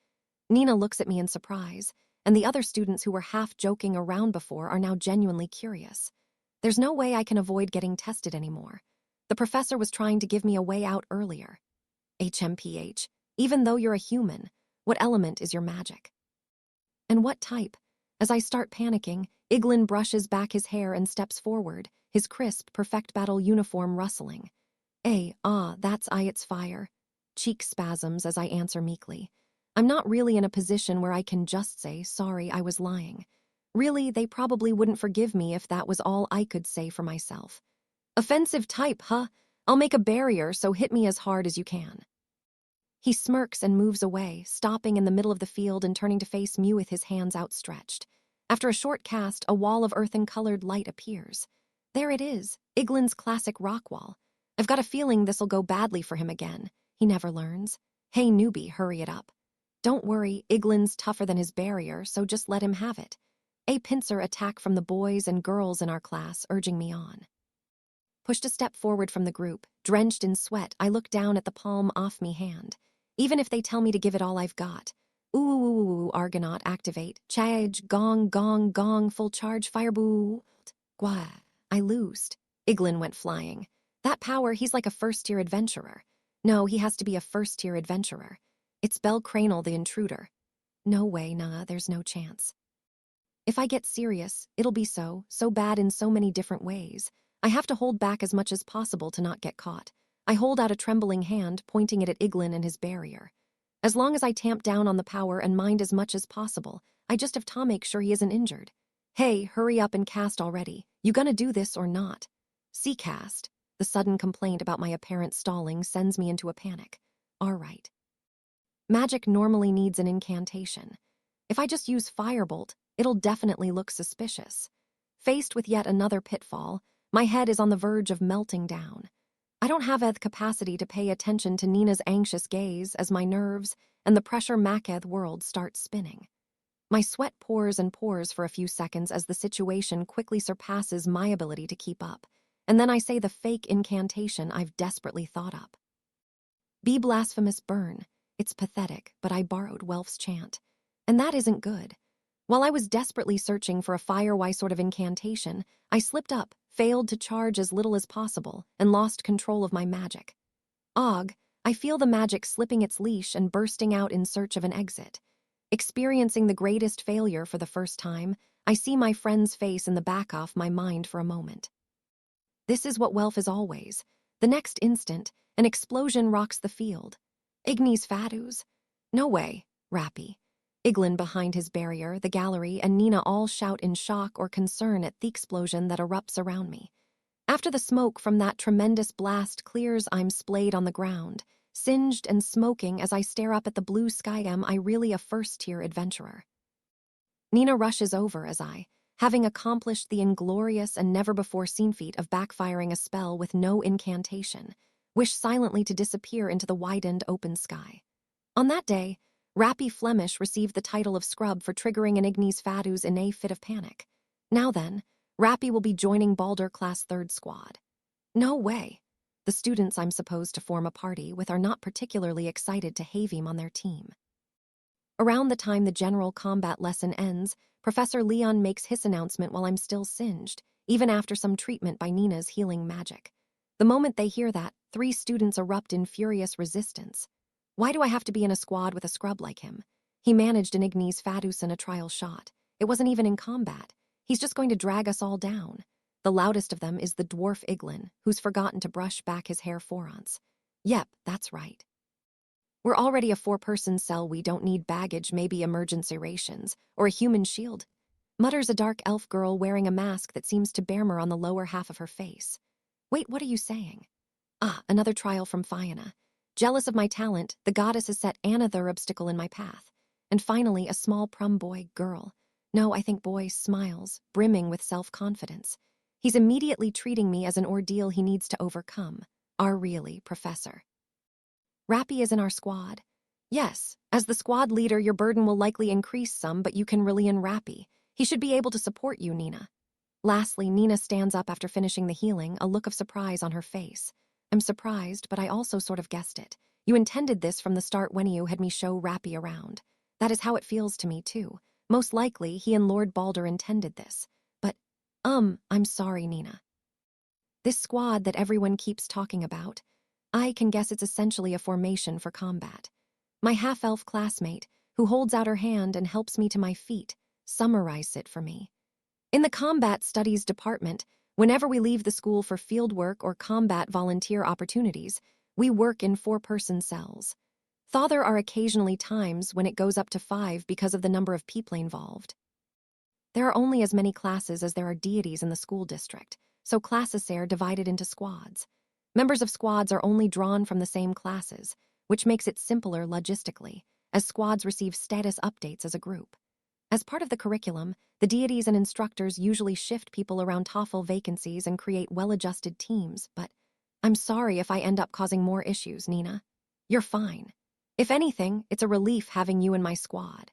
Nina looks at me in surprise, and the other students who were half joking around before are now genuinely curious. There's no way I can avoid getting tested anymore. The professor was trying to give me a way out earlier. HMPH. Even though you're a human, what element is your magic? And what type? As I start panicking, Iglin brushes back his hair and steps forward, his crisp, perfect battle uniform rustling. That's it's fire. Cheek spasms as I answer meekly. I'm not really in a position where I can just say, sorry, I was lying. Really, they probably wouldn't forgive me if that was all I could say for myself. Offensive type, huh? I'll make a barrier, so hit me as hard as you can. He smirks and moves away, stopping in the middle of the field and turning to face me with his hands outstretched. After a short cast, a wall of earthen-colored light appears. There it is, Iglin's classic rock wall. I've got a feeling this'll go badly for him again. He never learns. Hey, newbie, hurry it up. Don't worry, Iglin's tougher than his barrier, so just let him have it. A pincer attack from the boys and girls in our class, urging me on. Pushed a step forward from the group, drenched in sweat, I look down at the palm off me hand. Even if they tell me to give it all I've got. Ooh, Argonaut, activate. Chage, gong, gong, gong, full charge, fireboo. Gwa. I loosed. Iglin went flying. That power, he's like a first-tier adventurer. No, he has to be a first-tier adventurer. It's Bell Cranel the intruder. No way, nah, there's no chance. If I get serious, it'll be so bad in so many different ways. I have to hold back as much as possible to not get caught. I hold out a trembling hand, pointing it at Iglin and his barrier. As long as I tamp down on the power and mind as much as possible, I just have to make sure he isn't injured. Hey, hurry up and cast already. You gonna do this or not? See cast. The sudden complaint about my apparent stalling sends me into a panic. All right. Magic normally needs an incantation. If I just use Firebolt, it'll definitely look suspicious. Faced with yet another pitfall, my head is on the verge of melting down. I don't have the capacity to pay attention to Nina's anxious gaze as my nerves and the pressure Maketh world start spinning. My sweat pours and pours for a few seconds as the situation quickly surpasses my ability to keep up, and then I say the fake incantation I've desperately thought up. Be blasphemous burn. It's pathetic, but I borrowed Welf's chant. And that isn't good. While I was desperately searching for a firewhy sort of incantation, I slipped up, failed to charge as little as possible, and lost control of my magic. I feel the magic slipping its leash and bursting out in search of an exit. Experiencing the greatest failure for the first time, I see my friend's face in the back off my mind for a moment. This is what Welf is always. The next instant, an explosion rocks the field. Ignis Fadus? No way, Rappy. Iglin behind his barrier, the gallery, and Nina all shout in shock or concern at the explosion that erupts around me. After the smoke from that tremendous blast clears, I'm splayed on the ground, singed and smoking as I stare up at the blue sky. Am I really a first-tier adventurer? Nina rushes over as I, having accomplished the inglorious and never-before-seen feat of backfiring a spell with no incantation, wish silently to disappear into the widened open sky. On that day, Rappy Flemish received the title of Scrub for triggering an Ignis Fadus in a fit of panic. Now then, Rappy will be joining Balder Class 3rd Squad. No way. The students I'm supposed to form a party with are not particularly excited to have him on their team. Around the time the general combat lesson ends, Professor Leon makes his announcement while I'm still singed, even after some treatment by Nina's healing magic. The moment they hear that, 3 students erupt in furious resistance. Why do I have to be in a squad with a scrub like him? He managed an Ignis Fadus in a trial shot. It wasn't even in combat. He's just going to drag us all down. The loudest of them is the dwarf Iglin, who's forgotten to brush back his hair for once. Yep, that's right. We're already a 4-person cell. We don't need baggage, maybe emergency rations, or a human shield, mutters a dark elf girl wearing a mask that seems to bear on the lower half of her face. Wait, what are you saying? Another trial from Fiona. Jealous of my talent, the goddess has set another obstacle in my path. And finally, a small prum boy, girl. No, I think boy, smiles, brimming with self-confidence. He's immediately treating me as an ordeal he needs to overcome. Really, Professor? Rappy is in our squad. Yes, as the squad leader, your burden will likely increase some, but you can rely on Rappy. He should be able to support you, Nina. Lastly, Nina stands up after finishing the healing, a look of surprise on her face. I'm surprised, but I also sort of guessed it. You intended this from the start when you had me show Rappy around. That is how it feels to me, too. Most likely, he and Lord Balder intended this. But, I'm sorry, Nina. This squad that everyone keeps talking about, I can guess it's essentially a formation for combat. My half-elf classmate, who holds out her hand and helps me to my feet, summarized it for me. In the Combat Studies Department, whenever we leave the school for fieldwork or combat volunteer opportunities, we work in 4-person cells. Though there are occasionally times when it goes up to 5 because of the number of people involved. There are only as many classes as there are deities in the school district, so classes are divided into squads. Members of squads are only drawn from the same classes, which makes it simpler logistically, as squads receive status updates as a group. As part of the curriculum, the deities and instructors usually shift people around to fill vacancies and create well-adjusted teams, but I'm sorry if I end up causing more issues, Nina. You're fine. If anything, it's a relief having you in my squad.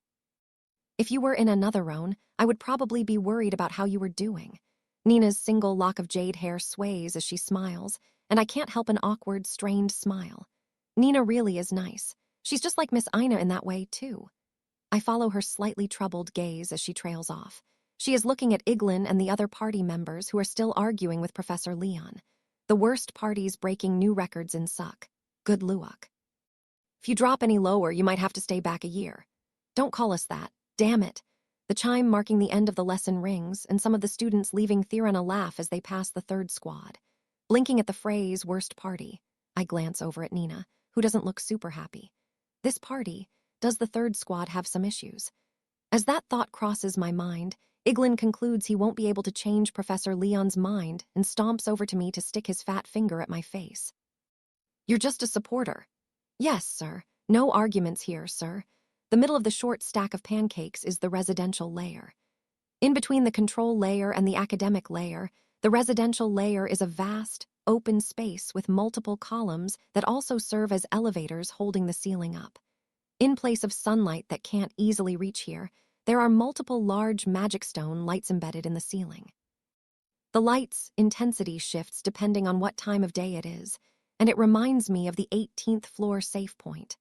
If you were in another roan, I would probably be worried about how you were doing. Nina's single lock of jade hair sways as she smiles, and I can't help an awkward, strained smile. Nina really is nice. She's just like Miss Ina in that way, too. I follow her slightly troubled gaze as she trails off. She is looking at Iglin and the other party members who are still arguing with Professor Leon. The worst parties breaking new records in Suck. Good luck. If you drop any lower, you might have to stay back a year. Don't call us that. Damn it. The chime marking the end of the lesson rings, and some of the students leaving Thirana laugh as they pass the third squad. Blinking at the phrase, worst party, I glance over at Nina, who doesn't look super happy. This party, does the third squad have some issues? As that thought crosses my mind, Iglin concludes he won't be able to change Professor Leon's mind and stomps over to me to stick his fat finger at my face. You're just a supporter. Yes, sir. No arguments here, sir. The middle of the short stack of pancakes is the residential layer. In between the control layer and the academic layer, the residential layer is a vast, open space with multiple columns that also serve as elevators holding the ceiling up. In place of sunlight that can't easily reach here, there are multiple large magic stone lights embedded in the ceiling. The light's intensity shifts depending on what time of day it is, and it reminds me of the 18th floor save point.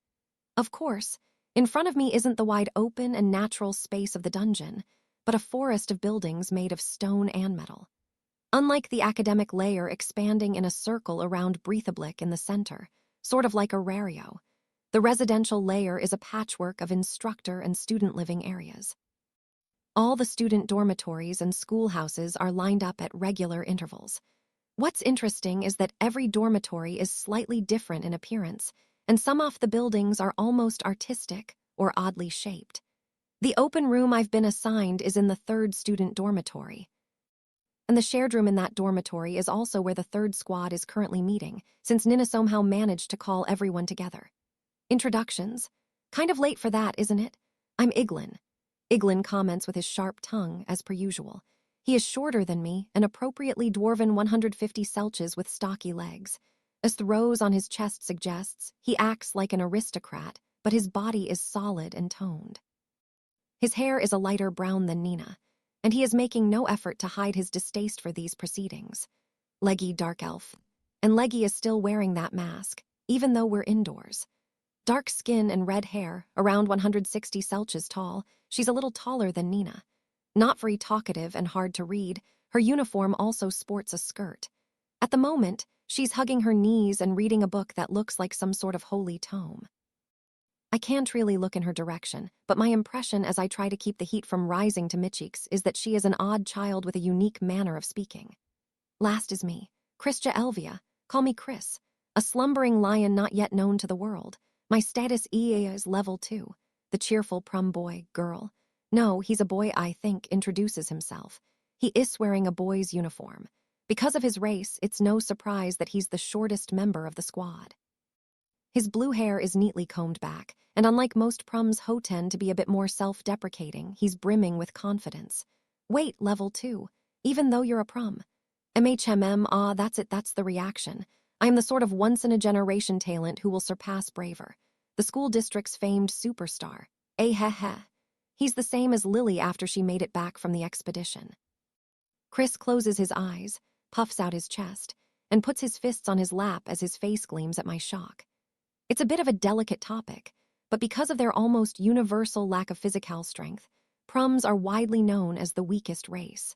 Of course, in front of me isn't the wide open and natural space of the dungeon, but a forest of buildings made of stone and metal. Unlike the academic layer expanding in a circle around Breathablick in the center, sort of like a rario, the residential layer is a patchwork of instructor and student living areas. All the student dormitories and schoolhouses are lined up at regular intervals. What's interesting is that every dormitory is slightly different in appearance, and some of the buildings are almost artistic or oddly shaped. The open room I've been assigned is in the 3rd student dormitory. And the shared room in that dormitory is also where the 3rd squad is currently meeting, since Nina somehow managed to call everyone together. Introductions. Kind of late for that, isn't it? I'm Iglin. Iglin comments with his sharp tongue, as per usual. He is shorter than me, an appropriately dwarven 150 celches with stocky legs. As the rose on his chest suggests, he acts like an aristocrat, but his body is solid and toned. His hair is a lighter brown than Nina, and he is making no effort to hide his distaste for these proceedings. Leggy dark elf. And Leggy is still wearing that mask, even though we're indoors. Dark skin and red hair, around 160 celches tall, she's a little taller than Nina. Not very talkative and hard to read, her uniform also sports a skirt. At the moment, she's hugging her knees and reading a book that looks like some sort of holy tome. I can't really look in her direction, but my impression as I try to keep the heat from rising to Michik's is that she is an odd child with a unique manner of speaking. Last is me, Christia Elvia, call me Chris, a slumbering lion not yet known to the world. My status is level 2, the cheerful prom boy, girl. No, he's a boy, I think, introduces himself. He is wearing a boy's uniform. Because of his race, it's no surprise that he's the shortest member of the squad. His blue hair is neatly combed back, and unlike most proms who tend to be a bit more self-deprecating, he's brimming with confidence. Wait, level 2, even though you're a prom. MHMM, that's it, that's the reaction. I am the sort of once-in-a-generation talent who will surpass Braver, the school district's famed superstar. Heh. He's the same as Lily after she made it back from the expedition. Chris closes his eyes, puffs out his chest, and puts his fists on his lap as his face gleams at my shock. It's a bit of a delicate topic, but because of their almost universal lack of physical strength, proms are widely known as the weakest race.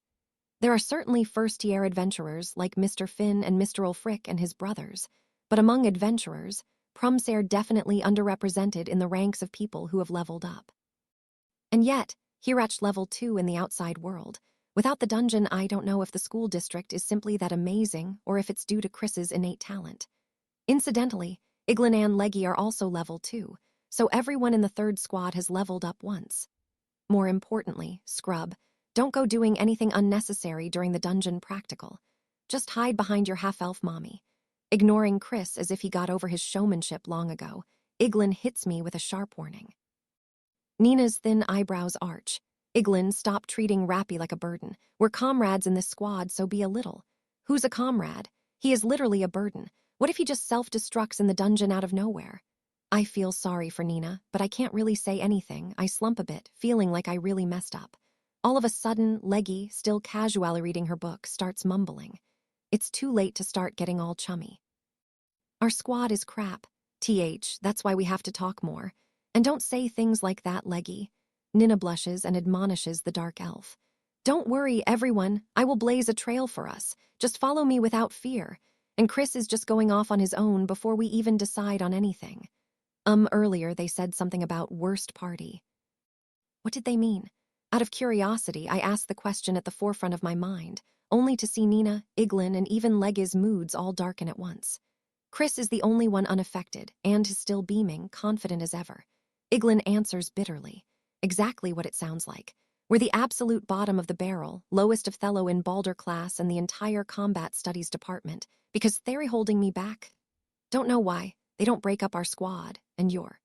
There are certainly first-year adventurers like Mr. Finn and Mr. Ulfric and his brothers, But among adventurers, Prumsair definitely underrepresented in the ranks of people who have leveled up. And yet, he reached level 2 in the outside world. Without the dungeon, I don't know if the school district is simply that amazing or if it's due to Chris's innate talent. Incidentally, Iglin and Leggy are also level 2, so everyone in the third squad has leveled up once. More importantly, Scrub, don't go doing anything unnecessary during the dungeon practical. Just hide behind your half-elf mommy. Ignoring Chris as if he got over his showmanship long ago, Iglin hits me with a sharp warning. Nina's thin eyebrows arch. Iglin, stop treating Rappy like a burden. We're comrades in this squad, so be a little. Who's a comrade? He is literally a burden. What if he just self-destructs in the dungeon out of nowhere? I feel sorry for Nina, but I can't really say anything. I slump a bit, feeling like I really messed up. All of a sudden, Leggy, still casually reading her book, starts mumbling. It's too late to start getting all chummy. Our squad is crap. That's why we have to talk more. And don't say things like that, Leggy. Nina blushes and admonishes the dark elf. Don't worry, everyone. I will blaze a trail for us. Just follow me without fear. And Chris is just going off on his own before we even decide on anything. Earlier they said something about worst party. What did they mean? Out of curiosity, I asked the question at the forefront of my mind, only to see Nina, Iglin, and even Leggy's moods all darken at once. Chris is the only one unaffected, and is still beaming, confident as ever. Iglin answers bitterly. Exactly what it sounds like. We're the absolute bottom of the barrel, lowest of Thello in Balder class and the entire combat studies department, because they're holding me back. Don't know why. They don't break up our squad, and you're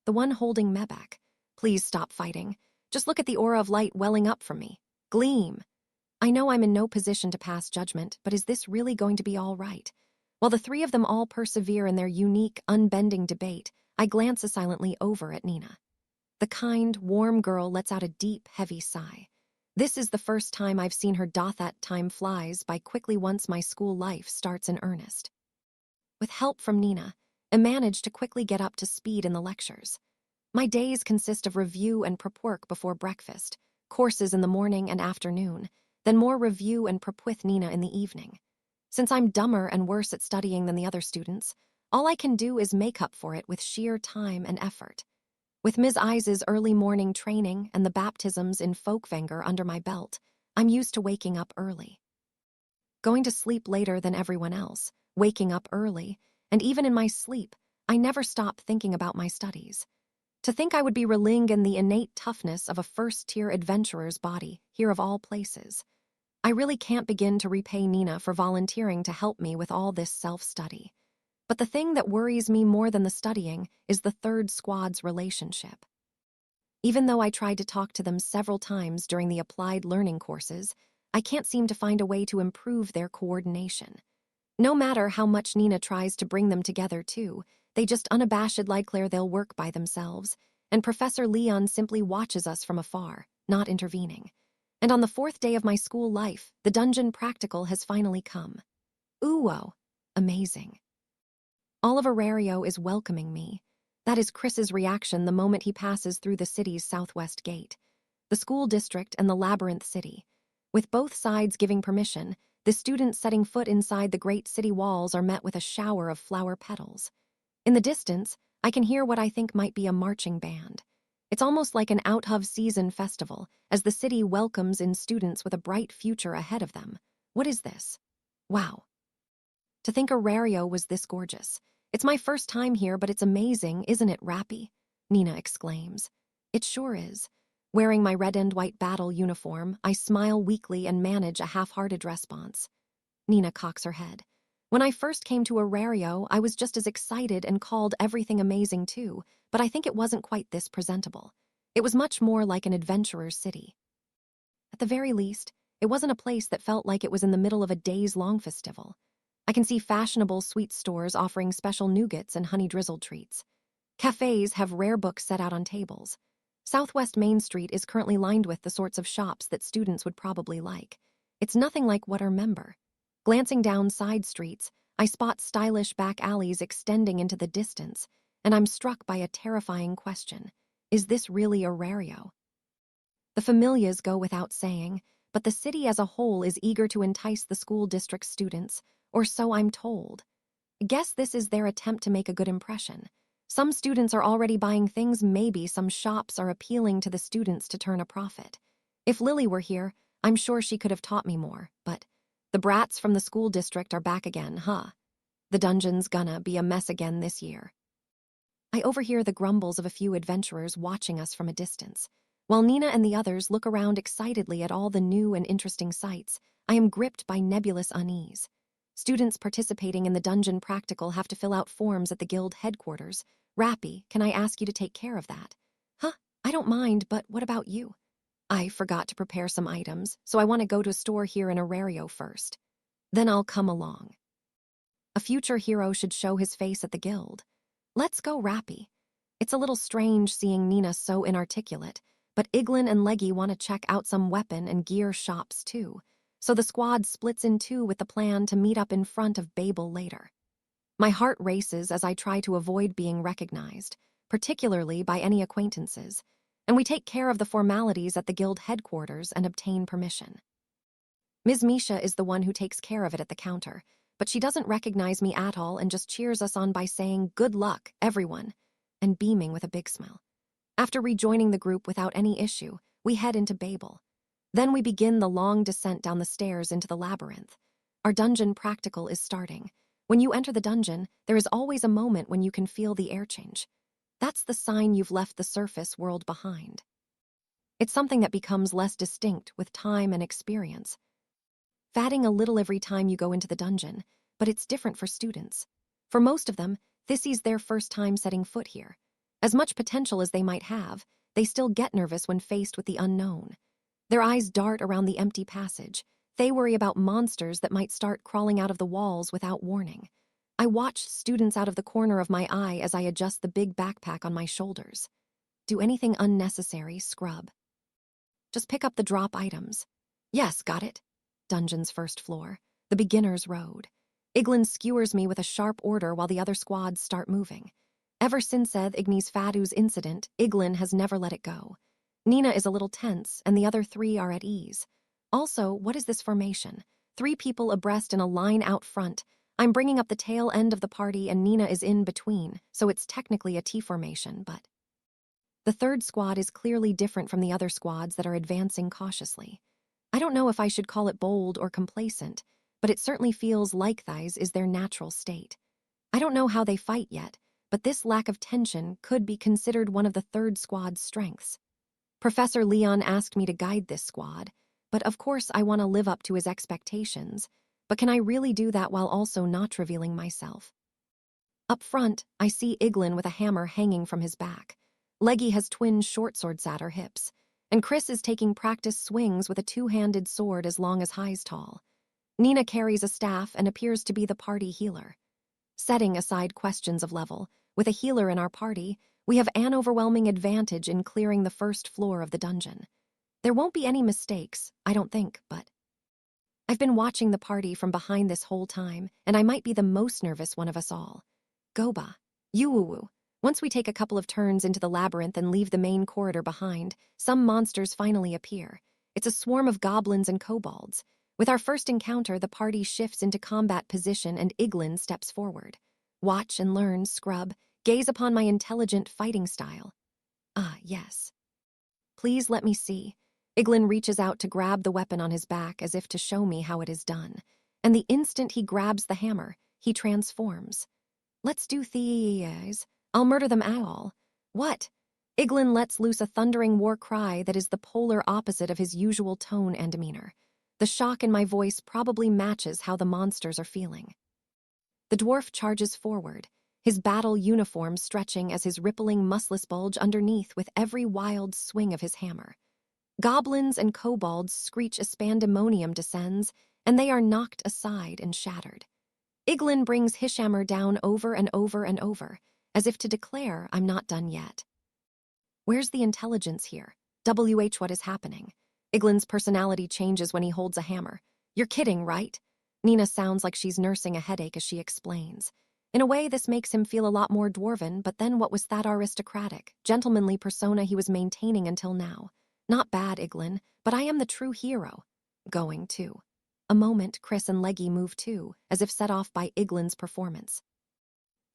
the one holding me back. Please stop fighting. Just look at the aura of light welling up from me. Gleam. I know I'm in no position to pass judgment, but is this really going to be all right? While the three of them all persevere in their unique, unbending debate, I glance silently over at Nina. The kind, warm girl lets out a deep, heavy sigh. This is the first time I've seen her doth that time flies by quickly once my school life starts in earnest. With help from Nina, I managed to quickly get up to speed in the lectures. My days consist of review and prep work before breakfast, courses in the morning and afternoon, then more review and prep with Nina in the evening. Since I'm dumber and worse at studying than the other students, all I can do is make up for it with sheer time and effort. With Ms. Eis's early morning training and the baptisms in Folkvanger under my belt, I'm used to waking up early. Going to sleep later than everyone else, waking up early, and even in my sleep, I never stop thinking about my studies. To think I would be reling in the innate toughness of a first-tier adventurer's body, here of all places. I really can't begin to repay Nina for volunteering to help me with all this self-study. But the thing that worries me more than the studying is the third squad's relationship. Even though I tried to talk to them several times during the applied learning courses, I can't seem to find a way to improve their coordination. No matter how much Nina tries to bring them together too, they just unabashed declare they'll work by themselves, and Professor Leon simply watches us from afar, not intervening. And on the fourth day of my school life, the dungeon practical has finally come. Ooh, amazing. All of Arario is welcoming me. That is Chris's reaction the moment he passes through the city's southwest gate, the school district and the labyrinth city. With both sides giving permission, the students setting foot inside the great city walls are met with a shower of flower petals. In the distance, I can hear what I think might be a marching band. It's almost like an out-of-season festival, as the city welcomes in students with a bright future ahead of them. What is this? Wow. To think Arario was this gorgeous. It's my first time here, but it's amazing, isn't it, Rappy? Nina exclaims. It sure is. Wearing my red and white battle uniform, I smile weakly and manage a half-hearted response. Nina cocks her head. When I first came to Arario, I was just as excited and called everything amazing too, but I think it wasn't quite this presentable. It was much more like an adventurer's city. At the very least, it wasn't a place that felt like it was in the middle of a days-long festival. I can see fashionable sweet stores offering special nougats and honey-drizzled treats. Cafes have rare books set out on tables. Southwest Main Street is currently lined with the sorts of shops that students would probably like. It's nothing like what I remember. Glancing down side streets, I spot stylish back alleys extending into the distance, and I'm struck by a terrifying question. Is this really Arario? The familias go without saying, but the city as a whole is eager to entice the school district students, or so I'm told. Guess this is their attempt to make a good impression. Some students are already buying things, maybe some shops are appealing to the students to turn a profit. If Lily were here, I'm sure she could have taught me more, but the brats from the school district are back again, huh? The dungeon's gonna be a mess again this year. I overhear the grumbles of a few adventurers watching us from a distance. While Nina and the others look around excitedly at all the new and interesting sights, I am gripped by nebulous unease. Students participating in the dungeon practical have to fill out forms at the guild headquarters. Rappy, can I ask you to take care of that? Huh, I don't mind, but what about you? I forgot to prepare some items, so I want to go to a store here in Arario first. Then I'll come along. A future hero should show his face at the guild. Let's go, Rappy. It's a little strange seeing Nina so inarticulate, but Iglin and Leggy want to check out some weapon and gear shops too, so the squad splits in two with the plan to meet up in front of Babel later. My heart races as I try to avoid being recognized, particularly by any acquaintances, and we take care of the formalities at the guild headquarters and obtain permission. Ms. Misha is the one who takes care of it at the counter, but she doesn't recognize me at all and just cheers us on by saying, "Good luck, everyone," and beaming with a big smile. After rejoining the group without any issue, we head into Babel. Then we begin the long descent down the stairs into the labyrinth. Our dungeon practical is starting. When you enter the dungeon, there is always a moment when you can feel the air change. That's the sign you've left the surface world behind. It's something that becomes less distinct with time and experience. Fatting a little every time you go into the dungeon, but it's different for students. For most of them, this is their first time setting foot here. As much potential as they might have, they still get nervous when faced with the unknown. Their eyes dart around the empty passage. They worry about monsters that might start crawling out of the walls without warning. I watch students out of the corner of my eye as I adjust the big backpack on my shoulders. Do anything unnecessary, scrub. Just pick up the drop items. Yes, got it. Dungeon's first floor, the beginner's road. Iglin skewers me with a sharp order while the other squads start moving. Ever since Ignis Fadu's incident, Iglin has never let it go. Nina is a little tense, and the other three are at ease. Also, what is this formation? 3 people abreast in a line out front. I'm bringing up the tail end of the party and Nina is in between, so it's technically a T formation, but... The third squad is clearly different from the other squads that are advancing cautiously. I don't know if I should call it bold or complacent, but it certainly feels like theirs is their natural state. I don't know how they fight yet, but this lack of tension could be considered one of the third squad's strengths. Professor Leon asked me to guide this squad, but of course I want to live up to his expectations. But can I really do that while also not revealing myself? Up front, I see Iglin with a hammer hanging from his back. Leggy has twin short swords at her hips, and Chris is taking practice swings with a 2-handed sword as long as highs tall. Nina carries a staff and appears to be the party healer. Setting aside questions of level, with a healer in our party, we have an overwhelming advantage in clearing the first floor of the dungeon. There won't be any mistakes, I don't think, but... I've been watching the party from behind this whole time, and I might be the most nervous one of us all. Goba. Yuwuwu. Once we take a couple of turns into the labyrinth and leave the main corridor behind, some monsters finally appear. It's a swarm of goblins and kobolds. With our first encounter, the party shifts into combat position and Iglin steps forward. Watch and learn, scrub. Gaze upon my intelligent fighting style. Ah, yes. Please let me see. Iglin reaches out to grab the weapon on his back as if to show me how it is done. And the instant he grabs the hammer, he transforms. Let's do these. I'll murder them all. What? Iglin lets loose a thundering war cry that is the polar opposite of his usual tone and demeanor. The shock in my voice probably matches how the monsters are feeling. The dwarf charges forward, his battle uniform stretching as his rippling muscles bulge underneath with every wild swing of his hammer. Goblins and kobolds screech as pandemonium descends, and they are knocked aside and shattered. Iglin brings his hammer down over and over and over, as if to declare I'm not done yet. Where's the intelligence here? What is happening? Iglin's personality changes when he holds a hammer. You're kidding, right? Nina sounds like she's nursing a headache as she explains. In a way, this makes him feel a lot more dwarven, but then what was that aristocratic, gentlemanly persona he was maintaining until now? Not bad, Iglin, but I am the true hero. Going, too. A moment, Chris and Leggy move too, as if set off by Iglin's performance.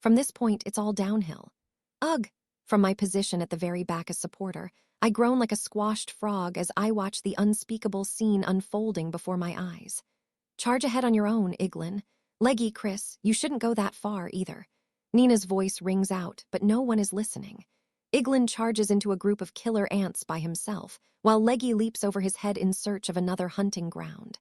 From this point, it's all downhill. Ugh! From my position at the very back as supporter, I groan like a squashed frog as I watch the unspeakable scene unfolding before my eyes. Charge ahead on your own, Iglin. Leggy, Chris, you shouldn't go that far either. Nina's voice rings out, but no one is listening. Iglin charges into a group of killer ants by himself, while Leggy leaps over his head in search of another hunting ground.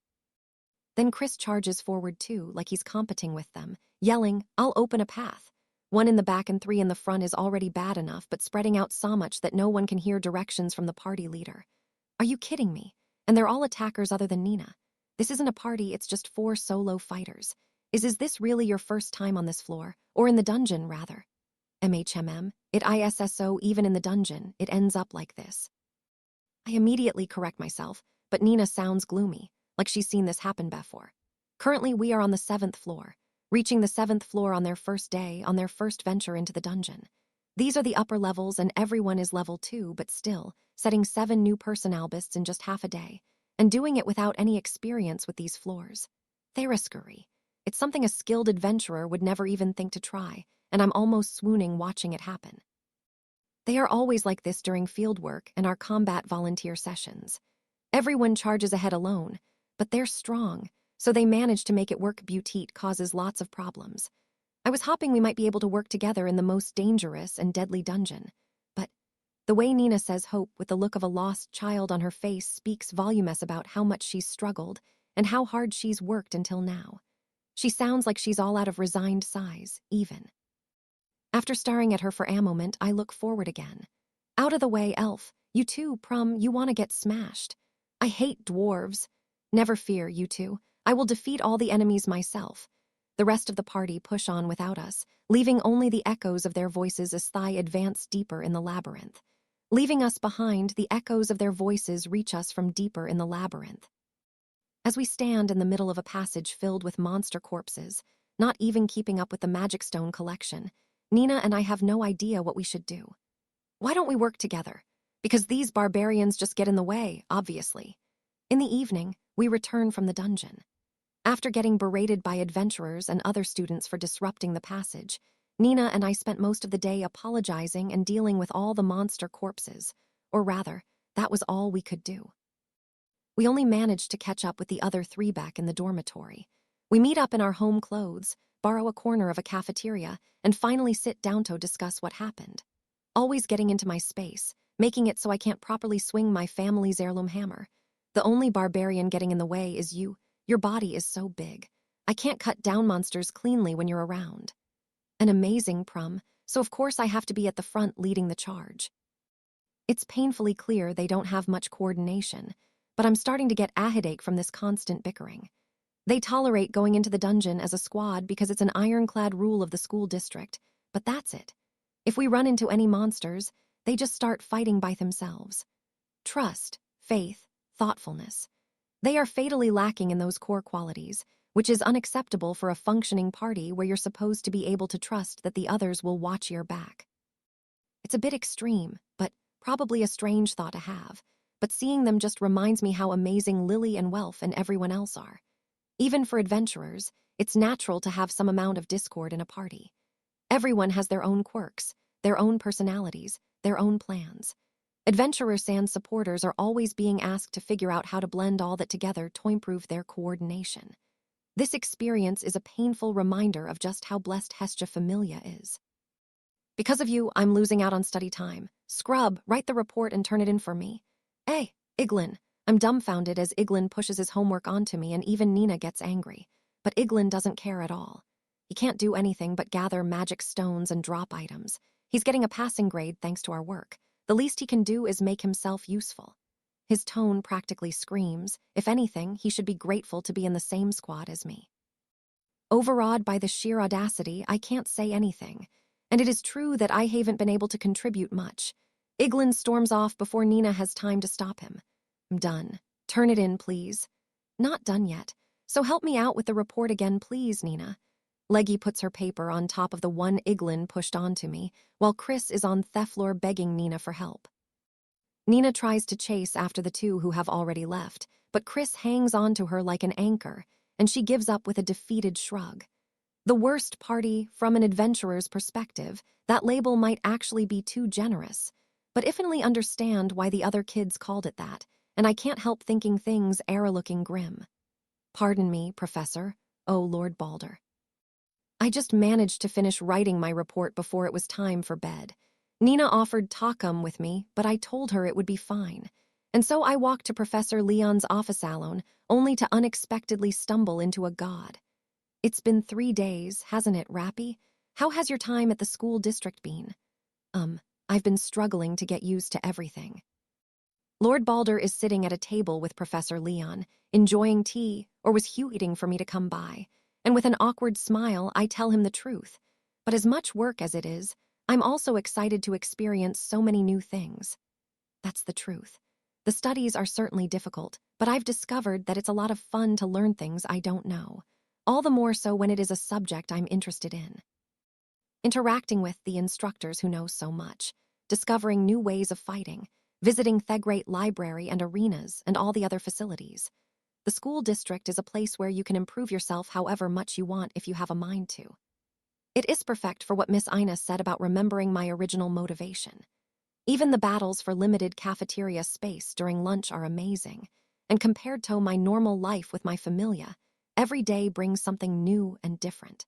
Then Chris charges forward too, like he's competing with them, yelling, "I'll open a path." One in the back and three in the front is already bad enough, but spreading out so much that no one can hear directions from the party leader. Are you kidding me? And they're all attackers other than Nina. This isn't a party, it's just 4 solo fighters. Is this really your first time on this floor? Or in the dungeon, rather? It ISSO, even in the dungeon, it ends up like this. I immediately correct myself, but Nina sounds gloomy, like she's seen this happen before. Currently, we are on the 7th floor, reaching the 7th floor on their first day, on their first venture into the dungeon. These are the upper levels and everyone is level 2, but still, setting 7 new personalbists in just half a day, and doing it without any experience with these floors. Therascurry. It's something a skilled adventurer would never even think to try, and I'm almost swooning watching it happen. They are always like this during fieldwork and our combat volunteer sessions. Everyone charges ahead alone, but they're strong, so they manage to make it work. Butete causes lots of problems. I was hoping we might be able to work together in the most dangerous and deadly dungeon, but the way Nina says hope with the look of a lost child on her face speaks volumes about how much she's struggled and how hard she's worked until now. She sounds like she's all out of resigned sighs, even. After staring at her for a moment, I look forward again. Out of the way, elf. You too, Prum, you want to get smashed. I hate dwarves. Never fear, you two. I will defeat all the enemies myself. The rest of the party push on without us, leaving only the echoes of their voices as I advance deeper in the labyrinth. Leaving us behind, the echoes of their voices reach us from deeper in the labyrinth. As we stand in the middle of a passage filled with monster corpses, not even keeping up with the Magic Stone collection, Nina and I have no idea what we should do. Why don't we work together? Because these barbarians just get in the way, obviously. In the evening, we return from the dungeon. After getting berated by adventurers and other students for disrupting the passage, Nina and I spent most of the day apologizing and dealing with all the monster corpses. Or rather, that was all we could do. We only managed to catch up with the other 3 back in the dormitory. We meet up in our home clothes, borrow a corner of a cafeteria, and finally sit down to discuss what happened. Always getting into my space, making it so I can't properly swing my family's heirloom hammer. The only barbarian getting in the way is you. Your body is so big. I can't cut down monsters cleanly when you're around. An amazing Prum, so of course I have to be at the front leading the charge. It's painfully clear they don't have much coordination, but I'm starting to get a headache from this constant bickering. They tolerate going into the dungeon as a squad because it's an ironclad rule of the school district, but that's it. If we run into any monsters, they just start fighting by themselves. Trust, faith, thoughtfulness. They are fatally lacking in those core qualities, which is unacceptable for a functioning party where you're supposed to be able to trust that the others will watch your back. It's a bit extreme, but probably a strange thought to have, but seeing them just reminds me how amazing Lily and Welf and everyone else are. Even for adventurers, it's natural to have some amount of discord in a party. Everyone has their own quirks, their own personalities, their own plans. Adventurer Sans supporters are always being asked to figure out how to blend all that together to improve their coordination. This experience is a painful reminder of just how blessed Hestia Familia is. Because of you, I'm losing out on study time. Scrub, write the report and turn it in for me. Hey, Iglin. I'm dumbfounded as Iglin pushes his homework onto me and even Nina gets angry. But Iglin doesn't care at all. He can't do anything but gather magic stones and drop items. He's getting a passing grade thanks to our work. The least he can do is make himself useful. His tone practically screams, if anything, he should be grateful to be in the same squad as me. Overawed by the sheer audacity, I can't say anything. And it is true that I haven't been able to contribute much. Iglin storms off before Nina has time to stop him. I'm done. Turn it in, please. Not done yet. So help me out with the report again, please, Nina. Leggy puts her paper on top of the one Iglin pushed onto me, while Chris is on the floor begging Nina for help. Nina tries to chase after the 2 who have already left, but Chris hangs on to her like an anchor, and she gives up with a defeated shrug. The worst party, from an adventurer's perspective, that label might actually be too generous. But if only understand why the other kids called it that, and I can't help thinking things are looking grim. Pardon me, Professor. Oh, Lord Balder. I just managed to finish writing my report before it was time for bed. Nina offered talcum with me, but I told her it would be fine. And so I walked to Professor Leon's office alone, only to unexpectedly stumble into a god. It's been 3 days, hasn't it, Rappy? How has your time at the school district been? I've been struggling to get used to everything. Lord Balder is sitting at a table with Professor Leon, enjoying tea, or was waiting for me to come by. And with an awkward smile, I tell him the truth. But as much work as it is, I'm also excited to experience so many new things. That's the truth. The studies are certainly difficult, but I've discovered that it's a lot of fun to learn things I don't know. All the more so when it is a subject I'm interested in. Interacting with the instructors who know so much, discovering new ways of fighting, visiting the great library and arenas and all the other facilities. The school district is a place where you can improve yourself however much you want if you have a mind to. It is perfect for what Miss Ina said about remembering my original motivation. Even the battles for limited cafeteria space during lunch are amazing, and compared to my normal life with my familia, every day brings something new and different.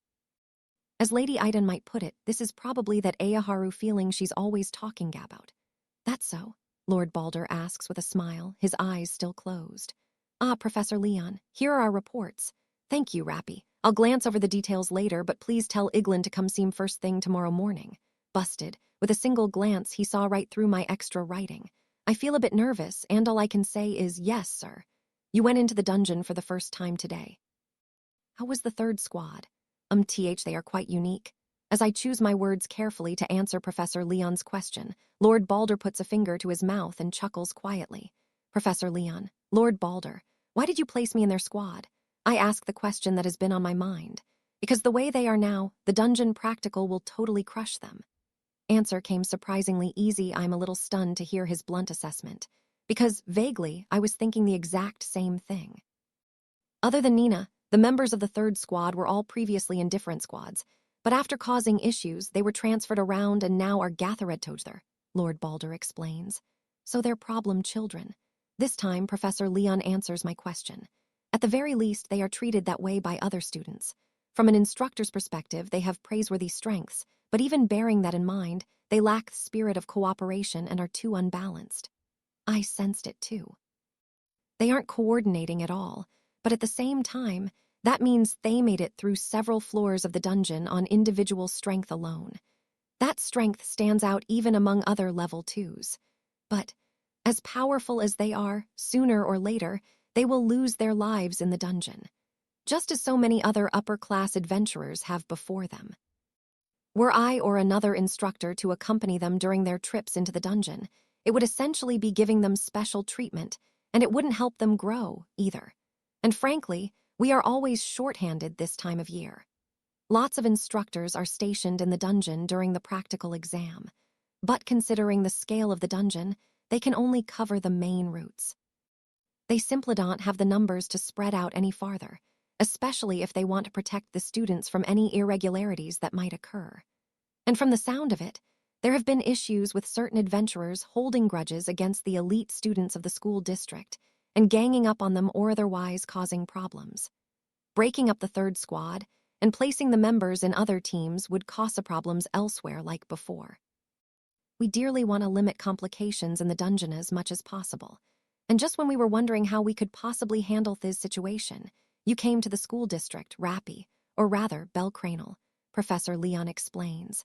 As Lady Iden might put it, this is probably that Ayaharu feeling she's always talking about. That's so, Lord Balder asks with a smile, his eyes still closed. Ah, Professor Leon, here are our reports. Thank you, Rappy. I'll glance over the details later, but please tell Iglin to come see him first thing tomorrow morning. Busted. With a single glance, he saw right through my extra writing. I feel a bit nervous, and all I can say is, yes, sir. You went into the dungeon for the first time today. How was the third squad? They are quite unique. As I choose my words carefully to answer Professor Leon's question, Lord Balder puts a finger to his mouth and chuckles quietly. Professor Leon, Lord Balder, why did you place me in their squad? I ask the question that has been on my mind. Because the way they are now, the dungeon practical will totally crush them. Answer came surprisingly easy. I'm a little stunned to hear his blunt assessment. Because, vaguely, I was thinking the exact same thing. Other than Nina, the members of the third squad were all previously in different squads, but after causing issues, they were transferred around and now are gathered together, Lord Balder explains. So they're problem children. This time, Professor Leon answers my question. At the very least, they are treated that way by other students. From an instructor's perspective, they have praiseworthy strengths, but even bearing that in mind, they lack the spirit of cooperation and are too unbalanced. I sensed it too. They aren't coordinating at all, but at the same time, that means they made it through several floors of the dungeon on individual strength alone. That strength stands out even among other level 2s. But, as powerful as they are, sooner or later, they will lose their lives in the dungeon, just as so many other upper-class adventurers have before them. Were I or another instructor to accompany them during their trips into the dungeon, it would essentially be giving them special treatment, and it wouldn't help them grow, either. And frankly, we are always short-handed this time of year. Lots of instructors are stationed in the dungeon during the practical exam, but considering the scale of the dungeon, they can only cover the main routes. They simply don't have the numbers to spread out any farther, especially if they want to protect the students from any irregularities that might occur. And from the sound of it, there have been issues with certain adventurers holding grudges against the elite students of the school district and ganging up on them or otherwise causing problems. Breaking up the third squad and placing the members in other teams would cause problems elsewhere like before. We dearly want to limit complications in the dungeon as much as possible. And just when we were wondering how we could possibly handle this situation, you came to the school district, Rappy, or rather, Belcranel, Professor Leon explains.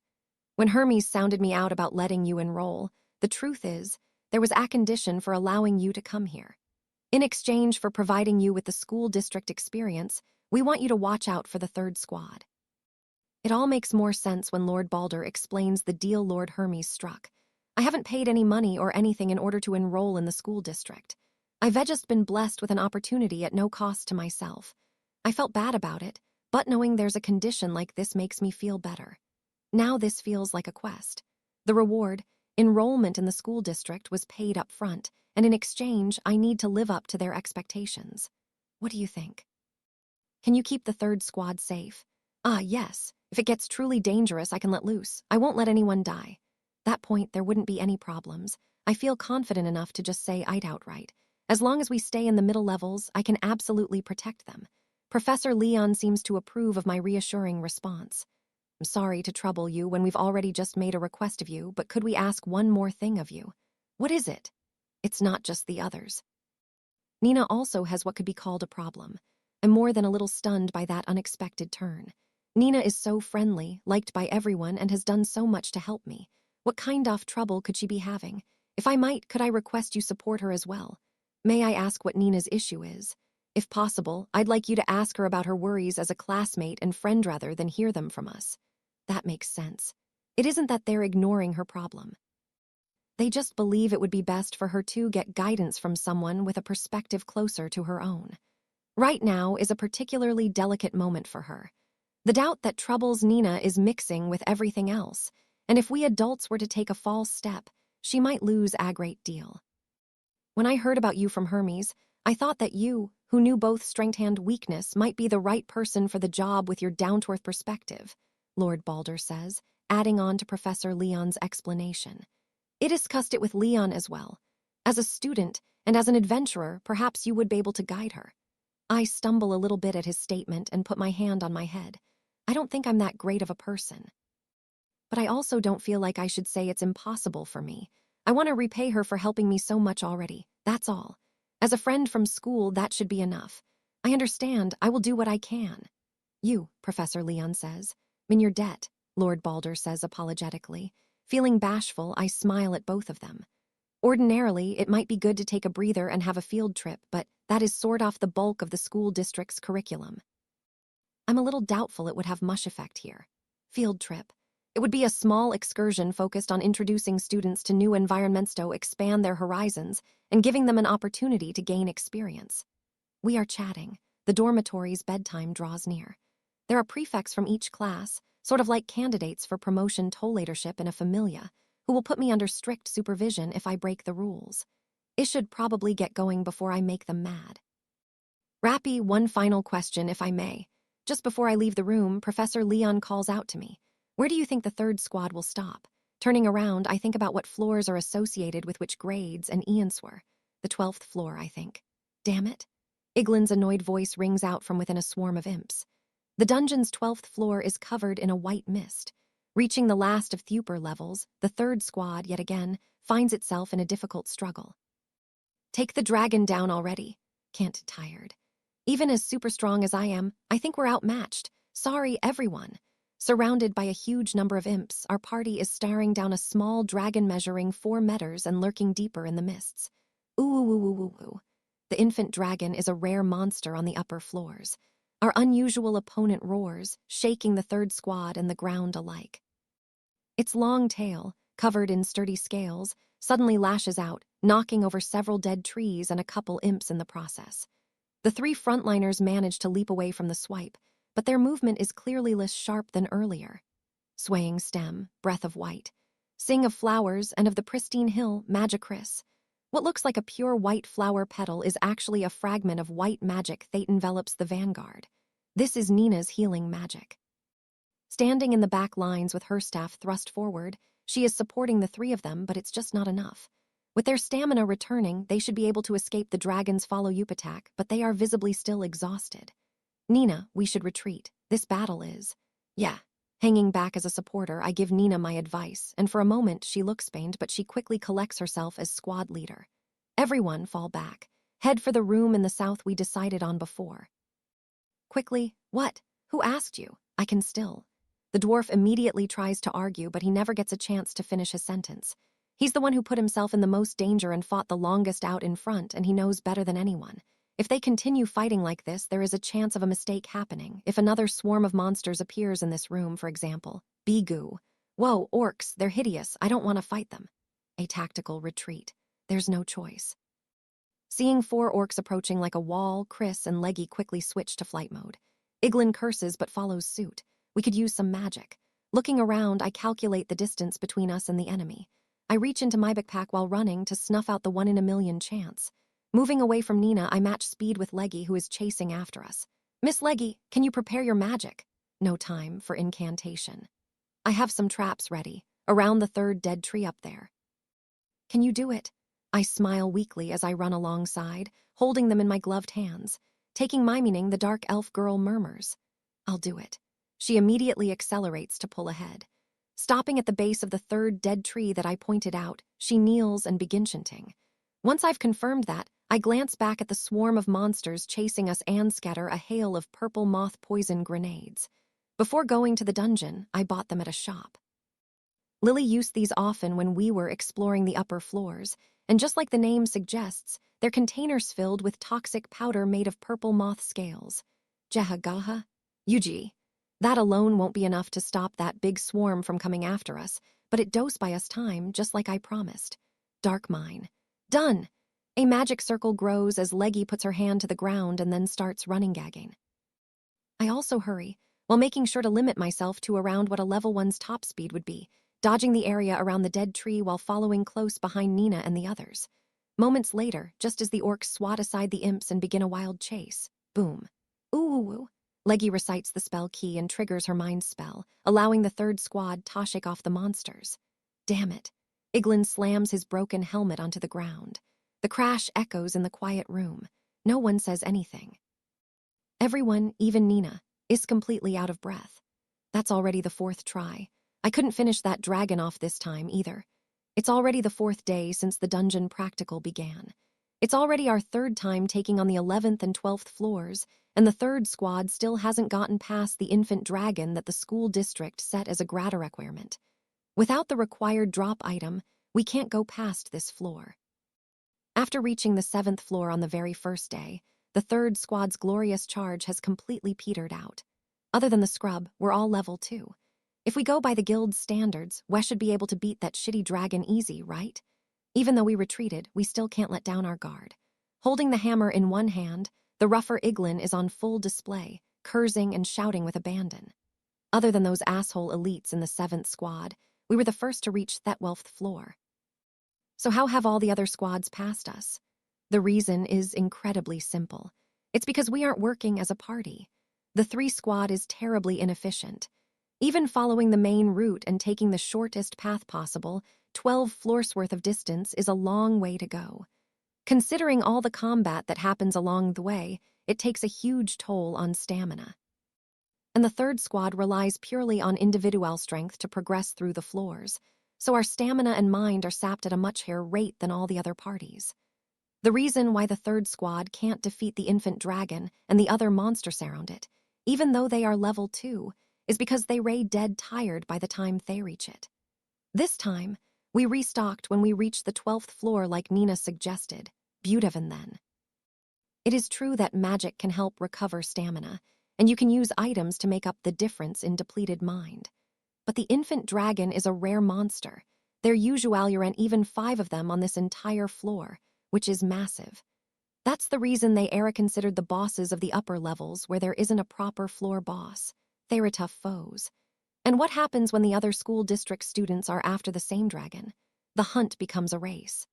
When Hermes sounded me out about letting you enroll, the truth is, there was a condition for allowing you to come here. In exchange for providing you with the school district experience, we want you to watch out for the third squad. It all makes more sense when Lord Balder explains the deal Lord Hermes struck. I haven't paid any money or anything in order to enroll in the school district. I've just been blessed with an opportunity at no cost to myself. I felt bad about it, but knowing there's a condition like this makes me feel better. Now this feels like a quest. The reward, enrollment in the school district, was paid up front, and in exchange, I need to live up to their expectations. What do you think? Can you keep the third squad safe? Ah, yes. If it gets truly dangerous, I can let loose. I won't let anyone die. That point, there wouldn't be any problems. I feel confident enough to just say I'd outright. As long as we stay in the middle levels, I can absolutely protect them. Professor Leon seems to approve of my reassuring response. I'm sorry to trouble you when we've already just made a request of you, but could we ask one more thing of you? What is it? It's not just the others. Nina also has what could be called a problem. I'm more than a little stunned by that unexpected turn. Nina is so friendly, liked by everyone, and has done so much to help me. What kind of trouble could she be having? If I might, could I request you support her as well? May I ask what Nina's issue is? If possible, I'd like you to ask her about her worries as a classmate and friend rather than hear them from us. That makes sense. It isn't that they're ignoring her problem. They just believe it would be best for her to get guidance from someone with a perspective closer to her own. Right now is a particularly delicate moment for her. The doubt that troubles Nina is mixing with everything else, and if we adults were to take a false step, she might lose a great deal. When I heard about you from Hermes, I thought that you, who knew both strength and weakness, might be the right person for the job with your down-to-earth perspective, Lord Balder says, adding on to Professor Leon's explanation. I discussed it with Leon as well. As a student and as an adventurer, perhaps you would be able to guide her. I stumble a little bit at his statement and put my hand on my head. I don't think I'm that great of a person. But I also don't feel like I should say it's impossible for me. I want to repay her for helping me so much already, that's all. As a friend from school, that should be enough. I understand, I will do what I can. You, Professor Leon says. I'm in your debt, Lord Balder says apologetically. Feeling bashful, I smile at both of them. Ordinarily, it might be good to take a breather and have a field trip, but that is sort of the bulk of the school district's curriculum. I'm a little doubtful it would have much effect here. Field trip. It would be a small excursion focused on introducing students to new environments to expand their horizons and giving them an opportunity to gain experience. We are chatting. The dormitory's bedtime draws near. There are prefects from each class, sort of like candidates for promotion leadership in a familia, who will put me under strict supervision if I break the rules. I should probably get going before I make them mad. Rappy, one final question if I may. Just before I leave the room, Professor Leon calls out to me. Where do you think the third squad will stop? Turning around, I think about what floors are associated with which grades and Ian's were. The 12th floor, I think. Damn it. Iglin's annoyed voice rings out from within a swarm of imps. The dungeon's 12th floor is covered in a white mist. Reaching the last of Thuper levels, the third squad, yet again, finds itself in a difficult struggle. Take the dragon down already. Can't tired. Even as super strong as I am, I think we're outmatched. Sorry, everyone. Surrounded by a huge number of imps, our party is staring down a small dragon measuring 4 meters and lurking deeper in the mists. Ooh. The infant dragon is a rare monster on the upper floors. Our unusual opponent roars, shaking the third squad and the ground alike. Its long tail, covered in sturdy scales, suddenly lashes out, knocking over several dead trees and a couple imps in the process. The 3 frontliners manage to leap away from the swipe, but their movement is clearly less sharp than earlier. Swaying stem, breath of white. Sing of flowers and of the pristine hill, magicris. What looks like a pure white flower petal is actually a fragment of white magic that envelops the vanguard. This is Nina's healing magic. Standing in the back lines with her staff thrust forward, she is supporting the 3 of them, but it's just not enough. With their stamina returning, they should be able to escape the dragon's follow-up attack, but they are visibly still exhausted. Nina, we should retreat. This battle is... Yeah. Hanging back as a supporter, I give Nina my advice, and for a moment she looks pained, but she quickly collects herself as squad leader. Everyone fall back. Head for the room in the south we decided on before. Quickly, what? Who asked you? I can still. The dwarf immediately tries to argue, but he never gets a chance to finish his sentence. He's the one who put himself in the most danger and fought the longest out in front, and he knows better than anyone. If they continue fighting like this, there is a chance of a mistake happening. If another swarm of monsters appears in this room, for example. Bigu. Whoa, orcs, they're hideous. I don't want to fight them. A tactical retreat. There's no choice. Seeing 4 orcs approaching like a wall, Chris and Leggy quickly switch to flight mode. Iglin curses but follows suit. We could use some magic. Looking around, I calculate the distance between us and the enemy. I reach into my backpack while running to snuff out the 1 in a million chance. Moving away from Nina, I match speed with Leggy, who is chasing after us. Miss Leggy, can you prepare your magic? No time for incantation. I have some traps ready, around the third dead tree up there. Can you do it? I smile weakly as I run alongside, holding them in my gloved hands. Taking my meaning, the dark elf girl murmurs. I'll do it. She immediately accelerates to pull ahead. Stopping at the base of the third dead tree that I pointed out, she kneels and begins chanting. Once I've confirmed that, I glance back at the swarm of monsters chasing us and scatter a hail of purple moth poison grenades. Before going to the dungeon, I bought them at a shop. Lily used these often when we were exploring the upper floors, and just like the name suggests, they're containers filled with toxic powder made of purple moth scales. Jahagaha? Yuji. That alone won't be enough to stop that big swarm from coming after us, but it dose buy us time, just like I promised. Dark mine. Done! A magic circle grows as Leggy puts her hand to the ground and then starts running gagging. I also hurry, while making sure to limit myself to around what a level 1's top speed would be, dodging the area around the dead tree while following close behind Nina and the others. Moments later, just as the orcs swat aside the imps and begin a wild chase, boom. Ooh. Leggy recites the spell key and triggers her mind spell, allowing the third squad to shake off the monsters. Damn it. Iglin slams his broken helmet onto the ground. The crash echoes in the quiet room. No one says anything. Everyone, even Nina, is completely out of breath. That's already the 4th try. I couldn't finish that dragon off this time either. It's already the 4th day since the dungeon practical began. It's already our 3rd time taking on the 11th and 12th floors, and the 3rd squad still hasn't gotten past the infant dragon that the school district set as a grata requirement. Without the required drop item, we can't go past this floor. After reaching the 7th floor on the very first day, the 3rd squad's glorious charge has completely petered out. Other than the scrub, we're all level 2. If we go by the guild's standards, we should be able to beat that shitty dragon easy, right? Even though we retreated, we still can't let down our guard. Holding the hammer in one hand, the rougher Iglin is on full display, cursing and shouting with abandon. Other than those asshole elites in the 7th squad, we were the first to reach Thetwelfth floor. So how have all the other squads passed us? The reason is incredibly simple. It's because we aren't working as a party. The 3 squad is terribly inefficient. Even following the main route and taking the shortest path possible, 12 floors worth of distance is a long way to go. Considering all the combat that happens along the way, it takes a huge toll on stamina. And the 3rd squad relies purely on individual strength to progress through the floors, so our stamina and mind are sapped at a much higher rate than all the other parties. The reason why the 3rd squad can't defeat the infant dragon and the other monsters around it, even though they are level 2, is because they lay dead tired by the time they reach it. This time, we restocked when we reached the 12th floor like Nina suggested, Beautiful then. It is true that magic can help recover stamina, and you can use items to make up the difference in depleted mind. But the infant dragon is a rare monster. There usually aren't even 5 of them on this entire floor, which is massive. That's the reason they are considered the bosses of the upper levels where there isn't a proper floor boss. They're tough foes. And what happens when the other school district students are after the same dragon? The hunt becomes a race.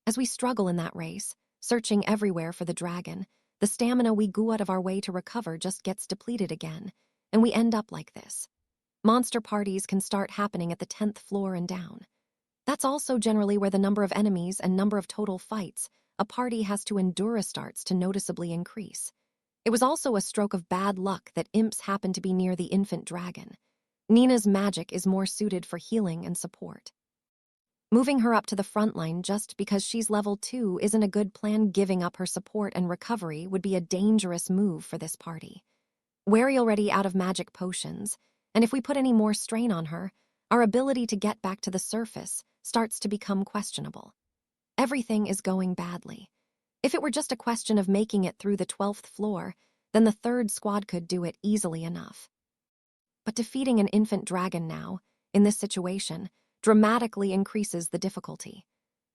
As we struggle in that race, searching everywhere for the dragon, the stamina we go out of our way to recover just gets depleted again, and we end up like this. Monster parties can start happening at the 10th floor and down. That's also generally where the number of enemies and number of total fights a party has to endure starts to noticeably increase. It was also a stroke of bad luck that imps happened to be near the infant dragon. Nina's magic is more suited for healing and support. Moving her up to the front line just because she's level 2 isn't a good plan. Giving up her support and recovery would be a dangerous move for this party. We're already out of magic potions, and if we put any more strain on her, our ability to get back to the surface starts to become questionable. Everything is going badly. If it were just a question of making it through the 12th floor, then the 3rd squad could do it easily enough. But defeating an infant dragon now, in this situation, dramatically increases the difficulty.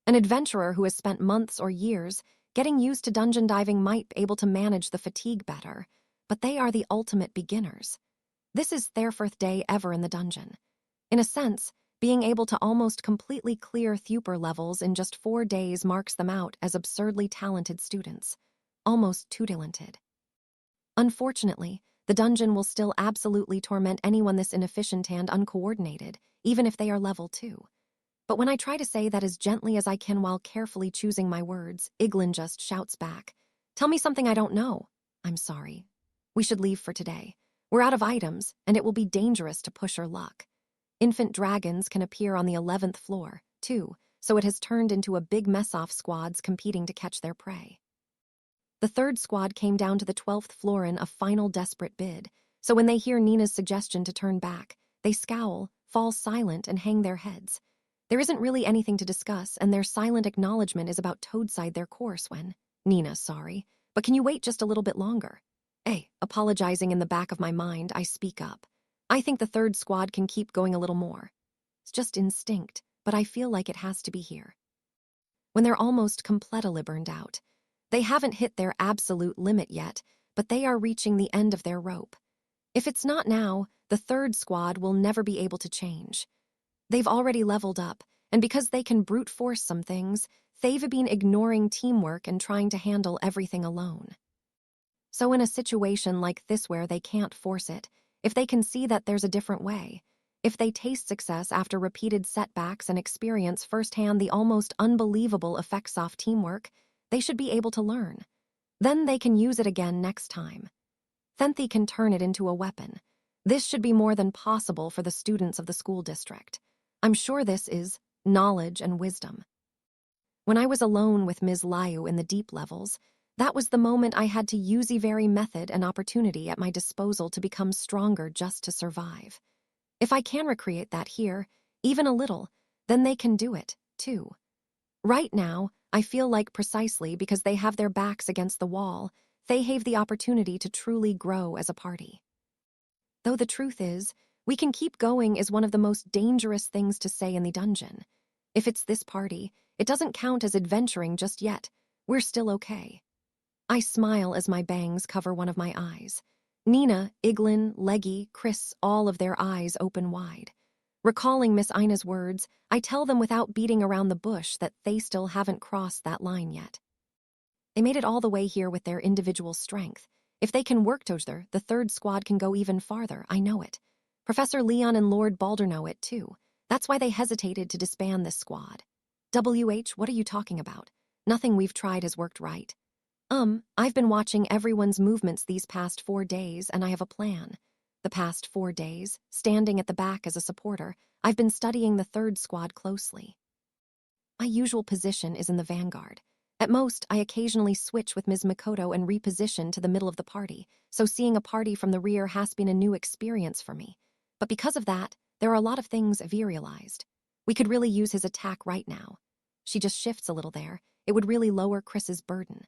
An adventurer who has spent months or years getting used to dungeon diving might be able to manage the fatigue better, but they are the ultimate beginners. This is their 1st day ever in the dungeon. In a sense, being able to almost completely clear Thuper levels in just 4 days marks them out as absurdly talented students. Almost too talented. Unfortunately, The dungeon will still absolutely torment anyone this inefficient and uncoordinated, even if they are level 2. But when I try to say that as gently as I can while carefully choosing my words, Iglin just shouts back, "Tell me something I don't know." I'm sorry. We should leave for today. We're out of items, and it will be dangerous to push our luck. Infant dragons can appear on the 11th floor, too, so it has turned into a big mess-off squads competing to catch their prey. The third squad came down to the 12th floor in a final desperate bid, so when they hear Nina's suggestion to turn back, they scowl, fall silent, and hang their heads. There isn't really anything to discuss, and their silent acknowledgement is about toadside their course when, "Nina, sorry, but can you wait just a little bit longer?" Apologizing in the back of my mind, I speak up. I think the third squad can keep going a little more. It's just instinct, but I feel like it has to be here. When they're almost completely burned out. They haven't hit their absolute limit yet, but they are reaching the end of their rope. If it's not now, the third squad will never be able to change. They've already leveled up, and because they can brute force some things, they've been ignoring teamwork and trying to handle everything alone. So in a situation like this where they can't force it, if they can see that there's a different way, if they taste success after repeated setbacks and experience firsthand the almost unbelievable effects of teamwork, they should be able to learn. Then they can use it again next time. Thenthi can turn it into a weapon. This should be more than possible for the students of the school district. I'm sure this is knowledge and wisdom. When I was alone with Ms. Liu in the deep levels, that was the moment I had to use the very method and opportunity at my disposal to become stronger just to survive. If I can recreate that here, even a little, then they can do it, too. Right now, I feel like precisely because they have their backs against the wall, they have the opportunity to truly grow as a party. Though the truth is, "We can keep going" is one of the most dangerous things to say in the dungeon. If it's this party, it doesn't count as adventuring just yet. We're still okay. I smile as my bangs cover one of my eyes. Nina, Iglin, Leggy, Chris, all of their eyes open wide. Recalling Miss Ina's words, I tell them without beating around the bush that they still haven't crossed that line yet. They made it all the way here with their individual strength. If they can work together, the third squad can go even farther, I know it. Professor Leon and Lord Balder know it, too. That's why they hesitated to disband this squad. What are you talking about? Nothing we've tried has worked right. I've been watching everyone's movements these past 4 days, and I have a plan. The past 4 days, standing at the back as a supporter, I've been studying the third squad closely. My usual position is in the vanguard. At most, I occasionally switch with Ms. Makoto and reposition to the middle of the party, so seeing a party from the rear has been a new experience for me. But because of that, there are a lot of things I've realized. We could really use his attack right now. She just shifts a little there. It would really lower Chris's burden.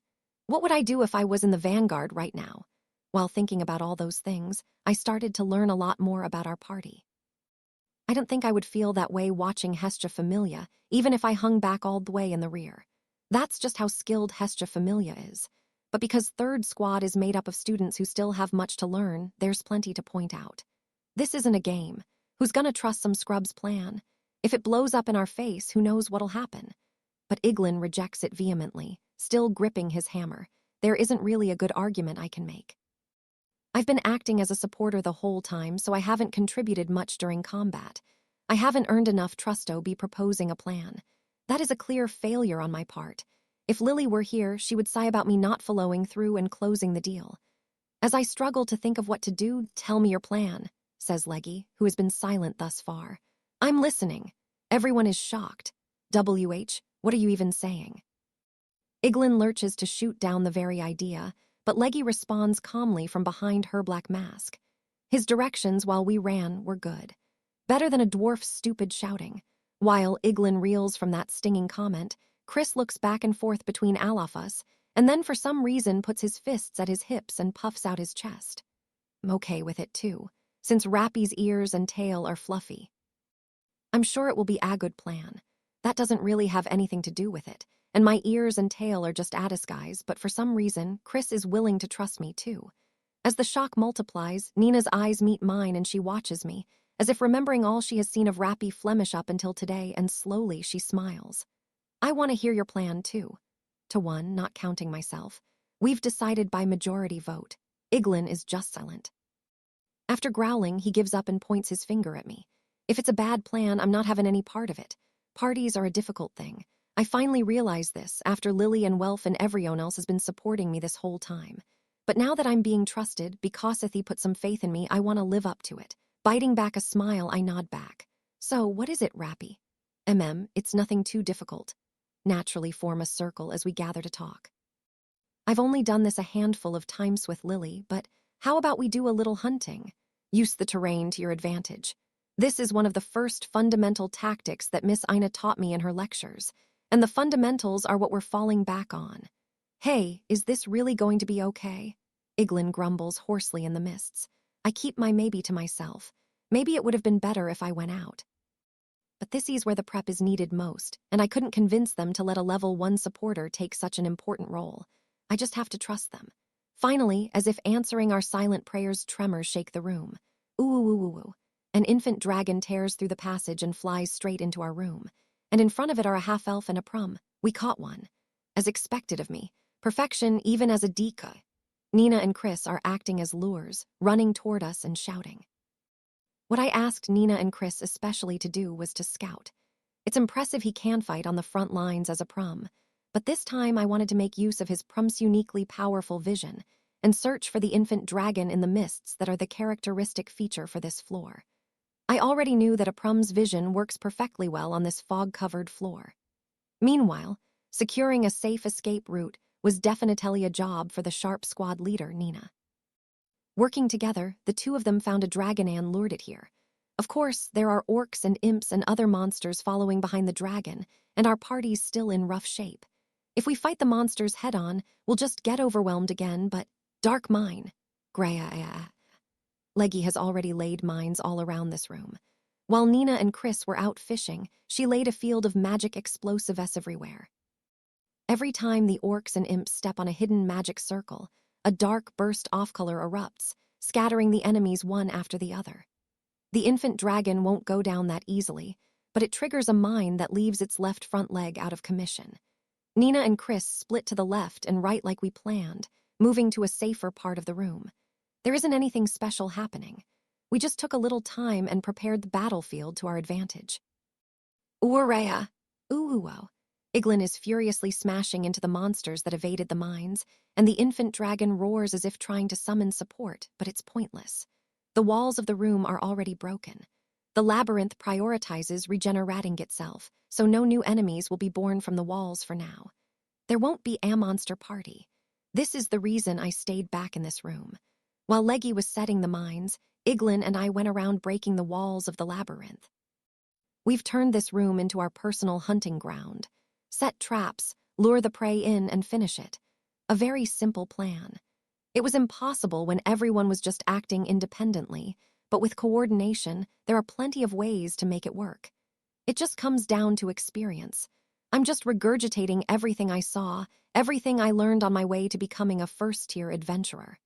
What would I do if I was in the vanguard right now? While thinking about all those things, I started to learn a lot more about our party. I don't think I would feel that way watching Hestia Familia, even if I hung back all the way in the rear. That's just how skilled Hestia Familia is. But because third squad is made up of students who still have much to learn, there's plenty to point out. This isn't a game. Who's gonna trust some scrub's plan? If it blows up in our face, who knows what'll happen? But Iglin rejects it vehemently, still gripping his hammer. There isn't really a good argument I can make. I've been acting as a supporter the whole time, so I haven't contributed much during combat. I haven't earned enough trusto be proposing a plan. That is a clear failure on my part. If Lily were here, she would sigh about me not following through and closing the deal. As I struggle to think of what to do, "Tell me your plan," says Leggy, who has been silent thus far. I'm listening. Everyone is shocked. What are you even saying? Iglin lurches to shoot down the very idea, but Leggy responds calmly from behind her black mask. His directions while we ran were good. Better than a dwarf's stupid shouting. While Iglin reels from that stinging comment, Chris looks back and forth between all of us, and then for some reason puts his fists at his hips and puffs out his chest. I'm okay with it too, since Rappy's ears and tail are fluffy. I'm sure it will be a good plan. That doesn't really have anything to do with it, and my ears and tail are just a disguise, but for some reason, Chris is willing to trust me too. As the shock multiplies, Nina's eyes meet mine and she watches me, as if remembering all she has seen of Rappy Flemish up until today, and slowly she smiles. I want to hear your plan too. To one, not counting myself. We've decided by majority vote. Iglin is just silent. After growling, he gives up and points his finger at me. If it's a bad plan, I'm not having any part of it. Parties are a difficult thing. I finally realize this after Lily and Welf and everyone else has been supporting me this whole time. But now that I'm being trusted, because he put some faith in me, I want to live up to it. Biting back a smile, I nod back. So, what is it, Rappy? It's nothing too difficult. Naturally form a circle as we gather to talk. I've only done this a handful of times with Lily, but how about we do a little hunting? Use the terrain to your advantage. This is one of the first fundamental tactics that Miss Ina taught me in her lectures, and the fundamentals are what we're falling back on. Hey, is this really going to be okay? Iglin grumbles hoarsely in the mists. I keep my maybe to myself. Maybe it would have been better if I went out. But this is where the prep is needed most, and I couldn't convince them to let a level 1 supporter take such an important role. I just have to trust them. Finally, as if answering our silent prayers, tremors shake the room. Ooh. An infant dragon tears through the passage and flies straight into our room. And in front of it are a half-elf and a prum. We caught one. As expected of me. Perfection even as a decoy. Nina and Chris are acting as lures, running toward us and shouting. What I asked Nina and Chris especially to do was to scout. It's impressive he can fight on the front lines as a prum, but this time I wanted to make use of his prum's uniquely powerful vision and search for the infant dragon in the mists that are the characteristic feature for this floor. I already knew that a prum's vision works perfectly well on this fog-covered floor. Meanwhile, securing a safe escape route was definitely a job for the sharp squad leader, Nina. Working together, the two of them found a dragonan lured it here. Of course, there are orcs and imps and other monsters following behind the dragon, and our party's still in rough shape. If we fight the monsters head-on, we'll just get overwhelmed again, but dark mine. Leggy has already laid mines all around this room. While Nina and Chris were out fishing, she laid a field of magic explosives everywhere. Every time the orcs and imps step on a hidden magic circle, a dark burst off-color erupts, scattering the enemies one after the other. The infant dragon won't go down that easily, but it triggers a mine that leaves its left front leg out of commission. Nina and Chris split to the left and right like we planned, moving to a safer part of the room. There isn't anything special happening. We just took a little time and prepared the battlefield to our advantage. Ooh-rea! Ooh-ooh-oh. Iglin is furiously smashing into the monsters that evaded the mines, and the infant dragon roars as if trying to summon support, but it's pointless. The walls of the room are already broken. The labyrinth prioritizes regenerating itself, so no new enemies will be born from the walls for now. There won't be a monster party. This is the reason I stayed back in this room. While Leggy was setting the mines, Iglin and I went around breaking the walls of the labyrinth. We've turned this room into our personal hunting ground. Set traps, lure the prey in, and finish it. A very simple plan. It was impossible when everyone was just acting independently, but with coordination, there are plenty of ways to make it work. It just comes down to experience. I'm just regurgitating everything I saw, everything I learned on my way to becoming a first-tier adventurer.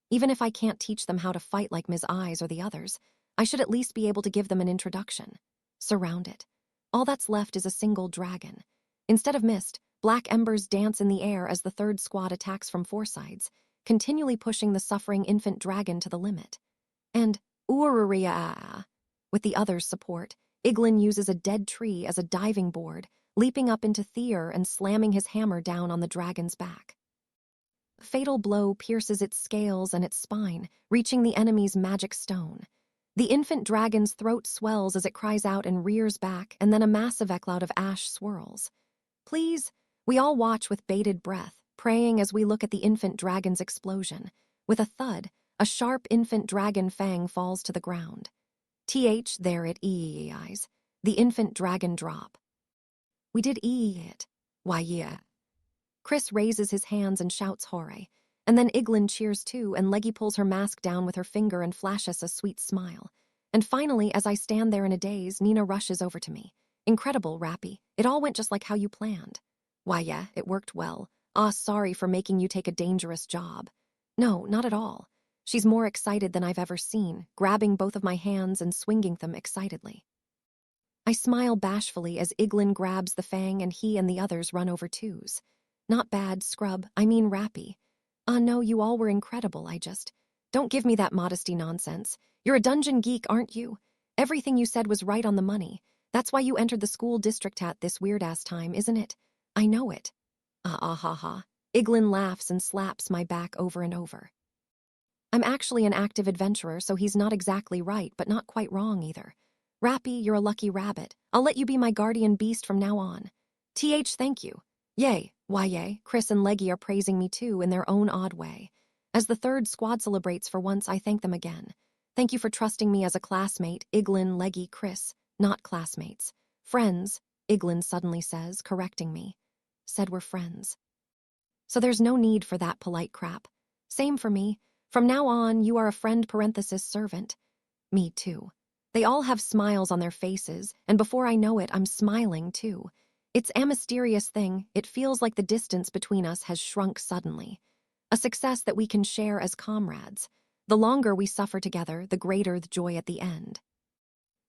Even if I can't teach them how to fight like Ms. Eyes or the others, I should at least be able to give them an introduction. Surround it. All that's left is a single dragon. Instead of mist, black embers dance in the air as the third squad attacks from four sides, continually pushing the suffering infant dragon to the limit. And, ooh-rea! With the others' support, Iglin uses a dead tree as a diving board, leaping up into the air and slamming his hammer down on the dragon's back. A fatal blow pierces its scales and its spine, reaching the enemy's magic stone. The infant dragon's throat swells as it cries out and rears back, and then a massive cloud of ash swirls. Please, we all watch with bated breath, praying as we look at the infant dragon's explosion. With a thud, a sharp infant dragon fang falls to the ground. There it eyes. The infant dragon drop. We did it. Why yeah. Chris raises his hands and shouts hooray. And then Iglin cheers too, and Leggy pulls her mask down with her finger and flashes a sweet smile. And finally, as I stand there in a daze, Nina rushes over to me. Incredible, Rappy. It all went just like how you planned. Why, yeah, it worked well. Sorry for making you take a dangerous job. No, not at all. She's more excited than I've ever seen, grabbing both of my hands and swinging them excitedly. I smile bashfully as Iglin grabs the fang and he and the others run over twos. Not bad, scrub, I mean Rappy. No, you all were incredible, Don't give me that modesty nonsense. You're a dungeon geek, aren't you? Everything you said was right on the money. That's why you entered the school district at this weird-ass time, isn't it? I know it. Ah, ah, ha, ha. Iglin laughs and slaps my back over and over. I'm actually an active adventurer, so he's not exactly right, but not quite wrong either. Rappy, you're a lucky rabbit. I'll let you be my guardian beast from now on. Thank you. Yay, why yay, Chris and Leggy are praising me too in their own odd way. As the third squad celebrates for once, I thank them again. Thank you for trusting me as a classmate, Iglin, Leggy, Chris. Not classmates. Friends, Iglin suddenly says, correcting me. Said we're friends. So there's no need for that polite crap. Same for me. From now on, you are a friend parenthesis servant. Me too. They all have smiles on their faces, and before I know it, I'm smiling too. It's a mysterious thing. It feels like the distance between us has shrunk suddenly. A success that we can share as comrades. The longer we suffer together, the greater the joy at the end.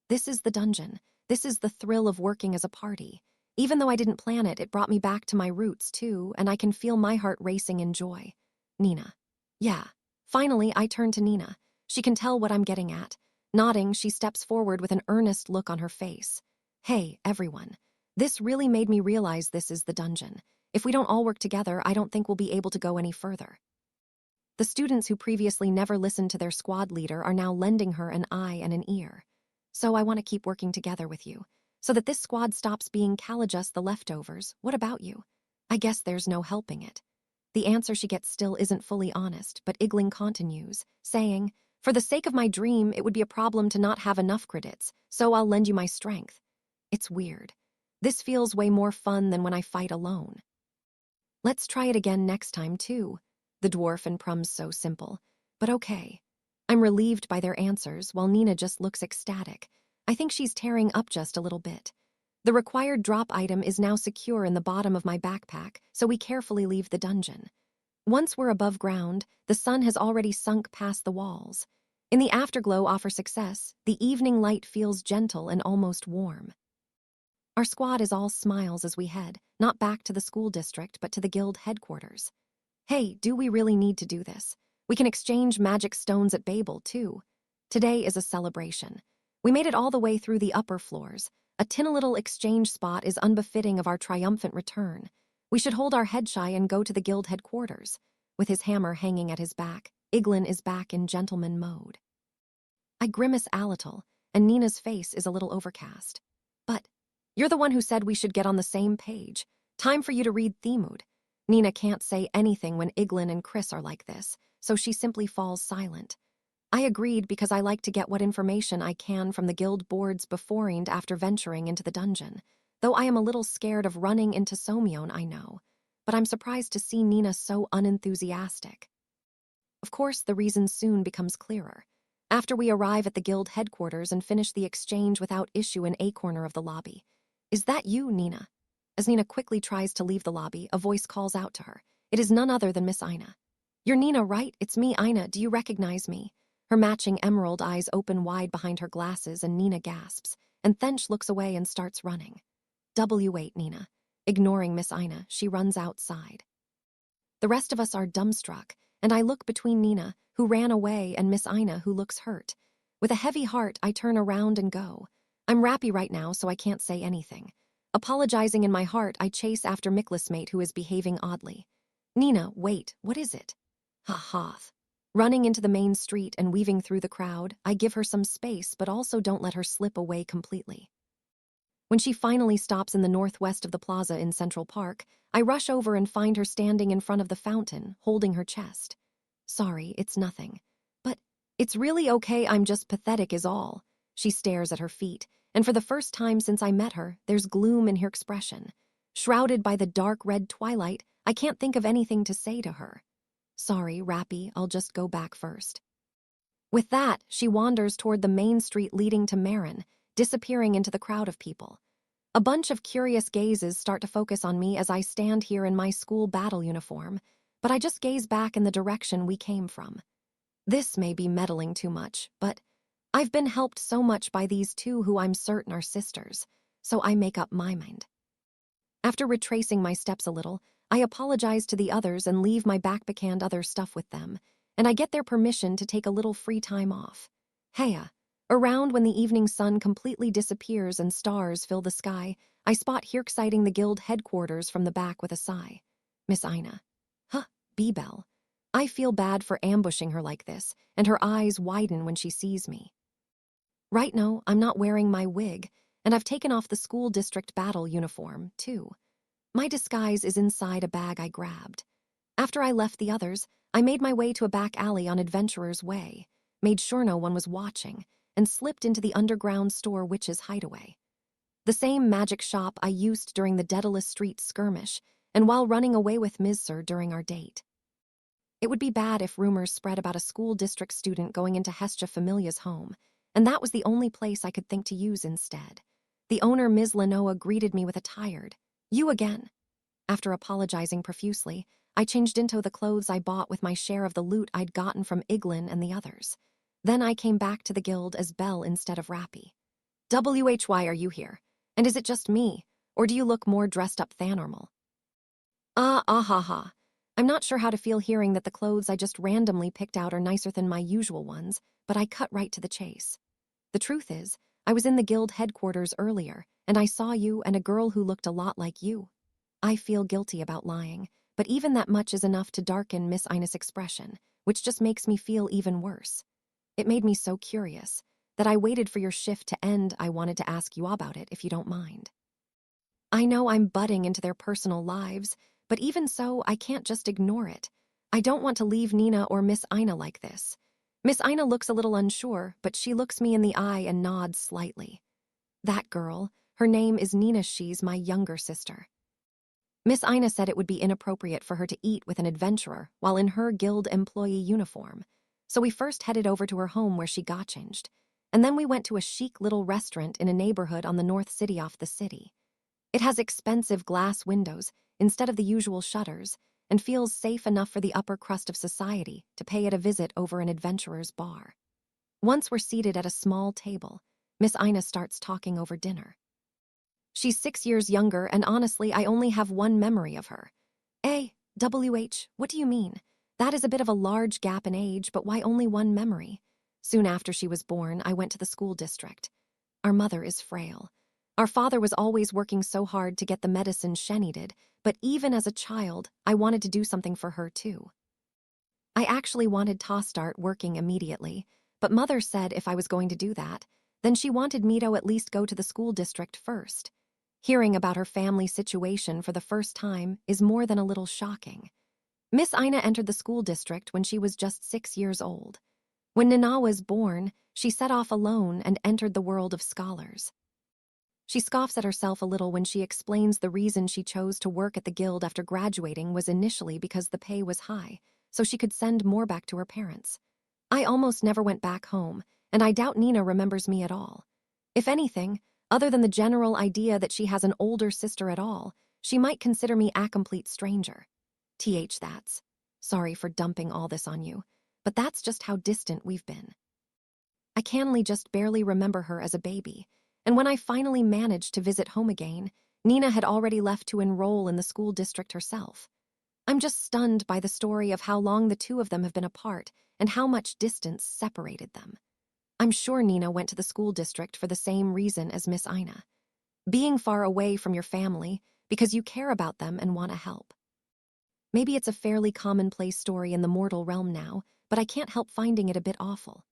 This is the dungeon. This is the thrill of working as a party. Even though I didn't plan it, it brought me back to my roots too, and I can feel my heart racing in joy. Nina. Yeah. Finally, I turn to Nina. She can tell what I'm getting at. Nodding, she steps forward with an earnest look on her face. Hey, everyone. This really made me realize this is the dungeon. If we don't all work together, I don't think we'll be able to go any further. The students who previously never listened to their squad leader are now lending her an eye and an ear. So I want to keep working together with you, so that this squad stops being Calajus the leftovers. What about you? I guess there's no helping it. The answer she gets still isn't fully honest, but Iglin continues, saying, for the sake of my dream, it would be a problem to not have enough credits, so I'll lend you my strength. It's weird. This feels way more fun than when I fight alone. Let's try it again next time, too. The dwarf and Prum's so simple. But okay. I'm relieved by their answers, while Nina just looks ecstatic. I think she's tearing up just a little bit. The required drop item is now secure in the bottom of my backpack, so we carefully leave the dungeon. Once we're above ground, the sun has already sunk past the walls. In the afterglow offer success, the evening light feels gentle and almost warm. Our squad is all smiles as we head, not back to the school district, but to the guild headquarters. Hey, do we really need to do this? We can exchange magic stones at Babel, too. Today is a celebration. We made it all the way through the upper floors. A tin-a-little exchange spot is unbefitting of our triumphant return. We should hold our head shy and go to the guild headquarters. With his hammer hanging at his back, Iglin is back in gentleman mode. I grimace a little, and Nina's face is a little overcast. But you're the one who said we should get on the same page. Time for you to read Themud. Nina can't say anything when Iglin and Chris are like this, so she simply falls silent. I agreed because I like to get what information I can from the guild boards beforehand after venturing into the dungeon. Though I am a little scared of running into Somyeon, I know. But I'm surprised to see Nina so unenthusiastic. Of course, the reason soon becomes clearer. After we arrive at the guild headquarters and finish the exchange without issue in a corner of the lobby. Is that you, Nina? As Nina quickly tries to leave the lobby, a voice calls out to her. It is none other than Miss Ina. You're Nina, right? It's me, Ina. Do you recognize me? Her matching emerald eyes open wide behind her glasses, and Nina gasps, and Thench looks away and starts running. W8, Nina. Ignoring Miss Ina, she runs outside. The rest of us are dumbstruck, and I look between Nina, who ran away, and Miss Ina, who looks hurt. With a heavy heart, I turn around and go. I'm rappy right now, so I can't say anything. Apologizing in my heart, I chase after Miklasmate, who is behaving oddly. Nina, wait, what is it? Ha. Running into the main street and weaving through the crowd, I give her some space, but also don't let her slip away completely. When she finally stops in the northwest of the plaza in Central Park, I rush over and find her standing in front of the fountain, holding her chest. Sorry, it's nothing. But it's really okay, I'm just pathetic is all. She stares at her feet, and for the first time since I met her, there's gloom in her expression. Shrouded by the dark red twilight, I can't think of anything to say to her. Sorry, Rappy, I'll just go back first. With that, she wanders toward the main street leading to Marin, disappearing into the crowd of people. A bunch of curious gazes start to focus on me as I stand here in my school battle uniform, but I just gaze back in the direction we came from. This may be meddling too much, but I've been helped so much by these two who I'm certain are sisters, so I make up my mind. After retracing my steps a little, I apologize to the others and leave my backpack and other stuff with them. and I get their permission to take a little free time off. Heya. Around when the evening sun completely disappears and stars fill the sky, I spot Hirk sighting the guild headquarters from the back with a sigh. Miss Ina. Huh, B-Bell. I feel bad for ambushing her like this, and her eyes widen when she sees me. Right now, I'm not wearing my wig, and I've taken off the school district battle uniform, too. My disguise is inside a bag I grabbed. After I left the others, I made my way to a back alley on Adventurer's Way, made sure no one was watching, and slipped into the underground store witch's hideaway. The same magic shop I used during the Daedalus Street skirmish, and while running away with Mizsur during our date. It would be bad if rumors spread about a school district student going into Hestia Familia's home, and that was the only place I could think to use instead. The owner, Ms. Lenoa, greeted me with a tired, "You again." After apologizing profusely, I changed into the clothes I bought with my share of the loot I'd gotten from Iglin and the others. Then I came back to the guild as Belle instead of Rappy. "Why are you here? And is it just me, or do you look more dressed up than normal?" Ha. I'm not sure how to feel hearing that the clothes I just randomly picked out are nicer than my usual ones, but I cut right to the chase. The truth is, I was in the guild headquarters earlier, and I saw you and a girl who looked a lot like you. I feel guilty about lying, but even that much is enough to darken Miss Ina's expression, which just makes me feel even worse. It made me so curious that I waited for your shift to end. I wanted to ask you about it, if you don't mind. I know I'm butting into their personal lives, but even so, I can't just ignore it. I don't want to leave Nina or Miss Ina like this. Miss Ina looks a little unsure, but she looks me in the eye and nods slightly. That girl, her name is Nina. She's my younger sister. Miss Ina said it would be inappropriate for her to eat with an adventurer while in her guild employee uniform. So we first headed over to her home where she got changed, and then we went to a chic little restaurant in a neighborhood on the north city off the city. It has expensive glass windows instead of the usual shutters and feels safe enough for the upper crust of society to pay it a visit over an adventurer's bar. Once we're seated at a small table, Miss Ina starts talking over dinner. She's 6 years younger, and honestly, I only have one memory of her. What do you mean? That is a bit of a large gap in age, but why only one memory? Soon after she was born, I went to the school district. Our mother is frail. Our father was always working so hard to get the medicine she needed, but even as a child, I wanted to do something for her too. I actually wanted to start working immediately, but Mother said if I was going to do that, then she wanted me to at least go to the school district first. Hearing about her family situation for the first time is more than a little shocking. Miss Ina entered the school district when she was just 6 years old. When Nana was born, she set off alone and entered the world of scholars. She scoffs at herself a little when she explains the reason she chose to work at the guild after graduating was initially because the pay was high, so she could send more back to her parents. I almost never went back home, and I doubt Nina remembers me at all. If anything, other than the general idea that she has an older sister at all, she might consider me a complete stranger. That's. Sorry for dumping all this on you, but that's just how distant we've been. I canly just barely remember her as a baby, and when I finally managed to visit home again, Nina had already left to enroll in the school district herself. I'm just stunned by the story of how long the two of them have been apart and how much distance separated them. I'm sure Nina went to the school district for the same reason as Miss Ina. Being far away from your family because you care about them and want to help. Maybe it's a fairly commonplace story in the mortal realm now, but I can't help finding it a bit awful.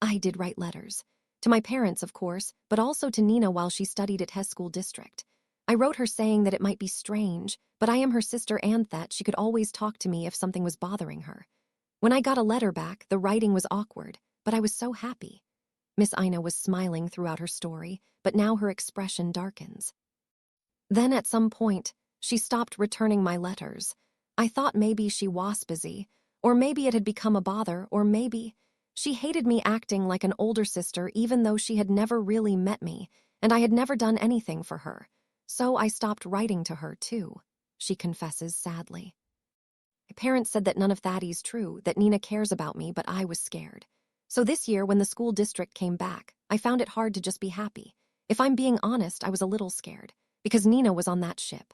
I did write letters. To my parents, of course, but also to Nina while she studied at Hess School District. I wrote her saying that it might be strange, but I am her sister and that she could always talk to me if something was bothering her. When I got a letter back, the writing was awkward, but I was so happy. Miss Ina was smiling throughout her story, but now her expression darkens. Then at some point, she stopped returning my letters. I thought maybe she was busy, or maybe it had become a bother, or maybe she hated me acting like an older sister even though she had never really met me, and I had never done anything for her. So I stopped writing to her too, she confesses sadly. My parents said that none of that is true, that Nina cares about me, but I was scared. So this year, when the school district came back, I found it hard to just be happy. If I'm being honest, I was a little scared, because Nina was on that ship.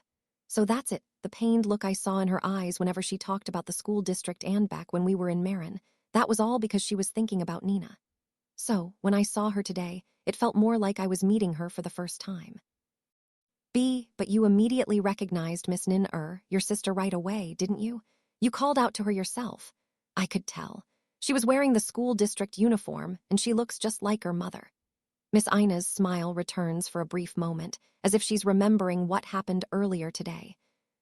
So that's it, the pained look I saw in her eyes whenever she talked about the school district and back when we were in Marin. That was all because she was thinking about Nina. So, when I saw her today, it felt more like I was meeting her for the first time. But you immediately recognized Miss your sister right away, didn't you? You called out to her yourself. I could tell. She was wearing the school district uniform, and she looks just like her mother. Miss Ina's smile returns for a brief moment, as if she's remembering what happened earlier today.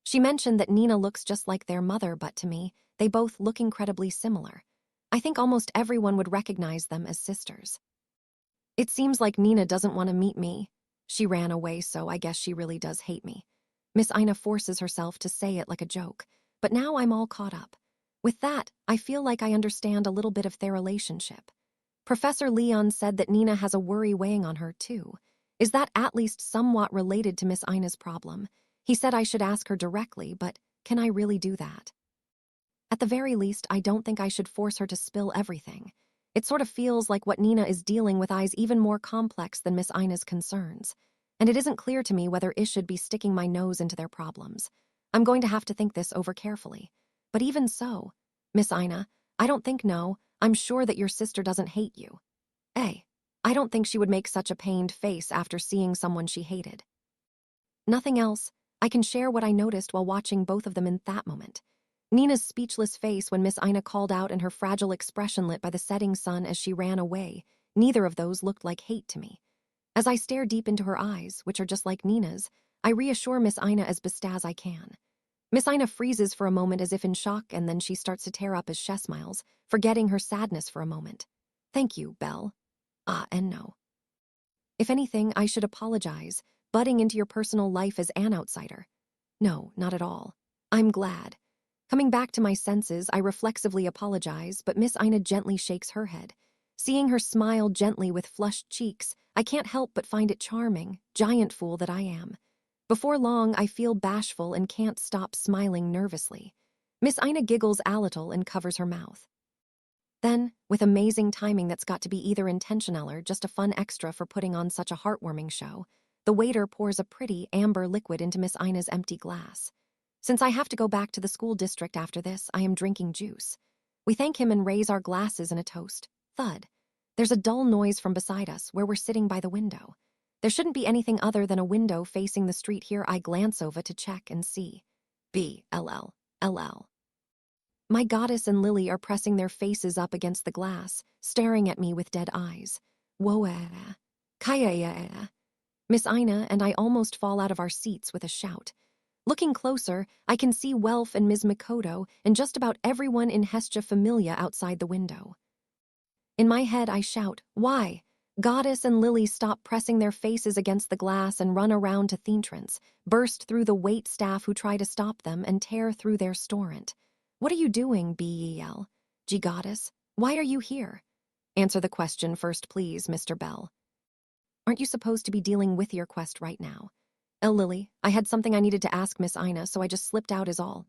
She mentioned that Nina looks just like their mother, but to me, they both look incredibly similar. I think almost everyone would recognize them as sisters. It seems like Nina doesn't want to meet me. She ran away, so I guess she really does hate me. Miss Ina forces herself to say it like a joke, but now I'm all caught up. With that, I feel like I understand a little bit of their relationship. Professor Leon said that Nina has a worry weighing on her, too. Is that at least somewhat related to Miss Ina's problem? He said I should ask her directly, but can I really do that? At the very least, I don't think I should force her to spill everything. It sort of feels like what Nina is dealing with is even more complex than Miss Ina's concerns. And it isn't clear to me whether I should be sticking my nose into their problems. I'm going to have to think this over carefully. But even so, Miss Ina, I don't think no. I'm sure that your sister doesn't hate you. I don't think she would make such a pained face after seeing someone she hated. Nothing else. I can share what I noticed while watching both of them in that moment. Nina's speechless face when Miss Ina called out and her fragile expression lit by the setting sun as she ran away, neither of those looked like hate to me. As I stare deep into her eyes, which are just like Nina's, I reassure Miss Ina as best as I can. Miss Ina freezes for a moment as if in shock, and then she starts to tear up as she smiles, forgetting her sadness for a moment. Thank you, Belle. And no. If anything, I should apologize, butting into your personal life as an outsider. No, not at all. I'm glad. Coming back to my senses, I reflexively apologize, but Miss Ina gently shakes her head. Seeing her smile gently with flushed cheeks, I can't help but find it charming, giant fool that I am. Before long, I feel bashful and can't stop smiling nervously. Miss Ina giggles a little and covers her mouth. Then, with amazing timing that's got to be either intentional or just a fun extra for putting on such a heartwarming show, the waiter pours a pretty amber liquid into Miss Ina's empty glass. Since I have to go back to the school district after this, I am drinking juice. We thank him and raise our glasses in a toast. Thud. There's a dull noise from beside us, where we're sitting by the window. There shouldn't be anything other than a window facing the street here. I glance over to check and see. BLL. My goddess and Lily are pressing their faces up against the glass, staring at me with dead eyes. Woa. Kaya. Miss Ina and I almost fall out of our seats with a shout. Looking closer, I can see Welf and Ms. Mikoto and just about everyone in Hestia Familia outside the window. In my head, I shout, why? Goddess and Lily stop pressing their faces against the glass and run around to the entrance, burst through the wait staff who try to stop them, and tear through their storant. What are you doing, Bel? Gee, Goddess, why are you here? Answer the question first, please, Mr. Bell. Aren't you supposed to be dealing with your quest right now? Lily, I had something I needed to ask Miss Ina, so I just slipped out is all.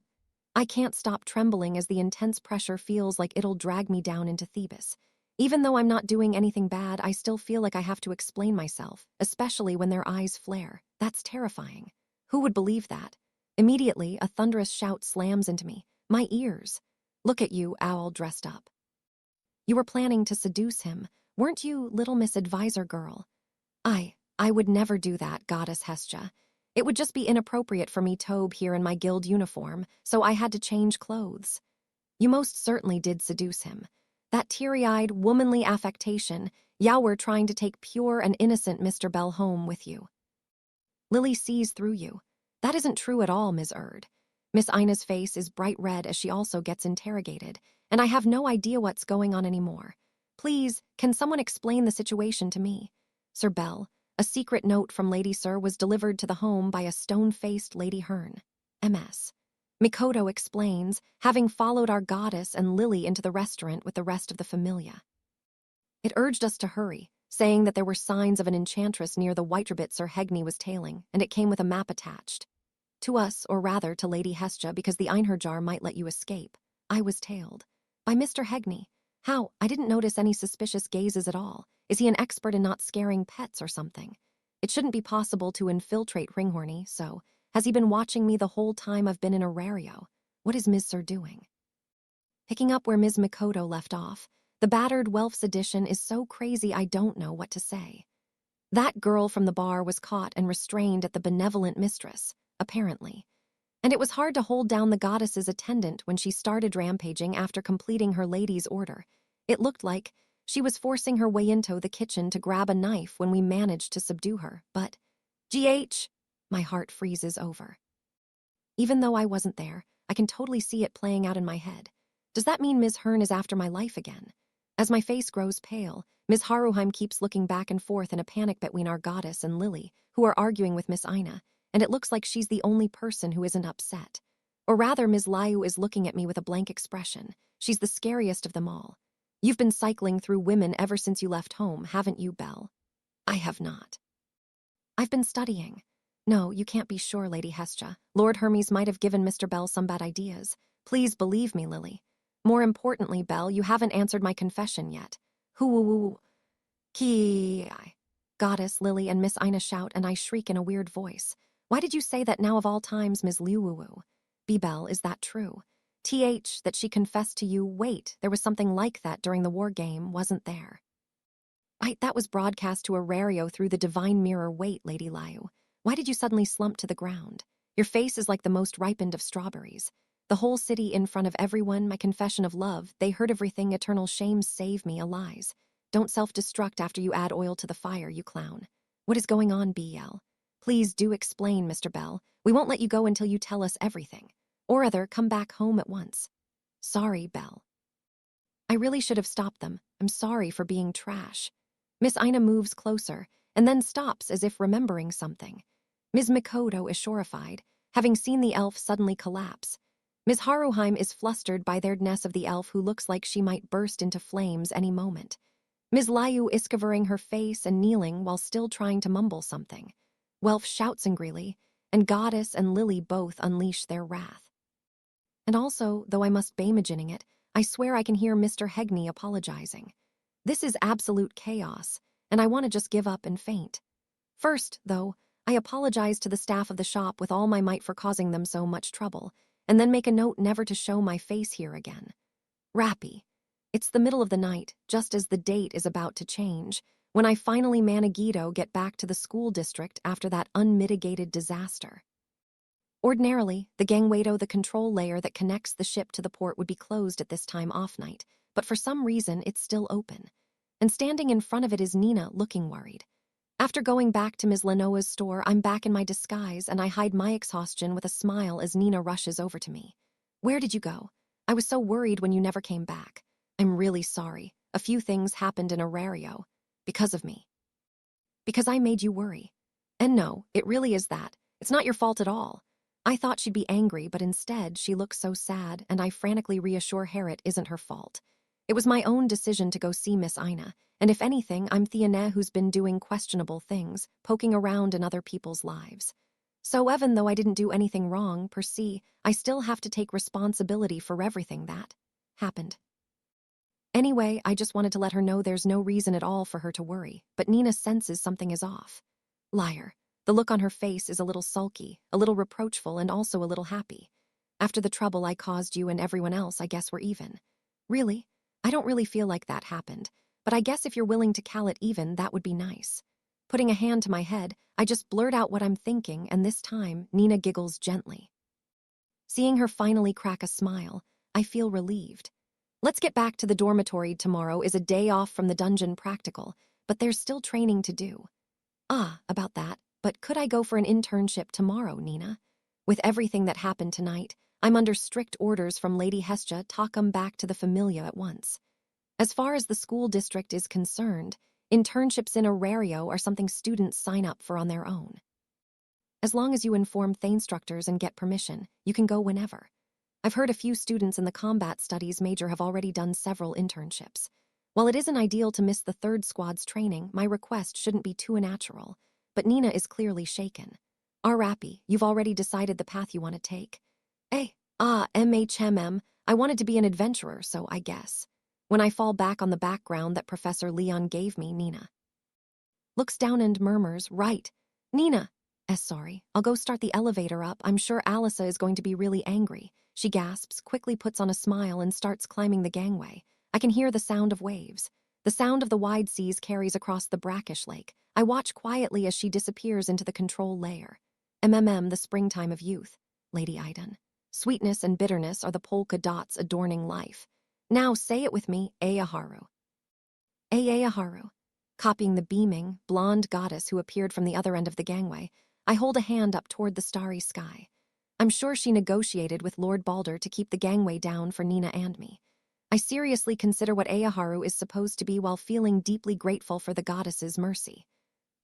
I can't stop trembling as the intense pressure feels like it'll drag me down into Thebes. Even though I'm not doing anything bad, I still feel like I have to explain myself, especially when their eyes flare. That's terrifying. Who would believe that? Immediately, a thunderous shout slams into me. My ears. Look at you, owl dressed up. You were planning to seduce him, weren't you, little Miss Advisor girl? I would never do that, Goddess Hestia. It would just be inappropriate for me Tobe here in my guild uniform, so I had to change clothes. You most certainly did seduce him. That teary-eyed, womanly affectation, you were trying to take pure and innocent Mr. Bell home with you. Lily sees through you. That isn't true at all, Ms. Erd. Miss Ina's face is bright red as she also gets interrogated, and I have no idea what's going on anymore. Please, can someone explain the situation to me? Sir Bell, a secret note from Lady Sir was delivered to the home by a stone-faced Lady Hearn. MS. Mikoto explains, having followed our goddess and Lily into the restaurant with the rest of the familia. It urged us to hurry, saying that there were signs of an enchantress near the white rabbit Sir Hegni was tailing, and it came with a map attached. To us, or rather to Lady Hestia, because the Einherjar might let you escape. I was tailed. By Mr. Hegni. How? I didn't notice any suspicious gazes at all. Is he an expert in not scaring pets or something? It shouldn't be possible to infiltrate Ringhorny, so Has he been watching me the whole time I've been in Arario? What is Ms. Sir doing? Picking up where Ms. Mikoto left off, the battered Welf's edition is so crazy I don't know what to say. That girl from the bar was caught and restrained at the benevolent mistress, apparently. And it was hard to hold down the goddess's attendant when she started rampaging after completing her lady's order. It looked like she was forcing her way into the kitchen to grab a knife when we managed to subdue her, but GH, my heart freezes over. Even though I wasn't there, I can totally see it playing out in my head. Does that mean Ms. Hearn is after my life again? As my face grows pale, Ms. Haruheim keeps looking back and forth in a panic between our goddess and Lily, who are arguing with Miss Ina, and it looks like she's the only person who isn't upset. Or rather, Ms. Liu is looking at me with a blank expression. She's the scariest of them all. You've been cycling through women ever since you left home, haven't you, Belle? I have not. I've been studying. No, you can't be sure, Lady Hestia. Lord Hermes might have given Mr. Bell some bad ideas. Please believe me, Lily. More importantly, Belle, you haven't answered my confession yet. Hoo ki. Goddess, Lily, and Miss Ina shout, and I shriek in a weird voice. Why did you say that now of all times, Ms. Liu? Belle, is that true? That she confessed to you, wait, there was something like that during the war game, wasn't there? Right, that was broadcast to Arario through the divine mirror. Wait, Lady Liu. Why did you suddenly slump to the ground? Your face is like the most ripened of strawberries. The whole city in front of everyone, my confession of love, they heard everything, eternal shame, save me, a lies. Don't self-destruct after you add oil to the fire, you clown. What is going on, BL? Please do explain, Mr. Bell. We won't let you go until you tell us everything. Or other, come back home at once. Sorry, Belle. I really should have stopped them. I'm sorry for being trash. Miss Ina moves closer, and then stops as if remembering something. Ms. Mikoto is horrified, having seen the elf suddenly collapse. Ms. Haruheim is flustered by the ness of the elf, who looks like she might burst into flames any moment. Ms. Liu is covering her face and kneeling while still trying to mumble something. Welf shouts angrily, and Goddess and Lily both unleash their wrath. And also, though I must be imagining it, I swear I can hear Mr. Hegney apologizing. This is absolute chaos, and I want to just give up and faint. First, though, I apologize to the staff of the shop with all my might for causing them so much trouble, and then make a note never to show my face here again. Rappy. It's the middle of the night, just as the date is about to change, when I finally Managito get back to the school district after that unmitigated disaster. Ordinarily, the gangway, the control layer that connects the ship to the port, would be closed at this time off night, but for some reason it's still open. And standing in front of it is Nina, looking worried. After going back to Ms. Lenoa's store, I'm back in my disguise, and I hide my exhaustion with a smile as Nina rushes over to me. Where did you go? I was so worried when you never came back. I'm really sorry. A few things happened in Arario. Because of me. Because I made you worry. And no, it really is that. It's not your fault at all. I thought she'd be angry, but instead she looks so sad, and I frantically reassure her it isn't her fault. It was my own decision to go see Miss Ina, and if anything, I'm Theane who's been doing questionable things, poking around in other people's lives. So even though I didn't do anything wrong, per se, I still have to take responsibility for everything that happened. Anyway, I just wanted to let her know there's no reason at all for her to worry, but Nina senses something is off. Liar. The look on her face is a little sulky, a little reproachful, and also a little happy. After the trouble I caused you and everyone else, I guess we're even. Really? I don't really feel like that happened, but I guess if you're willing to call it even, that would be nice. Putting a hand to my head, I just blurt out what I'm thinking, and this time, Nina giggles gently. Seeing her finally crack a smile, I feel relieved. Let's get back to the dormitory. Tomorrow is a day off from the dungeon practical, but there's still training to do. About that, but could I go for an internship tomorrow, Nina? With everything that happened tonight, I'm under strict orders from Lady Hestia to come back to the Familia at once. As far as the school district is concerned, internships in Arario are something students sign up for on their own. As long as you inform the instructors and get permission, you can go whenever. I've heard a few students in the combat studies major have already done several internships. While it isn't ideal to miss the third squad's training, my request shouldn't be too unnatural. But Nina is clearly shaken. Rappy, you've already decided the path you want to take. MHMM, I wanted to be an adventurer, so I guess. When I fall back on the background that Professor Leon gave me, Nina looks down and murmurs, right. Nina, Sorry. I'll go start the elevator up. I'm sure Alyssa is going to be really angry. She gasps, quickly puts on a smile, and starts climbing the gangway. I can hear the sound of waves. The sound of the wide seas carries across the brackish lake. I watch quietly as she disappears into the control layer. The springtime of youth. Lady Iden. Sweetness and bitterness are the polka dots adorning life. Now say it with me, Ayaharu. Ayaharu. Copying the beaming, blonde goddess who appeared from the other end of the gangway, I hold a hand up toward the starry sky. I'm sure she negotiated with Lord Balder to keep the gangway down for Nina and me. I seriously consider what Ayaharu is supposed to be while feeling deeply grateful for the goddess's mercy.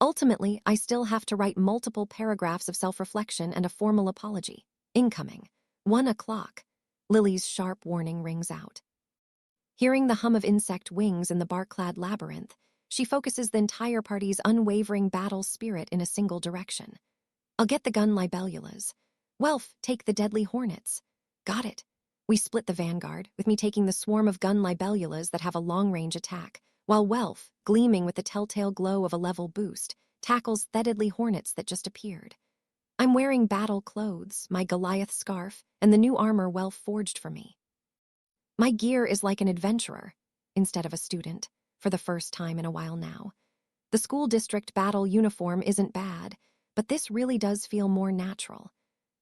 Ultimately, I still have to write multiple paragraphs of self-reflection and a formal apology. Incoming. 1 o'clock. Lily's sharp warning rings out. Hearing the hum of insect wings in the bark-clad labyrinth, she focuses the entire party's unwavering battle spirit in a single direction. I'll get the gun libelulas. Welf, take the deadly hornets. Got it. We split the vanguard, with me taking the swarm of gun libelulas that have a long-range attack, while Welf, gleaming with the telltale glow of a level boost, tackles the deadly hornets that just appeared. I'm wearing battle clothes, my Goliath scarf, and the new armor Welf forged for me. My gear is like an adventurer, instead of a student, for the first time in a while now. The school district battle uniform isn't bad, but this really does feel more natural.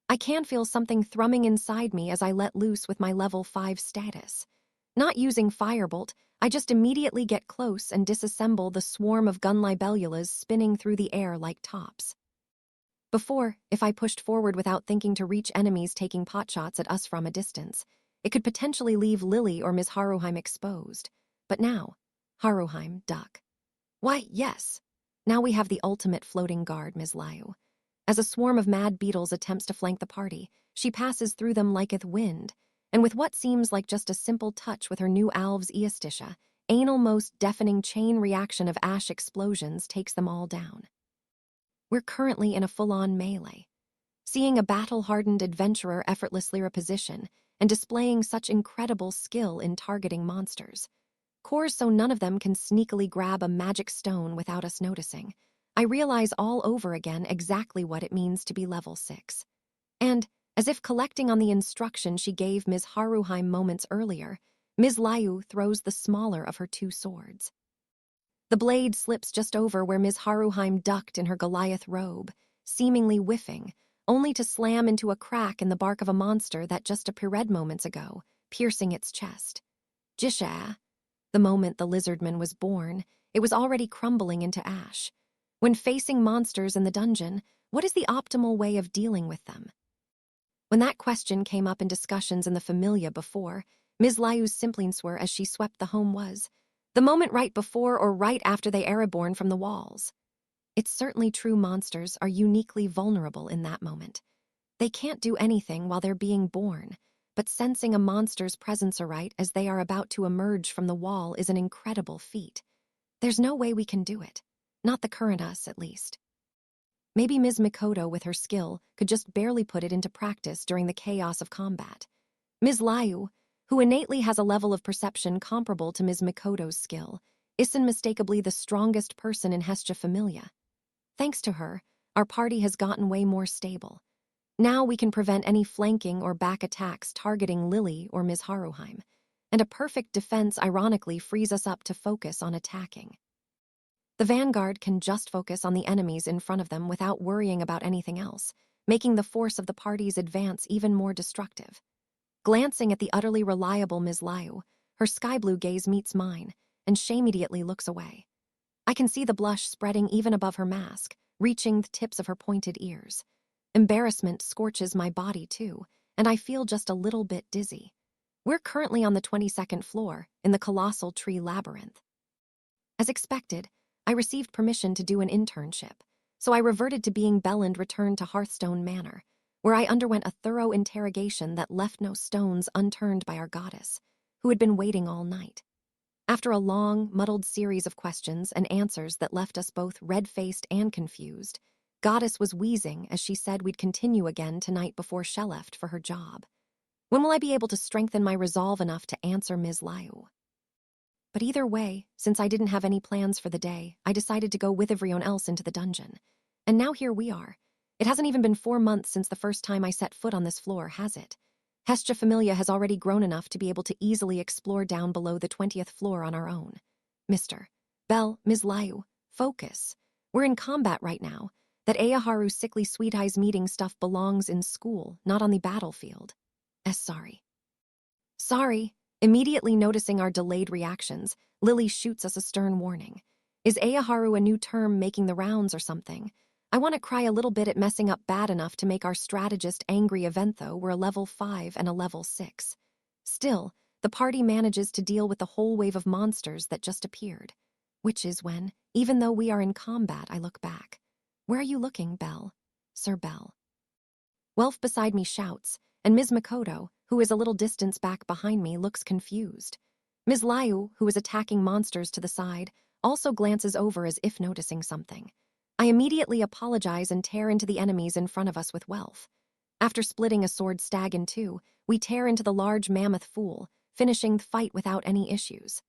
I can feel something thrumming inside me as I let loose with my level 5 status. Not using Firebolt, I just immediately get close and disassemble the swarm of gun libelulas spinning through the air like tops. Before, if I pushed forward without thinking to reach enemies taking potshots at us from a distance, it could potentially leave Lily or Ms. Haruheim exposed. But now, Haruheim, duck. Why, yes. Now we have the ultimate floating guard, Ms. Liu. As a swarm of mad beetles attempts to flank the party, she passes through them liketh wind, and with what seems like just a simple touch with her new Alv's Eostisha, anal most deafening chain reaction of ash explosions takes them all down. We're currently in a full-on melee. Seeing a battle-hardened adventurer effortlessly reposition and displaying such incredible skill in targeting monsters. Cores so none of them can sneakily grab a magic stone without us noticing. I realize all over again exactly what it means to be level 6. And, as if collecting on the instruction she gave Ms. Haruheim moments earlier, Ms. Liu throws the smaller of her 2 swords. The blade slips just over where Ms. Haruheim ducked in her Goliath robe, seemingly whiffing, only to slam into a crack in the bark of a monster that just appeared moments ago, piercing its chest. Jisha. The moment the lizardman was born, it was already crumbling into ash. When facing monsters in the dungeon, what is the optimal way of dealing with them? When that question came up in discussions in the Familia before, Ms. Liu's simplings were as she swept the home was, the moment right before or right after they airborne from the walls. It's certainly true monsters are uniquely vulnerable in that moment. They can't do anything while they're being born, but sensing a monster's presence aright as they are about to emerge from the wall is an incredible feat. There's no way we can do it. Not the current us, at least. Maybe Ms. Mikoto, with her skill, could just barely put it into practice during the chaos of combat. Ms. Liu, who innately has a level of perception comparable to Ms. Mikoto's skill, is unmistakably the strongest person in Hestia Familia. Thanks to her, our party has gotten way more stable. Now we can prevent any flanking or back attacks targeting Lily or Ms. Haruheim, and a perfect defense ironically frees us up to focus on attacking. The vanguard can just focus on the enemies in front of them without worrying about anything else, making the force of the party's advance even more destructive. Glancing at the utterly reliable Ms. Liu, her sky-blue gaze meets mine, and she immediately looks away. I can see the blush spreading even above her mask, reaching the tips of her pointed ears. Embarrassment scorches my body too, and I feel just a little bit dizzy. We're currently on the 22nd floor, in the colossal tree labyrinth. As expected, I received permission to do an internship, so I reverted to being Belland returned to Hearthstone Manor, where I underwent a thorough interrogation that left no stones unturned by our goddess, who had been waiting all night. After a long, muddled series of questions and answers that left us both red-faced and confused, Goddess was wheezing as she said we'd continue again tonight before she left for her job. When will I be able to strengthen my resolve enough to answer Ms. Liu? But either way, since I didn't have any plans for the day, I decided to go with everyone else into the dungeon. And now here we are. It hasn't even been 4 months since the first time I set foot on this floor, has it? Hestia Familia has already grown enough to be able to easily explore down below the 20th floor on our own. Mr. Bell, Ms. Liu, focus. We're in combat right now. That Ayaharu's sickly sweet eyes meeting stuff belongs in school, not on the battlefield. Sorry. Sorry. Immediately noticing our delayed reactions, Lily shoots us a stern warning. Is Ayaharu a new term making the rounds or something? I want to cry a little bit at messing up bad enough to make our strategist angry event though we're a level 5 and a level 6. Still, the party manages to deal with the whole wave of monsters that just appeared. Which is when, even though we are in combat, I look back. Where are you looking, Bell? Sir Bell. Welf beside me shouts, and Ms. Makoto, who is a little distance back behind me, looks confused. Ms. Liu, who is attacking monsters to the side, also glances over as if noticing something. I immediately apologize and tear into the enemies in front of us with Welf. After splitting a sword stag in two, we tear into the large mammoth fool, finishing the fight without any issues.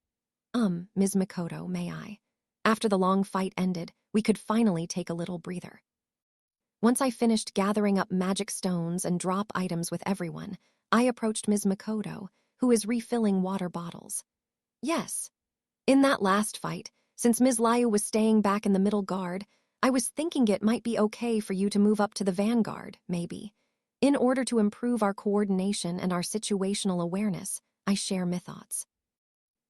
Ms. Makoto, may I? After the long fight ended, we could finally take a little breather. Once I finished gathering up magic stones and drop items with everyone, I approached Ms. Makoto, who is refilling water bottles. Yes. In that last fight, since Ms. Liu was staying back in the middle guard, I was thinking it might be okay for you to move up to the vanguard, maybe. In order to improve our coordination and our situational awareness, I share my thoughts.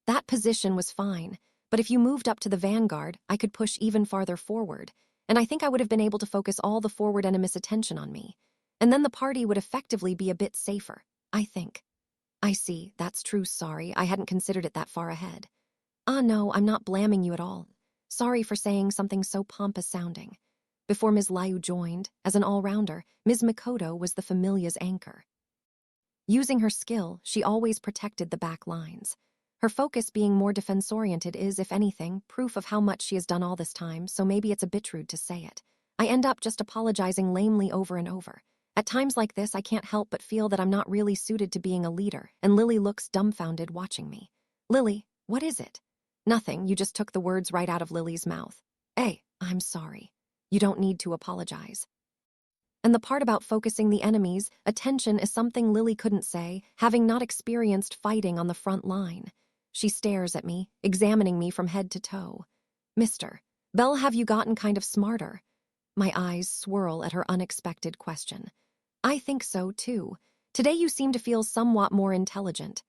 That position was fine, but if you moved up to the vanguard, I could push even farther forward, and I think I would have been able to focus all the forward enemy's attention on me. And then the party would effectively be a bit safer, I think. I see, that's true, sorry, I hadn't considered it that far ahead. No, I'm not blaming you at all. Sorry for saying something so pompous sounding. Before Ms. Liu joined, as an all-rounder, Ms. Makoto was the Familia's anchor. Using her skill, she always protected the back lines. Her focus being more defense-oriented is, if anything, proof of how much she has done all this time, so maybe it's a bit rude to say it. I end up just apologizing lamely over and over. At times like this, I can't help but feel that I'm not really suited to being a leader, and Lily looks dumbfounded watching me. Lily, what is it? Nothing, you just took the words right out of Lily's mouth. Hey, I'm sorry. You don't need to apologize. And the part about focusing the enemy's attention is something Lily couldn't say, having not experienced fighting on the front line. She stares at me, examining me from head to toe. Mr. Bell, have you gotten kind of smarter? My eyes swirl at her unexpected question. I think so, too. Today you seem to feel somewhat more intelligent.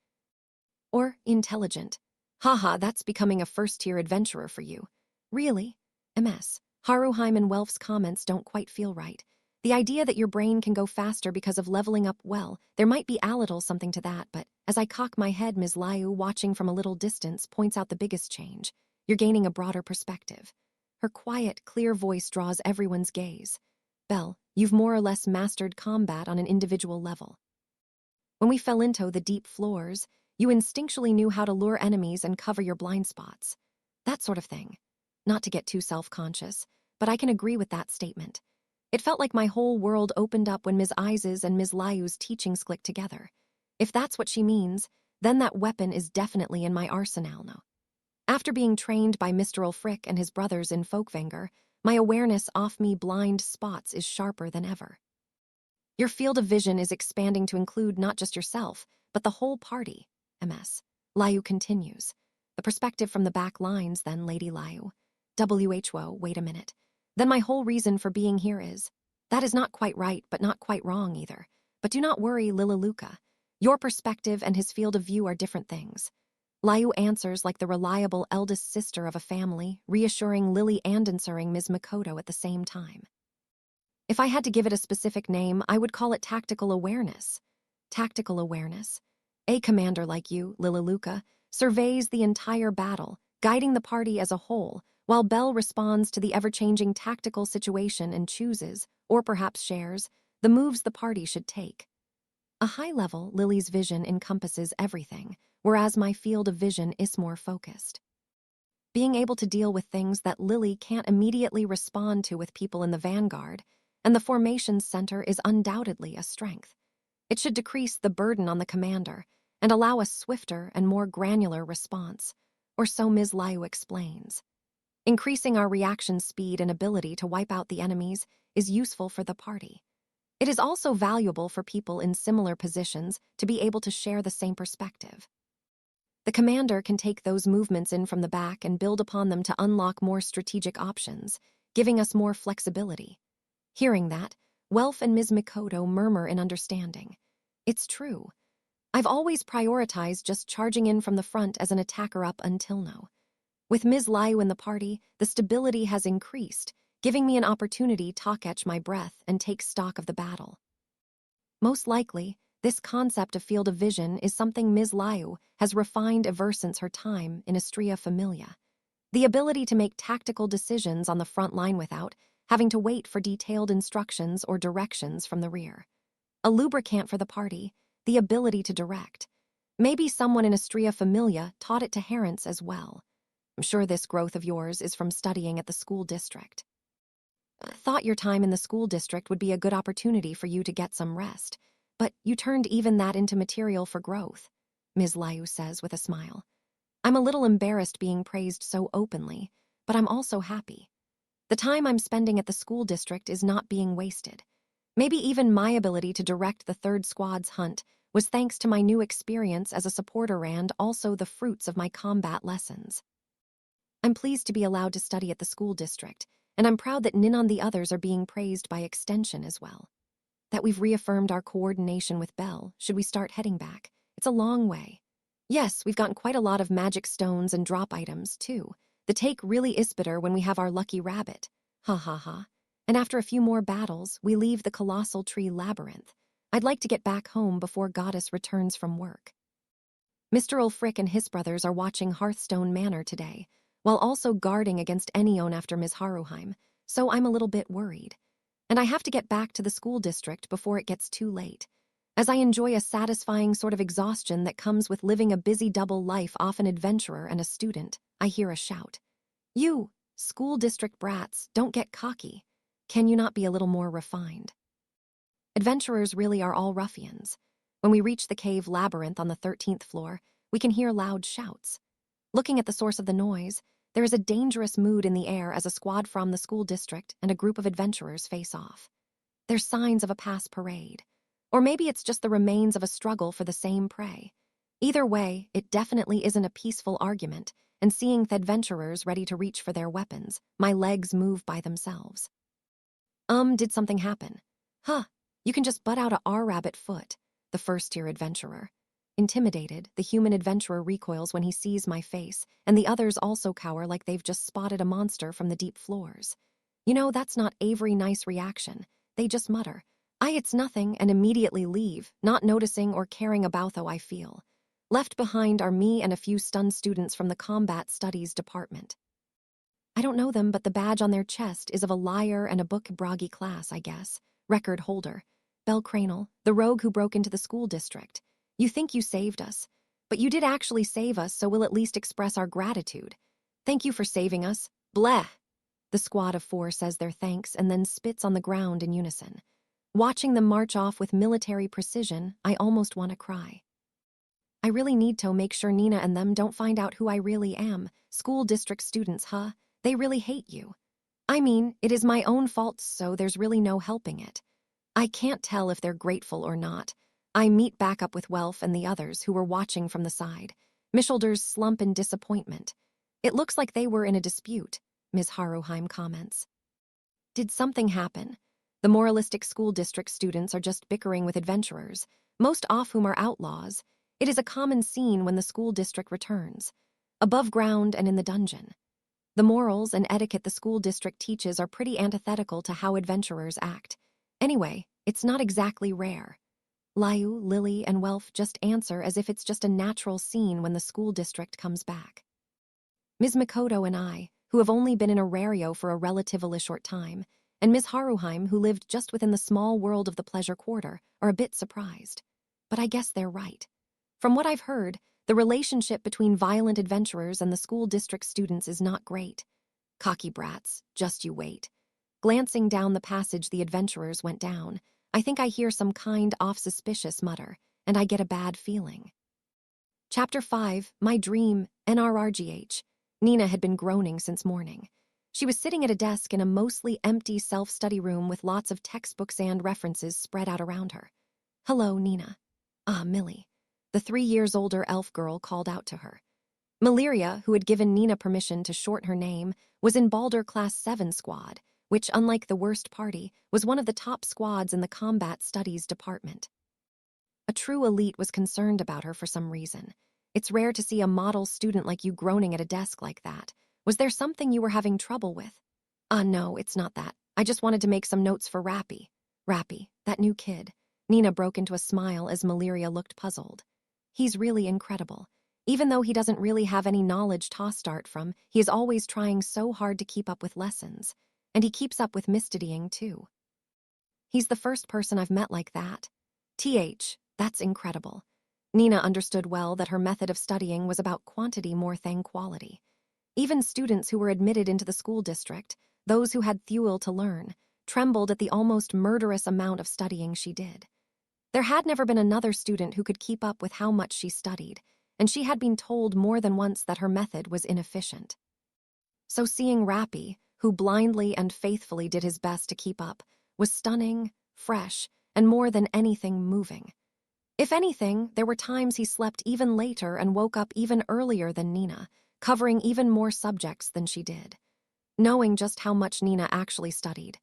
Or intelligent. Haha, that's becoming a first-tier adventurer for you. Really? MS. Haruheim and Welf's comments don't quite feel right. The idea that your brain can go faster because of leveling up, well, there might be a little something to that, but as I cock my head, Ms. Liu, watching from a little distance, points out the biggest change. You're gaining a broader perspective. Her quiet, clear voice draws everyone's gaze. Bell, you've more or less mastered combat on an individual level. When we fell into the deep floors, you instinctually knew how to lure enemies and cover your blind spots. That sort of thing. Not to get too self-conscious, but I can agree with that statement. It felt like my whole world opened up when Ms. Ises and Ms. Liu's teachings clicked together. If that's what she means, then that weapon is definitely in my arsenal now. After being trained by Mr. Ulfric and his brothers in Folkvanger, my awareness off me blind spots is sharper than ever. Your field of vision is expanding to include not just yourself, but the whole party. MS. Liu continues. The perspective from the back lines, then, Lady Liu. WHO, wait a minute. Then my whole reason for being here is. That is not quite right, but not quite wrong either. But do not worry, Lilaluka. Your perspective and his field of view are different things. Liu answers like the reliable eldest sister of a family, reassuring Lily and answering Ms. Makoto at the same time. If I had to give it a specific name, I would call it tactical awareness. Tactical awareness. A commander like you, Lilaluka, surveys the entire battle, guiding the party as a whole, while Bell responds to the ever-changing tactical situation and chooses, or perhaps shares, the moves the party should take. A high level, Lily's vision encompasses everything, whereas my field of vision is more focused. Being able to deal with things that Lily can't immediately respond to with people in the vanguard, and the formations center is undoubtedly a strength. It should decrease the burden on the commander and allow a swifter and more granular response, or so Ms. Liu explains. Increasing our reaction speed and ability to wipe out the enemies is useful for the party. It is also valuable for people in similar positions to be able to share the same perspective. The commander can take those movements in from the back and build upon them to unlock more strategic options, giving us more flexibility. Hearing that, Welf and Ms. Mikoto murmur in understanding. It's true. I've always prioritized just charging in from the front as an attacker up until now. With Ms. Liu in the party, the stability has increased, giving me an opportunity to catch my breath and take stock of the battle. Most likely, this concept of field of vision is something Ms. Liu has refined ever since her time in Astria Familia. The ability to make tactical decisions on the front line without having to wait for detailed instructions or directions from the rear. A lubricant for the party, the ability to direct. Maybe someone in Astria Familia taught it to Herence as well. I'm sure this growth of yours is from studying at the school district. Thought your time in the school district would be a good opportunity for you to get some rest, but you turned even that into material for growth, Ms. Liu says with a smile. I'm a little embarrassed being praised so openly, but I'm also happy. The time I'm spending at the school district is not being wasted. Maybe even my ability to direct the 3rd Squad's hunt was thanks to my new experience as a supporter and also the fruits of my combat lessons. I'm pleased to be allowed to study at the school district, and I'm proud that Nin and the others are being praised by extension as well. That we've reaffirmed our coordination with Belle, should we start heading back? It's a long way. Yes, we've gotten quite a lot of magic stones and drop items, too. The take really is better when we have our lucky rabbit. Ha ha ha. And after a few more battles, we leave the colossal tree labyrinth. I'd like to get back home before Goddess returns from work. Mr. Ulfric and his brothers are watching Hearthstone Manor today, while also guarding against Enion after Ms. Haruheim, so I'm a little bit worried. And I have to get back to the school district before it gets too late. As I enjoy a satisfying sort of exhaustion that comes with living a busy double life off an adventurer and a student, I hear a shout. You, school district brats, don't get cocky. Can you not be a little more refined? Adventurers really are all ruffians. When we reach the cave labyrinth on the 13th floor, we can hear loud shouts. Looking at the source of the noise, there is a dangerous mood in the air as a squad from the school district and a group of adventurers face off. There's signs of a past parade. Or maybe it's just the remains of a struggle for the same prey. Either way, it definitely isn't a peaceful argument, and seeing the adventurers ready to reach for their weapons, my legs move by themselves. Did something happen? Huh, you can just butt out a R-rabbit foot, the first-tier adventurer. Intimidated, the human adventurer recoils when he sees my face, and the others also cower like they've just spotted a monster from the deep floors. You know, that's not Avery nice reaction. They just mutter, it's nothing, and immediately leave, not noticing or caring about how I feel. Left behind are me and a few stunned students from the Combat Studies department. I don't know them, but the badge on their chest is of a liar and a book broggy class, I guess. Record holder. Belle Cranel, the rogue who broke into the school district. You think you saved us, but you did actually save us, so we'll at least express our gratitude. Thank you for saving us. Bleh! The squad of 4 says their thanks and then spits on the ground in unison. Watching them march off with military precision, I almost want to cry. I really need to make sure Nina and them don't find out who I really am. School district students, huh? They really hate you. I mean, it is my own fault, so there's really no helping it. I can't tell if they're grateful or not. I meet back up with Welf and the others who were watching from the side. Michelder's slump in disappointment. It looks like they were in a dispute, Ms. Haruheim comments. Did something happen? The moralistic school district students are just bickering with adventurers, most of whom are outlaws. It is a common scene when the school district returns, above ground and in the dungeon. The morals and etiquette the school district teaches are pretty antithetical to how adventurers act. Anyway, it's not exactly rare. Liu, Lily, and Welf just answer as if it's just a natural scene when the school district comes back. Ms. Mikoto and I, who have only been in Arario for a relatively short time, and Ms. Haruheim, who lived just within the small world of the Pleasure Quarter, are a bit surprised. But I guess they're right. From what I've heard, the relationship between violent adventurers and the school district students is not great. Cocky brats, just you wait. Glancing down the passage the adventurers went down, I think I hear some kind of suspicious mutter, and I get a bad feeling. Chapter 5, My Dream, NRRGH. Nina had been groaning since morning. She was sitting at a desk in a mostly empty self-study room with lots of textbooks and references spread out around her. "Hello, Nina." "Ah, Millie." The 3 years older elf girl called out to her. Maleria, who had given Nina permission to shorten her name, was in Balder Class 7 squad, which, unlike the worst party, was one of the top squads in the combat studies department. A true elite was concerned about her for some reason. It's rare to see a model student like you groaning at a desk like that. Was there something you were having trouble with? No, it's not that. I just wanted to make some notes for Rappy. Rappy, that new kid. Nina broke into a smile as Maleria looked puzzled. He's really incredible. Even though he doesn't really have any knowledge to start from, he is always trying so hard to keep up with lessons. And he keeps up with misstudying, too. He's the first person I've met like that. That's incredible. Nina understood well that her method of studying was about quantity more than quality. Even students who were admitted into the school district, those who had fuel to learn, trembled at the almost murderous amount of studying she did. There had never been another student who could keep up with how much she studied, and she had been told more than once that her method was inefficient. So seeing Rappy, who blindly and faithfully did his best to keep up, was stunning, fresh, and more than anything moving. If anything, there were times he slept even later and woke up even earlier than Nina, covering even more subjects than she did, knowing just how much Nina actually studied.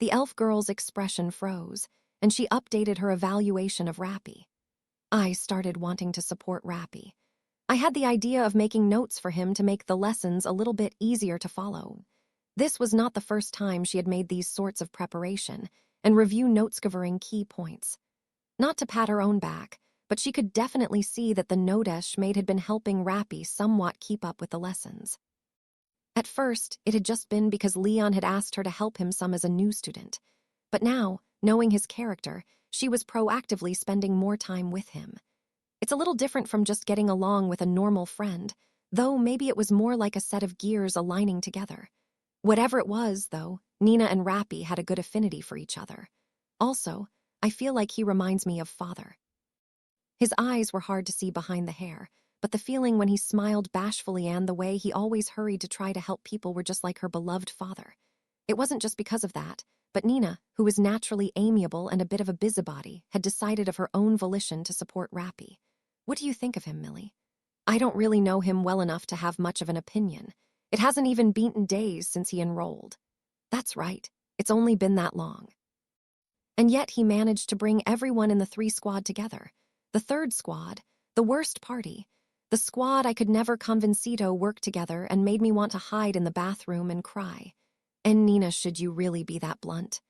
The elf girl's expression froze, and she updated her evaluation of Rappy. I started wanting to support Rappy. I had the idea of making notes for him to make the lessons a little bit easier to follow. This was not the first time she had made these sorts of preparation and review notes covering key points. Not to pat her own back, but she could definitely see that the notesh made had been helping Rappy somewhat keep up with the lessons. At first, it had just been because Leon had asked her to help him some as a new student. But now, knowing his character, she was proactively spending more time with him. It's a little different from just getting along with a normal friend, though maybe it was more like a set of gears aligning together. Whatever it was, though, Nina and Rappy had a good affinity for each other. Also, I feel like he reminds me of father. His eyes were hard to see behind the hair, but the feeling when he smiled bashfully and the way he always hurried to try to help people were just like her beloved father. It wasn't just because of that, but Nina, who was naturally amiable and a bit of a busybody, had decided of her own volition to support Rappy. What do you think of him, Millie? I don't really know him well enough to have much of an opinion. It hasn't even been days since he enrolled. That's right, it's only been that long. And yet he managed to bring everyone in the 3 squad together. The 3rd squad, the worst party, the squad I could never convincito work together and made me want to hide in the bathroom and cry. And Nina, should you really be that blunt?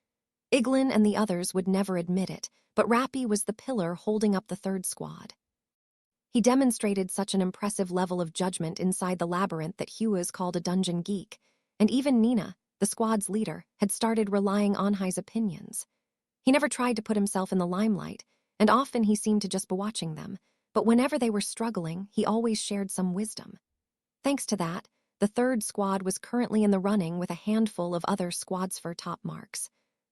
Iglin and the others would never admit it, but Rappy was the pillar holding up the 3rd squad. He demonstrated such an impressive level of judgment inside the labyrinth that Hughes called a dungeon geek, and even Nina, the squad's leader, had started relying on his opinions. He never tried to put himself in the limelight, and often he seemed to just be watching them, but whenever they were struggling, he always shared some wisdom. Thanks to that, the 3rd squad was currently in the running with a handful of other squads for top marks.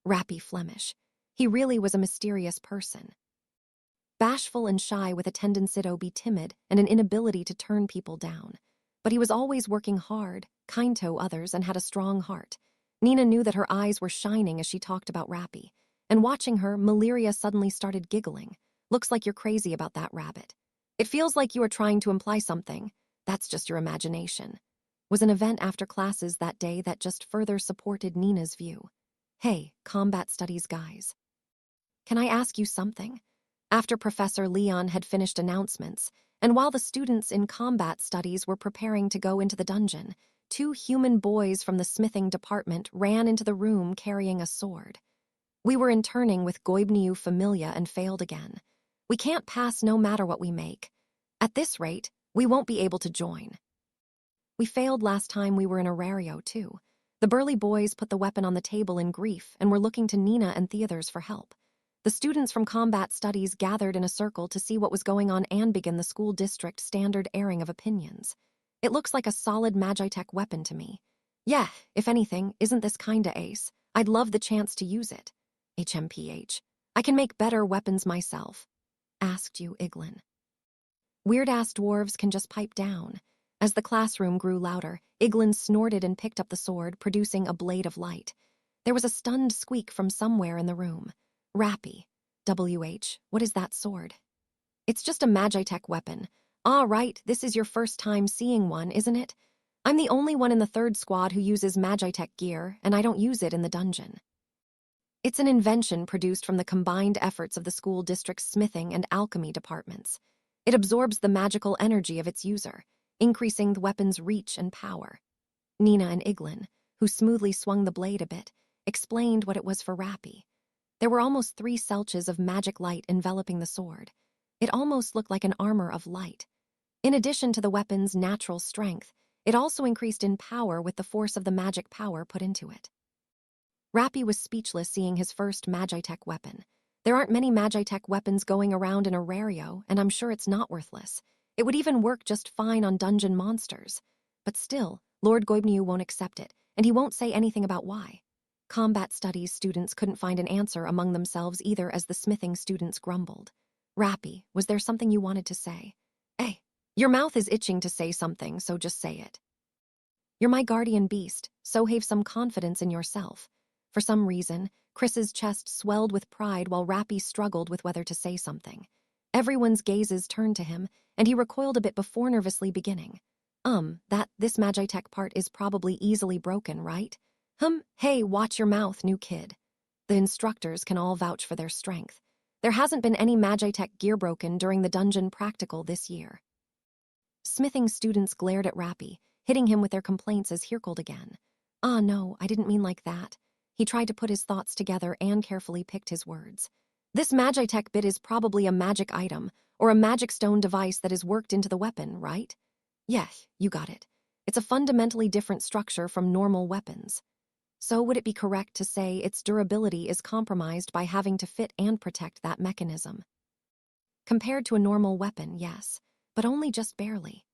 Rappy Flemish. He really was a mysterious person. Bashful and shy with a tendency to be timid and an inability to turn people down. But he was always working hard, kind to others, and had a strong heart. Nina knew that her eyes were shining as she talked about Rappy, and watching her, Maleria suddenly started giggling. Looks like you're crazy about that rabbit. It feels like you are trying to imply something. That's just your imagination. Was an event after classes that day that just further supported Nina's view. Hey, combat studies guys. Can I ask you something? After Professor Leon had finished announcements, and while the students in combat studies were preparing to go into the dungeon, 2 human boys from the smithing department ran into the room carrying a sword. We were interning with Goibniu Familia and failed again. We can't pass no matter what we make. At this rate, we won't be able to join. We failed last time we were in Arario, too. The burly boys put the weapon on the table in grief and were looking to Nina and Theodors for help. The students from combat studies gathered in a circle to see what was going on and begin the school district standard airing of opinions. It looks like a solid Magitech weapon to me. Yeah, if anything, isn't this kinda ace? I'd love the chance to use it. HMPH. I can make better weapons myself. Asked you, Iglin. Weird-ass dwarves can just pipe down. As the classroom grew louder, Iglin snorted and picked up the sword, producing a blade of light. There was a stunned squeak from somewhere in the room. Rappy. What is that sword? It's just a Magitech weapon. Ah, right, this is your first time seeing one, isn't it? I'm the only one in the third squad who uses Magitech gear, and I don't use it in the dungeon. It's an invention produced from the combined efforts of the school district's smithing and alchemy departments. It absorbs the magical energy of its user, increasing the weapon's reach and power. Nina and Iglin, who smoothly swung the blade a bit, explained what it was for Rappy. There were almost 3 selches of magic light enveloping the sword. It almost looked like an armor of light. In addition to the weapon's natural strength, it also increased in power with the force of the magic power put into it. Rappy was speechless seeing his first Magitech weapon. There aren't many Magitech weapons going around in Arario, and I'm sure it's not worthless. It would even work just fine on dungeon monsters. But still, Lord Goibniu won't accept it, and he won't say anything about why. Combat studies students couldn't find an answer among themselves either as the smithing students grumbled. Rappy, was there something you wanted to say? Hey, your mouth is itching to say something, so just say it. You're my guardian beast, so have some confidence in yourself. For some reason, Chris's chest swelled with pride while Rappy struggled with whether to say something. Everyone's gazes turned to him, and he recoiled a bit before nervously beginning. This Magitech part is probably easily broken, right? Hey, watch your mouth, new kid. The instructors can all vouch for their strength. There hasn't been any Magitech gear broken during the dungeon practical this year. Smithing students glared at Rappy, hitting him with their complaints as he hurled again. Ah, no, I didn't mean like that. He tried to put his thoughts together and carefully picked his words. This Magitech bit is probably a magic item, or a magic stone device that is worked into the weapon, right? Yeah, you got it. It's a fundamentally different structure from normal weapons. So would it be correct to say its durability is compromised by having to fit and protect that mechanism? Compared to a normal weapon, yes, but only just barely.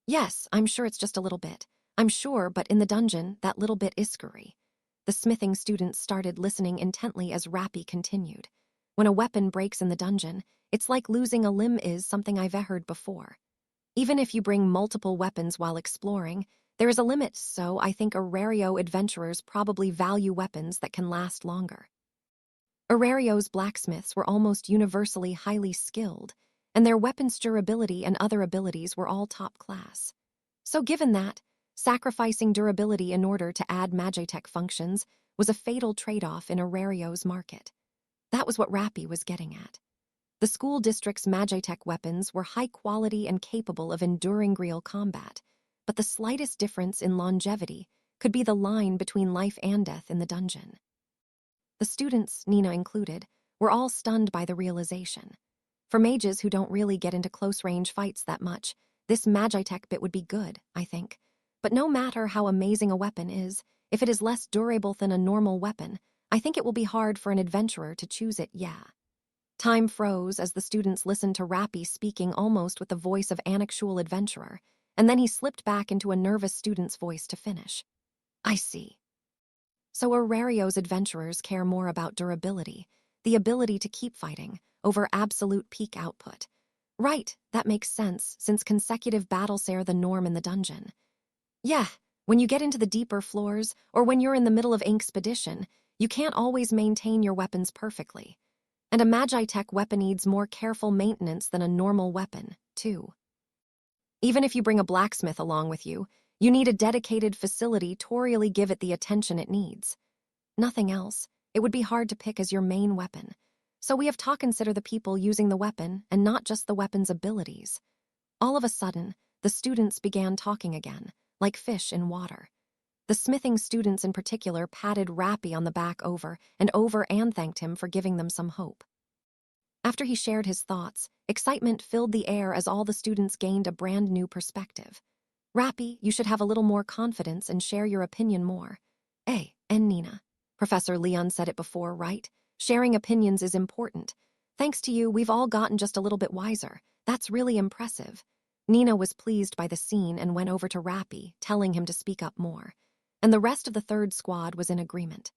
Yes, I'm sure it's just a little bit. I'm sure, but in the dungeon, that little bit is scurry. The smithing students started listening intently as Rappy continued. When a weapon breaks in the dungeon, it's like losing a limb is something I've heard before. Even if you bring multiple weapons while exploring, there is a limit, so I think Arario adventurers probably value weapons that can last longer. Arario's blacksmiths were almost universally highly skilled, and their weapons' durability and other abilities were all top class. So given that, sacrificing durability in order to add Magitech functions was a fatal trade-off in Arario's market. That was what Rappy was getting at. The school district's Magitech weapons were high quality and capable of enduring real combat, but the slightest difference in longevity could be the line between life and death in the dungeon. The students, Nina included, were all stunned by the realization. For mages who don't really get into close-range fights that much, this Magitech bit would be good, I think. But no matter how amazing a weapon is, if it is less durable than a normal weapon, I think it will be hard for an adventurer to choose it, yeah. Time froze as the students listened to Rappy speaking almost with the voice of an actual adventurer, and then he slipped back into a nervous student's voice to finish. I see. So Arario's adventurers care more about durability, the ability to keep fighting, over absolute peak output. Right, that makes sense, since consecutive battles are the norm in the dungeon. Yeah, when you get into the deeper floors, or when you're in the middle of Inkspedition, you can't always maintain your weapons perfectly. And a Magitech weapon needs more careful maintenance than a normal weapon, too. Even if you bring a blacksmith along with you, you need a dedicated facility to really give it the attention it needs. Nothing else, it would be hard to pick as your main weapon. So we have to consider the people using the weapon and not just the weapon's abilities. All of a sudden, the students began talking again, like fish in water. The smithing students in particular patted Rappy on the back over and thanked him for giving them some hope. After he shared his thoughts, excitement filled the air as all the students gained a brand new perspective. Rappy, you should have a little more confidence and share your opinion more. And Nina. Professor Leon said it before, right? Sharing opinions is important. Thanks to you, we've all gotten just a little bit wiser. That's really impressive. Nina was pleased by the scene and went over to Rappy, telling him to speak up more. And the rest of the third squad was in agreement.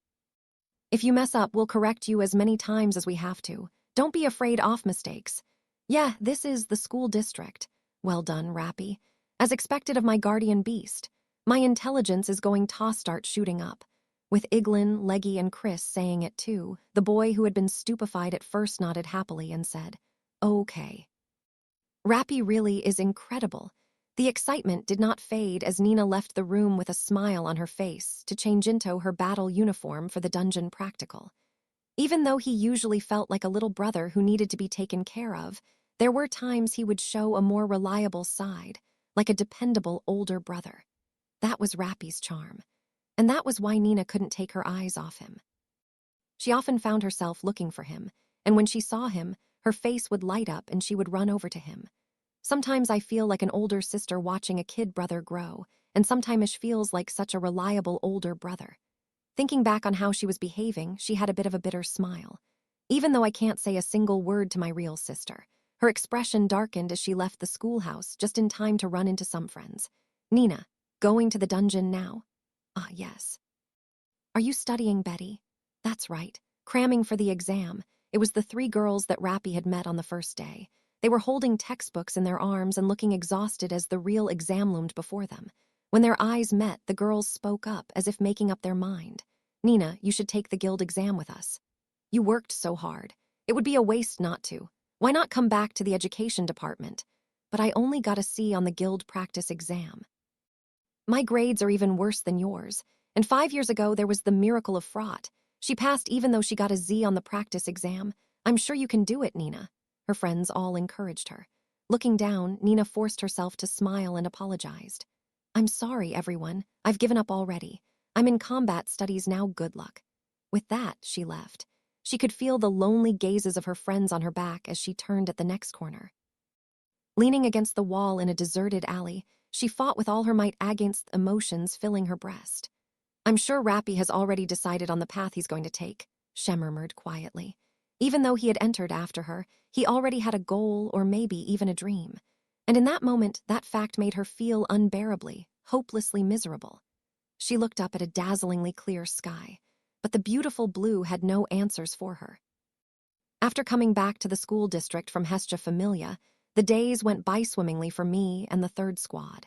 If you mess up, we'll correct you as many times as we have to. Don't be afraid of mistakes. Yeah, this is the school district. Well done, Rappy. As expected of my guardian beast, my intelligence is going to start shooting up. With Iglin, Leggy, and Chris saying it too, the boy who had been stupefied at first nodded happily and said, "Okay." Rappy really is incredible. The excitement did not fade as Nina left the room with a smile on her face to change into her battle uniform for the dungeon practical. Even though he usually felt like a little brother who needed to be taken care of, there were times he would show a more reliable side, like a dependable older brother. That was Rappy's charm, and that was why Nina couldn't take her eyes off him. She often found herself looking for him, and when she saw him, her face would light up and she would run over to him. Sometimes I feel like an older sister watching a kid brother grow, and sometimes it feels like such a reliable older brother. Thinking back on how she was behaving, she had a bit of a bitter smile. Even though I can't say a single word to my real sister, her expression darkened as she left the schoolhouse just in time to run into some friends. "Nina, going to the dungeon now?" "Ah, yes." "Are you studying, Betty?" "That's right, cramming for the exam." It was the three girls that Rappy had met on the first day. They were holding textbooks in their arms and looking exhausted as the real exam loomed before them. When their eyes met, the girls spoke up as if making up their mind. "Nina, you should take the guild exam with us. You worked so hard. It would be a waste not to. Why not come back to the education department?" "But I only got a C on the guild practice exam." "My grades are even worse than yours. And 5 years ago, there was the miracle of Fraught. She passed even though she got a Z on the practice exam. I'm sure you can do it, Nina." Her friends all encouraged her. Looking down, Nina forced herself to smile and apologized. "I'm sorry, everyone. I've given up already. I'm in combat studies now, good luck." With that, she left. She could feel the lonely gazes of her friends on her back as she turned at the next corner. Leaning against the wall in a deserted alley, she fought with all her might against emotions filling her breast. "I'm sure Rappy has already decided on the path he's going to take," she murmured quietly. Even though he had entered after her, he already had a goal or maybe even a dream. And in that moment, that fact made her feel unbearably, hopelessly miserable. She looked up at a dazzlingly clear sky, but the beautiful blue had no answers for her. After coming back to the school district from Hestia Familia, the days went by swimmingly for me and the third squad.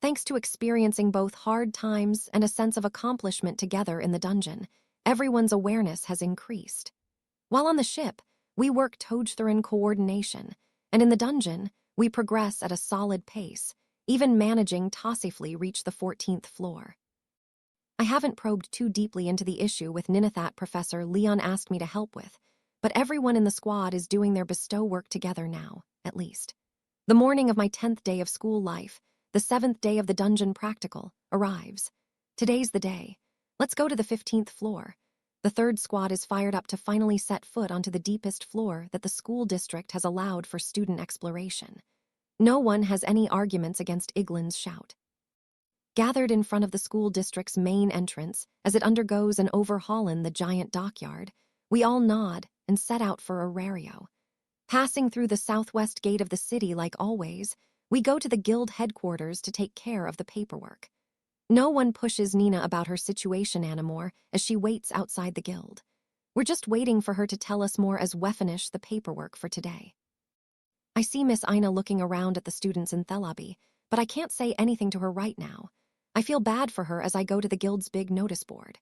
Thanks to experiencing both hard times and a sense of accomplishment together in the dungeon, everyone's awareness has increased. While on the ship, we work Tojthurin coordination, and in the dungeon, we progress at a solid pace, even managing to safely reach the 14th floor. I haven't probed too deeply into the issue with Ninethat Professor Leon asked me to help with, but everyone in the squad is doing their bestow work together now, at least. The morning of my 10th day of school life, the 7th day of the dungeon practical, arrives. Today's the day. Let's go to the 15th floor. The third squad is fired up to finally set foot onto the deepest floor that the school district has allowed for student exploration. No one has any arguments against Iglin's shout. Gathered in front of the school district's main entrance, as it undergoes an overhaul in the giant dockyard, we all nod and set out for Arario. Passing through the southwest gate of the city like always, we go to the guild headquarters to take care of the paperwork. No one pushes Nina about her situation anymore as she waits outside the guild. We're just waiting for her to tell us more as we finish the paperwork for today. I see Miss Ina looking around at the students in Thelabi, but I can't say anything to her right now. I feel bad for her as I go to the guild's big notice board.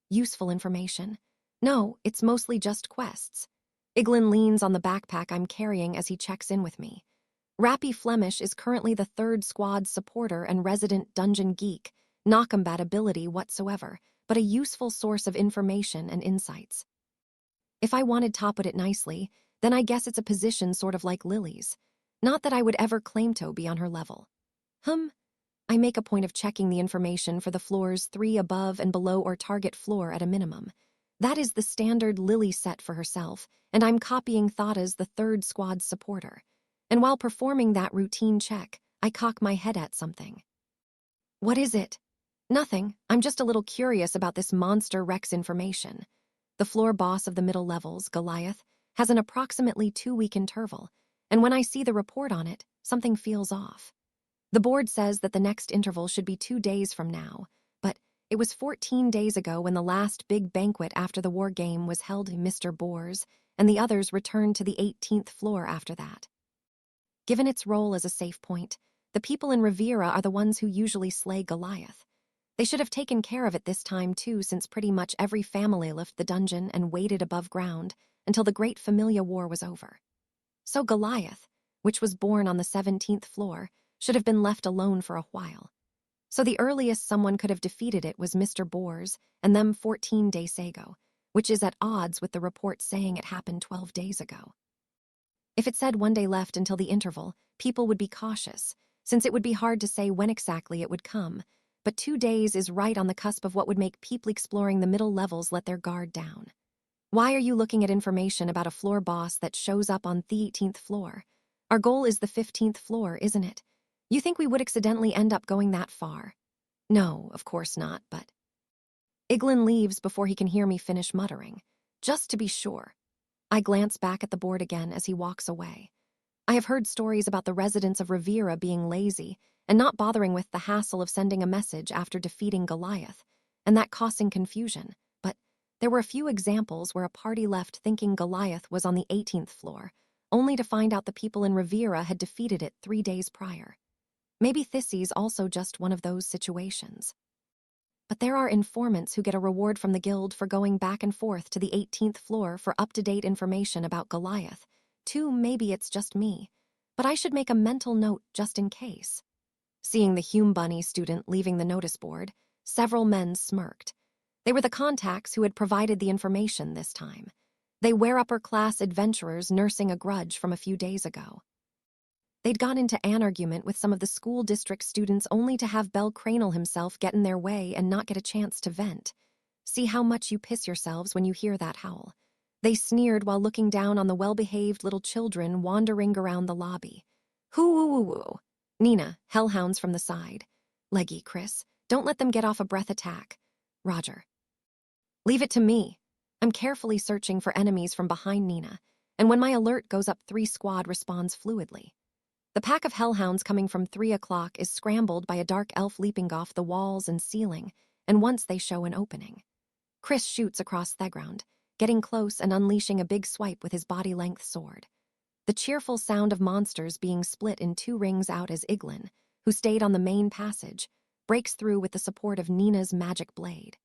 Useful information? No, it's mostly just quests. Iglin leans on the backpack I'm carrying as he checks in with me. Rappy Flemish is currently the third squad's supporter and resident dungeon geek, not combat ability whatsoever, but a useful source of information and insights. If I wanted to put it nicely, then I guess it's a position sort of like Lily's. Not that I would ever claim to be on her level. I make a point of checking the information for the floors 3 above and below or target floor at a minimum. That is the standard Lily set for herself, and I'm copying Thada's the third squad's supporter. And while performing that routine check, I cock my head at something. What is it? Nothing, I'm just a little curious about this monster Rex information. The floor boss of the middle levels, Goliath, has an approximately 2-week interval, and when I see the report on it, something feels off. The board says that the next interval should be 2 days from now, but it was 14 days ago when the last big banquet after the war game was held in Mr. Bohr's, and the others returned to the 18th floor after that. Given its role as a safe point, The people in Riviera are the ones who usually slay Goliath. They should have taken care of it this time too, since pretty much every family left the dungeon and waited above ground until the Great Familia War was over. So Goliath, which was born on the 17th floor, should have been left alone for a while. So the earliest someone could have defeated it was Mr. Boers and them 14 days ago, which is at odds with the report saying it happened 12 days ago. If it said 1 day left until the interval, people would be cautious, since it would be hard to say when exactly it would come, but 2 days is right on the cusp of what would make people exploring the middle levels let their guard down. Why are you looking at information about a floor boss that shows up on the 18th floor? Our goal is the 15th floor, isn't it? You think we would accidentally end up going that far? No, of course not, but... Iglin leaves before he can hear me finish muttering. Just to be sure. I glance back at the board again as he walks away. I have heard stories about the residents of Riviera being lazy and not bothering with the hassle of sending a message after defeating Goliath, and that causing confusion, but there were a few examples where a party left thinking Goliath was on the 18th floor, only to find out the people in Riviera had defeated it 3 days prior. Maybe Thissy's also just one of those situations. But there are informants who get a reward from the guild for going back and forth to the 18th floor for up-to-date information about Goliath. Too, maybe it's just me, but I should make a mental note just in case. Seeing the Hume Bunny student leaving the notice board, several men smirked. They were the contacts who had provided the information this time. They were upper-class adventurers nursing a grudge from a few days ago. They'd gone into an argument with some of the school district students only to have Bell Cranel himself get in their way and not get a chance to vent. See how much you piss yourselves when you hear that howl. They sneered while looking down on the well-behaved little children wandering around the lobby. Hoo-woo-woo-woo. Nina, hellhounds from the side. Leggy, Chris, don't let them get off a breath attack. Roger. Leave it to me. I'm carefully searching for enemies from behind Nina, and when my alert goes up, 3 squad responds fluidly. The pack of hellhounds coming from 3 o'clock is scrambled by a dark elf leaping off the walls and ceiling, and once they show an opening. Chris shoots across the ground, getting close and unleashing a big swipe with his body-length sword. The cheerful sound of monsters being split in 2 rings out as Iglin, who stayed on the main passage, breaks through with the support of Nina's magic blade.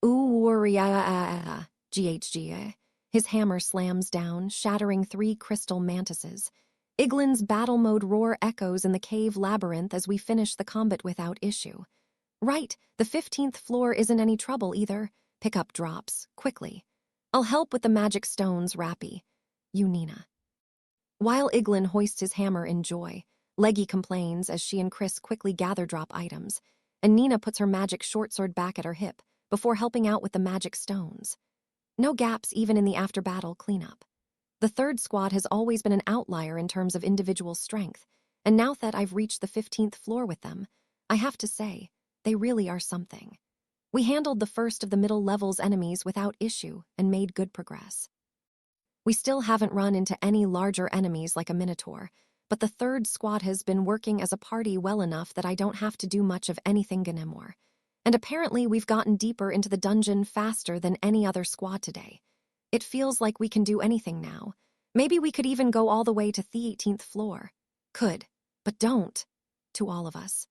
Ooh-ria-ah-ah-ah, GHG. His hammer slams down, shattering 3 crystal mantises. Iglin's battle mode roar echoes in the cave labyrinth as we finish the combat without issue. Right, the 15th floor isn't any trouble either. Pick up drops, quickly. I'll help with the magic stones, Rappy. You, Nina. While Iglin hoists his hammer in joy, Leggy complains as she and Chris quickly gather drop items, and Nina puts her magic shortsword back at her hip before helping out with the magic stones. No gaps even in the after-battle cleanup. The 3rd squad has always been an outlier in terms of individual strength, and now that I've reached the 15th floor with them, I have to say, they really are something. We handled the first of the middle levels enemies without issue and made good progress. We still haven't run into any larger enemies like a Minotaur, but the 3rd squad has been working as a party well enough that I don't have to do much of anything anymore. And apparently we've gotten deeper into the dungeon faster than any other squad today. It feels like we can do anything now. Maybe we could even go all the way to the 18th floor. Could, but don't. To all of us.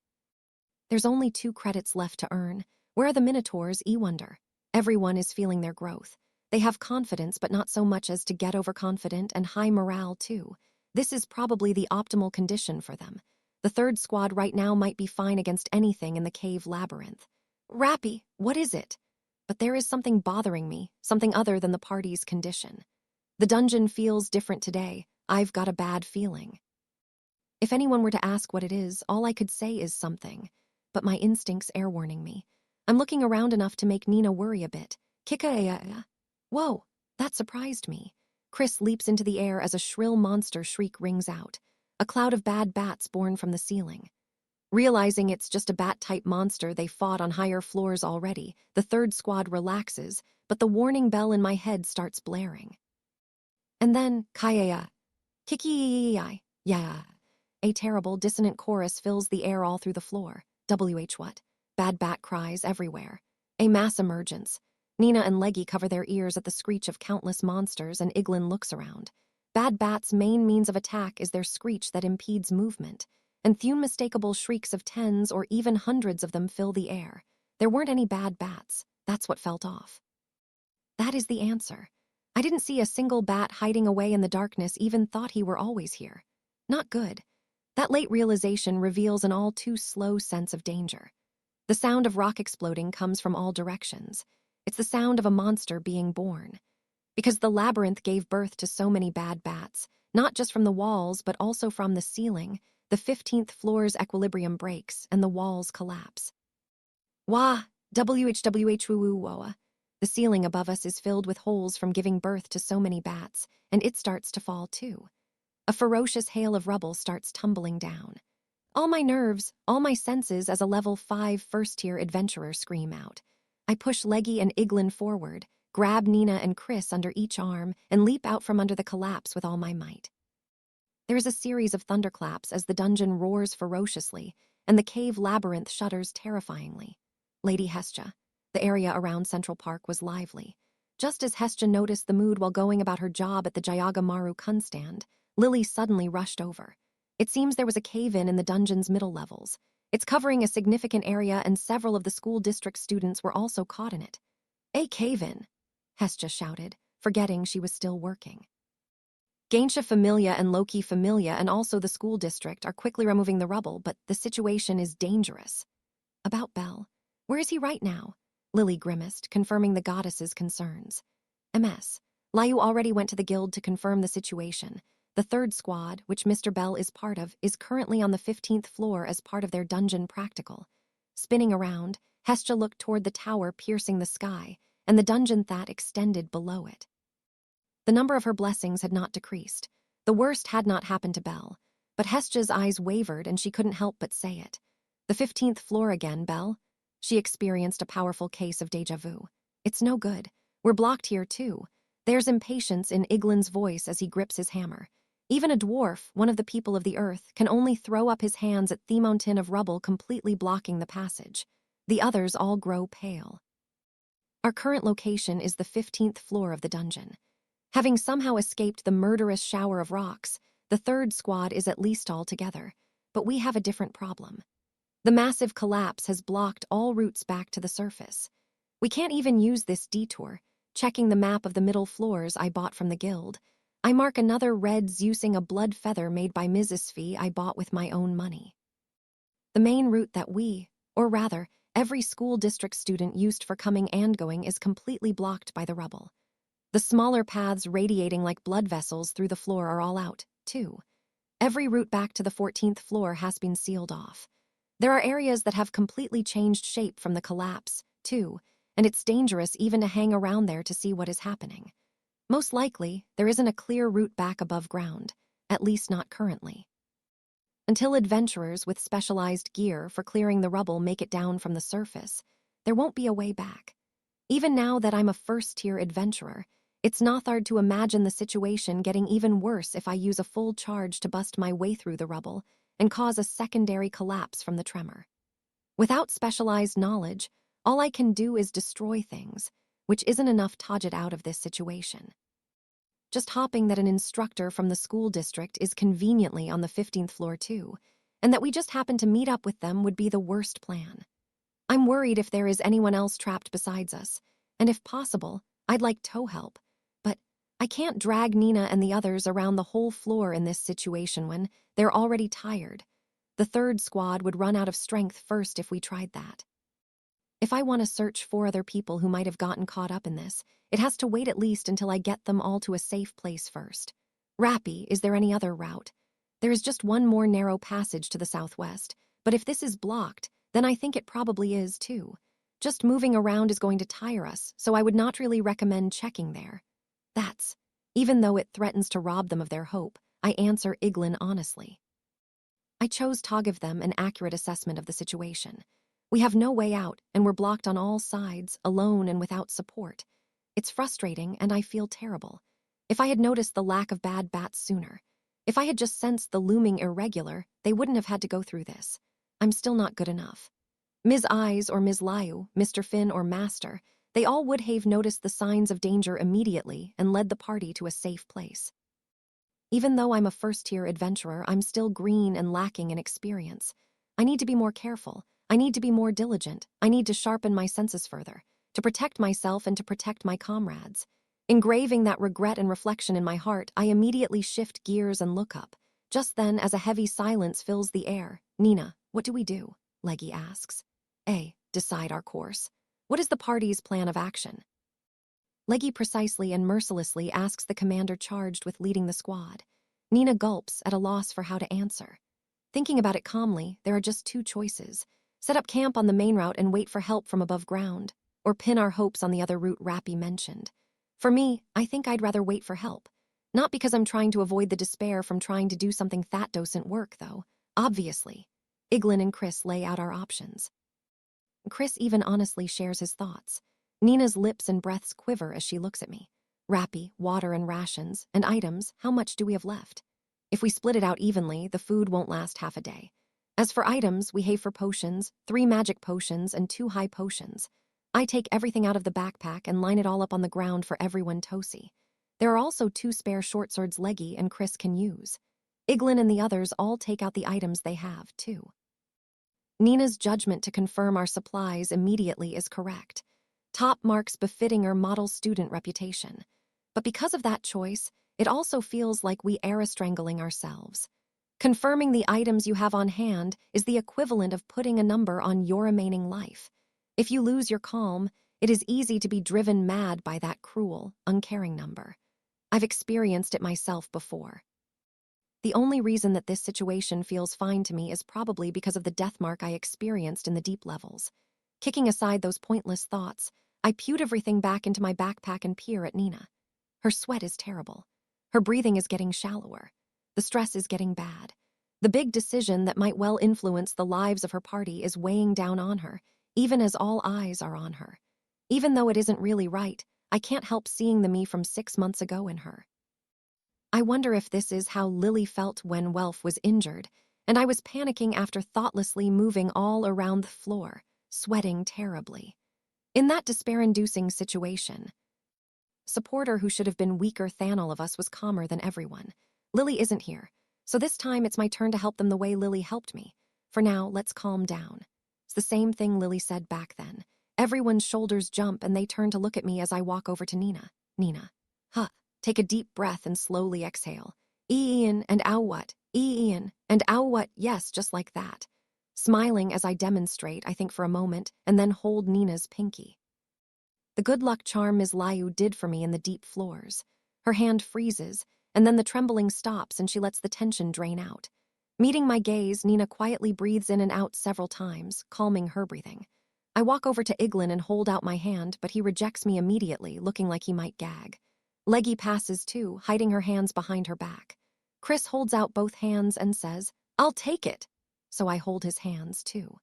There's only 2 credits left to earn. Where are the Minotaurs, wonder? Everyone is feeling their growth. They have confidence, but not so much as to get overconfident, and high morale too. This is probably the optimal condition for them. The 3rd squad right now might be fine against anything in the cave labyrinth. Rappy, what is it? But there is something bothering me, something other than the party's condition. The dungeon feels different today. I've got a bad feeling. If anyone were to ask what it is, all I could say is something. But my instincts air warning me. I'm looking around enough to make Nina worry a bit. Kika-ea-ea. Whoa, that surprised me. Chris leaps into the air as a shrill monster shriek rings out. A cloud of bad bats born from the ceiling. Realizing it's just a bat-type monster they fought on higher floors already, the 3rd squad relaxes, but the warning bell in my head starts blaring. And then, Kaya, Kiki, yeah. A terrible, dissonant chorus fills the air all through the floor. WH what? Bad bat cries everywhere. A mass emergence. Nina and Leggy cover their ears at the screech of countless monsters, and Iglin looks around. Bad bat's main means of attack is their screech that impedes movement. and unmistakable shrieks of tens or even hundreds of them fill the air. There weren't any bad bats. That's what felt off. That is the answer. I didn't see a single bat hiding away in the darkness, even thought he were always here. Not good. That late realization reveals an all too slow sense of danger. The sound of rock exploding comes from all directions. It's the sound of a monster being born. Because the labyrinth gave birth to so many bad bats, not just from the walls but also from the ceiling, the 15th floor's equilibrium breaks and the walls collapse. Wah! WHWH-woo-woo-wah. The ceiling above us is filled with holes from giving birth to so many bats, and it starts to fall too. A ferocious hail of rubble starts tumbling down. All my nerves, all my senses as a level 5 first-tier adventurer scream out. I push Leggy and Iglin forward, grab Nina and Chris under each arm, and leap out from under the collapse with all my might. There is a series of thunderclaps as the dungeon roars ferociously, and the cave labyrinth shudders terrifyingly. Lady Hestia. The area around Central Park was lively. Just as Hestia noticed the mood while going about her job at the Jayaga Maru Kun stand, Lily suddenly rushed over. It seems there was a cave-in in the dungeon's middle levels. It's covering a significant area, and several of the school district students were also caught in it. A cave-in, Hestia shouted, forgetting she was still working. Gainsha Familia and Loki Familia and also the school district are quickly removing the rubble, but the situation is dangerous. About Bell. Where is he right now? Lily grimaced, confirming the goddess's concerns. MS. Liu already went to the guild to confirm the situation. The third squad, which Mr. Bell is part of, is currently on the 15th floor as part of their dungeon practical. Spinning around, Hestia looked toward the tower piercing the sky, and the dungeon that extended below it. The number of her blessings had not decreased. The worst had not happened to Bell, but Hestia's eyes wavered and she couldn't help but say it. The 15th floor again, Bell? She experienced a powerful case of déjà vu. It's no good. We're blocked here too. There's impatience in Iglin's voice as he grips his hammer. Even a dwarf, one of the people of the earth, can only throw up his hands at the mountain of rubble completely blocking the passage. The others all grow pale. Our current location is the 15th floor of the dungeon. Having somehow escaped the murderous shower of rocks, the third squad is at least all together, but we have a different problem. The massive collapse has blocked all routes back to the surface. We can't even use this detour. Checking the map of the middle floors I bought from the guild, I mark another reds using a blood feather made by Mrs. Fee I bought with my own money. The main route that we, or rather, every school district student used for coming and going is completely blocked by the rubble. The smaller paths radiating like blood vessels through the floor are all out, too. Every route back to the 14th floor has been sealed off. There are areas that have completely changed shape from the collapse, too, and it's dangerous even to hang around there to see what is happening. Most likely, there isn't a clear route back above ground, at least not currently. Until adventurers with specialized gear for clearing the rubble make it down from the surface, there won't be a way back. Even now that I'm a first-tier adventurer, it's not hard to imagine the situation getting even worse if I use a full charge to bust my way through the rubble and cause a secondary collapse from the tremor. Without specialized knowledge, all I can do is destroy things, which isn't enough to get out of this situation. Just hoping that an instructor from the school district is conveniently on the 15th floor too, and that we just happen to meet up with them would be the worst plan. I'm worried if there is anyone else trapped besides us, and if possible, I'd like tow help, but I can't drag Nina and the others around the whole floor in this situation when they're already tired. The third squad would run out of strength first if we tried that. If I want to search for other people who might have gotten caught up in this, it has to wait at least until I get them all to a safe place first. Rappy, is there any other route? There is just one more narrow passage to the southwest, but if this is blocked, then I think it probably is too. Just moving around is going to tire us, so I would not really recommend checking there. Even though it threatens to rob them of their hope, I answer Iglin honestly. I chose to give them an accurate assessment of the situation. We have no way out, and we're blocked on all sides, alone and without support. It's frustrating, and I feel terrible. If I had noticed the lack of bad bats sooner, if I had just sensed the looming irregular, they wouldn't have had to go through this. I'm still not good enough. Ms. Eyes or Ms. Liu, Mr. Finn or Master, they all would have noticed the signs of danger immediately and led the party to a safe place. Even though I'm a first-tier adventurer, I'm still green and lacking in experience. I need to be more careful. I need to be more diligent. I need to sharpen my senses further, to protect myself and to protect my comrades. Engraving that regret and reflection in my heart, I immediately shift gears and look up. Just then, as a heavy silence fills the air, "Nina, what do we do?" Leggy asks. "A. Decide our course. What is the party's plan of action?" Leggy precisely and mercilessly asks the commander charged with leading the squad. Nina gulps, at a loss for how to answer. Thinking about it calmly, there are just two choices. Set up camp on the main route and wait for help from above ground, or pin our hopes on the other route Rappy mentioned. For me, I think I'd rather wait for help. Not because I'm trying to avoid the despair from trying to do something that doesn't work, though. Obviously. Iglin and Chris lay out our options. Chris even honestly shares his thoughts. Nina's lips and breaths quiver as she looks at me. Rappy, water and rations, and items, how much do we have left? If we split it out evenly, the food won't last half a day. As for items, we have for potions, 3 magic potions and 2 high potions. I take everything out of the backpack and line it all up on the ground for everyone Tosi. There are also 2 spare short swords Leggy and Chris can use. Iglin and the others all take out the items they have, too. Nina's judgment to confirm our supplies immediately is correct. Top marks befitting her model student reputation. But because of that choice, it also feels like we are strangling ourselves. Confirming the items you have on hand is the equivalent of putting a number on your remaining life. If you lose your calm, it is easy to be driven mad by that cruel, uncaring number. I've experienced it myself before. The only reason that this situation feels fine to me is probably because of the death mark I experienced in the deep levels. Kicking aside those pointless thoughts, I pewed everything back into my backpack and peer at Nina. Her sweat is terrible. Her breathing is getting shallower. The stress is getting bad. The big decision that might well influence the lives of her party is weighing down on her, even as all eyes are on her. Even though it isn't really right, I can't help seeing the me from 6 months ago in her. I wonder if this is how Lily felt when Welf was injured, and I was panicking after thoughtlessly moving all around the floor, sweating terribly. In that despair-inducing situation, supporter who should have been weaker than all of us was calmer than everyone. Lily isn't here, so this time it's my turn to help them the way Lily helped me. For now, let's calm down. It's the same thing Lily said back then. Everyone's shoulders jump and they turn to look at me as I walk over to Nina. Nina. Huh. Take a deep breath and slowly exhale. Ian and ow what? Ian and ow what? Yes, just like that. Smiling as I demonstrate, I think for a moment, and then hold Nina's pinky. The good luck charm Ms. Liu did for me in the deep floors. Her hand freezes, and then the trembling stops and she lets the tension drain out. Meeting my gaze, Nina quietly breathes in and out several times, calming her breathing. I walk over to Iglin and hold out my hand, but he rejects me immediately, looking like he might gag. Leggy passes too, hiding her hands behind her back. Chris holds out both hands and says, "I'll take it." So I hold his hands too.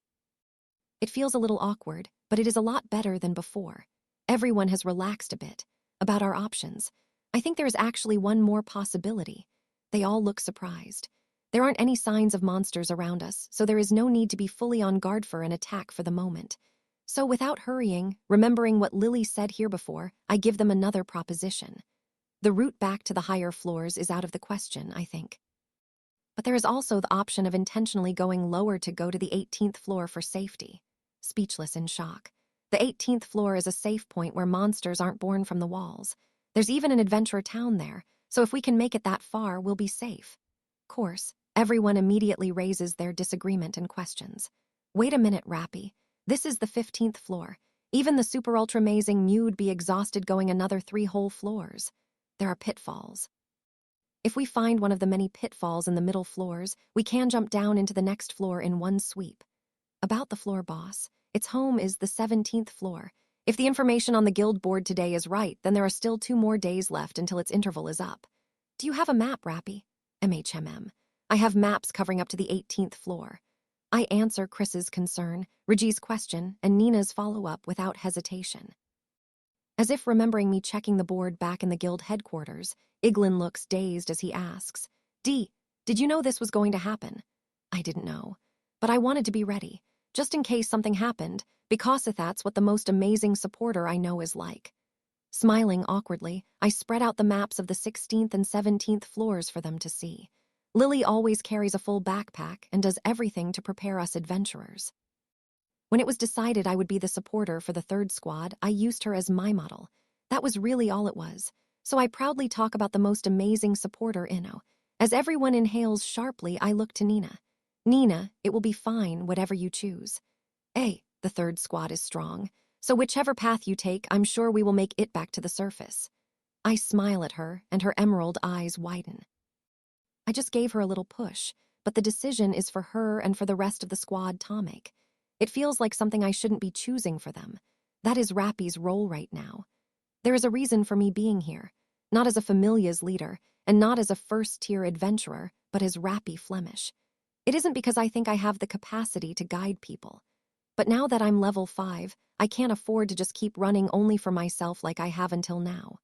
It feels a little awkward, but it is a lot better than before. Everyone has relaxed a bit about our options. I think there is actually one more possibility. They all look surprised. There aren't any signs of monsters around us, so there is no need to be fully on guard for an attack for the moment. So without hurrying, remembering what Lily said here before, I give them another proposition. The route back to the higher floors is out of the question, I think. But there is also the option of intentionally going lower to go to the 18th floor for safety. Speechless in shock. The 18th floor is a safe point where monsters aren't born from the walls. There's even an adventure town there, so if we can make it that far, we'll be safe. Of course, everyone immediately raises their disagreement and questions. Wait a minute, Rappy. This is the 15th floor. Even the super-ultra-amazing Mew'd be exhausted going another 3 whole floors. There are pitfalls. If we find one of the many pitfalls in the middle floors, we can jump down into the next floor in one sweep. About the floor, boss. Its home is the 17th floor. If the information on the guild board today is right, then there are still 2 more days left until its interval is up. Do you have a map, Rappy? MHMM. I have maps covering up to the 18th floor. I answer Chris's concern, Reggie's question, and Nina's follow-up without hesitation. As if remembering me checking the board back in the guild headquarters, Iglin looks dazed as he asks, "Dee, did you know this was going to happen?" I didn't know, but I wanted to be ready, just in case something happened, because that's what the most amazing supporter I know is like. Smiling awkwardly, I spread out the maps of the 16th and 17th floors for them to see. Lily always carries a full backpack and does everything to prepare us adventurers. When it was decided I would be the supporter for the third squad, I used her as my model. That was really all it was. So I proudly talk about the most amazing supporter, Inno. As everyone inhales sharply, I look to Nina. Nina, it will be fine, whatever you choose. The third squad is strong. So whichever path you take, I'm sure we will make it back to the surface. I smile at her, and her emerald eyes widen. I just gave her a little push, but the decision is for her and for the rest of the squad to make. It feels like something I shouldn't be choosing for them. That is Rappy's role right now. There is a reason for me being here, not as a Familia's leader, and not as a first-tier adventurer, but as Rappy Flemish. It isn't because I think I have the capacity to guide people. But now that I'm level 5, I can't afford to just keep running only for myself like I have until now.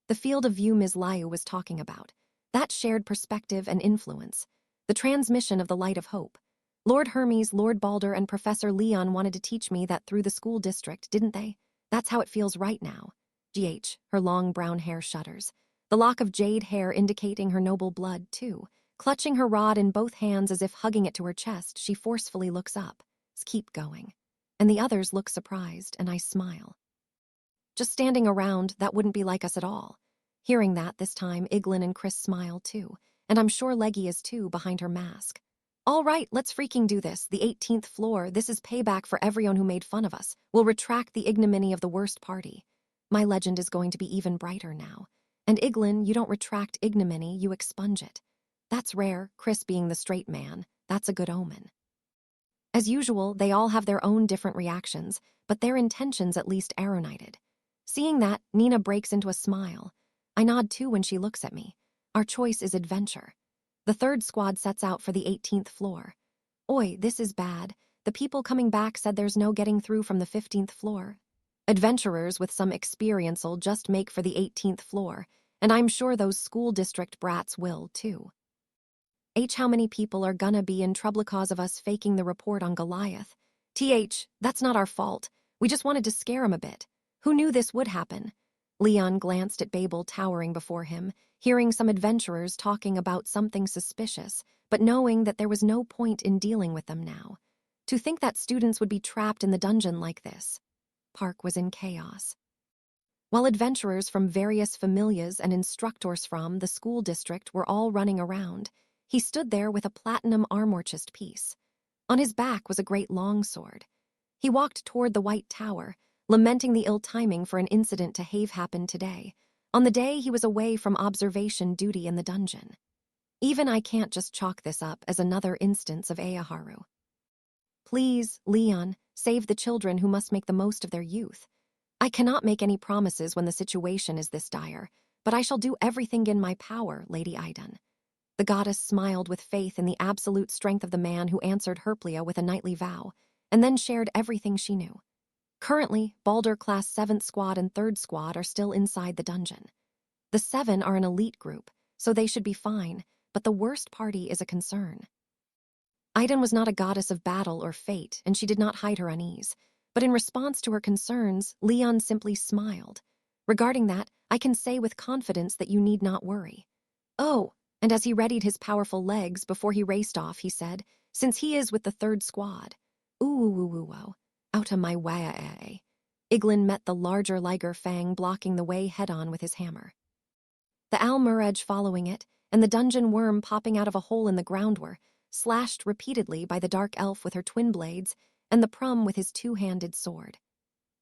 The field of view Ms. Liu was talking about, that shared perspective and influence, the transmission of the light of hope. Lord Hermes, Lord Balder, and Professor Leon wanted to teach me that through the school district, didn't they? That's how it feels right now. Her long brown hair shudders, the lock of jade hair indicating her noble blood, too. Clutching her rod in both hands as if hugging it to her chest, she forcefully looks up. Keep going. And the others look surprised, and I smile. Just standing around, that wouldn't be like us at all. Hearing that this time, Iglin and Chris smile too, and I'm sure Leggy is too behind her mask. All right, let's freaking do this. The 18th floor, this is payback for everyone who made fun of us. We'll retract the ignominy of the worst party. My legend is going to be even brighter now. And Iglin, you don't retract ignominy, you expunge it. That's rare, Chris being the straight man. That's a good omen. As usual, they all have their own different reactions, but their intentions at least aeronnited. Seeing that, Nina breaks into a smile. I nod too when she looks at me. Our choice is adventure. The third squad sets out for the 18th floor. Oi, this is bad. The people coming back said there's no getting through from the 15th floor. Adventurers with some experience'll just make for the 18th floor, and I'm sure those school district brats will too. How many people are gonna be in trouble cause of us faking the report on Goliath? That's not our fault. We just wanted to scare him a bit. Who knew this would happen? Leon glanced at Babel towering before him, hearing some adventurers talking about something suspicious, but knowing that there was no point in dealing with them now. To think that students would be trapped in the dungeon like this. Park was in chaos. While adventurers from various familias and instructors from the school district were all running around, he stood there with a platinum armor-chest piece. On his back was a great longsword. He walked toward the White Tower, lamenting the ill timing for an incident to have happened today, on the day he was away from observation duty in the dungeon. Even I can't just chalk this up as another instance of Ayaharu. Please, Leon, save the children who must make the most of their youth. I cannot make any promises when the situation is this dire, but I shall do everything in my power, Lady Idun. The goddess smiled with faith in the absolute strength of the man who answered Herplia with a knightly vow, and then shared everything she knew. Currently, Balder Class 7th Squad and 3rd Squad are still inside the dungeon. The 7 are an elite group, so they should be fine, but the worst party is a concern. Idun was not a goddess of battle or fate, and she did not hide her unease. But in response to her concerns, Leon simply smiled. Regarding that, I can say with confidence that you need not worry. Oh, and as he readied his powerful legs before he raced off, he said, since he is with the 3rd Squad. Ooh, out of my way. Iglin met the larger Liger Fang blocking the way head-on with his hammer. The Almuredge following it, and the dungeon worm popping out of a hole in the ground were slashed repeatedly by the dark elf with her twin blades, and the Prum with his two-handed sword.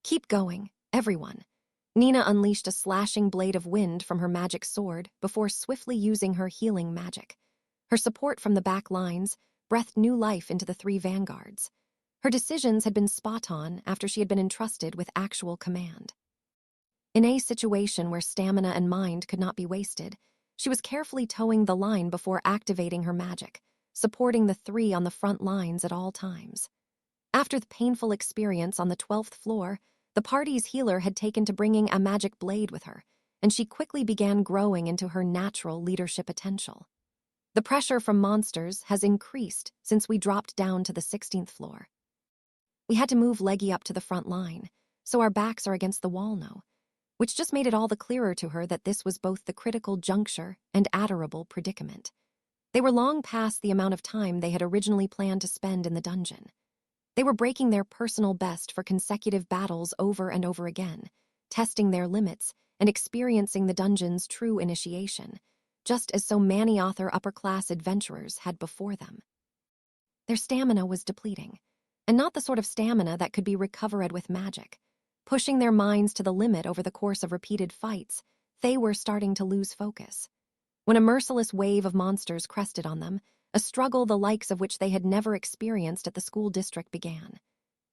Keep going, everyone. Nina unleashed a slashing blade of wind from her magic sword before swiftly using her healing magic. Her support from the back lines breathed new life into the 3 vanguards. Her decisions had been spot-on after she had been entrusted with actual command. In a situation where stamina and mind could not be wasted, she was carefully towing the line before activating her magic, supporting the 3 on the front lines at all times. After the painful experience on the 12th floor, the party's healer had taken to bringing a magic blade with her, and she quickly began growing into her natural leadership potential. The pressure from monsters has increased since we dropped down to the 16th floor. We had to move Leggy up to the front line, so our backs are against the wall now. which just made it all the clearer to her that this was both the critical juncture and adorable predicament. They were long past the amount of time they had originally planned to spend in the dungeon. They were breaking their personal best for consecutive battles over and over again, testing their limits and experiencing the dungeon's true initiation, just as so many upper-class adventurers had before them. Their stamina was depleting, and not the sort of stamina that could be recovered with magic. Pushing their minds to the limit over the course of repeated fights, they were starting to lose focus. When a merciless wave of monsters crested on them, a struggle the likes of which they had never experienced at the school district began.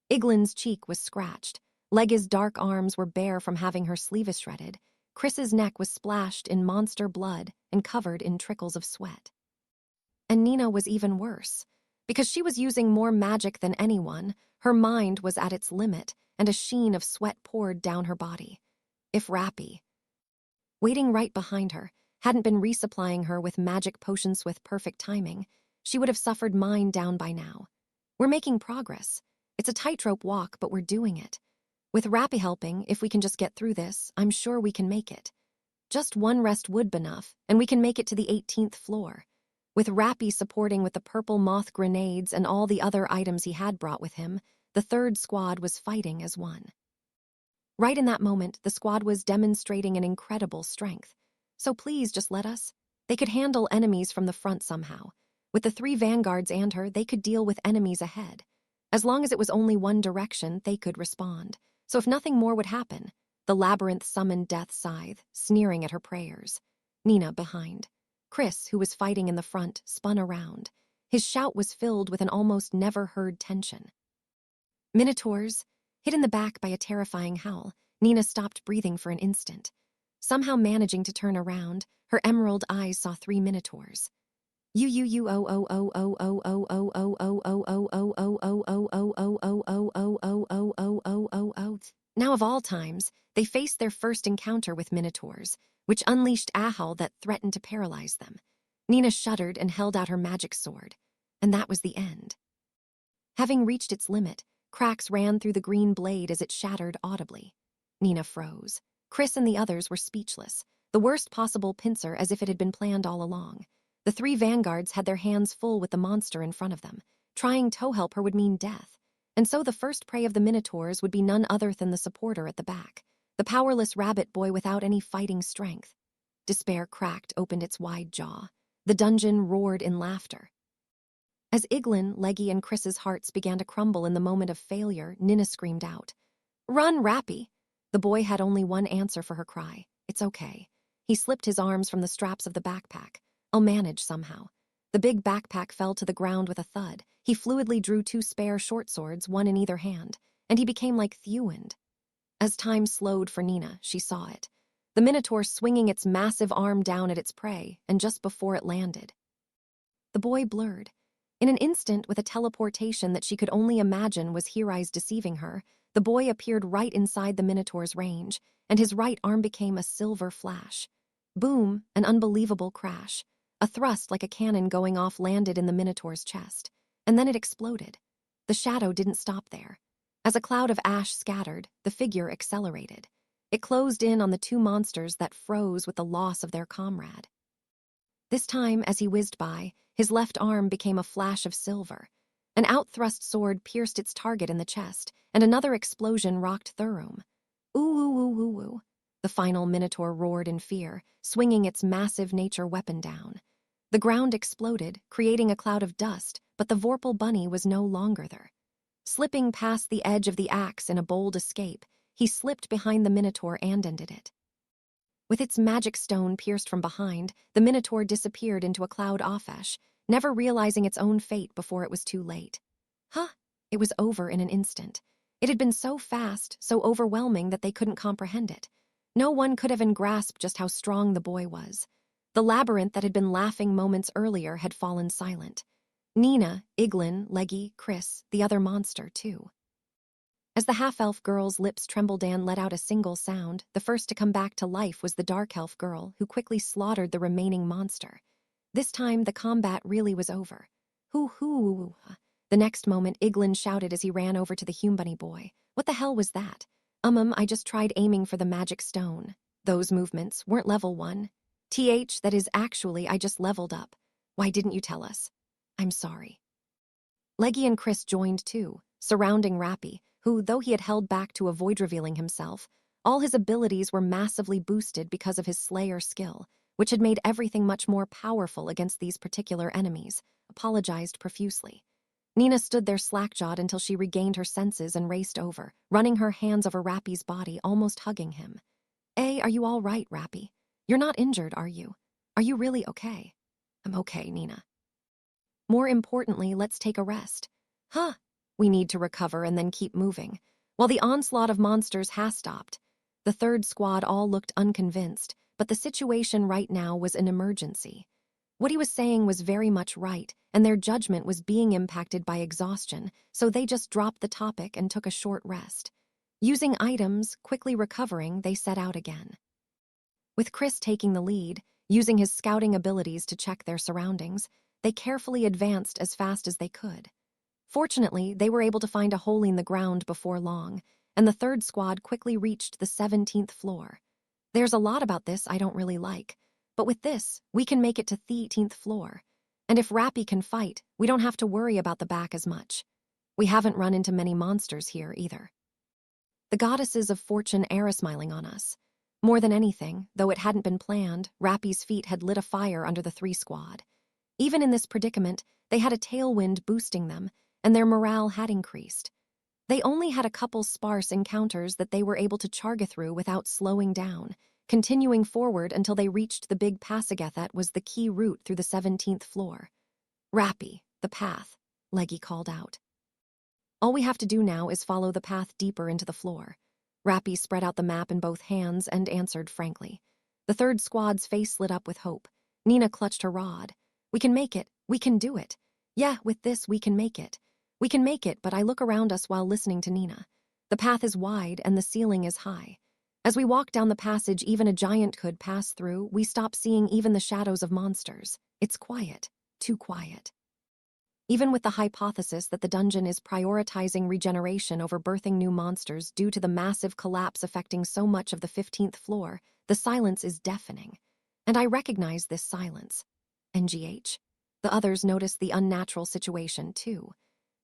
Iglin's cheek was scratched, Lega's dark arms were bare from having her sleeves shredded, Chris's neck was splashed in monster blood and covered in trickles of sweat. And Nina was even worse. Because she was using more magic than anyone, her mind was at its limit, and a sheen of sweat poured down her body. If Rappy, waiting right behind her, hadn't been resupplying her with magic potions with perfect timing, she would have suffered mine down by now. We're making progress. It's a tightrope walk, but we're doing it. With Rappy helping, if we can just get through this, I'm sure we can make it. Just one rest would be enough, and we can make it to the 18th floor. With Rappy supporting with the purple moth grenades and all the other items he had brought with him, the third squad was fighting as one. Right in that moment, the squad was demonstrating an incredible strength. So please just let us. They could handle enemies from the front somehow. With the 3 vanguards and her, they could deal with enemies ahead. As long as it was only one direction, they could respond. So if nothing more would happen, the labyrinth summoned Death's scythe, sneering at her prayers. Nina behind. Chris, who was fighting in the front, spun around. His shout was filled with an almost never-heard tension. Minotaurs. Hit in the back by a terrifying howl, Nina stopped breathing for an instant. Somehow managing to turn around, her emerald eyes saw 3 minotaurs. Now of all times, they faced their first encounter with minotaurs, which unleashed a howl that threatened to paralyze them. Nina shuddered and held out her magic sword, and that was the end. Having reached its limit, cracks ran through the green blade as it shattered audibly. Nina froze. Chris and the others were speechless, the worst possible pincer as if it had been planned all along. The 3 vanguards had their hands full with the monster in front of them. Trying to help her would mean death. And so the first prey of the minotaurs would be none other than the supporter at the back, the powerless rabbit boy without any fighting strength. Despair cracked opened its wide jaw. The dungeon roared in laughter. As Iglin, Leggy, and Chris's hearts began to crumble in the moment of failure, Nina screamed out, "Run, Rappy!" The boy had only one answer for her cry. It's okay. He slipped his arms from the straps of the backpack. I'll manage somehow. The big backpack fell to the ground with a thud. He fluidly drew 2 spare short swords, one in either hand, and he became like Thewand. As time slowed for Nina, she saw it. The minotaur swinging its massive arm down at its prey, and just before it landed, the boy blurred. In an instant, with a teleportation that she could only imagine was Hirai's deceiving her, the boy appeared right inside the minotaur's range, and his right arm became a silver flash. Boom, an unbelievable crash. A thrust like a cannon going off landed in the minotaur's chest, and then it exploded. The shadow didn't stop there. As a cloud of ash scattered, the figure accelerated. It closed in on the 2 monsters that froze with the loss of their comrade. This time, as he whizzed by, his left arm became a flash of silver. An outthrust sword pierced its target in the chest, and another explosion rocked Thurum. Ooh, ooh, ooh, ooh, ooh. The final minotaur roared in fear, swinging its massive nature weapon down. The ground exploded, creating a cloud of dust, but the Vorpal bunny was no longer there. Slipping past the edge of the axe in a bold escape, he slipped behind the minotaur and ended it. With its magic stone pierced from behind, the minotaur disappeared into a cloud offesh, never realizing its own fate before it was too late. It was over in an instant. It had been so fast, so overwhelming that they couldn't comprehend it. No one could have grasped just how strong the boy was. The labyrinth that had been laughing moments earlier had fallen silent. Nina, Iglin, Leggy, Chris, the other monster, too. As the half-elf girl's lips trembled and let out a single sound, the first to come back to life was the dark elf girl, who quickly slaughtered the remaining monster. This time, the combat really was over. Hoo-hoo! The next moment, Iglin shouted as he ran over to the Hume Bunny boy. What the hell was that? I just tried aiming for the magic stone. Those movements weren't level 1. That is actually, I just leveled up. Why didn't you tell us? I'm sorry. Leggy and Chris joined too, surrounding Rappy, who, though he had held back to avoid revealing himself, all his abilities were massively boosted because of his Slayer skill, which had made everything much more powerful against these particular enemies, apologized profusely. Nina stood there slack-jawed until she regained her senses and raced over, running her hands over Rappy's body, almost hugging him. Are you all right, Rappy? You're not injured, are you? Are you really okay? I'm okay, Nina. More importantly, let's take a rest. Huh. We need to recover and then keep moving. While the onslaught of monsters has stopped, the third squad all looked unconvinced, but the situation right now was an emergency. What he was saying was very much right, and their judgment was being impacted by exhaustion, so they just dropped the topic and took a short rest. Using items, quickly recovering, they set out again. With Chris taking the lead, using his scouting abilities to check their surroundings, they carefully advanced as fast as they could. Fortunately, they were able to find a hole in the ground before long, and the third squad quickly reached the 17th floor. There's a lot about this I don't really like, but with this, we can make it to the 18th floor. And if Rappy can fight, we don't have to worry about the back as much. We haven't run into many monsters here either. The goddesses of fortune are smiling on us. More than anything, though it hadn't been planned, Rappy's feet had lit a fire under the 3 squad. Even in this predicament, they had a tailwind boosting them, and their morale had increased. They only had a couple sparse encounters that they were able to charge through without slowing down, continuing forward until they reached the big passagethe that was the key route through the 17th floor. Rappy, the path, Leggy called out. All we have to do now is follow the path deeper into the floor. Rappy spread out the map in both hands and answered frankly. The third squad's face lit up with hope. Nina clutched her rod. We can make it. We can do it. Yeah, with this, we can make it. We can make it, but I look around us while listening to Nina. The path is wide and the ceiling is high. As we walk down the passage even a giant could pass through, we stop seeing even the shadows of monsters. It's quiet. Too quiet. Even with the hypothesis that the dungeon is prioritizing regeneration over birthing new monsters due to the massive collapse affecting so much of the 15th floor, the silence is deafening. And I recognize this silence. NGH. The others notice the unnatural situation, too.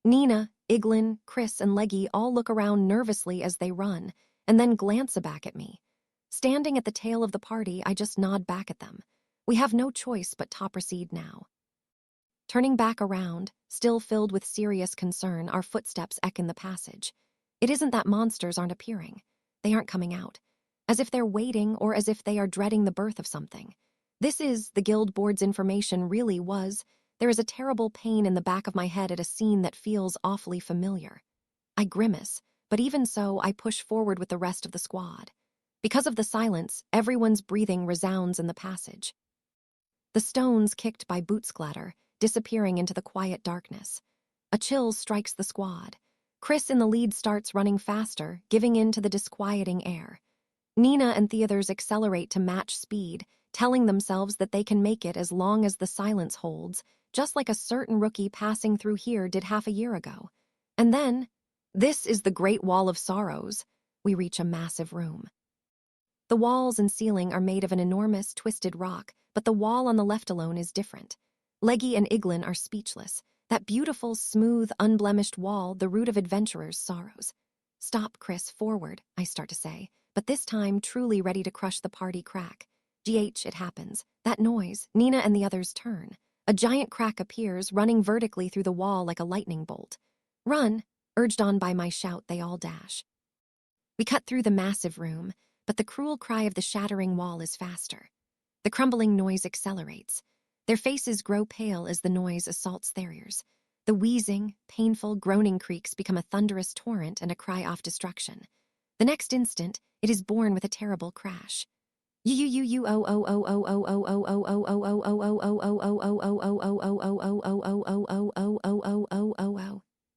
Nina, Iglin, Chris, and Leggy all look around nervously as they run, and then glance back at me. Standing at the tail of the party, I just nod back at them. We have no choice but to proceed now. Turning back around, still filled with serious concern, our footsteps echo the passage. It isn't that monsters aren't appearing. They aren't coming out. As if they're waiting or as if they are dreading the birth of something. This is, the guild board's information really was, there is a terrible pain in the back of my head at a scene that feels awfully familiar. I grimace, but even so, I push forward with the rest of the squad. Because of the silence, everyone's breathing resounds in the passage. The stones kicked by boots clatter, disappearing into the quiet darkness. A chill strikes the squad. Chris in the lead starts running faster, giving in to the disquieting air. Nina and the others accelerate to match speed, telling themselves that they can make it as long as the silence holds, just like a certain rookie passing through here did half a year ago. And then, this is the Great Wall of Sorrows. We reach a massive room. The walls and ceiling are made of an enormous, twisted rock, but the wall on the left alone is different. Leggy and Iglin are speechless. That beautiful, smooth, unblemished wall, the root of adventurers' sorrows. Stop, Chris, forward, I start to say, but this time truly ready to crush the party crack. It happens. That noise, Nina and the others turn. A giant crack appears, running vertically through the wall like a lightning bolt. Run! Urged on by my shout, they all dash. We cut through the massive room, but the cruel cry of the shattering wall is faster. The crumbling noise accelerates. Their faces grow pale as the noise assaults their ears. The wheezing, painful, groaning creaks become a thunderous torrent and a cry of destruction. The next instant, it is born with a terrible crash.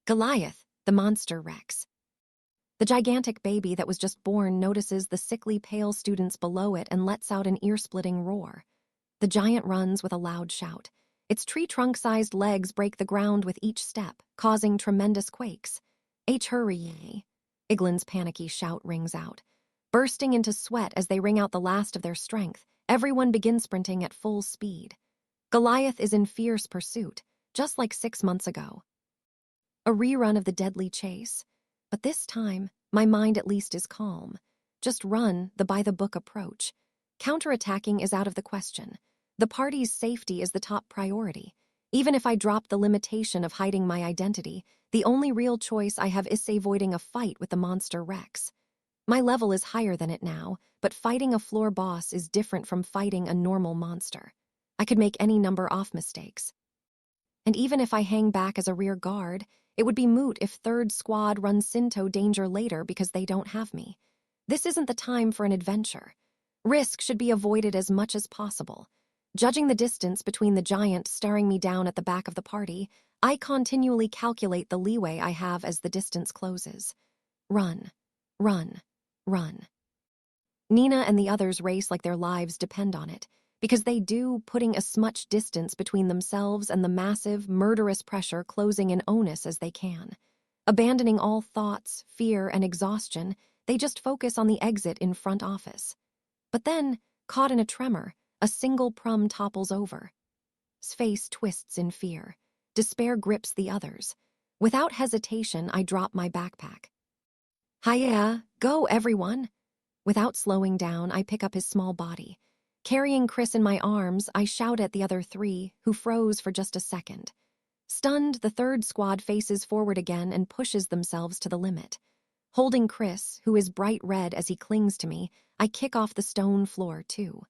Goliath, the monster Rex. The gigantic baby that was just born notices the sickly pale students below it and lets out an ear-splitting roar. The giant runs with a loud shout. Its tree-trunk-sized legs break the ground with each step, causing tremendous quakes. Hurry! Iglin's panicky shout rings out. Bursting into sweat as they wring out the last of their strength, everyone begins sprinting at full speed. Goliath is in fierce pursuit, just like 6 months ago. A rerun of the deadly chase. But this time, my mind at least is calm. Just run the by-the-book approach. Counterattacking is out of the question. The party's safety is the top priority. Even if I drop the limitation of hiding my identity, the only real choice I have is avoiding a fight with the monster Rex. My level is higher than it now, but fighting a floor boss is different from fighting a normal monster. I could make any number of mistakes. And even if I hang back as a rear guard, it would be moot if third squad runs into danger later because they don't have me. This isn't the time for an adventure. Risk should be avoided as much as possible. Judging the distance between the giant staring me down at the back of the party, I continually calculate the leeway I have as the distance closes. Run, run, run. Nina and the others race like their lives depend on it, because they do, putting as much distance between themselves and the massive, murderous pressure closing in onus as they can. Abandoning all thoughts, fear, and exhaustion, they just focus on the exit in front office. But then, caught in a tremor, a single prum topples over. His face twists in fear. Despair grips the others. Without hesitation, I drop my backpack. Hiya, go everyone! Without slowing down, I pick up his small body. Carrying Chris in my arms, I shout at the other 3, who froze for just a second. Stunned, the third squad faces forward again and pushes themselves to the limit. Holding Chris, who is bright red as he clings to me, I kick off the stone floor too.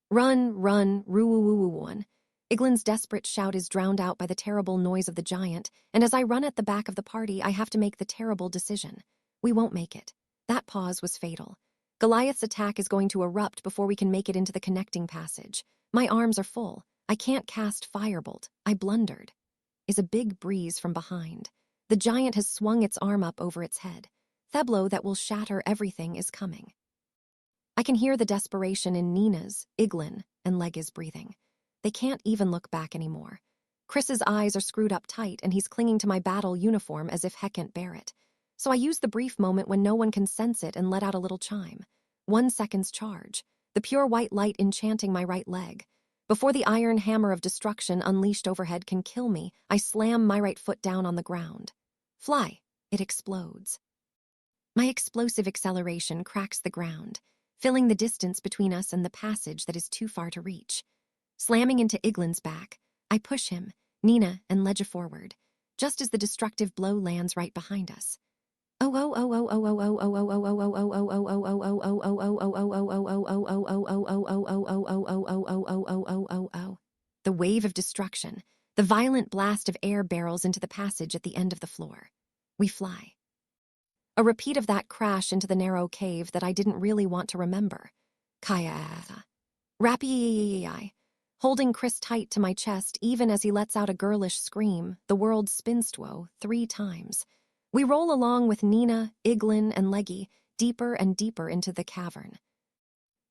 Run, run, roo-woo-woo-woo-woo. Iglin's desperate shout is drowned out by the terrible noise of the giant, and as I run at the back of the party, I have to make the terrible decision. We won't make it. That pause was fatal. Goliath's attack is going to erupt before we can make it into the connecting passage. My arms are full. I can't cast Firebolt. I blundered. Is a big breeze from behind. The giant has swung its arm up over its head. Theblo that will shatter everything is coming. I can hear the desperation in Nina's, Iglin, and Lega's breathing. They can't even look back anymore. Chris's eyes are screwed up tight and he's clinging to my battle uniform as if heck can't bear it. So I use the brief moment when no one can sense it and let out a little chime. 1 second's charge, the pure white light enchanting my right leg. Before the iron hammer of destruction unleashed overhead can kill me, I slam my right foot down on the ground. Fly, it explodes. My explosive acceleration cracks the ground, filling the distance between us and the passage that is too far to reach. Slamming into Iglin's back, I push him, Nina, and Ledja forward, just as the destructive blow lands right behind us. The wave of destruction, the violent blast of air barrels into the passage at the end of the floor. We fly. A repeat of that crash into the narrow cave that I didn't really want to remember. Kaya. Rappy. Holding Chris tight to my chest even as he lets out a girlish scream, the world's spinstwo, 3 times. We roll along with Nina, Iglin, and Leggy, deeper and deeper into the cavern.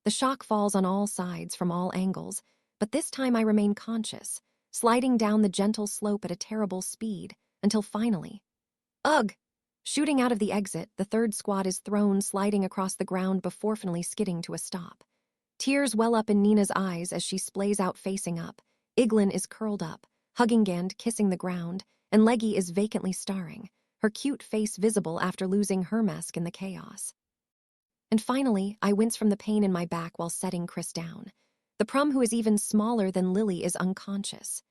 The shock falls on all sides from all angles, but this time I remain conscious, sliding down the gentle slope at a terrible speed, until finally... Ugh! Shooting out of the exit, the third squad is thrown sliding across the ground before finally skidding to a stop. Tears well up in Nina's eyes as she splays out facing up. Iglin is curled up, hugging Gand, kissing the ground, and Leggy is vacantly staring, her cute face visible after losing her mask in the chaos. And finally, I wince from the pain in my back while setting Chris down. The prum who is even smaller than Lily is unconscious.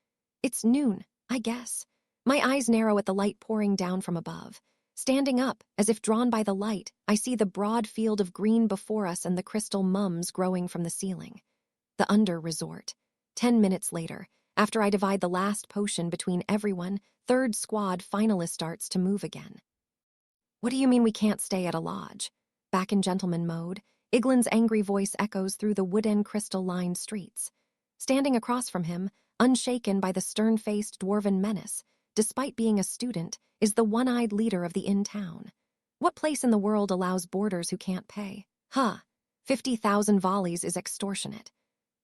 It's noon, I guess. My eyes narrow at the light pouring down from above. Standing up, as if drawn by the light, I see the broad field of green before us and the crystal mums growing from the ceiling. The Under Resort. 10 minutes later, after I divide the last potion between everyone, third squad finally starts to move again. What do you mean we can't stay at a lodge? Back in gentleman mode, Iglin's angry voice echoes through the wooden crystal-lined streets. Standing across from him, unshaken by the stern-faced dwarven menace, despite being a student, is the one-eyed leader of the in-town. What place in the world allows boarders who can't pay? 50,000 volleys is extortionate.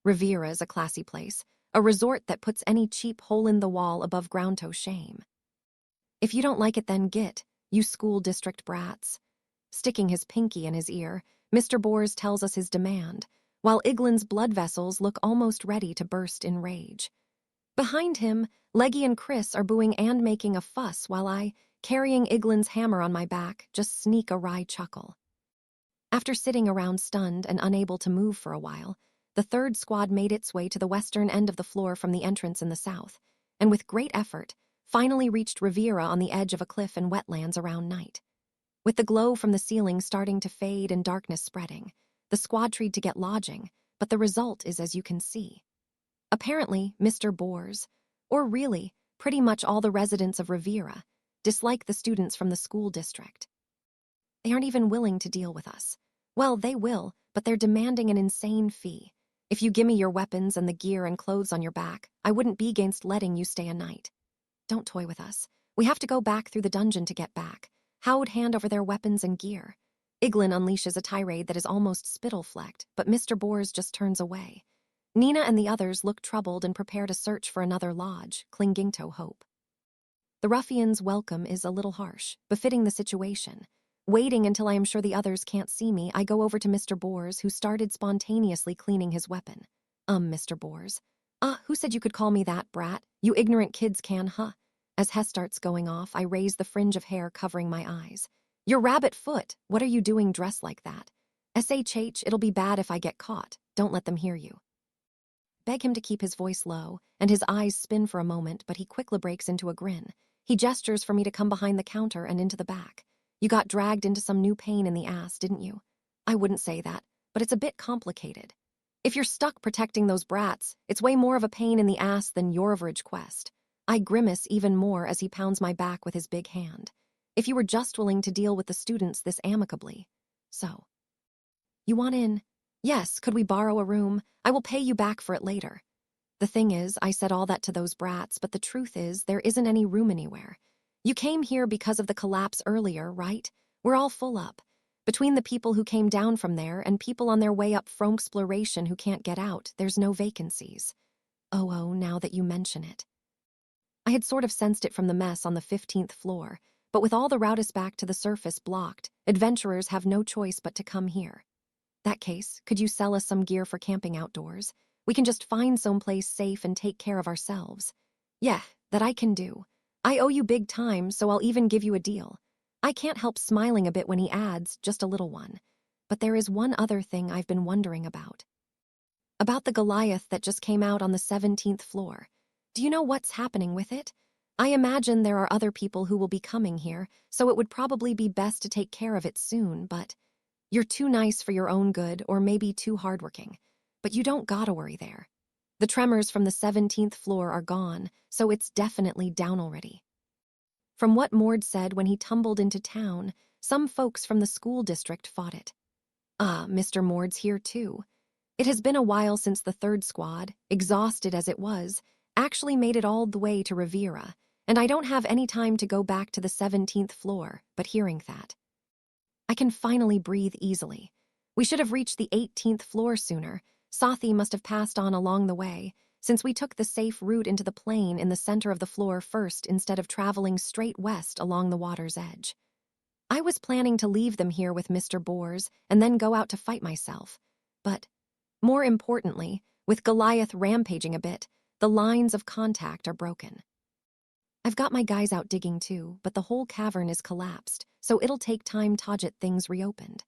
Riviera is a classy place, a resort that puts any cheap hole-in-the-wall above ground to shame. If you don't like it, then git. you school district brats." Sticking his pinky in his ear, Mr. Bors tells us his demand, while Iglin's blood vessels look almost ready to burst in rage. Behind him, Leggy and Chris are booing and making a fuss while I, carrying Iglin's hammer on my back, just sneak a wry chuckle. After sitting around stunned and unable to move for a while, the third squad made its way to the western end of the floor from the entrance in the south, and with great effort, finally reached Riviera on the edge of a cliff and wetlands around night. With the glow from the ceiling starting to fade and darkness spreading, the squad tried to get lodging, but the result is as you can see. Apparently, Mr. Bors, or really, pretty much all the residents of Riviera, dislike the students from the school district. They aren't even willing to deal with us. Well, they will, but they're demanding an insane fee. If you give me your weapons and the gear and clothes on your back, I wouldn't be against letting you stay a night. Don't toy with us. We have to go back through the dungeon to get back. How would hand over their weapons and gear? Iglin unleashes a tirade that is almost spittle-flecked, but Mr. Bors just turns away. Nina and the others look troubled and prepare to search for another lodge, clinging to hope. The ruffian's welcome is a little harsh, befitting the situation. Waiting until I am sure the others can't see me, I go over to Mr. Bors, who started spontaneously cleaning his weapon. Mr. Bors. Who said you could call me that, brat? You ignorant kids can, huh? As Hess starts going off, I raise the fringe of hair covering my eyes. Your rabbit foot, what are you doing dressed like that? SHH, it'll be bad if I get caught. Don't let them hear you. Beg him to keep his voice low, and his eyes spin for a moment, but he quickly breaks into a grin. He gestures for me to come behind the counter and into the back. You got dragged into some new pain in the ass, didn't you? I wouldn't say that, but it's a bit complicated. If you're stuck protecting those brats, it's way more of a pain in the ass than your average quest. I grimace even more as he pounds my back with his big hand. If you were just willing to deal with the students this amicably. So. You want in? Yes, could we borrow a room? I will pay you back for it later. The thing is, I said all that to those brats, but the truth is, there isn't any room anywhere. You came here because of the collapse earlier, right? We're all full up. Between the people who came down from there and people on their way up from exploration who can't get out, there's no vacancies. Oh, now that you mention it. I had sort of sensed it from the mess on the 15th floor, but with all the routes back to the surface blocked, adventurers have no choice but to come here. That case, could you sell us some gear for camping outdoors? We can just find someplace safe and take care of ourselves. Yeah, that I can do. I owe you big time, so I'll even give you a deal. I can't help smiling a bit when he adds, just a little one. But there is one other thing I've been wondering about. About the Goliath that just came out on the 17th floor. Do you know what's happening with it? I imagine there are other people who will be coming here, so it would probably be best to take care of it soon, but you're too nice for your own good or maybe too hardworking. But you don't gotta worry there. The tremors from the 17th floor are gone, so it's definitely down already. From what Mord said when he tumbled into town, some folks from the school district fought it. Mr. Mord's here too. It has been a while since the third squad, exhausted as it was, actually made it all the way to Riviera, and I don't have any time to go back to the 17th floor, but hearing that. I can finally breathe easily. We should have reached the 18th floor sooner. Sathi must have passed on along the way, since we took the safe route into the plain in the center of the floor first instead of traveling straight west along the water's edge. I was planning to leave them here with Mr. Bors and then go out to fight myself. But, more importantly, with Goliath rampaging a bit, the lines of contact are broken. I've got my guys out digging too, but the whole cavern is collapsed, so it'll take time to get things reopened.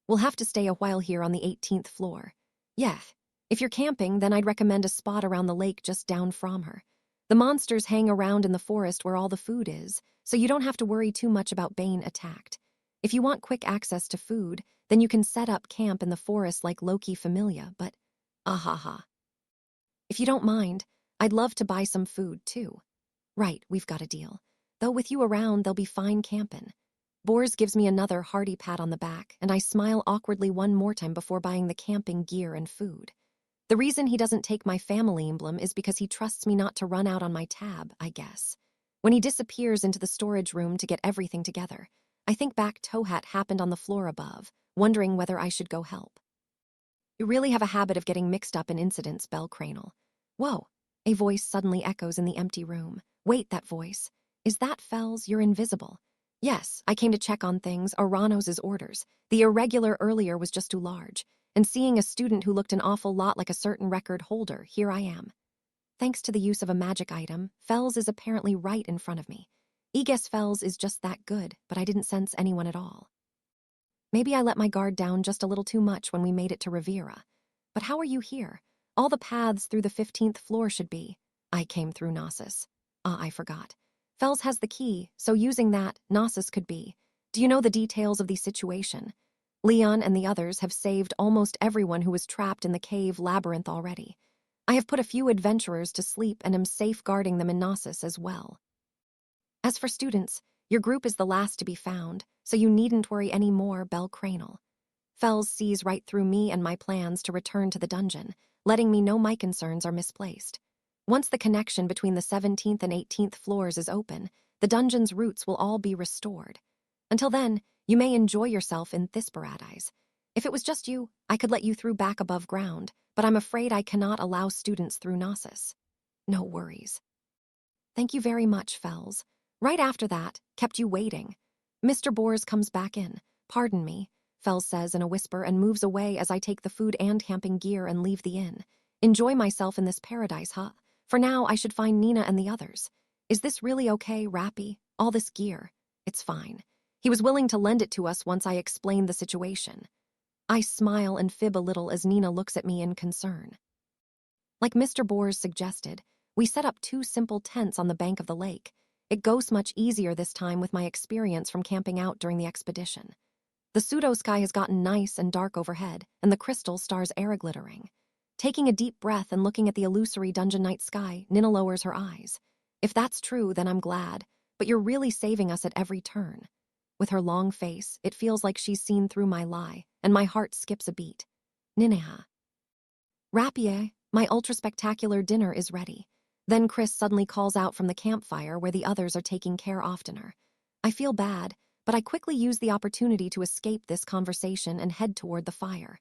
We'll have to stay a while here on the 18th floor. Yeah, if you're camping, then I'd recommend a spot around the lake just down from her. The monsters hang around in the forest where all the food is, so you don't have to worry too much about being attacked. If you want quick access to food, then you can set up camp in the forest like Loki Familia, but If you don't mind, I'd love to buy some food too. Right, we've got a deal. Though with you around, they'll be fine campin'. Bors gives me another hearty pat on the back, and I smile awkwardly one more time before buying the camping gear and food. The reason he doesn't take my family emblem is because he trusts me not to run out on my tab, I guess. When he disappears into the storage room to get everything together, I think back Tohat happened on the floor above, wondering whether I should go help. You really have a habit of getting mixed up in incidents, Belle Cranel. Whoa, a voice suddenly echoes in the empty room. Wait, that voice. Is that Fells? You're invisible. Yes, I came to check on things, Aranos' orders. The irregular earlier was just too large. And seeing a student who looked an awful lot like a certain record holder, here I am. Thanks to the use of a magic item, Fells is apparently right in front of me. I guess Fells is just that good, but I didn't sense anyone at all. Maybe I let my guard down just a little too much when we made it to Riviera. But how are you here? All the paths through the 15th floor should be. I came through Gnosis. I forgot. Fells has the key, so using that, Gnosis could be. Do you know the details of the situation? Leon and the others have saved almost everyone who was trapped in the cave labyrinth already. I have put a few adventurers to sleep and am safeguarding them in Gnosis as well. As for students, your group is the last to be found, so you needn't worry any more, Belle Cranel. Fells sees right through me and my plans to return to the dungeon, letting me know my concerns are misplaced. Once the connection between the 17th and 18th floors is open, the dungeon's roots will all be restored. Until then, you may enjoy yourself in Thisparadise. If it was just you, I could let you through back above ground, but I'm afraid I cannot allow students through Gnosis. No worries. Thank you very much, Fells. Right after that, kept you waiting. Mr. Bors comes back in. Pardon me, Fells says in a whisper and moves away as I take the food and camping gear and leave the inn. Enjoy myself in this paradise, huh? For now, I should find Nina and the others. Is this really okay, Rappy? All this gear? It's fine. He was willing to lend it to us once I explained the situation. I smile and fib a little as Nina looks at me in concern. Like Mr. Bors suggested, we set up 2 simple tents on the bank of the lake. It goes much easier this time with my experience from camping out during the expedition. The pseudo-sky has gotten nice and dark overhead, and the crystal stars are glittering. Taking a deep breath and looking at the illusory dungeon night sky, Nina lowers her eyes. If that's true, then I'm glad, but you're really saving us at every turn. With her long face, it feels like she's seen through my lie, and my heart skips a beat. Nineha. Rapie, my ultra-spectacular dinner is ready. Then Chris suddenly calls out from the campfire where the others are taking care oftener. I feel bad, but I quickly use the opportunity to escape this conversation and head toward the fire.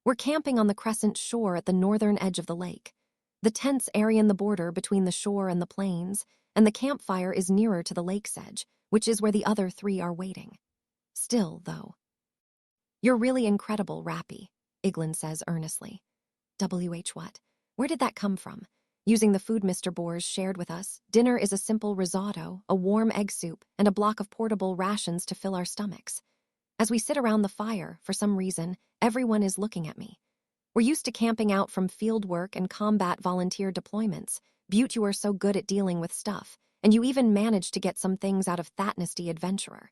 We're camping on the crescent shore at the northern edge of the lake. The tents area the border between the shore and the plains, and the campfire is nearer to the lake's edge, which is where the other 3 are waiting. Still, though. You're really incredible, Rappy, Iglin says earnestly. What? Where did that come from? Using the food Mr. Bors shared with us, dinner is a simple risotto, a warm egg soup, and a block of portable rations to fill our stomachs. As we sit around the fire, for some reason, everyone is looking at me. We're used to camping out from field work and combat volunteer deployments. Butte, you are so good at dealing with stuff, and you even managed to get some things out of Thatnasty Adventurer.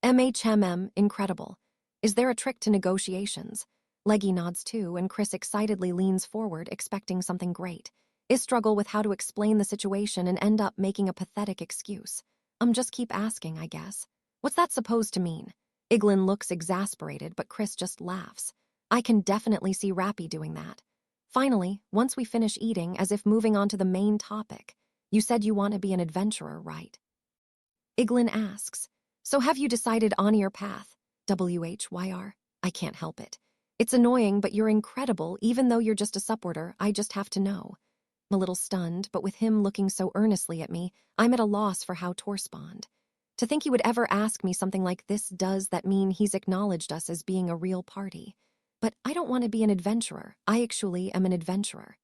Incredible. Is there a trick to negotiations? Leggy nods too, and Chris excitedly leans forward, expecting something great. I struggle with how to explain the situation and end up making a pathetic excuse. Just keep asking, I guess. What's that supposed to mean? Iglin looks exasperated, but Chris just laughs. I can definitely see Rappy doing that. Finally, once we finish eating, as if moving on to the main topic, you said you want to be an adventurer, right? Iglin asks, so have you decided on your path? WHYR? I can't help it. It's annoying, but you're incredible, even though you're just a supporter, I just have to know. I'm a little stunned, but with him looking so earnestly at me, I'm at a loss for how to respond. To think he would ever ask me something like this, does that mean he's acknowledged us as being a real party? But I don't want to be an adventurer. I actually am an adventurer.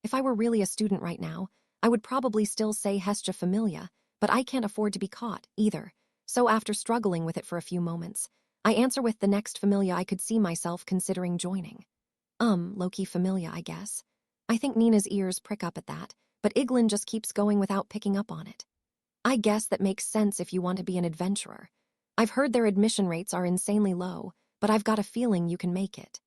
If I were really a student right now, I would probably still say Hestia Familia, but I can't afford to be caught, either. So after struggling with it for a few moments, I answer with the next familia I could see myself considering joining. Low-key familia, I guess. I think Nina's ears prick up at that, but Iglin just keeps going without picking up on it. I guess that makes sense if you want to be an adventurer. I've heard their admission rates are insanely low, but I've got a feeling you can make it.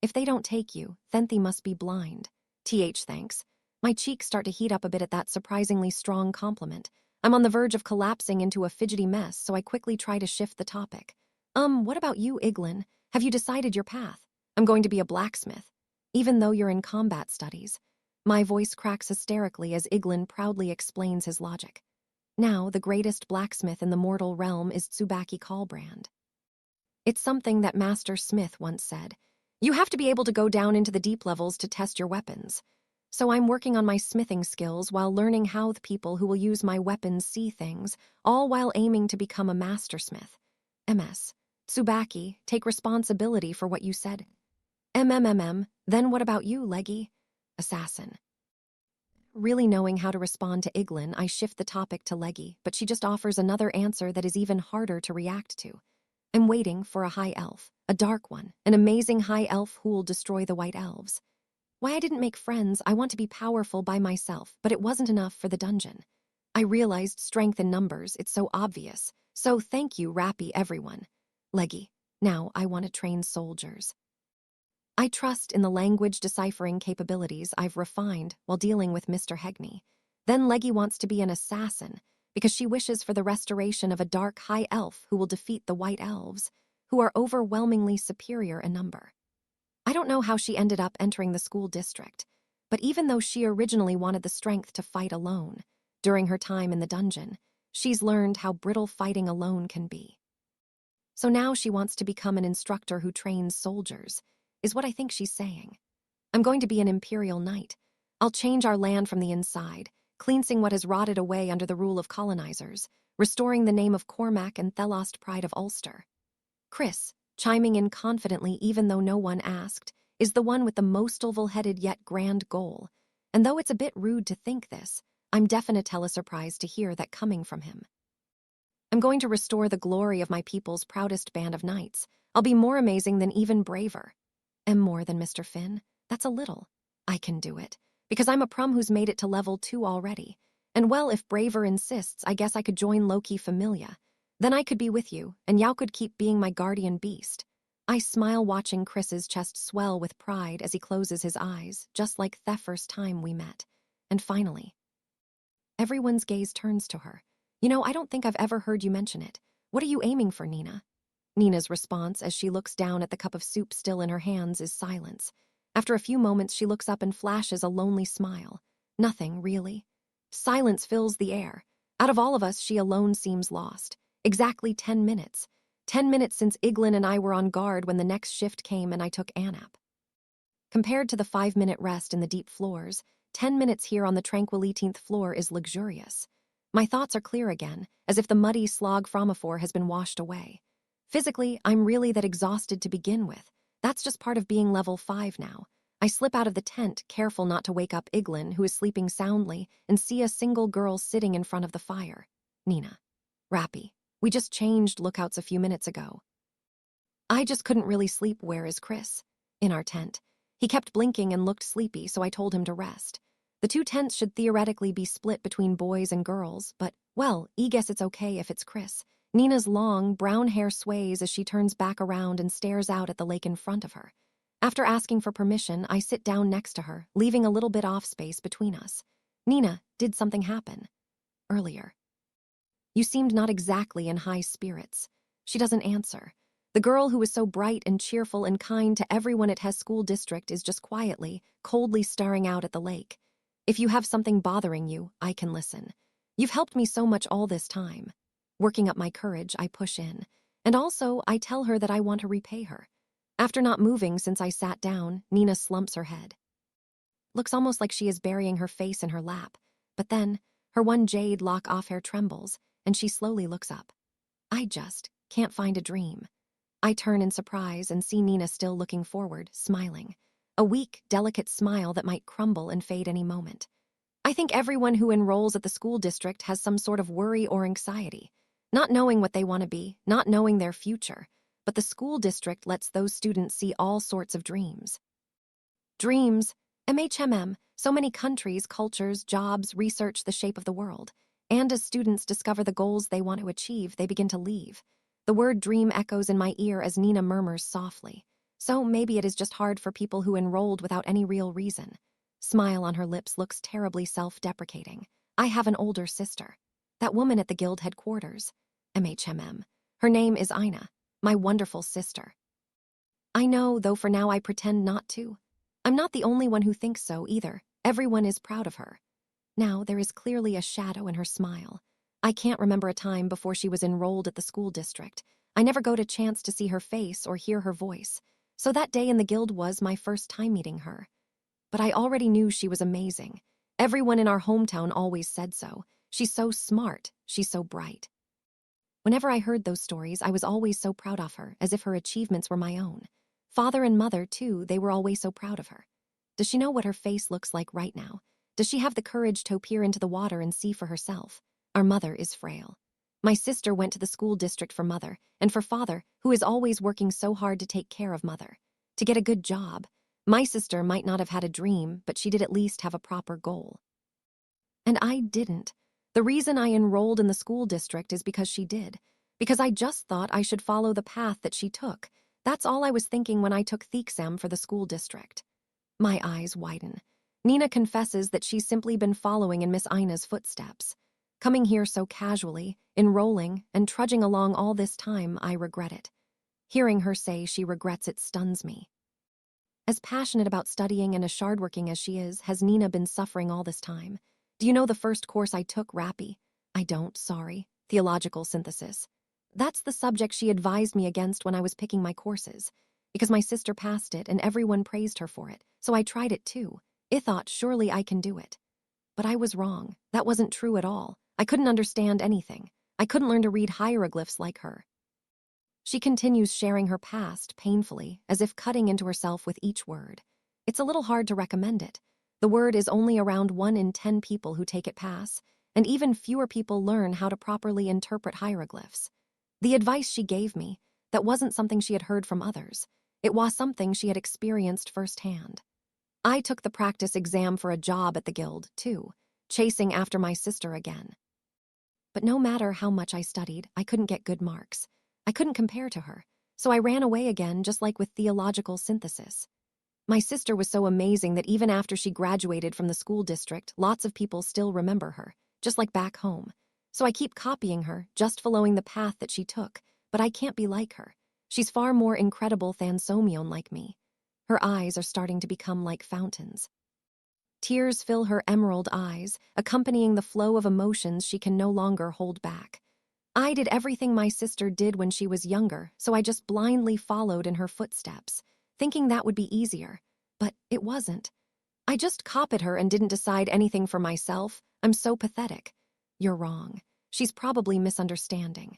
If they don't take you, Thenthi must be blind. Thanks. My cheeks start to heat up a bit at that surprisingly strong compliment. I'm on the verge of collapsing into a fidgety mess, so I quickly try to shift the topic. What about you, Iglin? Have you decided your path? I'm going to be a blacksmith. Even though you're in combat studies. My voice cracks hysterically as Iglin proudly explains his logic. Now, the greatest blacksmith in the mortal realm is Tsubaki Callbrand. It's something that Master Smith once said. You have to be able to go down into the deep levels to test your weapons. So I'm working on my smithing skills while learning how the people who will use my weapons see things, all while aiming to become a mastersmith. MS. Tsubaki, take responsibility for what you said. MMMM, then what about you, Leggy? Assassin. Really knowing how to respond to Iglin, I shift the topic to Leggy, but she just offers another answer that is even harder to react to. I'm waiting for a high elf, a dark one, an amazing high elf who'll destroy the white elves. Why I didn't make friends, I want to be powerful by myself, but it wasn't enough for the dungeon. I realized strength in numbers, it's so obvious. So thank you, Rappy everyone. Leggy, now I want to train soldiers. I trust in the language deciphering capabilities I've refined while dealing with Mr. Hegney. Then Leggy wants to be an assassin, because she wishes for the restoration of a dark high elf who will defeat the white elves, who are overwhelmingly superior in number. I don't know how she ended up entering the school district, but even though she originally wanted the strength to fight alone, during her time in the dungeon, she's learned how brittle fighting alone can be. So now she wants to become an instructor who trains soldiers, is what I think she's saying. I'm going to be an imperial knight. I'll change our land from the inside, cleansing what has rotted away under the rule of colonizers, restoring the name of Cormac and Thelost pride of Ulster. Chris, chiming in confidently even though no one asked, is the one with the most oval-headed yet grand goal. And though it's a bit rude to think this, I'm definitely surprised to hear that coming from him. I'm going to restore the glory of my people's proudest band of knights. I'll be more amazing than even braver. Am more than Mr. Finn? That's a little. I can do it, because I'm a prum who's made it to level 2 already. And well, if Braver insists, I guess I could join Loki Familia. Then I could be with you, and Yao could keep being my guardian beast. I smile watching Chris's chest swell with pride as he closes his eyes, just like the first time we met. And finally, everyone's gaze turns to her. You know, I don't think I've ever heard you mention it. What are you aiming for, Nina? Nina's response, as she looks down at the cup of soup still in her hands, is silence. After a few moments, she looks up and flashes a lonely smile. Nothing, really. Silence fills the air. Out of all of us, she alone seems lost. Exactly 10 minutes. 10 minutes since Iglin and I were on guard when the next shift came and I took Anap. Compared to the 5-minute rest in the deep floors, 10 minutes here on the tranquil 18th floor is luxurious. My thoughts are clear again, as if the muddy slog fromophore has been washed away. Physically, I'm really that exhausted to begin with. That's just part of being level 5 now. I slip out of the tent, careful not to wake up Iglin, who is sleeping soundly, and see a single girl sitting in front of the fire. Nina. Rappy. We just changed lookouts a few minutes ago. I just couldn't really sleep. Where is Chris? In our tent. He kept blinking and looked sleepy, so I told him to rest. The 2 tents should theoretically be split between boys and girls, but, well, I guess it's okay if it's Chris. Nina's long, brown hair sways as she turns back around and stares out at the lake in front of her. After asking for permission, I sit down next to her, leaving a little bit off space between us. Nina, did something happen? Earlier. You seemed not exactly in high spirits. She doesn't answer. The girl who was so bright and cheerful and kind to everyone at Hess School District is just quietly, coldly staring out at the lake. If you have something bothering you, I can listen. You've helped me so much all this time. Working up my courage, I push in. And also, I tell her that I want to repay her. After not moving since I sat down, Nina slumps her head. Looks almost like she is burying her face in her lap. But then, her one jade lock-off hair trembles, and she slowly looks up. I just can't find a dream. I turn in surprise and see Nina still looking forward, smiling. A weak, delicate smile that might crumble and fade any moment. I think everyone who enrolls at the school district has some sort of worry or anxiety. Not knowing what they want to be, not knowing their future. But the school district lets those students see all sorts of dreams. Dreams. MHMM. So many countries, cultures, jobs research the shape of the world. And as students discover the goals they want to achieve, they begin to leave. The word dream echoes in my ear as Nina murmurs softly. So maybe it is just hard for people who enrolled without any real reason. Smile on her lips looks terribly self-deprecating. I have an older sister. That woman at the guild headquarters. MHMM. Her name is Ina, my wonderful sister. I know, though for now I pretend not to. I'm not the only one who thinks so either. Everyone is proud of her. Now there is clearly a shadow in her smile. I can't remember a time before she was enrolled at the school district. I never got a chance to see her face or hear her voice. So that day in the guild was my first time meeting her. but I already knew she was amazing. Everyone in our hometown always said so. She's so smart, she's so bright. Whenever I heard those stories, I was always so proud of her, as if her achievements were my own. Father and mother, too, they were always so proud of her. Does she know what her face looks like right now? Does she have the courage to peer into the water and see for herself? Our mother is frail. My sister went to the school district for mother, and for father, who is always working so hard to take care of mother. To get a good job. My sister might not have had a dream, but she did at least have a proper goal. And I didn't. The reason I enrolled in the school district is because she did. Because I just thought I should follow the path that she took. That's all I was thinking when I took the exam for the school district. My eyes widen. Nina confesses that she's simply been following in Miss Ina's footsteps. Coming here so casually, enrolling, and trudging along all this time, I regret it. Hearing her say she regrets it stuns me. As passionate about studying and as hardworking as she is, has Nina been suffering all this time? Do you know the first course I took, Rappy? I don't, sorry. Theological synthesis. That's the subject she advised me against when I was picking my courses. Because my sister passed it and everyone praised her for it, so I tried it too. I thought, surely I can do it. But I was wrong. That wasn't true at all. I couldn't understand anything. I couldn't learn to read hieroglyphs like her. She continues sharing her past painfully, as if cutting into herself with each word. It's a little hard to recommend it. The word is only around 1 in 10 people who take it pass, and even fewer people learn how to properly interpret hieroglyphs. The advice she gave me, that wasn't something she had heard from others. It was something she had experienced firsthand. I took the practice exam for a job at the guild, too, chasing after my sister again. But no matter how much I studied, I couldn't get good marks. I couldn't compare to her, so I ran away again, just like with theological synthesis. My sister was so amazing that even after she graduated from the school district, lots of people still remember her, just like back home. So I keep copying her, just following the path that she took, but I can't be like her. She's far more incredible than Somyeon like me. Her eyes are starting to become like fountains. Tears fill her emerald eyes, accompanying the flow of emotions she can no longer hold back. I did everything my sister did when she was younger, so I just blindly followed in her footsteps, thinking that would be easier. But it wasn't. I just copied her and didn't decide anything for myself. I'm so pathetic. You're wrong. She's probably misunderstanding.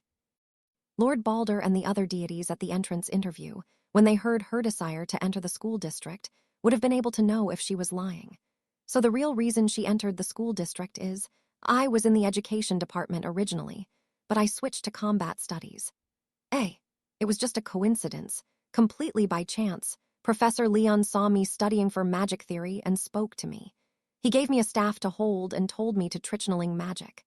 Lord Balder and the other deities at the entrance interview, when they heard her desire to enter the school district, would have been able to know if she was lying. So the real reason she entered the school district is, I was in the education department originally, but I switched to combat studies. It was just a coincidence, completely by chance. Professor Leon saw me studying for magic theory and spoke to me. He gave me a staff to hold and told me to trichnaling magic.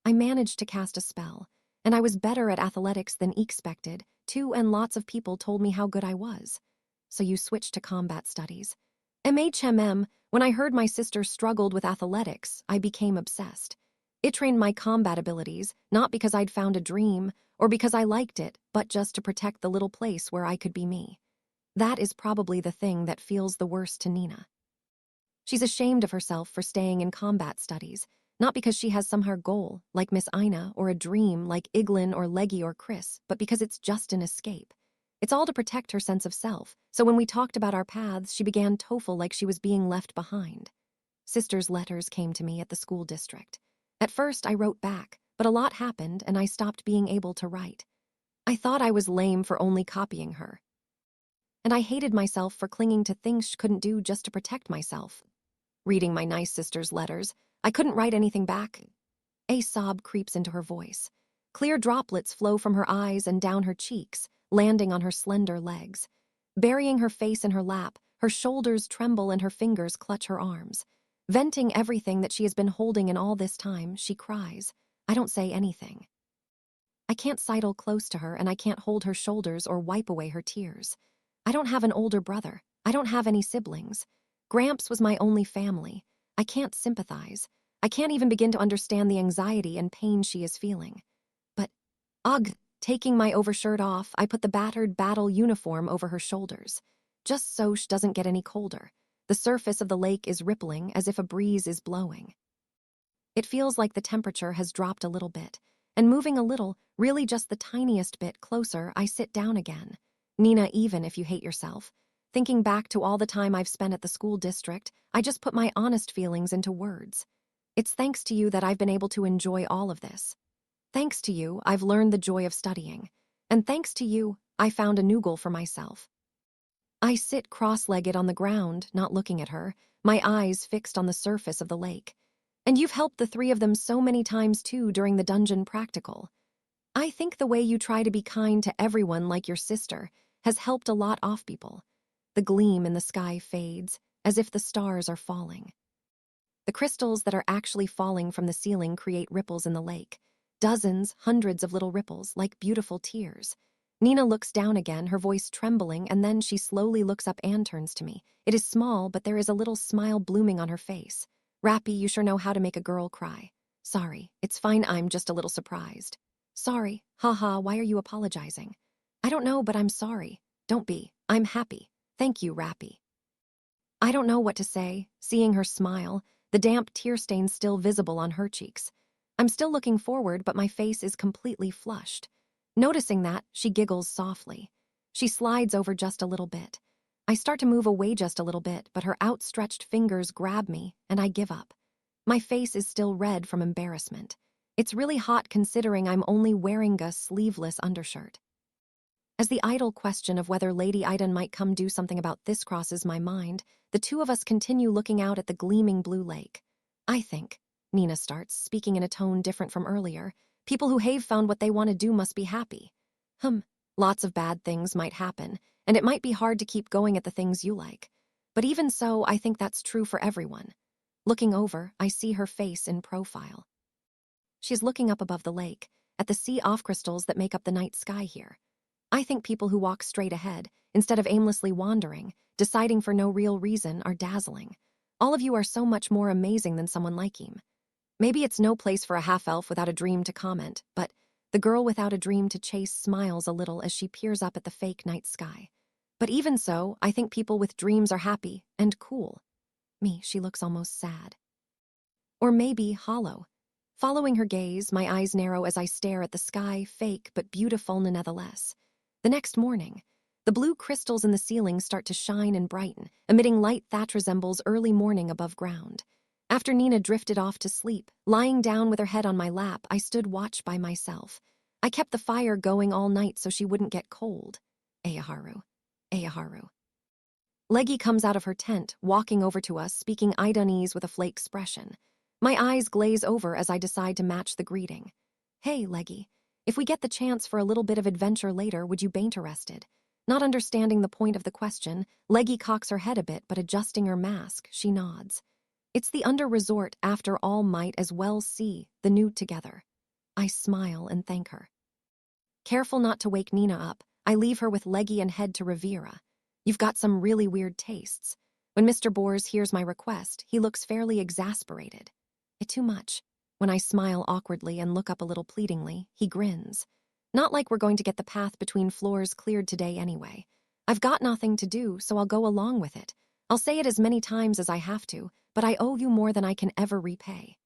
I managed to cast a spell, and I was better at athletics than expected, too, and lots of people told me how good I was. So you switched to combat studies. MHMM, when I heard my sister struggled with athletics, I became obsessed. It trained my combat abilities, not because I'd found a dream, or because I liked it, but just to protect the little place where I could be me. That is probably the thing that feels the worst to Nina. She's ashamed of herself for staying in combat studies, not because she has some hard goal, like Miss Ina, or a dream like Iglin or Leggy or Chris, but because it's just an escape. It's all to protect her sense of self, so when we talked about our paths, she began TOEFL like she was being left behind. Sister's letters came to me at the school district. At first, I wrote back, but a lot happened and I stopped being able to write. I thought I was lame for only copying her. And I hated myself for clinging to things she couldn't do just to protect myself. Reading my nice sister's letters, I couldn't write anything back. A sob creeps into her voice. Clear droplets flow from her eyes and down her cheeks, landing on her slender legs. Burying her face in her lap, her shoulders tremble and her fingers clutch her arms. Venting everything that she has been holding in all this time, she cries. I don't say anything. I can't sidle close to her and I can't hold her shoulders or wipe away her tears. I don't have an older brother. I don't have any siblings. Gramps was my only family. I can't sympathize. I can't even begin to understand the anxiety and pain she is feeling. But, taking my overshirt off, I put the battered battle uniform over her shoulders, just so she doesn't get any colder. The surface of the lake is rippling as if a breeze is blowing. It feels like the temperature has dropped a little bit, and moving a little, really just the tiniest bit closer, I sit down again. Nina, even if you hate yourself, Thinking back to all the time I've spent at the school district, I just put my honest feelings into words. It's thanks to you that I've been able to enjoy all of this. Thanks to you, I've learned the joy of studying. And thanks to you, I found a new goal for myself. I sit cross-legged on the ground, not looking at her, my eyes fixed on the surface of the lake. And you've helped the three of them so many times too during the dungeon practical. I think the way you try to be kind to everyone like your sister has helped a lot off people. The gleam in the sky fades, as if the stars are falling. The crystals that are actually falling from the ceiling create ripples in the lake. Dozens, hundreds of little ripples, like beautiful tears. Nina looks down again, her voice trembling, and then she slowly looks up and turns to me. It is small, but there is a little smile blooming on her face. Rappy, you sure know how to make a girl cry. Sorry, it's fine, I'm just a little surprised. Sorry, haha, why are you apologizing? I don't know, but I'm sorry. Don't be, I'm happy. Thank you, Rappy. I don't know what to say, seeing her smile, the damp tear stains still visible on her cheeks. I'm still looking forward, but my face is completely flushed. Noticing that, she giggles softly. She slides over just a little bit. I start to move away just a little bit, but her outstretched fingers grab me, and I give up. My face is still red from embarrassment. It's really hot considering I'm only wearing a sleeveless undershirt. As the idle question of whether Lady Iden might come do something about this crosses my mind, the two of us continue looking out at the gleaming blue lake. I think, Nina starts, speaking in a tone different from earlier, people who have found what they want to do must be happy. Lots of bad things might happen, and it might be hard to keep going at the things you like. But even so, I think that's true for everyone. Looking over, I see her face in profile. She's looking up above the lake, at the sea off crystals that make up the night sky here. I think people who walk straight ahead, instead of aimlessly wandering, deciding for no real reason, are dazzling. All of you are so much more amazing than someone like him. Maybe it's no place for a half-elf without a dream to comment, but the girl without a dream to chase smiles a little as she peers up at the fake night sky. But even so, I think people with dreams are happy and cool. Me, she looks almost sad. Or maybe hollow. Following her gaze, my eyes narrow as I stare at the sky, fake but beautiful nonetheless. The next morning, the blue crystals in the ceiling start to shine and brighten, emitting light that resembles early morning above ground. After Nina drifted off to sleep, lying down with her head on my lap, I stood watch by myself. I kept the fire going all night so she wouldn't get cold. Ayaharu. Ayaharu. Leggy comes out of her tent, walking over to us, speaking Idanese with a flake expression. My eyes glaze over as I decide to match the greeting. Hey, Leggy. If we get the chance for a little bit of adventure later, would you be interested? Not understanding the point of the question, Leggy cocks her head a bit, but adjusting her mask, she nods. It's the under-resort, after all might as well see the nude together. I smile and thank her. Careful not to wake Nina up, I leave her with Leggy and head to Riviera. You've got some really weird tastes. When Mr. Bors hears my request, he looks fairly exasperated. It's too much. When I smile awkwardly and look up a little pleadingly, he grins. Not like we're going to get the path between floors cleared today anyway. I've got nothing to do, so I'll go along with it. I'll say it as many times as I have to, but I owe you more than I can ever repay.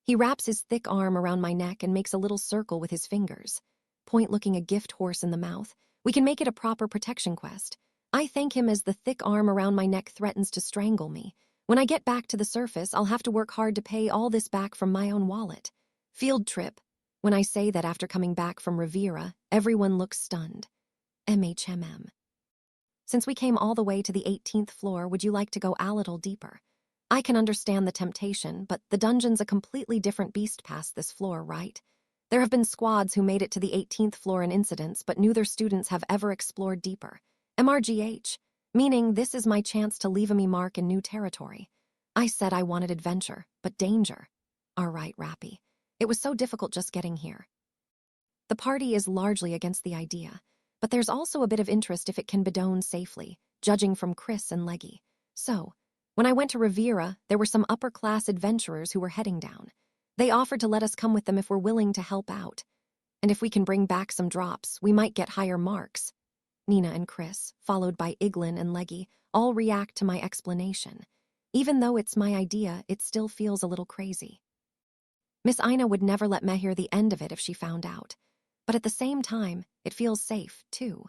He wraps his thick arm around my neck and makes a little circle with his fingers. Point looking a gift horse in the mouth. We can make it a proper protection quest. I thank him as the thick arm around my neck threatens to strangle me. When I get back to the surface, I'll have to work hard to pay all this back from my own wallet. Field trip. When I say that after coming back from Riviera, everyone looks stunned. MHMM. Since we came all the way to the 18th floor, would you like to go a little deeper? I can understand the temptation, but the dungeon's a completely different beast past this floor, right? There have been squads who made it to the 18th floor in incidents, but neither students have ever explored deeper. MRGH. Meaning this is my chance to leave me mark in new territory. I said I wanted adventure, but danger. All right, Rappy. It was so difficult just getting here. The party is largely against the idea, but there's also a bit of interest if it can be done safely, judging from Chris and Leggy. So, when I went to Riviera, there were some upper-class adventurers who were heading down. They offered to let us come with them if we're willing to help out. And if we can bring back some drops, we might get higher marks. Nina and Chris, followed by Iglin and Leggy, all react to my explanation. Even though it's my idea, it still feels a little crazy. Miss Ina would never let me hear the end of it if she found out. But at the same time, it feels safe, too.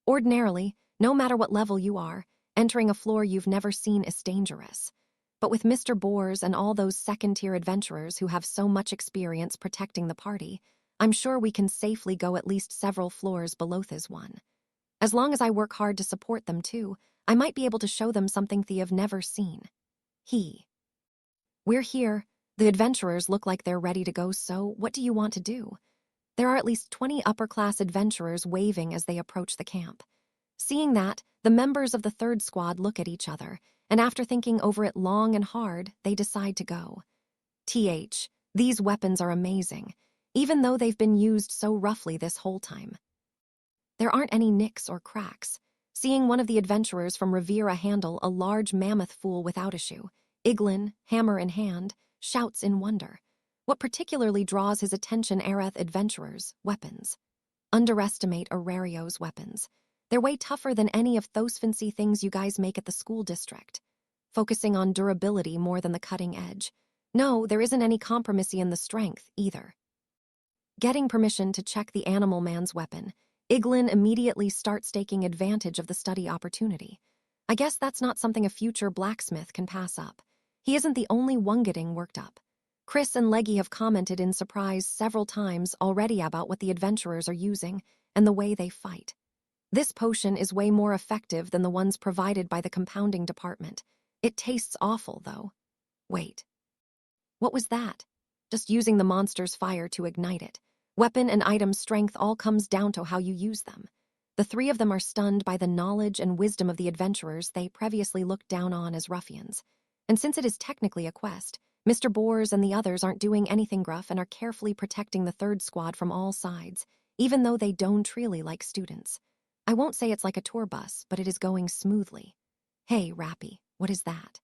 Ordinarily, No matter what level you are, entering a floor you've never seen is dangerous. But with Mr. Boers and all those second-tier adventurers who have so much experience protecting the party, I'm sure we can safely go at least several floors below this one. As long as I work hard to support them too, I might be able to show them something they've never seen. We're here. The adventurers look like they're ready to go, so what do you want to do? There are at least 20 upper-class adventurers waving as they approach the camp. Seeing that, the members of the third squad look at each other, and after thinking over it long and hard, they decide to go. These weapons are amazing, even though they've been used so roughly this whole time. There aren't any nicks or cracks. Seeing one of the adventurers from Rivera handle a large mammoth fool without issue, Iglin, hammer in hand, shouts in wonder. What particularly draws his attention Areth adventurers' weapons. Underestimate Aurario's weapons. They're way tougher than any of those fancy things you guys make at the school district. Focusing on durability more than the cutting edge. No, there isn't any compromise in the strength, either. Getting permission to check the animal man's weapon, Iglin immediately starts taking advantage of the study opportunity. I guess that's not something a future blacksmith can pass up. He isn't the only one getting worked up. Chris and Leggy have commented in surprise several times already about what the adventurers are using and the way they fight. This potion is way more effective than the ones provided by the compounding department. It tastes awful, though. Wait. What was that? Just using the monster's fire to ignite it. Weapon and item strength all comes down to how you use them. The three of them are stunned by the knowledge and wisdom of the adventurers they previously looked down on as ruffians. And since it is technically a quest, Mr. Boers and the others aren't doing anything gruff and are carefully protecting the third squad from all sides, even though they don't really like students. I won't say it's like a tour bus, but it is going smoothly. Hey, Rappy, what is that?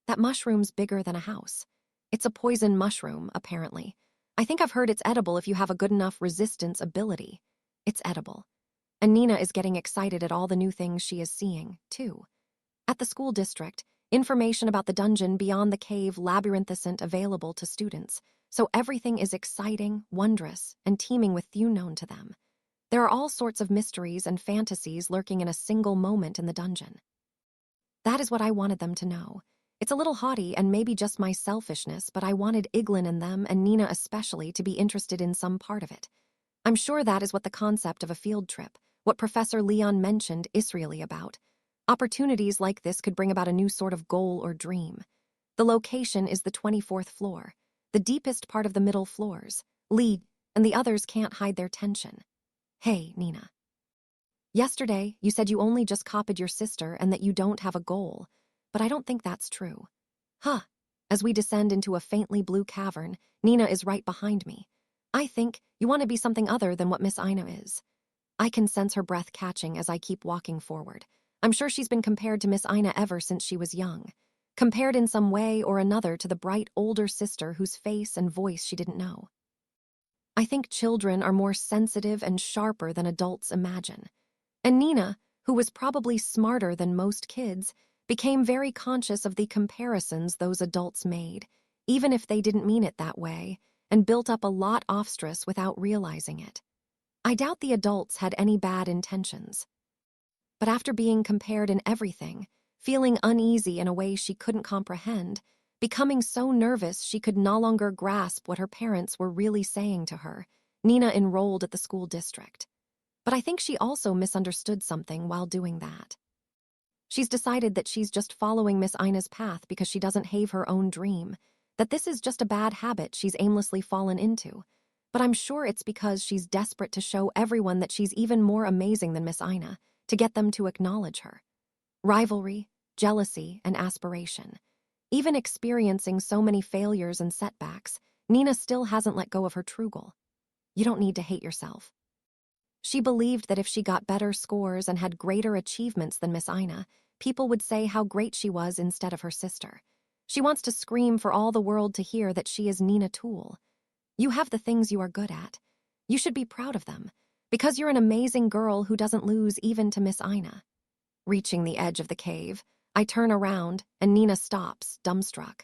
That mushroom's bigger than a house. It's a poison mushroom, apparently. I think I've heard it's edible if you have a good enough resistance ability. It's edible. And Nina is getting excited at all the new things she is seeing, too. At the school district, information about the dungeon beyond the cave labyrinthescent available to students, so everything is exciting, wondrous, and teeming with few known to them. There are all sorts of mysteries and fantasies lurking in a single moment in the dungeon. That is what I wanted them to know. It's a little haughty and maybe just my selfishness, but I wanted Iglin and them, and Nina especially, to be interested in some part of it. I'm sure that is what the concept of a field trip, what Professor Leon mentioned, is really about. Opportunities like this could bring about a new sort of goal or dream. The location is the 24th floor, the deepest part of the middle floors. Lee and the others can't hide their tension. Hey, Nina. Yesterday, you said you only just copied your sister and that you don't have a goal, but I don't think that's true. As we descend into a faintly blue cavern, Nina is right behind me. I think you want to be something other than what Miss Ina is. I can sense her breath catching as I keep walking forward. I'm sure she's been compared to Miss Ina ever since she was young. Compared in some way or another to the bright older sister whose face and voice she didn't know. I think children are more sensitive and sharper than adults imagine. And Nina, who was probably smarter than most kids, became very conscious of the comparisons those adults made, even if they didn't mean it that way, and built up a lot of stress without realizing it. I doubt the adults had any bad intentions. But after being compared in everything, feeling uneasy in a way she couldn't comprehend, becoming so nervous she could no longer grasp what her parents were really saying to her, Nina enrolled at the school district. But I think she also misunderstood something while doing that. She's decided that she's just following Miss Ina's path because she doesn't have her own dream, that this is just a bad habit she's aimlessly fallen into. But I'm sure it's because she's desperate to show everyone that she's even more amazing than Miss Ina, to get them to acknowledge her. Rivalry, jealousy, and aspiration. Even experiencing so many failures and setbacks, Nina still hasn't let go of her true goal. You don't need to hate yourself. She believed that if she got better scores and had greater achievements than Miss Ina, people would say how great she was instead of her sister. She wants to scream for all the world to hear that she is Nina Toole. You have the things you are good at. You should be proud of them, because you're an amazing girl who doesn't lose even to Miss Ina. Reaching the edge of the cave, I turn around, and Nina stops, dumbstruck.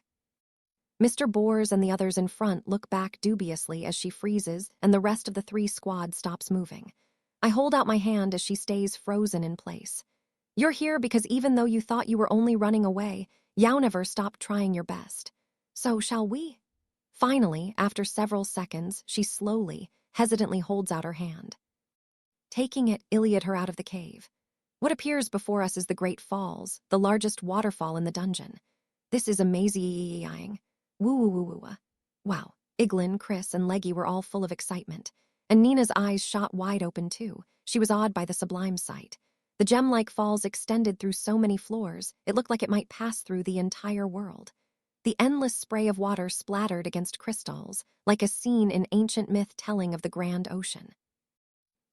Mr. Boers and the others in front look back dubiously as she freezes, and the rest of the three squad stops moving. I hold out my hand as she stays frozen in place. You're here because even though you thought you were only running away, you never stopped trying your best. So, shall we? Finally, after several seconds, she slowly, hesitantly holds out her hand. Taking it, Iliad her out of the cave. What appears before us is the Great Falls, the largest waterfall in the dungeon. This is amazing. Woo. Wow. Iglin, Chris, and Leggy were all full of excitement. And Nina's eyes shot wide open too. She was awed by the sublime sight. The gem-like falls extended through so many floors, it looked like it might pass through the entire world. The endless spray of water splattered against crystals, like a scene in ancient myth telling of the grand ocean.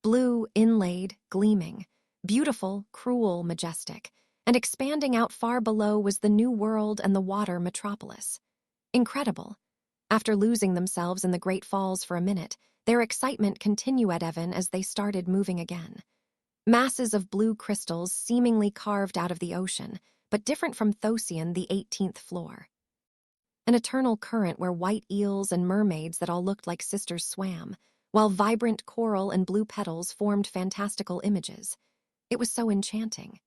Blue, inlaid, gleaming, beautiful, cruel, majestic, and expanding out far below was the new world and the water metropolis. Incredible. After losing themselves in the Great Falls for a minute, their excitement continued even as they started moving again. Masses of blue crystals seemingly carved out of the ocean, but different from Thosian, the 18th floor. An eternal current where white eels and mermaids that all looked like sisters swam, while vibrant coral and blue petals formed fantastical images. It was so enchanting.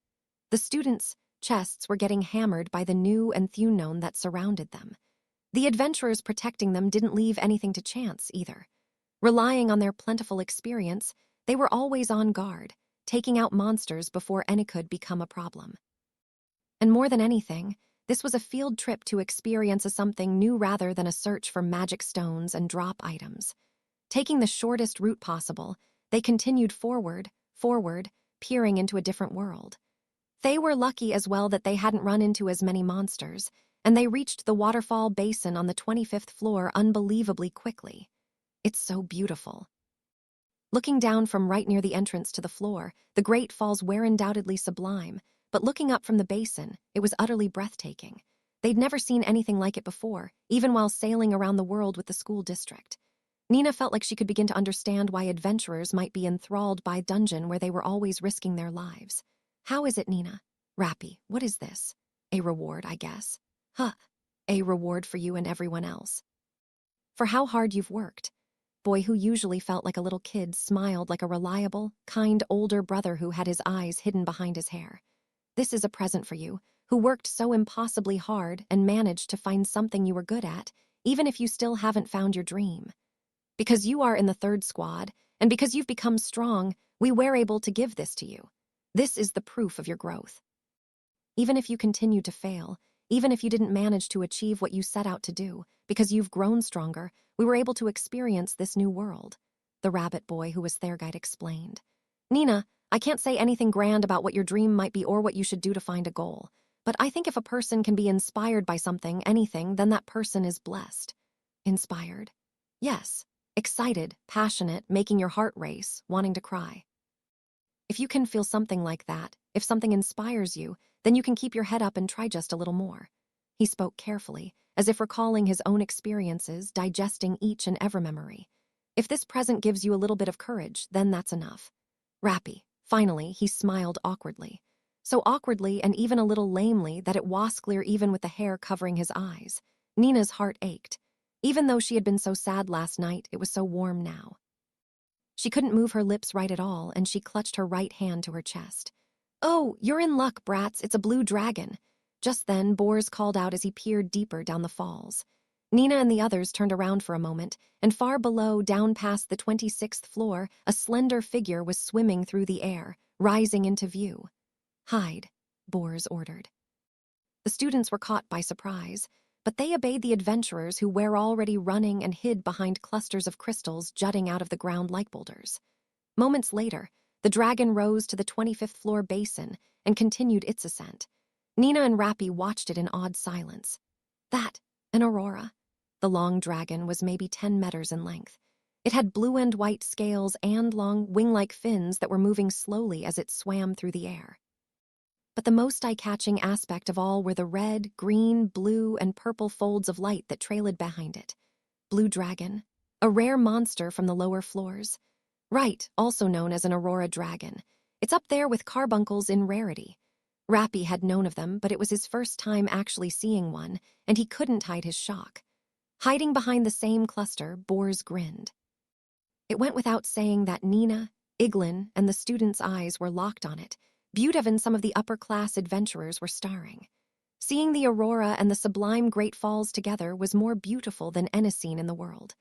The students' chests were getting hammered by the new and unknown that surrounded them. The adventurers protecting them didn't leave anything to chance either. Relying on their plentiful experience, they were always on guard, taking out monsters before any could become a problem. And more than anything, this was a field trip to experience something new rather than a search for magic stones and drop items. Taking the shortest route possible, they continued forward, peering into a different world. They were lucky as well that they hadn't run into as many monsters, and they reached the waterfall basin on the 25th floor unbelievably quickly. It's so beautiful. Looking down from right near the entrance to the floor, the Great Falls were undoubtedly sublime, but looking up from the basin, it was utterly breathtaking. They'd never seen anything like it before, even while sailing around the world with the school district. Nina felt like she could begin to understand why adventurers might be enthralled by a dungeon where they were always risking their lives. How is it, Nina? Rappy, what is this? A reward, I guess. Huh. A reward for you and everyone else. For how hard you've worked. Boy who usually felt like a little kid smiled like a reliable, kind older brother who had his eyes hidden behind his hair. This is a present for you, who worked so impossibly hard and managed to find something you were good at, even if you still haven't found your dream. Because you are in the third squad, and because you've become strong, we were able to give this to you. This is the proof of your growth. Even if you continue to fail, even if you didn't manage to achieve what you set out to do, because you've grown stronger, we were able to experience this new world, the rabbit boy who was their guide explained. Nina, I can't say anything grand about what your dream might be or what you should do to find a goal, but I think if a person can be inspired by something, anything, then that person is blessed. Inspired? Yes. Excited, passionate, making your heart race, wanting to cry. If you can feel something like that, if something inspires you, then you can keep your head up and try just a little more. He spoke carefully, as if recalling his own experiences, digesting each and every memory. If this present gives you a little bit of courage, then that's enough. Rappy. Finally, he smiled awkwardly. So awkwardly and even a little lamely that it was clear even with the hair covering his eyes. Nina's heart ached. Even though she had been so sad last night, it was so warm now. She couldn't move her lips right at all, and she clutched her right hand to her chest. Oh, you're in luck, brats, it's a blue dragon. Just then, Bors called out as he peered deeper down the falls. Nina and the others turned around for a moment, and far below, down past the 26th floor, a slender figure was swimming through the air, rising into view. Hide, Bors ordered. The students were caught by surprise, but they obeyed the adventurers who were already running and hid behind clusters of crystals jutting out of the ground like boulders. Moments later, the dragon rose to the 25th floor basin and continued its ascent. Nina and Rappy watched it in awed silence. That, an aurora. The long dragon was maybe 10 meters in length. It had blue and white scales and long, wing-like fins that were moving slowly as it swam through the air. But the most eye-catching aspect of all were the red, green, blue, and purple folds of light that trailed behind it. Blue dragon, a rare monster from the lower floors. Right, also known as an aurora dragon. It's up there with carbuncles in rarity. Rappy had known of them, but it was his first time actually seeing one, and he couldn't hide his shock. Hiding behind the same cluster, Bors grinned. It went without saying that Nina, Iglin and the students' eyes were locked on it. Even some of the upper-class adventurers were staring. Seeing the aurora and the sublime Great Falls together was more beautiful than any scene in the world.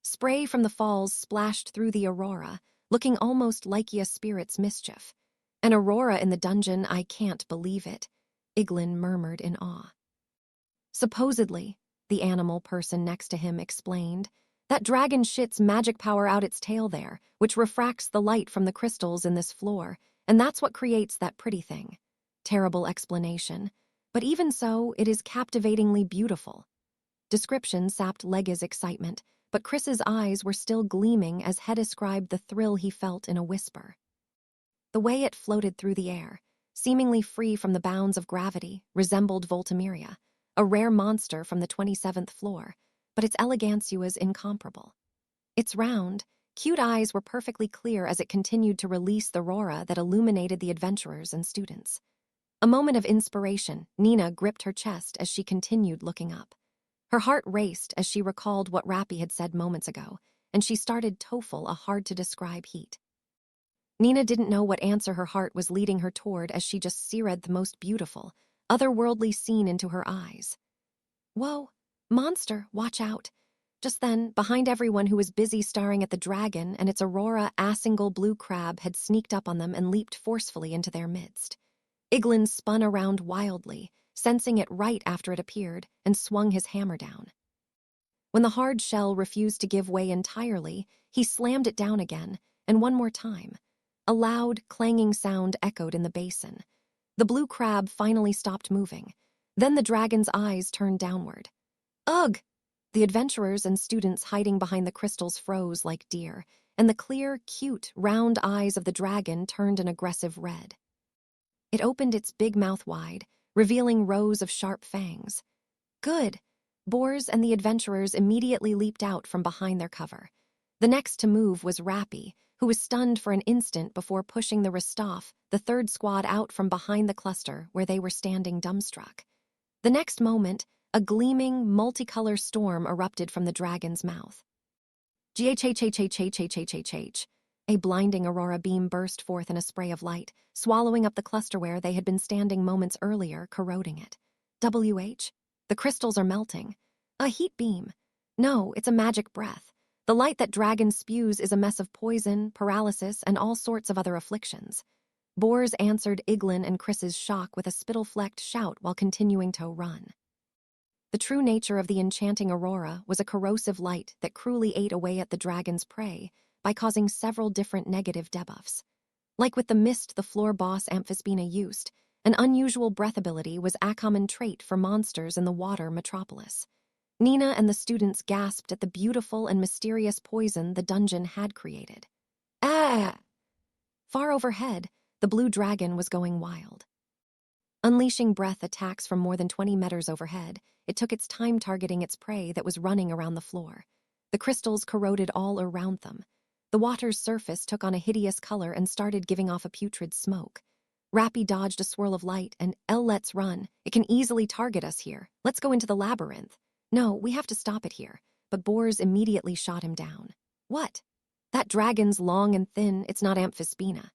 Spray from the falls splashed through the aurora, looking almost like a spirit's mischief. An aurora in the dungeon, I can't believe it, Iglin murmured in awe. Supposedly, the animal person next to him explained, that dragon shits magic power out its tail there, which refracts the light from the crystals in this floor, and that's what creates that pretty thing. Terrible explanation, but even so, it is captivatingly beautiful. Description sapped Lega's excitement, but Chris's eyes were still gleaming as He described the thrill he felt in a whisper. The way it floated through the air, seemingly free from the bounds of gravity, resembled Voltimiria, a rare monster from the 27th floor, but its elegancy was incomparable. Its round, cute eyes were perfectly clear as it continued to release the aurora that illuminated the adventurers and students. A moment of inspiration, Nina gripped her chest as she continued looking up. Her heart raced as she recalled what Rappy had said moments ago, and she started to feel a hard-to-describe heat. Nina didn't know what answer her heart was leading her toward as she just seared the most beautiful, otherworldly scene into her eyes. Whoa, monster, watch out. Just then, behind everyone who was busy staring at the dragon and its aurora, a single blue crab had sneaked up on them and leaped forcefully into their midst. Iglin spun around wildly, sensing it right after it appeared, and swung his hammer down. When the hard shell refused to give way entirely, he slammed it down again, and one more time. A loud, clanging sound echoed in the basin. The blue crab finally stopped moving. Then the dragon's eyes turned downward. Ugh! The adventurers and students hiding behind the crystals froze like deer, and the clear, cute, round eyes of the dragon turned an aggressive red. It opened its big mouth wide, revealing rows of sharp fangs. Good! Boars and the adventurers immediately leaped out from behind their cover. The next to move was Rappy, who was stunned for an instant before pushing the Ristov, the third squad, out from behind the cluster where they were standing dumbstruck. The next moment, a gleaming, multicolor storm erupted from the dragon's mouth. Ghhhhhhhhhh. A blinding aurora beam burst forth in a spray of light, swallowing up the cluster where they had been standing moments earlier, corroding it. The crystals are melting. A heat beam. No, it's a magic breath. The light that dragon spews is a mess of poison, paralysis, and all sorts of other afflictions. Boars answered Iglin and Chris's shock with a spittle-flecked shout while continuing to run. The true nature of the enchanting aurora was a corrosive light that cruelly ate away at the dragon's prey by causing several different negative debuffs. Like with the mist the floor boss Amphispina used, an unusual breath ability was a common trait for monsters in the water metropolis. Nina and the students gasped at the beautiful and mysterious poison the dungeon had created. Ah! Far overhead, the blue dragon was going wild. Unleashing breath attacks from more than 20 meters overhead, it took its time targeting its prey that was running around the floor. The crystals corroded all around them. The water's surface took on a hideous color and started giving off a putrid smoke. Rappy dodged a swirl of light and, let's run. It can easily target us here. Let's go into the labyrinth. No, we have to stop it here. But Boars immediately shot him down. What? That dragon's long and thin, it's not Amphispina.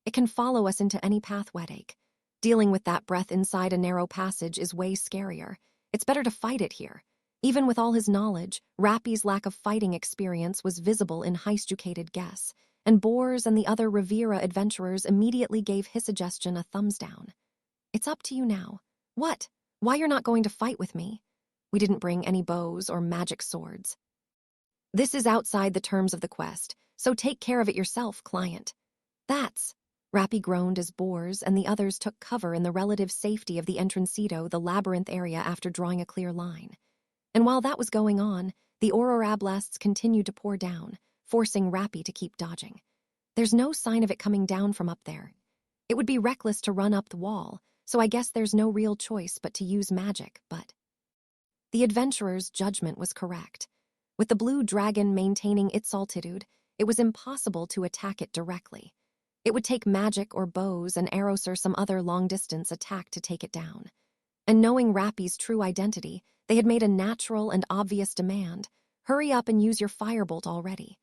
It can follow us into any path, Wetache. Dealing with that breath inside a narrow passage is way scarier. It's better to fight it here. Even with all his knowledge, Rappy's lack of fighting experience was visible in Heistucated guess, and Boars and the other Rivera adventurers immediately gave his suggestion a thumbs down. It's up to you now. What? Why you're not going to fight with me? We didn't bring any bows or magic swords. This is outside the terms of the quest, so take care of it yourself, client. That's... Rappy groaned as Boars and the others took cover in the relative safety of the entrancito, the labyrinth area, after drawing a clear line. And while that was going on, the aurora blasts continued to pour down, forcing Rappy to keep dodging. There's no sign of it coming down from up there. It would be reckless to run up the wall, so I guess there's no real choice but to use magic, but... The adventurer's judgment was correct. With the blue dragon maintaining its altitude, it was impossible to attack it directly. It would take magic or bows and arrows or some other long-distance attack to take it down. And knowing Rappy's true identity, they had made a natural and obvious demand. Hurry up and use your firebolt already.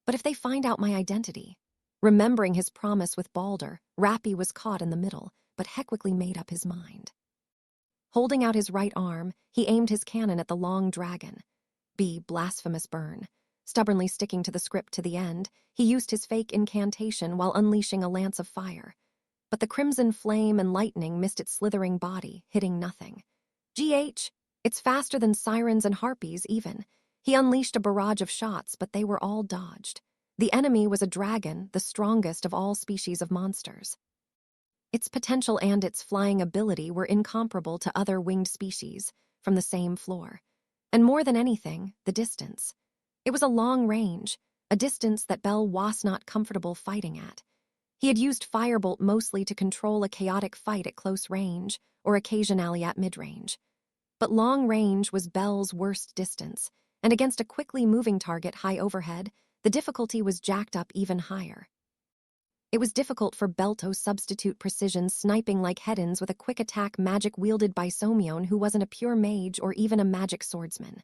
But if they find out my identity... Remembering his promise with Balder, Rappy was caught in the middle, but Heck quickly made up his mind. Holding out his right arm, he aimed his cannon at the long dragon. Blasphemous burn. Stubbornly sticking to the script to the end, he used his fake incantation while unleashing a lance of fire. But the crimson flame and lightning missed its slithering body, hitting nothing. It's faster than sirens and harpies, even. He unleashed a barrage of shots, but they were all dodged. The enemy was a dragon, the strongest of all species of monsters. Its potential and its flying ability were incomparable to other winged species from the same floor. And more than anything, the distance. It was a long range, a distance that Bell was not comfortable fighting at. He had used Firebolt mostly to control a chaotic fight at close range, or occasionally at mid-range. But long range was Bell's worst distance, and against a quickly moving target high overhead, the difficulty was jacked up even higher. It was difficult for Bell to substitute precision sniping like Hedon's with a quick attack magic wielded by Somyeon, who wasn't a pure mage or even a magic swordsman.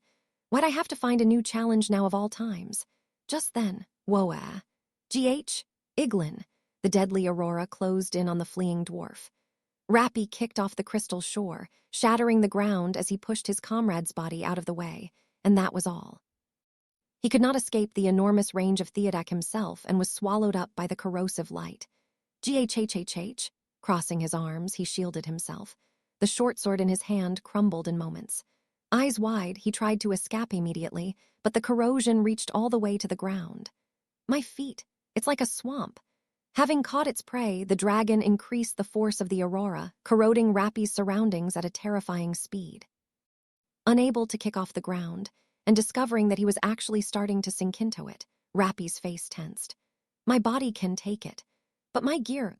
Why'd I have to find a new challenge now of all times? Just then, Woah. Iglin. The deadly aurora closed in on the fleeing dwarf. Rappy kicked off the crystal shore, shattering the ground as he pushed his comrade's body out of the way, and that was all. He could not escape the enormous range of Theodak himself and was swallowed up by the corrosive light. Crossing his arms, he shielded himself. The short sword in his hand crumbled in moments. Eyes wide, he tried to escape immediately, but the corrosion reached all the way to the ground. My feet, it's like a swamp. Having caught its prey, the dragon increased the force of the aurora, corroding Rappy's surroundings at a terrifying speed. Unable to kick off the ground, and discovering that he was actually starting to sink into it, Rappy's face tensed. My body can take it, but my gear...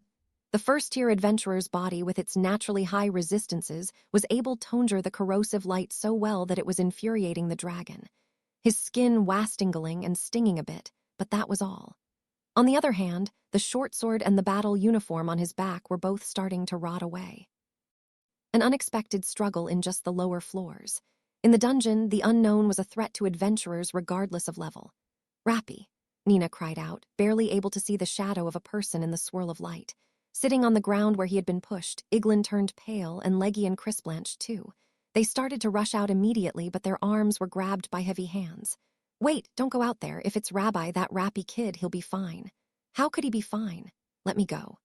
The first-tier adventurer's body with its naturally high resistances was able to conjure the corrosive light so well that it was infuriating the dragon. His skin wastingling and stinging a bit, but that was all. On the other hand, the short sword and the battle uniform on his back were both starting to rot away. An unexpected struggle in just the lower floors. In the dungeon, the unknown was a threat to adventurers regardless of level. Rappy, Nina cried out, barely able to see the shadow of a person in the swirl of light. Sitting on the ground where he had been pushed, Iglin turned pale and Leggy and Chris blanched too. They started to rush out immediately, but their arms were grabbed by heavy hands. Wait, don't go out there. If it's Rabbi, that Rappy kid, he'll be fine. How could he be fine? Let me go.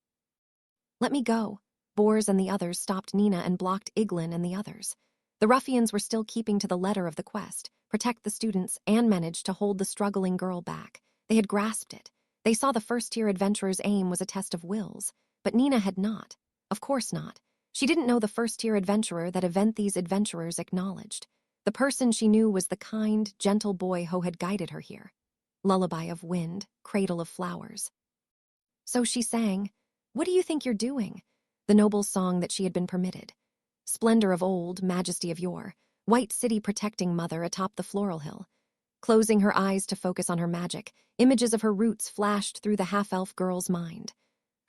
Let me go. Bors and the others stopped Nina and blocked Iglin and the others. The ruffians were still keeping to the letter of the quest, protect the students, and managed to hold the struggling girl back. They had grasped it. They saw the first-tier adventurer's aim was a test of wills, but Nina had not. Of course not. She didn't know the first-tier adventurer that these adventurers acknowledged. The person she knew was the kind, gentle boy who had guided her here. Lullaby of wind, cradle of flowers. So she sang, "What do you think you're doing?" The noble song that she had been permitted. Splendor of old, majesty of yore, white city protecting mother atop the floral hill. Closing her eyes to focus on her magic, images of her roots flashed through the half-elf girl's mind.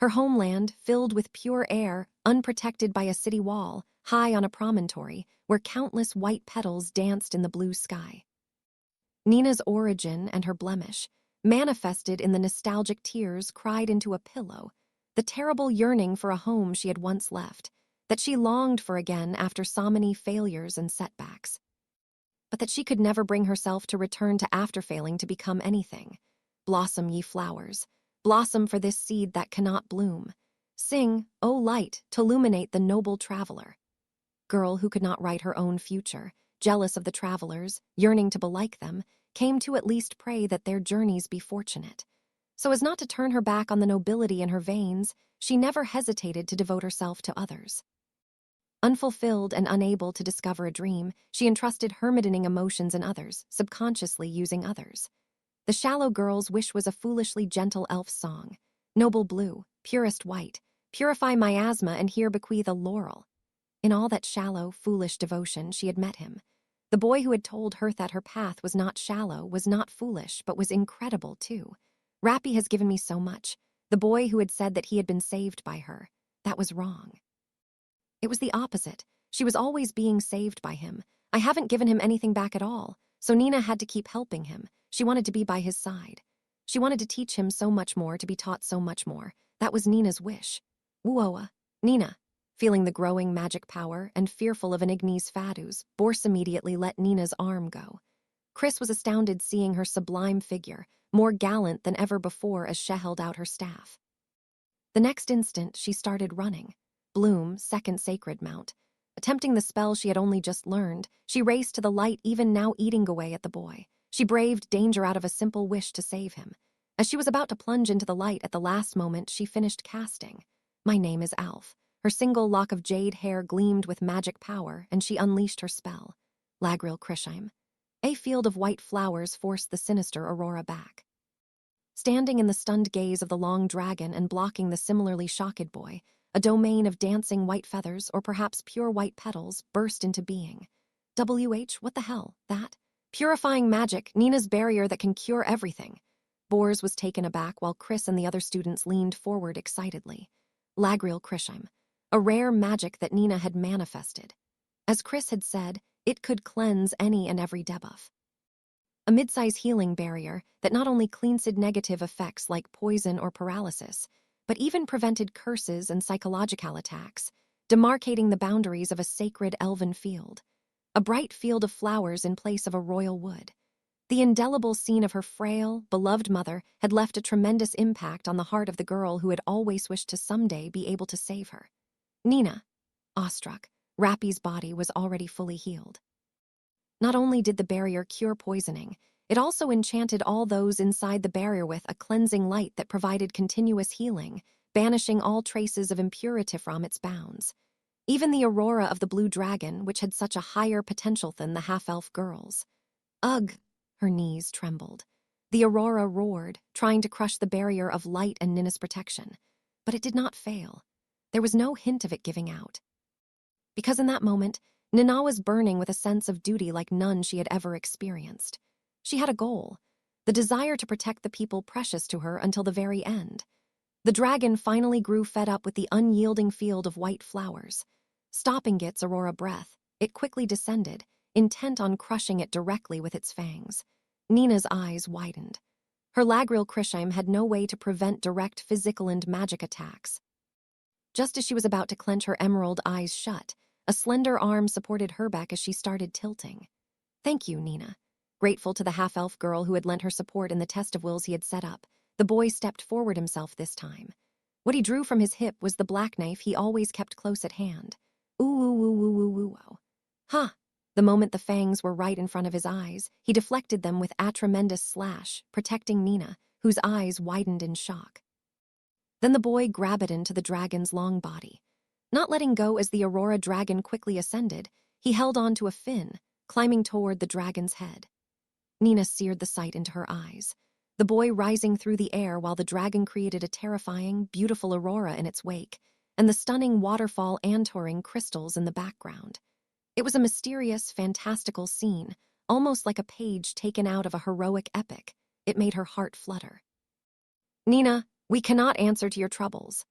Her homeland, filled with pure air, unprotected by a city wall, high on a promontory, where countless white petals danced in the blue sky. Nina's origin and her blemish, manifested in the nostalgic tears cried into a pillow, the terrible yearning for a home she had once left, that she longed for again after so many failures and setbacks. But that she could never bring herself to return to after failing to become anything. Blossom, ye flowers. Blossom for this seed that cannot bloom. Sing, O light, to illuminate the noble traveler. Girl who could not write her own future, jealous of the travelers, yearning to be like them, came to at least pray that their journeys be fortunate. So as not to turn her back on the nobility in her veins, she never hesitated to devote herself to others. Unfulfilled and unable to discover a dream, she entrusted hermitating emotions in others, subconsciously using others. The shallow girl's wish was a foolishly gentle elf song. Noble blue, purest white, purify miasma and here bequeath a laurel. In all that shallow, foolish devotion, she had met him. The boy who had told her that her path was not shallow, was not foolish, but was incredible too. Rappy has given me so much. The boy who had said that he had been saved by her. That was wrong. It was the opposite. She was always being saved by him. I haven't given him anything back at all, so Nina had to keep helping him. She wanted to be by his side. She wanted to teach him so much more, to be taught so much more. That was Nina's wish. Wooa, Nina. Feeling the growing magic power and fearful of an Ignis Fadus, Borse immediately let Nina's arm go. Chris was astounded seeing her sublime figure, more gallant than ever before as she held out her staff. The next instant, she started running. Bloom, second sacred mount. Attempting the spell she had only just learned, she raced to the light, even now eating away at the boy. She braved danger out of a simple wish to save him. As she was about to plunge into the light at the last moment, she finished casting. My name is Alf. Her single lock of jade hair gleamed with magic power, and she unleashed her spell. Lagril Krishim. A field of white flowers forced the sinister Aurora back. Standing in the stunned gaze of the long dragon and blocking the similarly shocked boy, a domain of dancing white feathers, or perhaps pure white petals, burst into being. What the hell, that? Purifying magic, Nina's barrier that can cure everything. Bors was taken aback while Chris and the other students leaned forward excitedly. Lagril Krishim, a rare magic that Nina had manifested. As Chris had said, it could cleanse any and every debuff. A mid-size healing barrier that not only cleansed negative effects like poison or paralysis, but even prevented curses and psychological attacks, demarcating the boundaries of a sacred elven field. A bright field of flowers in place of a royal wood. The indelible scene of her frail, beloved mother had left a tremendous impact on the heart of the girl who had always wished to someday be able to save her. Nina. Awestruck, Rappy's body was already fully healed. Not only did the barrier cure poisoning, it also enchanted all those inside the barrier with a cleansing light that provided continuous healing, banishing all traces of impurity from its bounds. Even the aurora of the blue dragon, which had such a higher potential than the half-elf girls. Ugh! Her knees trembled. The aurora roared, trying to crush the barrier of light and Nina's protection. But it did not fail. There was no hint of it giving out. Because in that moment, Nina was burning with a sense of duty like none she had ever experienced. She had a goal, the desire to protect the people precious to her until the very end. The dragon finally grew fed up with the unyielding field of white flowers. Stopping its aurora breath, it quickly descended, intent on crushing it directly with its fangs. Nina's eyes widened. Her Lagril Krishim had no way to prevent direct physical and magic attacks. Just as she was about to clench her emerald eyes shut, a slender arm supported her back as she started tilting. Thank you, Nina. Grateful to the half-elf girl who had lent her support in the test of wills he had set up, the boy stepped forward himself this time. What he drew from his hip was the black knife he always kept close at hand. Ooh. Ha! The moment the fangs were right in front of his eyes, he deflected them with a tremendous slash, protecting Nina, whose eyes widened in shock. Then the boy grabbed into the dragon's long body. Not letting go as the aurora dragon quickly ascended, he held on to a fin, climbing toward the dragon's head. Nina seared the sight into her eyes, the boy rising through the air while the dragon created a terrifying, beautiful aurora in its wake, and the stunning waterfall antoring crystals in the background. It was a mysterious, fantastical scene, almost like a page taken out of a heroic epic. It made her heart flutter. Nina, we cannot answer to your troubles.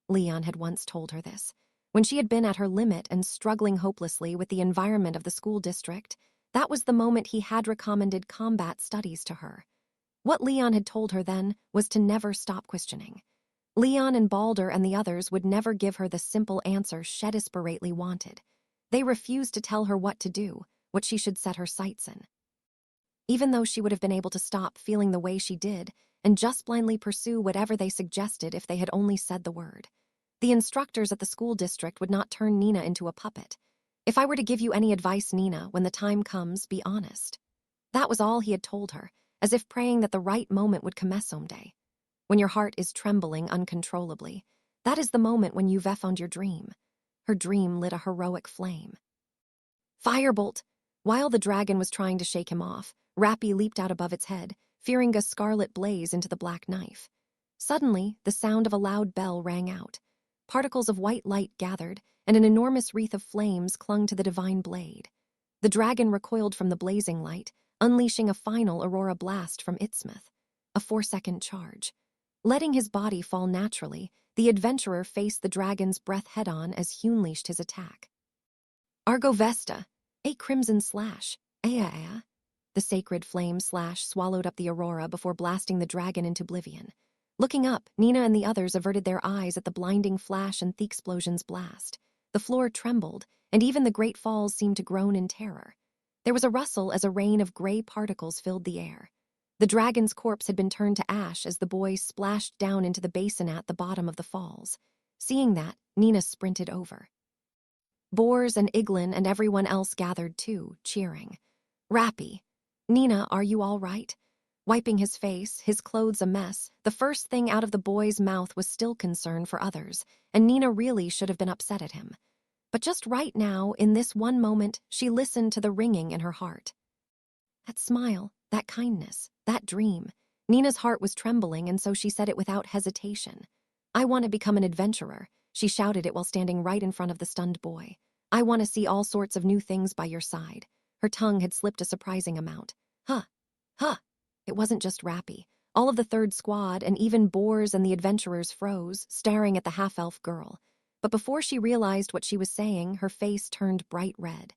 Leon had once told her this. When she had been at her limit and struggling hopelessly with the environment of the school district, that was the moment he had recommended combat studies to her. What Leon had told her then was to never stop questioning. Leon and Balder and the others would never give her the simple answer she desperately wanted. They refused to tell her what to do, what she should set her sights in. Even though she would have been able to stop feeling the way she did and just blindly pursue whatever they suggested if they had only said the word. The instructors at the school district would not turn Nina into a puppet. If I were to give you any advice, Nina, when the time comes, be honest. That was all he had told her, as if praying that the right moment would come someday. When your heart is trembling uncontrollably, that is the moment when you've found your dream. Her dream lit a heroic flame. Firebolt! While the dragon was trying to shake him off, Rappy leaped out above its head, fearing a scarlet blaze into the black knife. Suddenly, the sound of a loud bell rang out. Particles of white light gathered, and an enormous wreath of flames clung to the divine blade. The dragon recoiled from the blazing light, unleashing a final aurora blast from its smith. A 4-second charge. Letting his body fall naturally, the adventurer faced the dragon's breath head-on as he unleashed his attack. Argo Vesta, a crimson slash, aya. The sacred flame slash swallowed up the aurora before blasting the dragon into oblivion. Looking up, Nina and the others averted their eyes at the blinding flash and the explosion's blast. The floor trembled, and even the great falls seemed to groan in terror. There was a rustle as a rain of gray particles filled the air. The dragon's corpse had been turned to ash as the boys splashed down into the basin at the bottom of the falls. Seeing that, Nina sprinted over. Bors and Iglin and everyone else gathered too, cheering. "Rappy, Nina, are you all right?" Wiping his face, his clothes a mess, the first thing out of the boy's mouth was still concern for others, and Nina really should have been upset at him. But just right now, in this one moment, she listened to the ringing in her heart. That smile, that kindness, that dream. Nina's heart was trembling, and so she said it without hesitation. "I want to become an adventurer." She shouted it while standing right in front of the stunned boy. "I want to see all sorts of new things by your side." Her tongue had slipped a surprising amount. Huh. It wasn't just Rappy. All of the third squad and even Bors and the adventurers froze, staring at the half-elf girl. But before she realized what she was saying, her face turned bright red.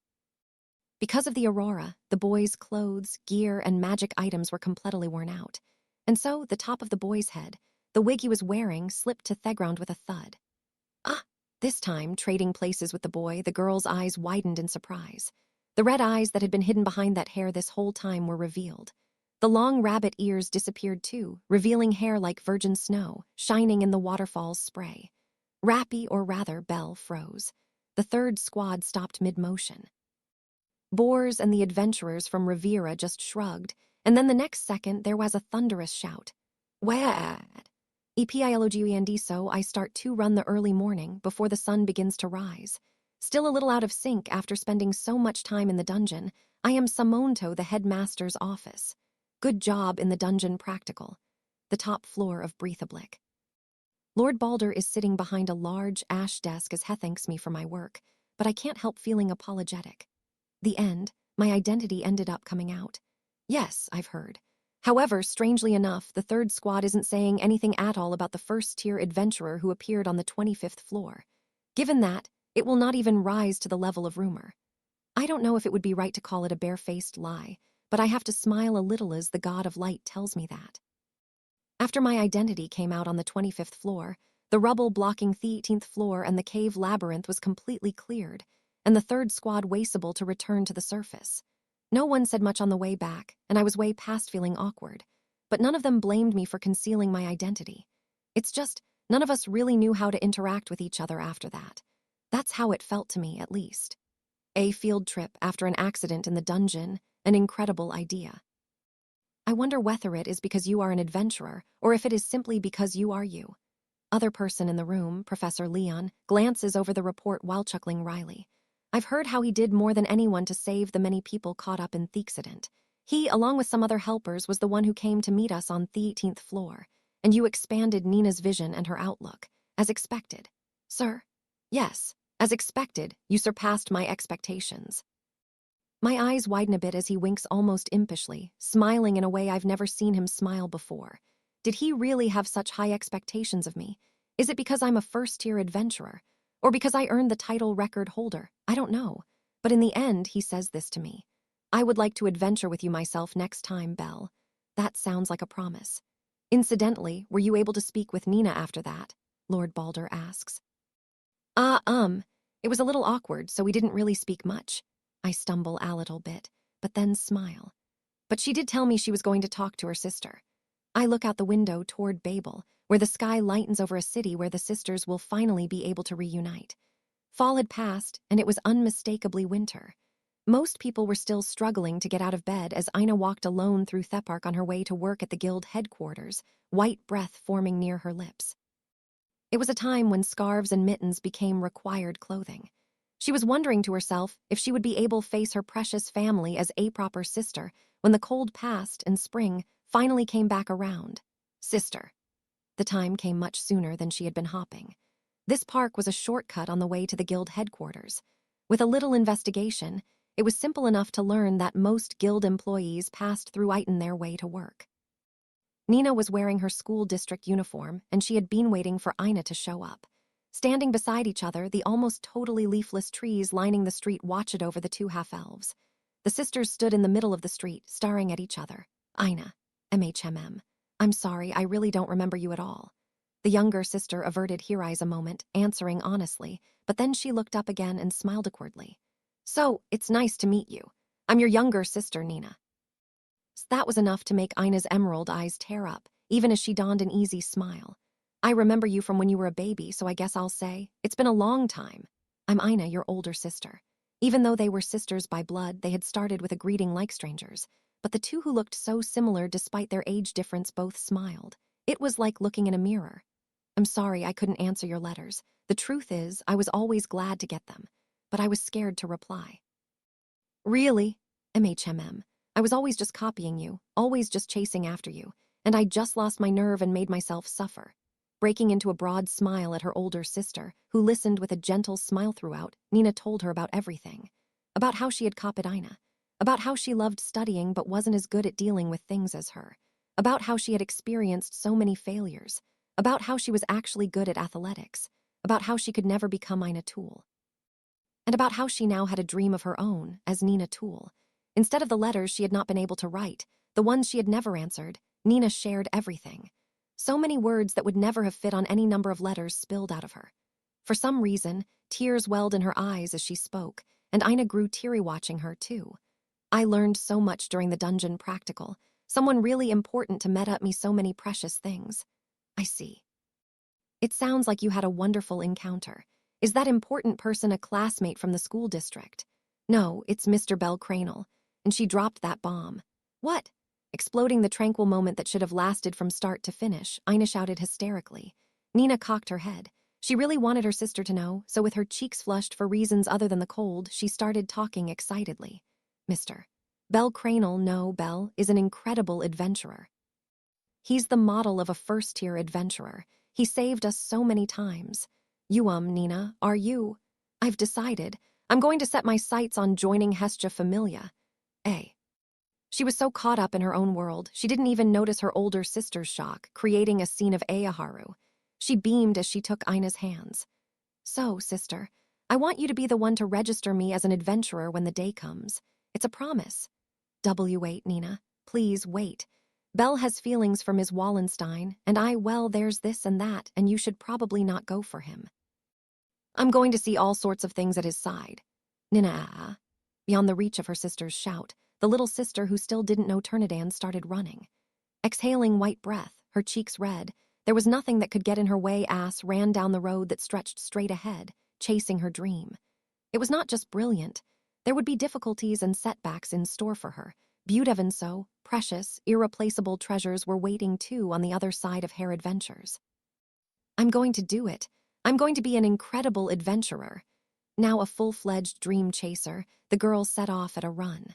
Because of the aurora, the boys' clothes, gear, and magic items were completely worn out. And so, the top of the boy's head, the wig he was wearing, slipped to the ground with a thud. Ah! This time, trading places with the boy, the girl's eyes widened in surprise. The red eyes that had been hidden behind that hair this whole time were revealed. The long rabbit ears disappeared too, revealing hair like virgin snow, shining in the waterfall's spray. Rappy, or rather Belle, froze. The third squad stopped mid-motion. Bors and the adventurers from Riviera just shrugged, and then the next second there was a thunderous shout. "Wad! Epilogend so I start to run the early morning before the sun begins to rise. Still a little out of sync after spending so much time in the dungeon, I am Samonto, the headmaster's office. Good job in the dungeon practical. The top floor of Breathablick. Lord Balder is sitting behind a large ash desk as he thanks me for my work, but I can't help feeling apologetic. The end, my identity ended up coming out. Yes, I've heard. However, strangely enough, the third squad isn't saying anything at all about the first-tier adventurer who appeared on the 25th floor. Given that, it will not even rise to the level of rumor. I don't know if it would be right to call it a bare-faced lie, but I have to smile a little as the god of light tells me that. After my identity came out on the 25th floor, the rubble blocking the 18th floor and the cave labyrinth was completely cleared, and the third squad wasteable to return to the surface. No one said much on the way back, and I was way past feeling awkward, but none of them blamed me for concealing my identity. It's just, none of us really knew how to interact with each other after that. That's how it felt to me, at least. A field trip after an accident in the dungeon, an incredible idea. I wonder whether it is because you are an adventurer, or if it is simply because you are you. Other person in the room, Professor Leon, glances over the report while chuckling wryly. I've heard how he did more than anyone to save the many people caught up in the accident. He, along with some other helpers, was the one who came to meet us on the 18th floor, and you expanded Nina's vision and her outlook, as expected. Sir? Yes, as expected, you surpassed my expectations. My eyes widen a bit as he winks almost impishly, smiling in a way I've never seen him smile before. Did he really have such high expectations of me? Is it because I'm a first-tier adventurer? Or because I earned the title record holder? I don't know. But in the end, he says this to me. I would like to adventure with you myself next time, Belle. That sounds like a promise. Incidentally, were you able to speak with Nina after that? Lord Balder asks. It was a little awkward, so we didn't really speak much. I stumble a little bit, but then smile. But she did tell me she was going to talk to her sister. I look out the window toward Babel, where the sky lightens over a city where the sisters will finally be able to reunite. Fall had passed, and it was unmistakably winter. Most people were still struggling to get out of bed as Ina walked alone through Thepark on her way to work at the guild headquarters, white breath forming near her lips. It was a time when scarves and mittens became required clothing. She was wondering to herself if she would be able to face her precious family as a proper sister when the cold passed and spring finally came back around. Sister. The time came much sooner than she had been hopping. This park was a shortcut on the way to the guild headquarters. With a little investigation, it was simple enough to learn that most guild employees passed through Iton their way to work. Nina was wearing her school district uniform, and she had been waiting for Ina to show up. Standing beside each other, the almost totally leafless trees lining the street watched over the two half-elves. The sisters stood in the middle of the street, staring at each other. Ina, MHMM. I'm sorry, I really don't remember you at all. The younger sister averted her eyes a moment, answering honestly, but then she looked up again and smiled awkwardly. So, it's nice to meet you. I'm your younger sister, Nina. That was enough to make Ina's emerald eyes tear up, even as she donned an easy smile. I remember you from when you were a baby, so I guess I'll say, it's been a long time. I'm Ina, your older sister. Even though they were sisters by blood, they had started with a greeting like strangers. But the two who looked so similar despite their age difference both smiled. It was like looking in a mirror. I'm sorry I couldn't answer your letters. The truth is, I was always glad to get them. But I was scared to reply. Really? MHMM. I was always just copying you, always just chasing after you, and I just lost my nerve and made myself suffer. Breaking into a broad smile at her older sister, who listened with a gentle smile throughout, Nina told her about everything. About how she had copied Ina. About how she loved studying but wasn't as good at dealing with things as her. About how she had experienced so many failures. About how she was actually good at athletics. About how she could never become Ina Toole. And about how she now had a dream of her own as Nina Toole. Instead of the letters she had not been able to write, the ones she had never answered, Nina shared everything. So many words that would never have fit on any number of letters spilled out of her. For some reason, tears welled in her eyes as she spoke, and Ina grew teary watching her, too. I learned so much during the dungeon practical. Someone really important to met up me so many precious things. I see. It sounds like you had a wonderful encounter. Is that important person a classmate from the school district? No, it's Mr. Bell Cranel. And she dropped that bomb. What? Exploding the tranquil moment that should have lasted from start to finish, Ina shouted hysterically. Nina cocked her head. She really wanted her sister to know, so with her cheeks flushed for reasons other than the cold, she started talking excitedly. Mr. Bell Cranel, no, Bell, is an incredible adventurer. He's the model of a first-tier adventurer. He saved us so many times. Nina, are you? I've decided. I'm going to set my sights on joining Hestia Familia. She was so caught up in her own world, she didn't even notice her older sister's shock, creating a scene of Ayaharu. She beamed as she took Ina's hands. So, sister, I want you to be the one to register me as an adventurer when the day comes. It's a promise. Wait, Nina. Please wait. Bell has feelings for Ms. Wallenstein, and there's this and that, and you should probably not go for him. I'm going to see all sorts of things at his side. Nina. Beyond the reach of her sister's shout, the little sister who still didn't know Turnidan started running. Exhaling white breath, her cheeks red, there was nothing that could get in her way. Ran down the road that stretched straight ahead, chasing her dream. It was not just brilliant. There would be difficulties and setbacks in store for her. Beautiful so, precious, irreplaceable treasures were waiting too on the other side of her adventures. I'm going to do it. I'm going to be an incredible adventurer. Now a full-fledged dream chaser, the girl set off at a run.